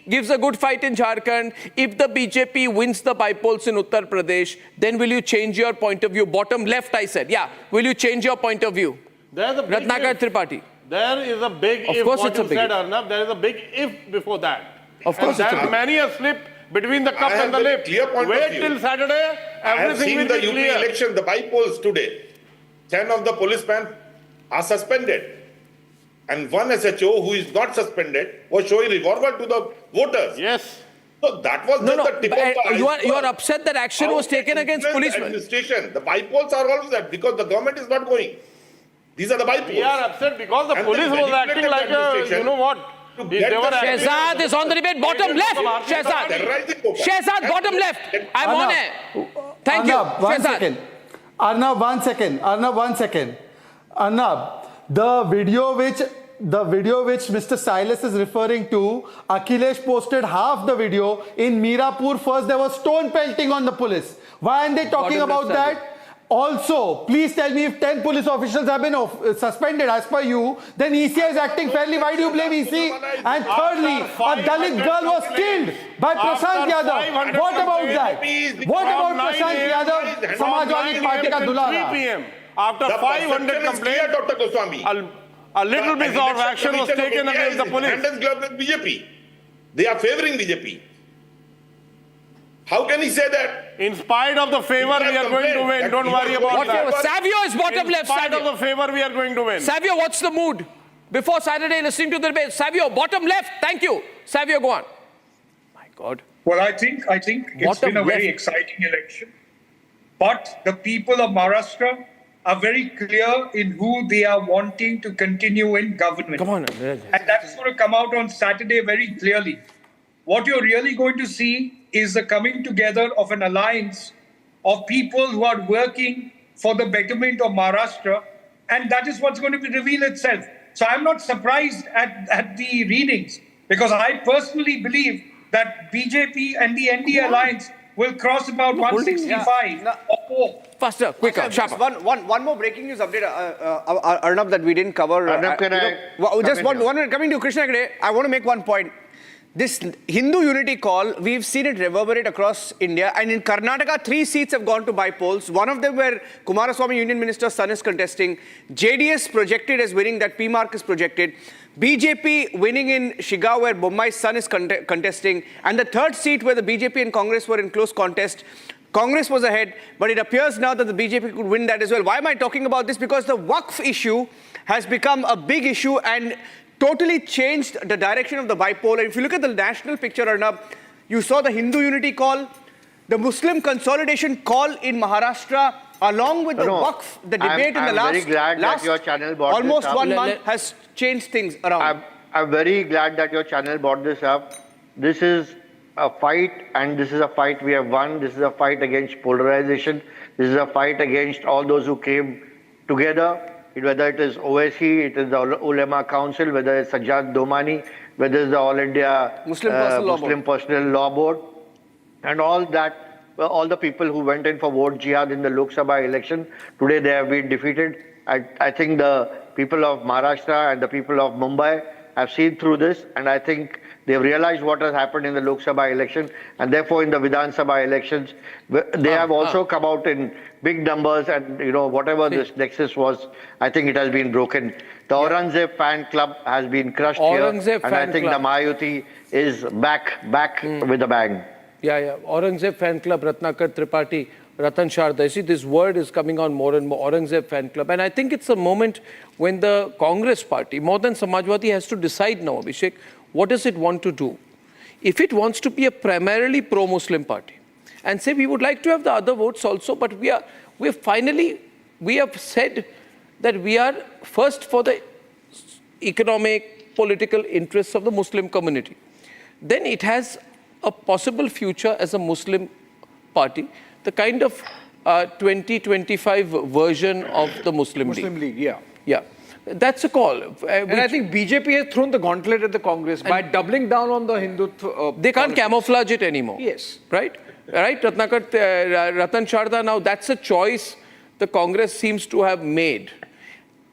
[SPEAKER 21] gives a good fight in Jharkhand, if the BJP wins the bypolls in Uttar Pradesh, then will you change your point of view? Bottom left, I said. Yeah. Will you change your point of view? Ratnakar Tripathi.
[SPEAKER 12] There is a big if. Of course it's a big if. Arnab, there is a big if before that.
[SPEAKER 21] Of course it's a big if.
[SPEAKER 12] Many a slip between the cup and the lip. Wait till Saturday, everything will be clear. I have seen the UP election, the bypolls today. 10 of the policemen are suspended. And one SHO who is not suspended was showing revolver to the voters. Yes. So that was just the tip of the iceberg.
[SPEAKER 21] You are upset that action was taken against policemen.
[SPEAKER 12] Administration. The bypolls are all that because the government is not going. These are the bypolls. We are upset because the police was acting like a, you know what?
[SPEAKER 21] Shehzad is on the debate. Bottom left. Shehzad, bottom left. I'm on it. Thank you.
[SPEAKER 14] Shehzad. Arnab, 1 second. Arnab, the video which Mr. Silas is referring to, Akhilesh posted half the video. In Mirapur, first there was stone pelting on the police. Why aren't they talking about that? Also, please tell me, if 10 police officials have been suspended as per you, then ECI is acting fairly. Why do you blame EC? And thirdly, a Dalit girl was killed by Prashant Yadav. What about that? What about Prashant Yadav, Samajwadi Party ka dulhara?
[SPEAKER 12] 3 p.m. After 500 complaints, Dr. Goswami, a little bit of action was taken against the police.
[SPEAKER 3] BJP. They are favoring BJP. How can he say that?
[SPEAKER 12] In spite of the favor, we are going to win. Don't worry about that.
[SPEAKER 21] Savio is bottom left.
[SPEAKER 12] In spite of the favor, we are going to win.
[SPEAKER 21] Savio, what's the mood? Before Saturday, listening to the debate. Savio, bottom left. Thank you. Savio, go on. My God.
[SPEAKER 13] Well, I think it's been a very exciting election. But the people of Maharashtra are very clear in who they are wanting to continue in government.
[SPEAKER 21] Come on.
[SPEAKER 13] And that's going to come out on Saturday very clearly. What you're really going to see is the coming together of an alliance of people who are working for the betterment of Maharashtra, and that is what's going to reveal itself. So I'm not surprised at the readings, because I personally believe that BJP and the NDA alliance will cross about 165 or more.
[SPEAKER 2] Faster, quicker, sharper.
[SPEAKER 16] One more breaking news update, Arnab, that we didn't cover.
[SPEAKER 15] Arnab, can I
[SPEAKER 16] just one minute. Coming to Krishna Gade, I want to make one point. This Hindu unity call, we've seen it reverberate across India, and in Karnataka, 3 seats have gone to by polls. One of them where Kumaraswamy Union Minister's son is contesting. JDS projected as winning, that P-mark is projected. BJP winning in Shigaon, where Bommai's son is contesting. And the third seat where the BJP and Congress were in close contest. Congress was ahead, but it appears now that the BJP could win that as well. Why am I talking about this? Because the Waqf issue has become a big issue and totally changed the direction of the bipolar. If you look at the national picture, Arnab, you saw the Hindu unity call, the Muslim consolidation call in Maharashtra, along with the Waqf, the debate in the last,
[SPEAKER 15] very glad that your channel brought
[SPEAKER 16] almost
[SPEAKER 15] this up.
[SPEAKER 16] 1 month has changed things around.
[SPEAKER 15] I'm very glad that your channel brought this up. This is a fight, and this is a fight we have won. This is a fight against polarization. This is a fight against all those who came together. Whether it is OSC, it is the Ulema Council, whether it's Sajjad Domani, whether it's the All India Muslim Personal Law Board, and all that, all the people who went in for vote jihad in the Lok Sabha election, today they have been defeated. I think the people of Maharashtra and the people of Mumbai have seen through this, and I think they've realized what has happened in the Lok Sabha election, and therefore in the Vidhan Sabha elections, they have also come out in big numbers, and whatever this nexus was, I think it has been broken. The Aurangzeb fan club has been crushed here, and I think the Mahayuti is back with a bang.
[SPEAKER 21] Yeah. Aurangzeb fan club, Ratnakar Tripathi, Ratan Sharda. You see, this word is coming on more and more, Aurangzeb fan club. And I think it's a moment when the Congress party, more than Samajwadi, has to decide now, Abhishek, what does it want to do? If it wants to be a primarily pro-Muslim party, and say we would like to have the other votes also, but we have said that we are first for the economic, political interests of the Muslim community. Then it has a possible future as a Muslim party, the kind of 2025 version of the Muslim League. Yeah. That's a call.
[SPEAKER 2] And I think BJP has thrown the gauntlet at the Congress by doubling down on the Hindutva.
[SPEAKER 21] They can't camouflage it anymore.
[SPEAKER 2] Yes.
[SPEAKER 21] Right, Ratan Sharda, now that's a choice the Congress seems to have made.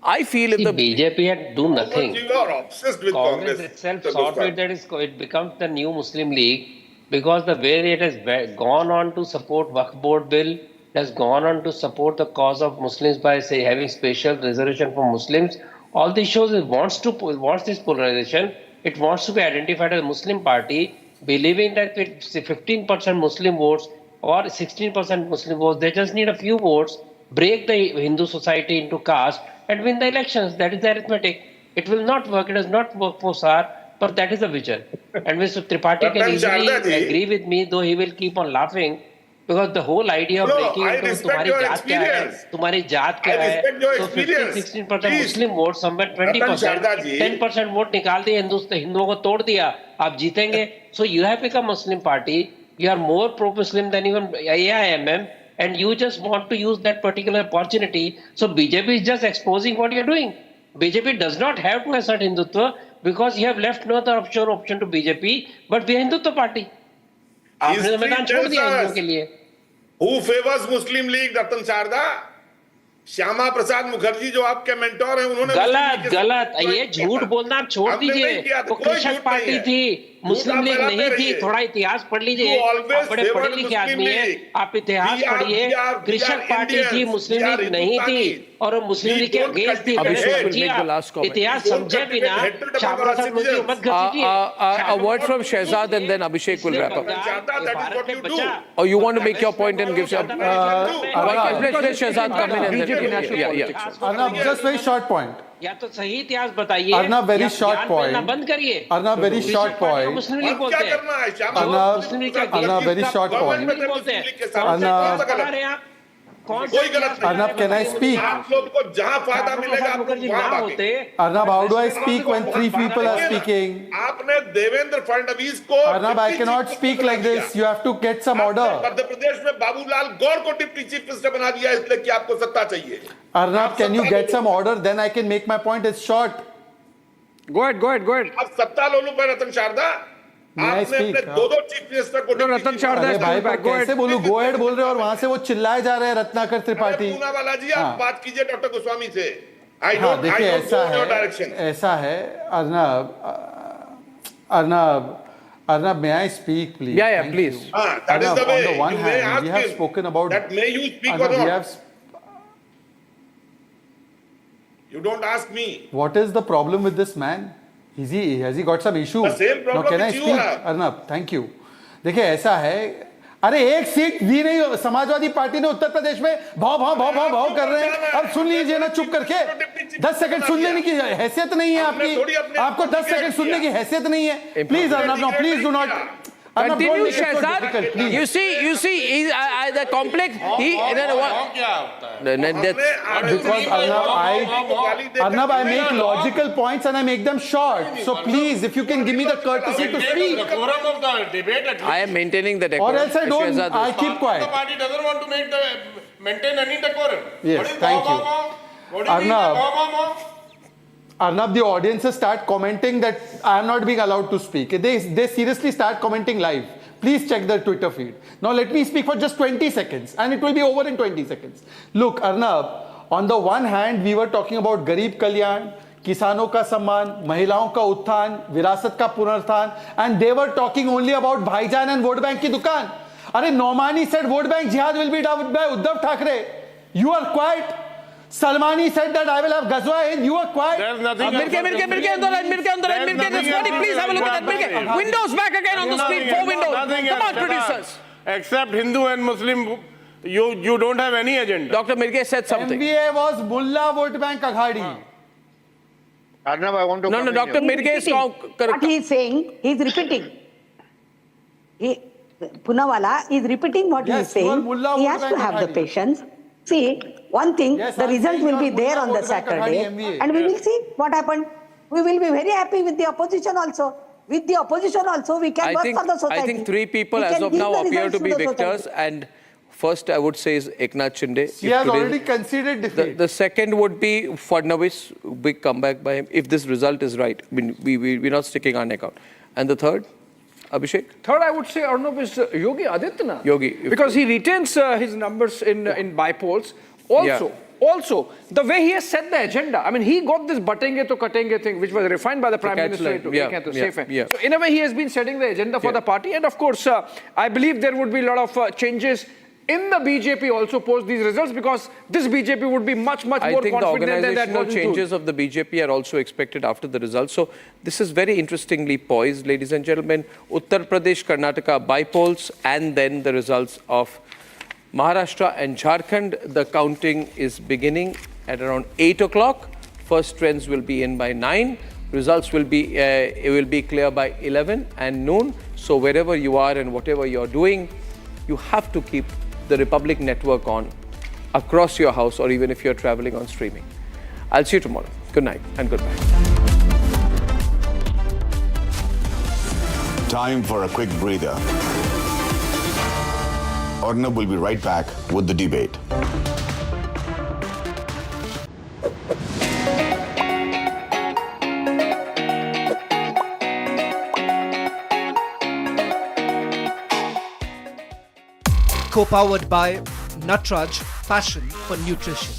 [SPEAKER 21] I feel if the
[SPEAKER 4] BJP had do nothing.
[SPEAKER 3] You are obsessed with
[SPEAKER 4] Congress itself saw to it that it becomes the new Muslim League, because the way it has gone on to support Waqf Board bill, has gone on to support the cause of Muslims by having special reservation for Muslims. All this shows it wants this polarization. It wants to be identified as a Muslim party, believing that with 15% Muslim votes or 16% Muslim votes, they just need a few votes, break the Hindu society into caste and win the elections. That is the arithmetic. It will not work. It does not work for SAR, but that is the vision. And Mr. Tripathi can easily agree with me, though he will keep on laughing. Because the whole idea of breaking into तुम्हारी जात क्या है, तुम्हारी जात क्या है, so 15-16% Muslim vote, somewhere 20%, 10% vote निकाल दिए हिंदुओं को तोड़ दिया, आप जीतेंगे. So you have become a Muslim party, you are more pro-Muslim than even AIMM, and you just want to use that particular opportunity. So BJP is just exposing what you are doing. BJP does not have to assert Hindutva because you have left no other option to BJP, but we are Hindutva party. आपने तो मैदान छोड़ दिया हिंदुओं के लिए.
[SPEAKER 3] Who favors Muslim League, Ratan Sharda? Shyama Prasad Mukherjee जो आपके मेंटोर हैं, उन्होंने
[SPEAKER 4] गलत ये झूठ बोलना आप छोड़ दीजिए. वो कृषक पार्टी थी, मुस्लिम लीग नहीं थी. थोड़ा इतिहास पढ़ लीजिए, आप बड़े पढ़े लिखे आदमी हैं, आप इतिहास पढ़िए. कृषक पार्टी थी, मुस्लिम लीग नहीं थी, और मुस्लिम लीग के अगेंस्ट थी. इतिहास समझे बिना श्यामा प्रसाद मुखर्जी मत घसीटिए.
[SPEAKER 21] A word from Shehzad and then Abhishek will wrap up. Or you want to make your point and give some... let Shehzad come in and then...
[SPEAKER 14] Arnab, just very short point.
[SPEAKER 4] या तो सही इतिहास बताइए.
[SPEAKER 14] Arnab, very short point.
[SPEAKER 4] बंद करिए.
[SPEAKER 14] Arnab, very short point.
[SPEAKER 4] मुस्लिम league बोलते हैं.
[SPEAKER 14] Arnab, very short point. Arnab, can I speak?
[SPEAKER 3] आप लोग को जहां फायदा मिलेगा
[SPEAKER 14] Arnab, how do I speak when 3 people are speaking?
[SPEAKER 3] आपने देवेंद्र फडणवीस को
[SPEAKER 14] Arnab, I cannot speak like this. You have to get some order.
[SPEAKER 3] Madhya Pradesh में बाबूलाल गौर को डिप्टी चीफ मिनिस्टर बना दिया इसलिए कि आपको सत्ता चाहिए.
[SPEAKER 14] Arnab, can you get some order? Then I can make my point. It's short.
[SPEAKER 2] Go ahead.
[SPEAKER 3] अब सत्ता लोलू पर रतन शारदा, आपने अपने दो चीफ मिनिस्टर को
[SPEAKER 2] रतन शारदा
[SPEAKER 14] अरे भाई पर कैसे बोलूं, गो अहेड बोल रहे हो और वहां से वो चिल्लाए जा रहे हैं रत्नाकर त्रिपाठी।
[SPEAKER 3] पूनावाला जी, आप बात कीजिए डॉक्टर गोस्वामी से।
[SPEAKER 14] हाँ देखिए ऐसा है Arnab, may I speak, please?
[SPEAKER 2] Yeah, please.
[SPEAKER 3] That is the way.
[SPEAKER 14] On the one hand, we have spoken about
[SPEAKER 3] that. May you speak
[SPEAKER 14] Arnab,
[SPEAKER 3] or not? You don't ask me.
[SPEAKER 14] What is the problem with this man? Has he got some issue?
[SPEAKER 3] The same problem
[SPEAKER 14] can I
[SPEAKER 3] which you
[SPEAKER 14] speak?
[SPEAKER 3] have.
[SPEAKER 14] Arnab, thank you. देखिए ऐसा है, अरे एक seat दी नहीं Samajwadi party ने उत्तर प्रदेश में, भाव कर रहे हैं। अब सुन लीजिए ना चुप करके, 10 सेकंड सुन लेने की हैसियत नहीं है आपकी, आपको 10 सेकंड सुनने की हैसियत नहीं है। Please Arnab, no please do not
[SPEAKER 10] Continue, Shahzad. You see, the complex.
[SPEAKER 14] Because Arnab, I make logical points and I make them short. So please, if you can give me the courtesy to speak.
[SPEAKER 10] I am maintaining the decorum.
[SPEAKER 14] Or else I don't. I keep quiet.
[SPEAKER 12] The party doesn't want to maintain any decorum.
[SPEAKER 14] Yes, thank you. Arnab, the audiences start commenting that I am not being allowed to speak. They seriously start commenting live. Please check the Twitter feed. Now let me speak for just 20 seconds and it will be over in 20 seconds. Look, Arnab, on the one hand, we were talking about Garib Kalyan, किसानों का सम्मान, महिलाओं का उत्थान, विरासत का पुनरुत्थान, and they were talking only about भाईजान and vote bank की दुकान. अरे Nomani said vote bank jihad will be done by Uddhav Thackeray. You are quiet. Salmani said that I will have Ghazwa Hind. You are quiet.
[SPEAKER 12] There's nothing.
[SPEAKER 10] Mirke, please have a look at that. Windows back again on the screen. 4 windows. Come on, producers.
[SPEAKER 12] Except Hindu and Muslim, you don't have any agenda.
[SPEAKER 10] Dr. Mirke said something.
[SPEAKER 14] MBA was Mullah Vote Bank Aghadi.
[SPEAKER 15] Arnab, I want to.
[SPEAKER 10] No, Dr. Mirke is
[SPEAKER 11] what he is saying, he is repeating. Punawala is repeating what he is saying. He has to have the patience. See, one thing, the result will be there on the Saturday, and we will see what happened. We will be very happy with the opposition also. With the opposition also, we can work for the society.
[SPEAKER 10] I think 3 people as of now appear to be victors, and first I would say is Eknath Shinde.
[SPEAKER 14] He has already conceded defeat.
[SPEAKER 10] The second would be Fadnavis, big comeback by him, if this result is right. I mean, we're not sticking our neck out. And the third? Abhishek?
[SPEAKER 2] Third, I would say Arnab is Yogi Adityanath.
[SPEAKER 10] Yogi.
[SPEAKER 2] Because he retains his numbers in by-polls. Also, the way he has set the agenda, I mean, he got this batenge to katenge thing, which was refined by the Prime Minister. So, in a way, he has been setting the agenda for the party. And of course, I believe there would be a lot of changes in the BJP also post these results, because this BJP would be much more confident than that.
[SPEAKER 10] I think the organizational changes of the BJP are also expected after the results. So this is very interestingly poised, ladies and gentlemen. Uttar Pradesh, Karnataka by-polls, and then the results of Maharashtra and Jharkhand. The counting is beginning at around 8 o'clock. First trends will be in by 9. Results will be clear by 11 and noon. So wherever you are and whatever you're doing, you have to keep the Republic network on across your house, or even if you're traveling on streaming. I'll see you tomorrow. Good night and goodbye.
[SPEAKER 8] Time for a quick breather. Arnab will be right back with the debate.
[SPEAKER 1] Co-powered by Matrize, passion for nutrition.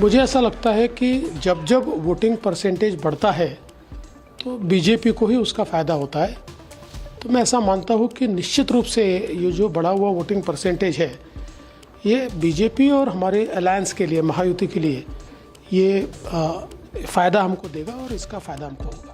[SPEAKER 9] मुझे ऐसा लगता है कि जब जब voting percentage बढ़ता है तो बीजेपी को ही उसका फ़ायदा होता है। तो मैं ऐसा मानता हूँ कि निश्चित रूप से ये जो बढ़ा हुआ वोटिंग परसेंटेज है ये बीजेपी और हमारे अलायंस के लिए, महायुति के लिए ये फ़ायदा हमको देगा और इसका फ़ायदा हमको होगा।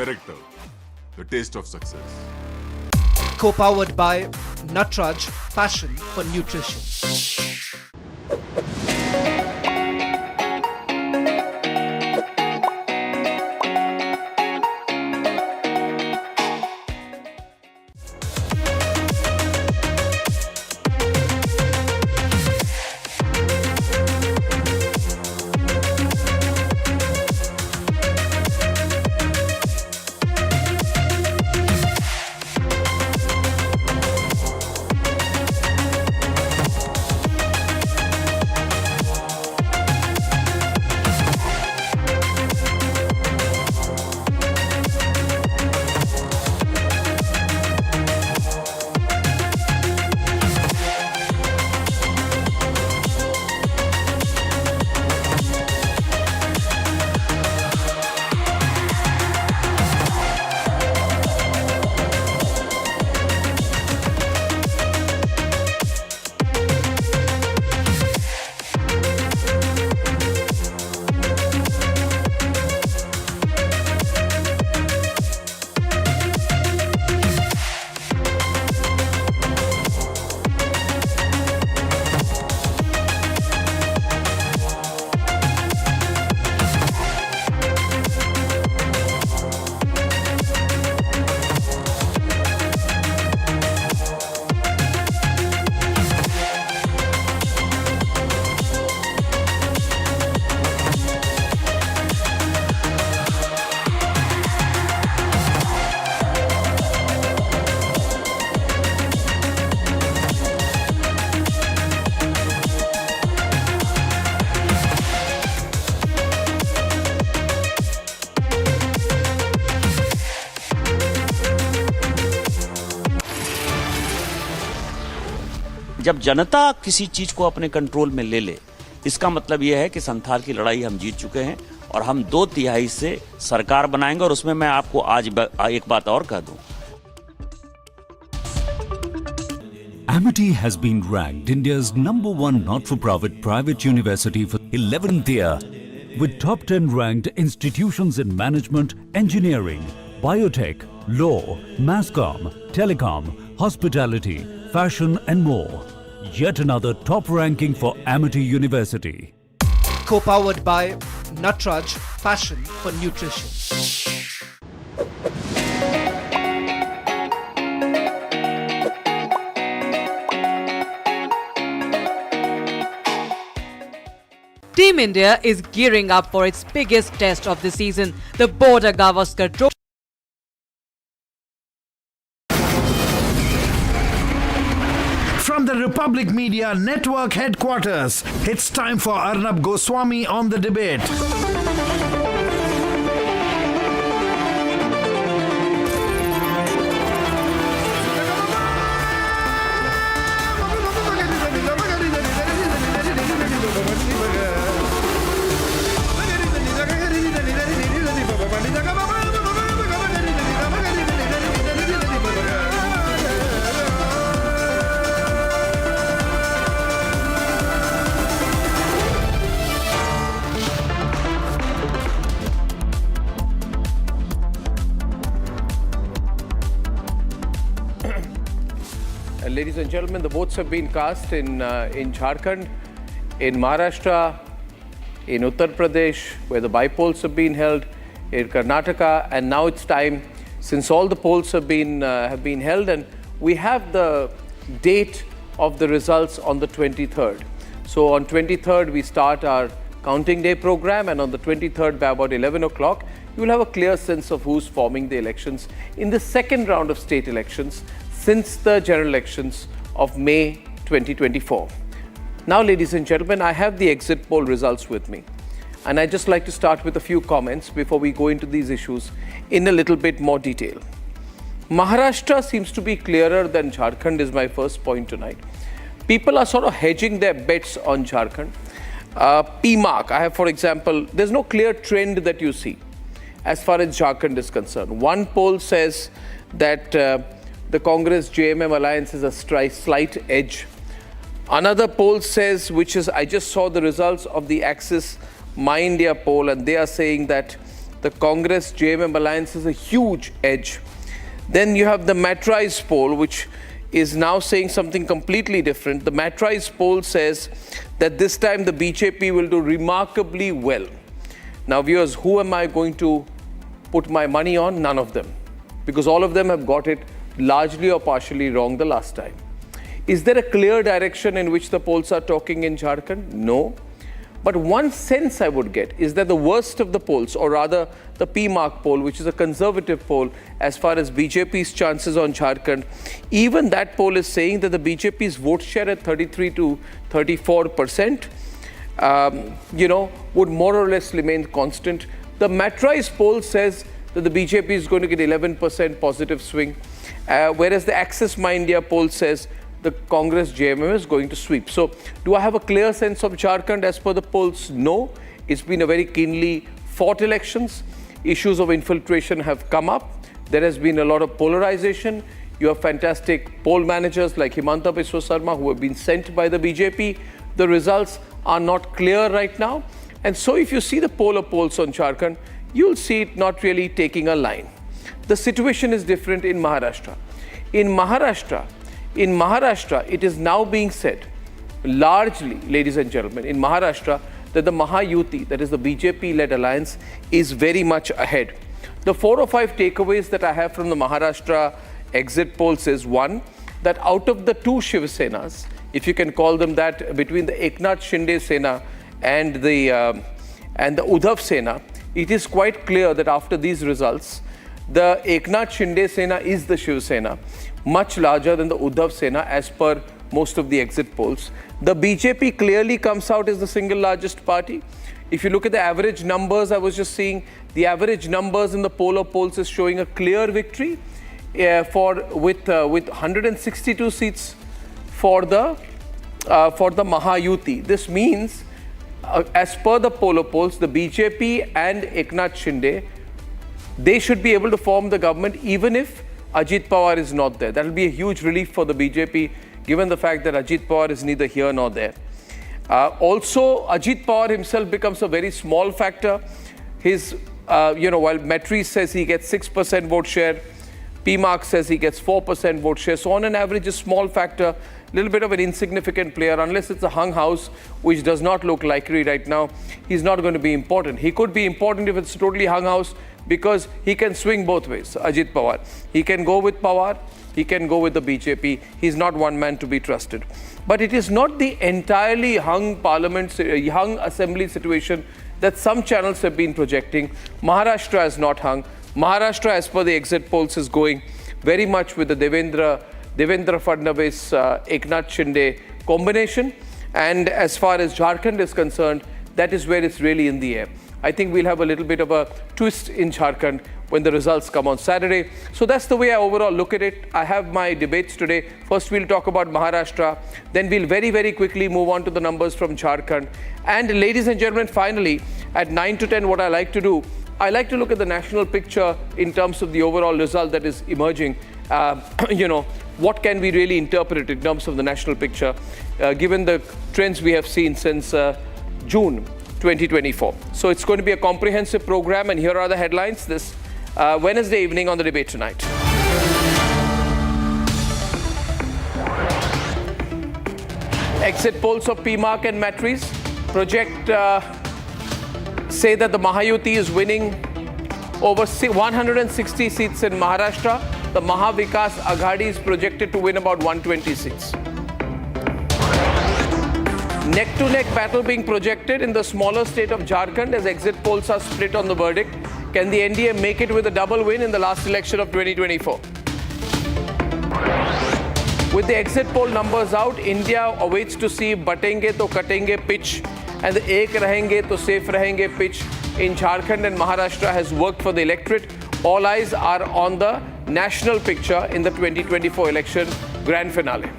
[SPEAKER 17] Director, the taste of success.
[SPEAKER 1] Co-powered by Matrize, passion for nutrition.
[SPEAKER 20] जब जनता किसी चीज को अपने कंट्रोल में ले ले, इसका मतलब यह है कि संथाल की लड़ाई हम जीत चुके हैं और हम 2/3 से सरकार बनाएंगे। और उसमें मैं आपको आज एक बात और कह दूं,
[SPEAKER 18] Amity has been ranked India's #1 not-for-profit private university for 11th year, with top 10 ranked institutions in management, engineering, biotech, law, masscom, telecom, hospitality, fashion and more. Yet another top ranking for Amity University.
[SPEAKER 1] Co-powered by Matrize, passion for nutrition.
[SPEAKER 22] Team India is gearing up for its biggest test of the season, the Border Gavaskar Trophy.
[SPEAKER 8] From the Republic Media Network headquarters, it's time for Arnab Goswami on the debate.
[SPEAKER 21] Ladies and gentlemen, the votes have been cast in Jharkhand, in Maharashtra, in Uttar Pradesh, where the by-polls have been held, in Karnataka, and now it's time, since all the polls have been held, and we have the date of the results on the 23rd. So on 23rd, we start our counting day program, and on the 23rd by about 11 o'clock, you will have a clear sense of who's forming the elections in the second round of state elections since the general elections of May 2024. Now, ladies and gentlemen, I have the exit poll results with me. And I'd just like to start with a few comments before we go into these issues in a little bit more detail. Maharashtra seems to be clearer than Jharkhand is my first point tonight. People are sort of hedging their bets on Jharkhand. PMark, I have, for example, there's no clear trend that you see as far as Jharkhand is concerned. One poll says that the Congress-JMM alliance is a slight edge. Another poll says, which is, I just saw the results of the Axis My India poll, and they are saying that the Congress-JMM alliance is a huge edge. Then you have the Matrize poll, which is now saying something completely different. The Matrize poll says that this time the BJP will do remarkably well. Now, viewers, who am I going to put my money on? None of them, because all of them have got it largely or partially wrong the last time. Is there a clear direction in which the polls are talking in Jharkhand? No. But one sense I would get is that the worst of the polls, or rather the PMark poll, which is a conservative poll as far as BJP's chances on Jharkhand, even that poll is saying that the BJP's vote share at 33 to 34%, would more or less remain constant. The Matrize poll says that the BJP is going to get 11% positive swing, whereas the Axis My India poll says the Congress-JMM is going to sweep. So, do I have a clear sense of Jharkhand as per the polls? No. It's been a very keenly fought elections. Issues of infiltration have come up. There has been a lot of polarization. You have fantastic poll managers like Himanta Biswa Sarma who have been sent by the BJP. The results are not clear right now. And so, if you see the poll polls on Jharkhand, you'll see it not really taking a line. The situation is different in Maharashtra. In Maharashtra, it is now being said, largely, ladies and gentlemen, in Maharashtra, that the Mahayuti, that is the BJP-led alliance, is very much ahead. The 4 or 5 takeaways that I have from the Maharashtra exit polls is, one, that out of the 2 Shiva Senas, if you can call them that, between the Eknath Shinde Sena and the Uddhav Sena, it is quite clear that after these results, the Eknath Shinde Sena is the Shiva Sena, much larger than the Uddhav Sena as per most of the exit polls. The BJP clearly comes out as the single largest party. If you look at the average numbers, I was just seeing the average numbers in the poll polls is showing a clear victory with 162 seats for the Mahayuti. This means, as per the poll polls, the BJP and Eknath Shinde, they should be able to form the government even if Ajit Pawar is not there. That will be a huge relief for the BJP, given the fact that Ajit Pawar is neither here nor there. Also, Ajit Pawar himself becomes a very small factor. His, while Matrize says he gets 6% vote share, PMark says he gets 4% vote share. So on an average, a small factor, a little bit of an insignificant player, unless it's a hung house, which does not look likely right now. He's not going to be important. He could be important if it's totally hung house, because he can swing both ways, Ajit Pawar. He can go with Pawar, he can go with the BJP. He's not one man to be trusted. But it is not the entirely hung assembly situation that some channels have been projecting. Maharashtra is not hung. Maharashtra, as per the exit polls, is going very much with the Devendra Fadnavis, Eknath Shinde combination. And as far as Jharkhand is concerned, that is where it's really in the air. I think we'll have a little bit of a twist in Jharkhand when the results come on Saturday. So that's the way I overall look at it. I have my debates today. First, we'll talk about Maharashtra. Then we'll very, very quickly move on to the numbers from Jharkhand. And ladies and gentlemen, finally, at 9 to 10, what I like to do, I like to look at the national picture in terms of the overall result that is emerging. What can we really interpret in terms of the national picture, given the trends we have seen since June 2024. So it's going to be a comprehensive program, and here are the headlines this Wednesday evening on the Debate Tonight. Exit polls of PMark and Matrize project say that the Mahayuti is winning over 160 seats in Maharashtra. The Mahavikas Aghadi is projected to win about 120 seats. Neck-to-neck battle being projected in the smaller state of Jharkhand as exit polls are split on the verdict. Can the NDA make it with a double win in the last election of 2024? With the exit poll numbers out, India awaits to see batenge to katenge pitch and the ek rahenge to safe rahenge pitch in Jharkhand and Maharashtra has worked for the electorate. All eyes are on the national picture in the 2024 election grand finale.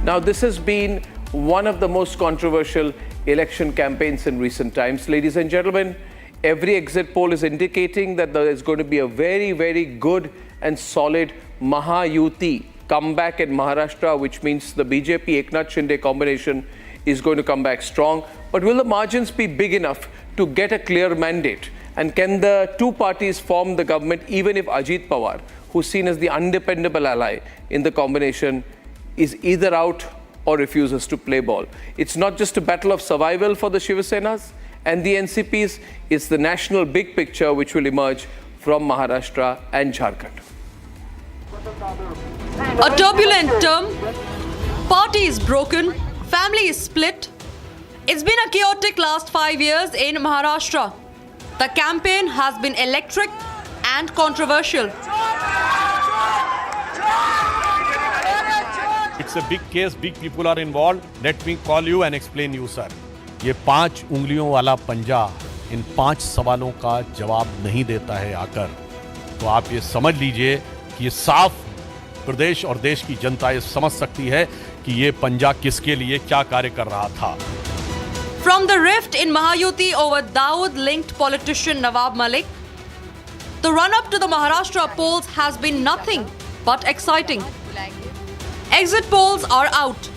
[SPEAKER 21] Now, this has been one of the most controversial election campaigns in recent times. Ladies and gentlemen, every exit poll is indicating that there is going to be a very, very good and solid Mahayuti comeback in Maharashtra, which means the BJP Eknath Shinde combination is going to come back strong. But will the margins be big enough to get a clear mandate? And can the two parties form the government even if Ajit Pawar, who's seen as the undependable ally in the combination, is either out or refuses to play ball? It's not just a battle of survival for the Shiva Senas and the NCPs, it's the national big picture which will emerge from Maharashtra and Jharkhand.
[SPEAKER 22] A turbulent term, party is broken, family is split. It's been a chaotic last 5 years in Maharashtra. The campaign has been electric and controversial.
[SPEAKER 5] It's a big case, big people are involved. Let me call you and explain you, sir. ये 5 उंगलियों वाला पंजा इन 5 सवालों का जवाब नहीं देता है आकर, तो आप ये समझ लीजिए कि ये साफ प्रदेश और देश की जनता ये समझ सकती है कि ये पंजा किसके लिए क्या कार्य कर रहा था.
[SPEAKER 22] From the rift in Mahayuti over Dawood-linked politician Nawab Malik, the run-up to the Maharashtra polls has been nothing but exciting. Exit polls are out,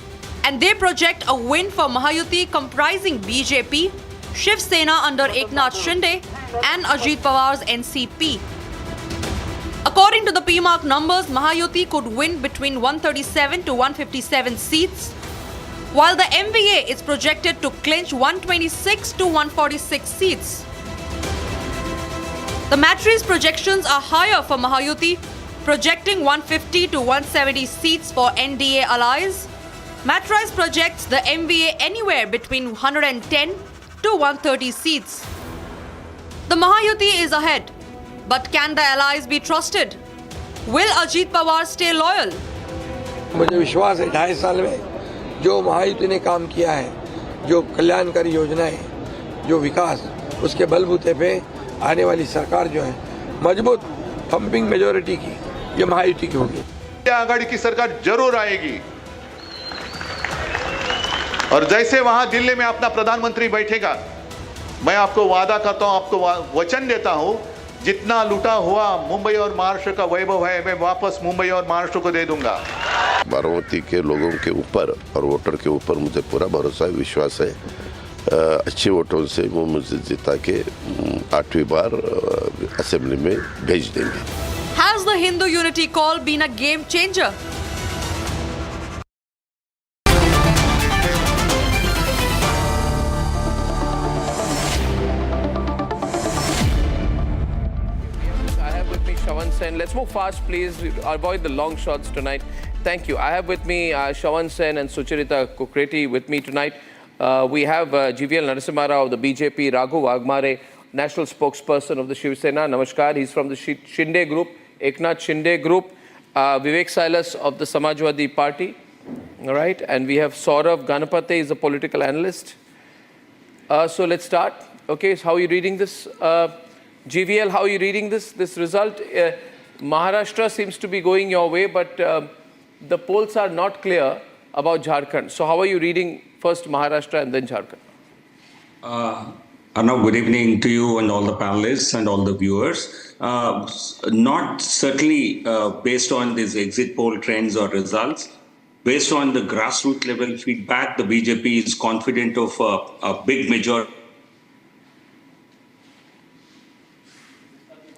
[SPEAKER 22] and they project a win for Mahayuti comprising BJP, Shiva Sena under Eknath Shinde, and Ajit Pawar's NCP. According to the PMark numbers, Mahayuti could win between 137 to 157 seats, while the MVA is projected to clinch 126 to 146 seats. The Matrize projections are higher for Mahayuti, projecting 150 to 170 seats for NDA allies. Matrize projects the MVA anywhere between 110 to 130 seats. The Mahayuti is ahead, but can the allies be trusted? Will Ajit Pawar stay loyal?
[SPEAKER 7] मुझे विश्वास है 2.5 साल में जो महायुति ने काम किया है, जो कल्याणकारी योजनाएं, जो विकास, उसके बलबूते पे आने वाली सरकार जो है मजबूत थंपिंग मेजॉरिटी की ये महायुति की होगी.
[SPEAKER 23] आघाड़ी की सरकार जरूर आएगी और जैसे वहां दिल्ली में अपना प्रधानमंत्री बैठेगा, मैं आपको वादा करता हूं, आपको वचन देता हूं, जितना लूटा हुआ मुंबई और महाराष्ट्र का वैभव है मैं वापस मुंबई और महाराष्ट्र को दे दूंगा.
[SPEAKER 24] बारामती के लोगों के ऊपर और वोटर के ऊपर मुझे पूरा भरोसा विश्वास है. अच्छे वोटों से वो मुझे जिता के 8वीं बार असेंबली में भेज देंगे.
[SPEAKER 22] Has the Hindu unity call been a game changer?
[SPEAKER 21] Let's move fast, please. Avoid the long shots tonight. Thank you. I have with me Shawan Sen and Sucharita Kukreti with me tonight. We have GVL Narasimha Rao of the BJP, Raghu Wagmare, national spokesperson of the Shiva Sena. Namaskar. He's from the Shinde group, Eknath Shinde group. Vivek Silas of the Samajwadi Party. All right. And we have Saurav Ganapate, is a political analyst. So let's start. Okay, so how are you reading this? GVL, how are you reading this result? Maharashtra seems to be going your way, but the polls are not clear about Jharkhand. So how are you reading first Maharashtra and then Jharkhand?
[SPEAKER 25] Arnab, good evening to you and all the panelists and all the viewers. Not certainly based on these exit poll trends or results. Based on the grassroots level feedback, the BJP is confident of a big majority.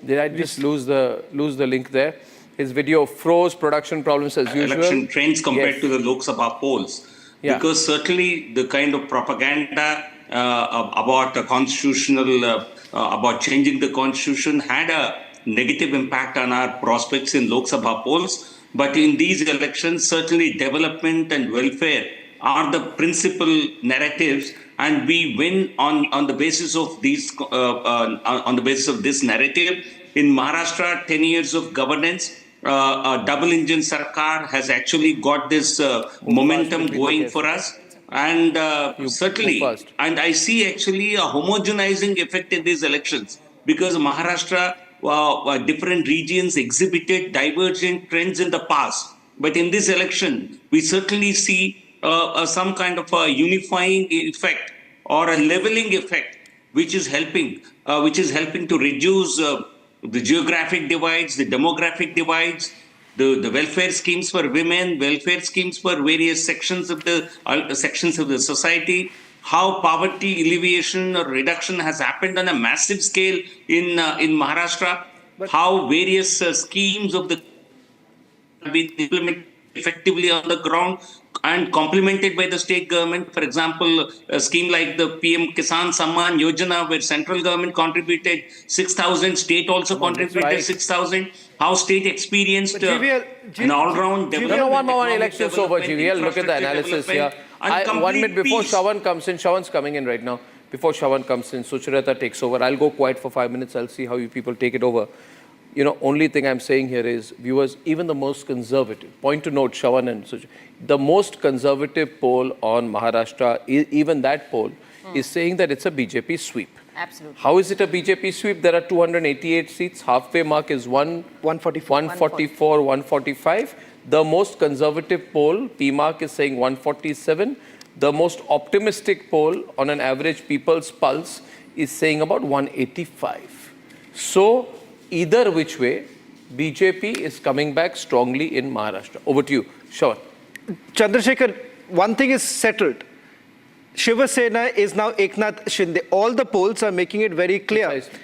[SPEAKER 21] Did I just lose the link there? His video froze, production problems as usual.
[SPEAKER 25] Election trends compared to the Lok Sabha polls.
[SPEAKER 21] Yeah.
[SPEAKER 25] Because certainly the kind of propaganda about a constitutional, about changing the constitution had a negative impact on our prospects in Lok Sabha polls. But in these elections, certainly development and welfare are the principal narratives, and we win on the basis of these on the basis of this narrative. In Maharashtra, 10 years of governance, a double-engine Sarkar has actually got this momentum going for us. And certainly, and I see actually a homogenizing effect in these elections, because Maharashtra, different regions exhibited divergent trends in the past. But in this election, we certainly see some kind of a unifying effect or a leveling effect, which is helping to reduce the geographic divides, the demographic divides, the welfare schemes for women, welfare schemes for various sections of the society, how poverty alleviation or reduction has happened on a massive scale in Maharashtra, how various schemes of the have been implemented effectively on the ground and complemented by the state government. For example, a scheme like the PM Kisan Samman Yojana, where central government contributed 6,000, state also contributed 6,000. How state experienced an all-round development.
[SPEAKER 21] One more elections over, GVL. Look at the analysis here. 1 minute before Shravan comes in, Shravan's coming in right now. Before Shravan comes in, Sucharita takes over. I'll go quiet for 5 minutes. I'll see how you people take it over. You know, only thing I'm saying here is, viewers, even the most conservative, point to note, Shravan and Sucharita, the most conservative poll on Maharashtra, even that poll, is saying that it's a BJP sweep.
[SPEAKER 4] Absolutely.
[SPEAKER 21] How is it a BJP sweep? There are 288 seats. Halfway mark is 144, 145. The most conservative poll, PMark, is saying 147. The most optimistic poll on an average people's pulse is saying about 185. So, either which way, BJP is coming back strongly in Maharashtra. Over to you, Shravan.
[SPEAKER 1] Chandrasekhar, one thing is settled. Shiva Sena is now Eknath Shinde. All the polls are making it very clear.
[SPEAKER 21] Precisely.